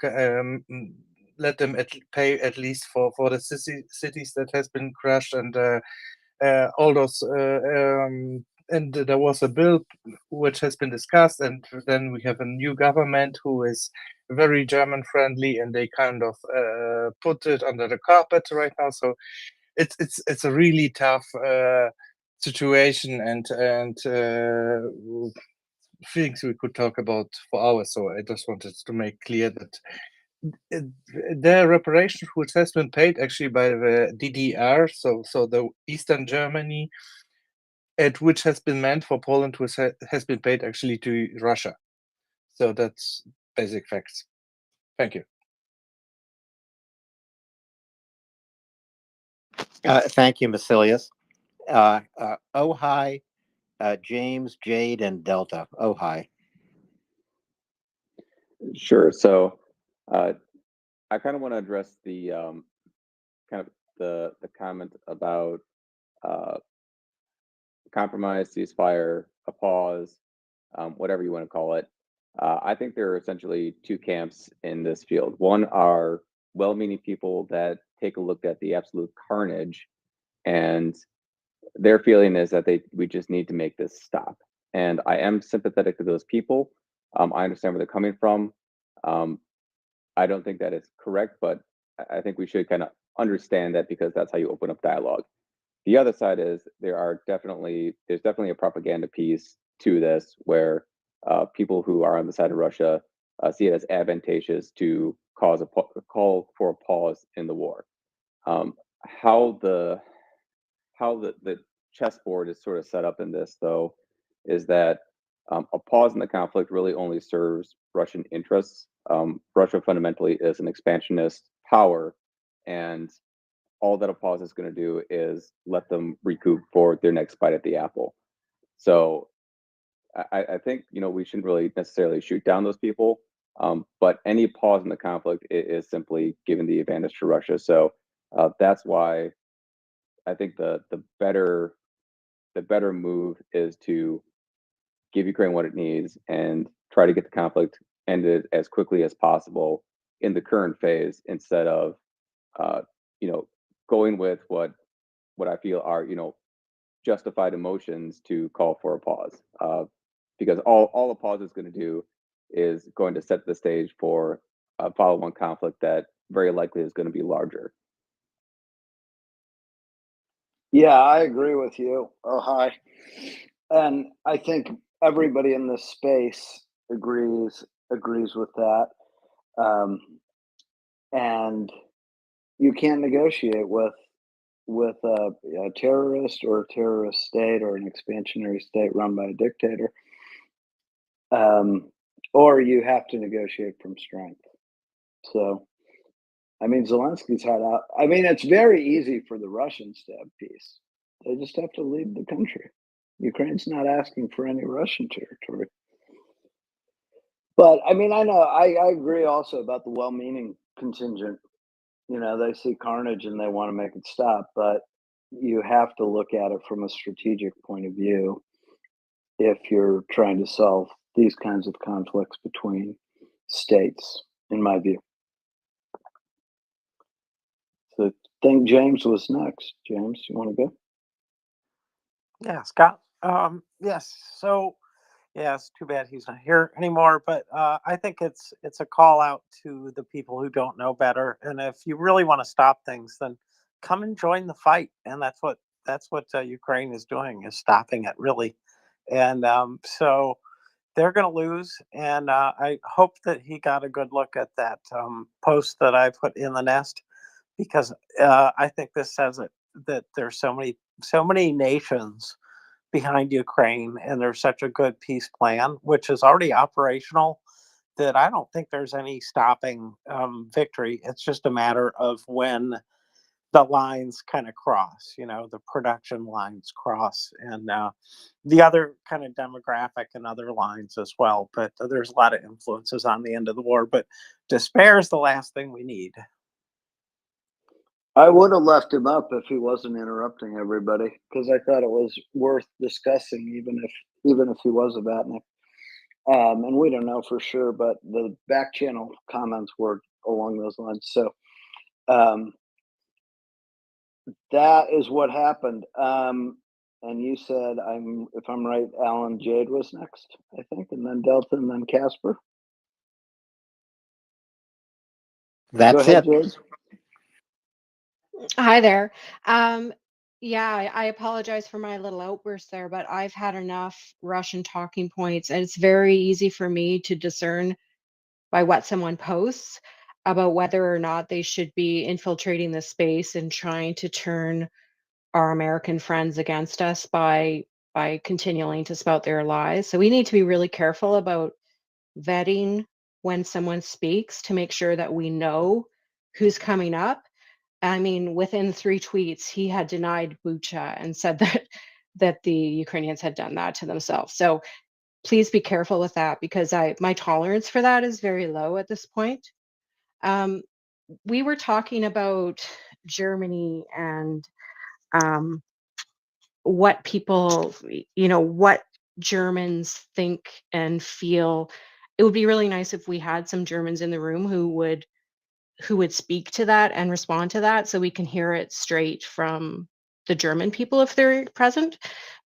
Speaker 1: let them pay at least for the cities that has been crushed, and all those. And there was a bill which has been discussed, and then we have a new government who is very German friendly, and they kind of put it under the carpet right now. So it's a really tough situation, and things we could talk about for hours. So I just wanted to make clear that the reparations which has been paid actually by the DDR, so the Eastern Germany, and which has been meant for Poland, which has been paid actually to Russia. So that's basic facts. Thank you.
Speaker 9: Thank you, Macilius. Ojai, James, Jade, and Delta. Ojai.
Speaker 8: Sure. So I kind of want to address the kind of the comment about compromise, ceasefire, a pause, whatever you want to call it. I think there are essentially two camps in this field. One are well-meaning people that take a look at the absolute carnage and their feeling is that we just need to make this stop. And I am sympathetic to those people. I understand where they're coming from. I don't think that is correct, but I think we should kind of understand that, because that's how you open up dialogue. The other side is there's definitely a propaganda piece to this, where people who are on the side of Russia see it as advantageous to call for a pause in the war. How the chessboard is sort of set up in this, though, is that a pause in the conflict really only serves Russian interests. Russia fundamentally is an expansionist power, and all that a pause is going to do is let them recoup for their next bite at the apple. So I think we shouldn't really necessarily shoot down those people, but any pause in the conflict is simply giving the advantage to Russia. So that's why I think the better move is to give Ukraine what it needs and try to get the conflict ended as quickly as possible in the current phase, instead of going with what I feel are justified emotions to call for a pause, because all a pause is going to do is going to set the stage for a follow-on conflict that very likely is going to be larger.
Speaker 11: Yeah, I agree with you. Oh, hi. And I think everybody in this space agrees with that. And you can't negotiate with a terrorist or a terrorist state or an expansionary state run by a dictator. Or you have to negotiate from strength. So, I mean, Zelensky's had out. I mean, it's very easy for the Russians to have peace. They just have to leave the country. Ukraine's not asking for any Russian territory. But I mean, I know I agree also about the well-meaning contingent. They see carnage and they want to make it stop, but you have to look at it from a strategic point of view if you're trying to solve these kinds of conflicts between states, in my view. So I think James was next. James, you want to go?
Speaker 1: Yeah, Scott. Yes. So, yeah, it's too bad he's not here anymore. But I think it's a call out to the people who don't know better. And if you really want to stop things, then come and join the fight. And that's what Ukraine is doing, is stopping it, really. And so they're going to lose. And I hope that he got a good look at that post that I put in the nest, because I think this says it, that there's so many nations behind Ukraine, and there's such a good peace plan, which is already operational, that I don't think there's any stopping victory. It's just a matter of when the lines kind of cross, the production lines cross, and the other kind of demographic and other lines as well. But there's a lot of influences on the end of the war. But despair is the last thing we need.
Speaker 11: I would have left him up if he wasn't interrupting everybody, because I thought it was worth discussing, even if he was a Vatnik. And we don't know for sure, but the back channel comments were along those lines. So that is what happened. And you said, if I'm right, Alan Jade was next, I think, and then Delta, and then Casper.
Speaker 9: That's
Speaker 11: Go ahead,
Speaker 9: it.
Speaker 11: Jade.
Speaker 12: Hi there. Yeah, I apologize for my little outburst there, but I've had enough Russian talking points, and it's very easy for me to discern by what someone posts about whether or not they should be infiltrating the space and trying to turn our American friends against us by continuing to spout their lies. So we need to be really careful about vetting when someone speaks to make sure that we know who's coming up. I mean, within 3 tweets, he had denied Bucha and said that the Ukrainians had done that to themselves. So please be careful with that, because my tolerance for that is very low at this point. We were talking about Germany and what people, what Germans think and feel. It would be really nice if we had some Germans in the room who would speak to that and respond to that, so we can hear it straight from the German people if they're present.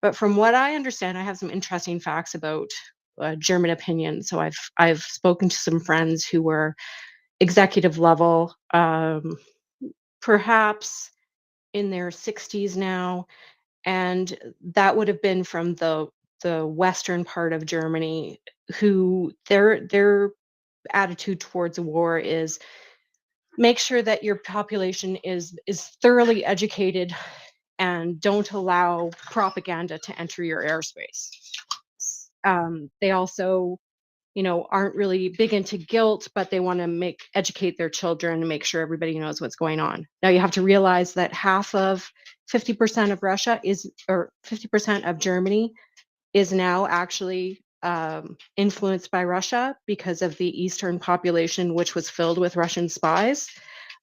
Speaker 12: But from what I understand, I have some interesting facts about German opinion. So I've spoken to some friends who were executive level, perhaps in their 60s now, and that would have been from the western part of Germany, who their attitude towards the war is make sure that your population is thoroughly educated and don't allow propaganda to enter your airspace. They also, aren't really big into guilt, but they want to educate their children and make sure everybody knows what's going on. Now you have to realize that 50% of Russia or 50% of Germany is now actually influenced by Russia because of the eastern population, which was filled with Russian spies.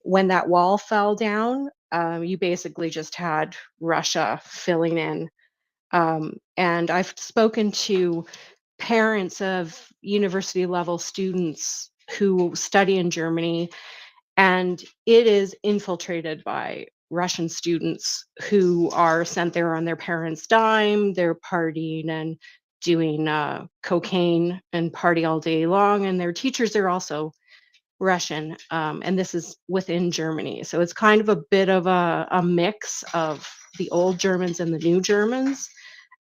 Speaker 12: When that wall fell down, you basically just had Russia filling in. And I've spoken to parents of university level students who study in Germany, and it is infiltrated by Russian students who are sent there on their parents' dime. They're partying and doing cocaine and party all day long, and their teachers are also Russian, and this is within Germany. So it's kind of a bit of a mix of the old Germans and the new Germans,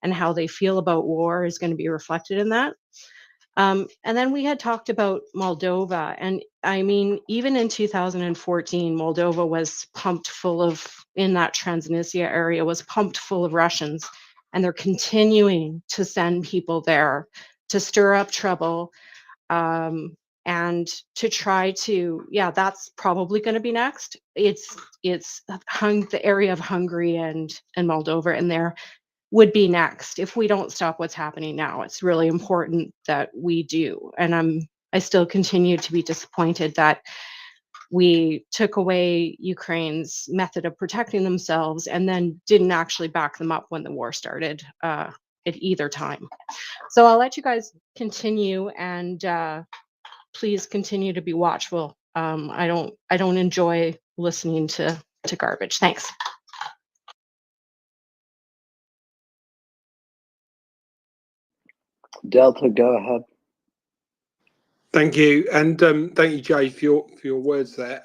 Speaker 12: and how they feel about war is going to be reflected in that. And then we had talked about Moldova. And I mean, even in 2014, Moldova was pumped full of, in that Transnistria area, was pumped full of Russians. And they're continuing to send people there to stir up trouble, and to try to, that's probably going to be next. It's the area of Hungary and Moldova, and there would be next if we don't stop what's happening now. It's really important that we do. And I still continue to be disappointed that we took away Ukraine's method of protecting themselves and then didn't actually back them up when the war started at either time. So I'll let you guys continue, and please continue to be watchful. I don't enjoy listening to garbage. Thanks.
Speaker 11: Delta, go ahead.
Speaker 1: Thank you, and thank you, Jay, for your words there.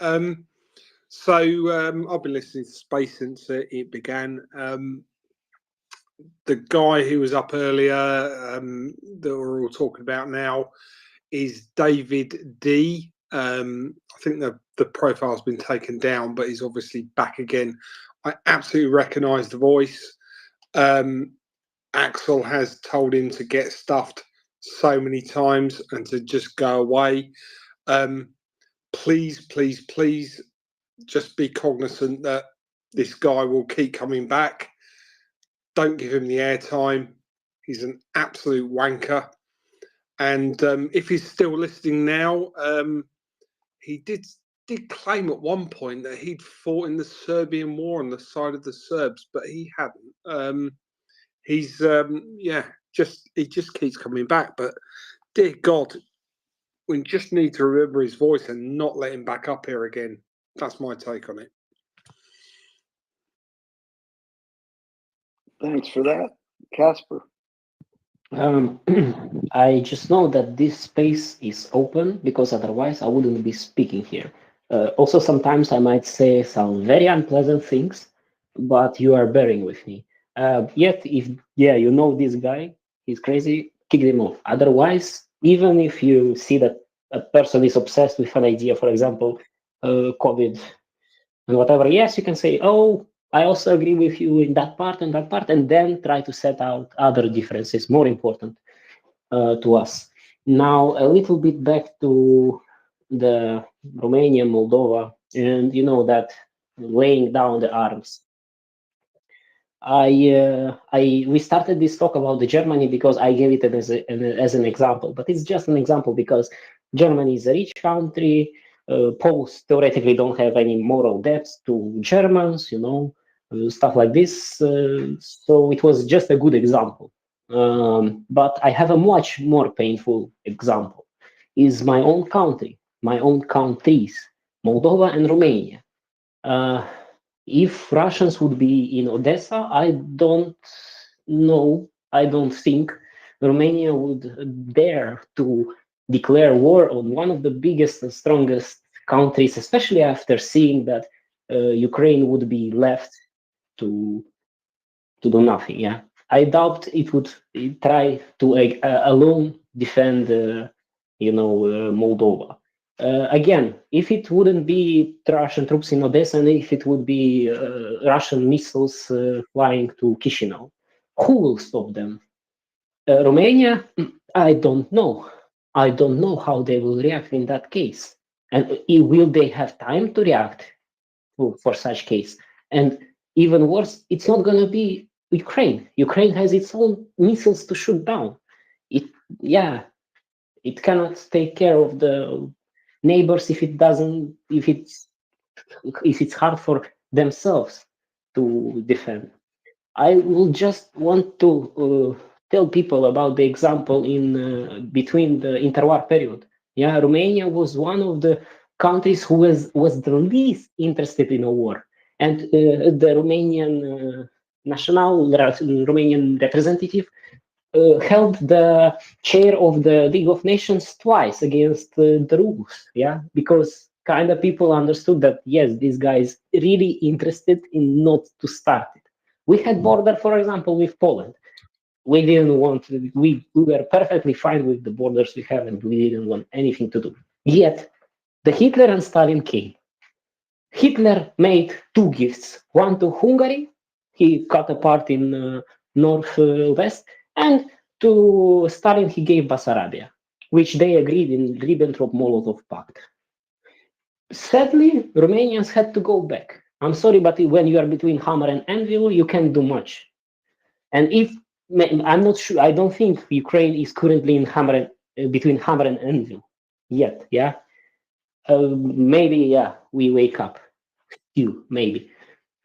Speaker 1: So I've been listening to Space since it began. The guy who was up earlier that we're all talking about now is David D. I think the profile's been taken down, but he's obviously back again. I absolutely recognise the voice. Axel has told him to get stuffed so many times and to just go away. Please, please, please, just be cognizant that this guy will keep coming back. Don't give him the airtime. He's an absolute wanker. And if he's still listening now, he did claim at one point that he'd fought in the Serbian war on the side of the Serbs, but he hadn't. He just keeps coming back. But dear God, we just need to remember his voice and not let him back up here again. That's my take on it.
Speaker 11: Thanks for that, Casper.
Speaker 7: I just know that this space is open because otherwise I wouldn't be speaking here. Also, sometimes I might say some very unpleasant things, but you are bearing with me. Yet, if you know this guy, he's crazy, kick him off. Otherwise, even if you see that a person is obsessed with an idea, for example, COVID and whatever, yes, you can say, oh, I also agree with you in that part and that part, and then try to set out other differences more important to us. Now, a little bit back to the Romania, Moldova, and that laying down the arms. We started this talk about the Germany because I gave it as an example, but it's just an example because Germany is a rich country. Poles theoretically don't have any moral debts to Germans, stuff like this. So it was just a good example. But I have a much more painful example. Is my own country, my own countries, Moldova and Romania. If Russians would be in Odessa, I don't know, I don't think Romania would dare to declare war on one of the biggest and strongest countries, especially after seeing that Ukraine would be left to do nothing. Yeah, I doubt it would try to alone defend, Moldova. Again, if it wouldn't be Russian troops in Odessa, and if it would be Russian missiles flying to Chisinau, who will stop them? Romania? I don't know. I don't know how they will react in that case. And will they have time to react for such case? And even worse, it's not going to be Ukraine. Ukraine has its own missiles to shoot down. It cannot take care of the neighbors if it's hard for themselves to defend. I will just want to tell people about the example in between the interwar period. Yeah, Romania was one of the countries who was the least interested in a war, and the Romanian representative held the chair of the League of Nations twice against the rules. Yeah, because kind of people understood that yes, this guy is really interested in not to start it. We had border, for example, with Poland. We didn't want. We were perfectly fine with the borders we have, and we didn't want anything to do. Yet, the Hitler and Stalin came. Hitler made two gifts. One to Hungary, he cut a part in north-west, and to Stalin he gave Bessarabia, which they agreed in Ribbentrop-Molotov Pact. Sadly, Romanians had to go back. I'm sorry, but when you are between hammer and anvil, you can't do much. And I'm not sure, I don't think Ukraine is currently in between hammer and anvil yet. Yeah, maybe. Yeah, we wake up. Maybe.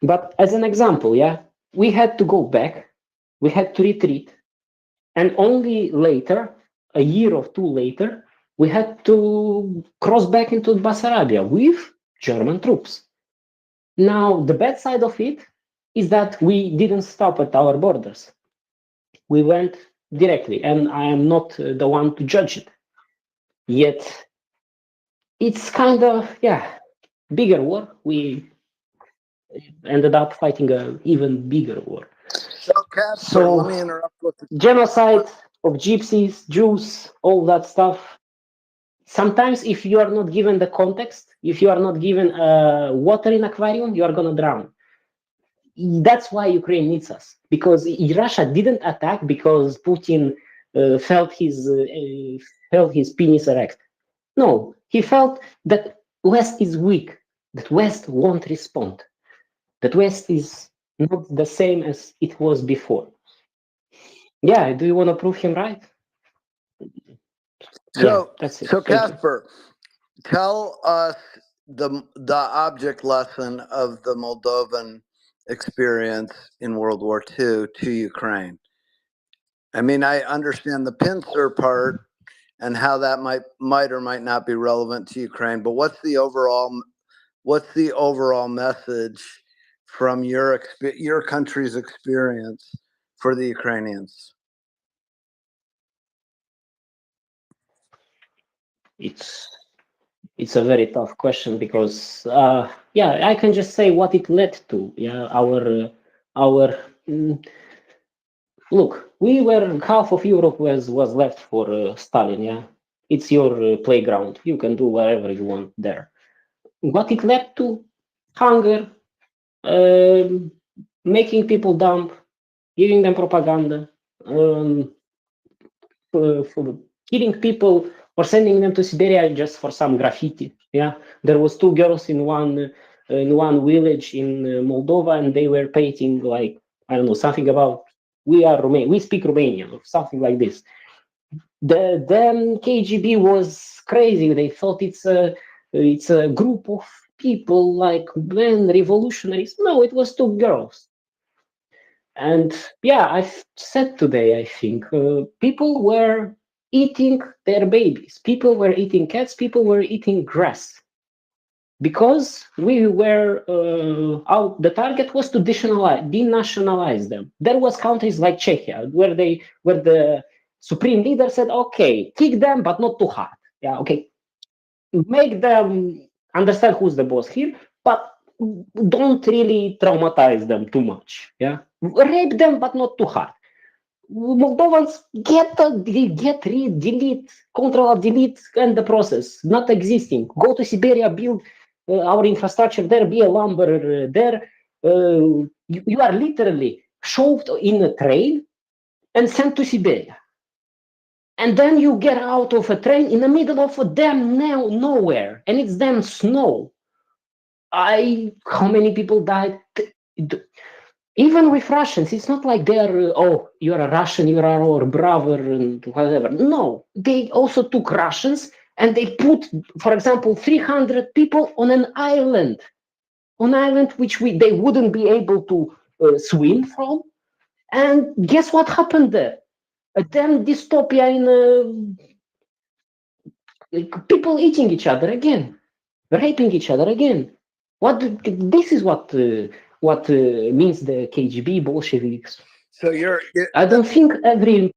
Speaker 7: But as an example, yeah, we had to go back, we had to retreat, and only later, a year or two later, we had to cross back into Bessarabia with German troops. Now, the bad side of it is that we didn't stop at our borders. We went directly, and I am not the one to judge it. Yet, it's kind of, bigger war. We ended up fighting an even bigger war.
Speaker 11: So, Casper, let me interrupt with the
Speaker 7: genocide of gypsies, Jews, all that stuff. Sometimes, if you are not given the context, if you are not given water in aquarium, you are gonna drown. That's why Ukraine needs us, because Russia didn't attack because Putin felt his penis erect. No, he felt that West is weak, that West won't respond, that West is not the same as it was before. Yeah, do you want to prove him right?
Speaker 11: So,
Speaker 7: that's it.
Speaker 11: so Casper, tell us the object lesson of the Moldovan experience in World War II to Ukraine. I mean, I understand the pincer part and how that might or might not be relevant to Ukraine, but what's the overall message from your country's experience for the Ukrainians?
Speaker 7: It's a very tough question because I can just say what it led to. Yeah, look, we were half of Europe was left for Stalin. Yeah, it's your playground. You can do whatever you want there. What it led to? Hunger, making people dumb, giving them propaganda, for killing people or sending them to Siberia just for some graffiti. Yeah, there was two girls in one village in Moldova, and they were painting like, I don't know, something about we are Romanian, we speak Romanian, or something like this. The then KGB was crazy. They thought it's a group of people like men revolutionaries. No, it was two girls. And I've said today, I think, people were eating their babies. People were eating cats. People were eating grass. because we were the target was to denationalize them. There was countries like Czechia where the supreme leader said, okay, kick them, but not too hard. Yeah, okay, make them understand who's the boss here, but don't really traumatize them too much. Yeah, rape them, but not too hard. Moldovans get rid, delete, Control-Delete, end the process. Not existing. Go to Siberia, build our infrastructure there, be a lumber there. You are literally shoved in a train and sent to Siberia. And then you get out of a train in the middle of a damn nowhere, and it's damn snow. How many people died? Even with Russians, it's not like they're, oh, you're a Russian, you're our brother, and whatever. No, they also took Russians and they put, for example, 300 people on an island which they wouldn't be able to swim from. And guess what happened there? A damn dystopia in people eating each other again, raping each other again. This is what means the KGB Bolsheviks.
Speaker 11: So you're
Speaker 7: I don't think every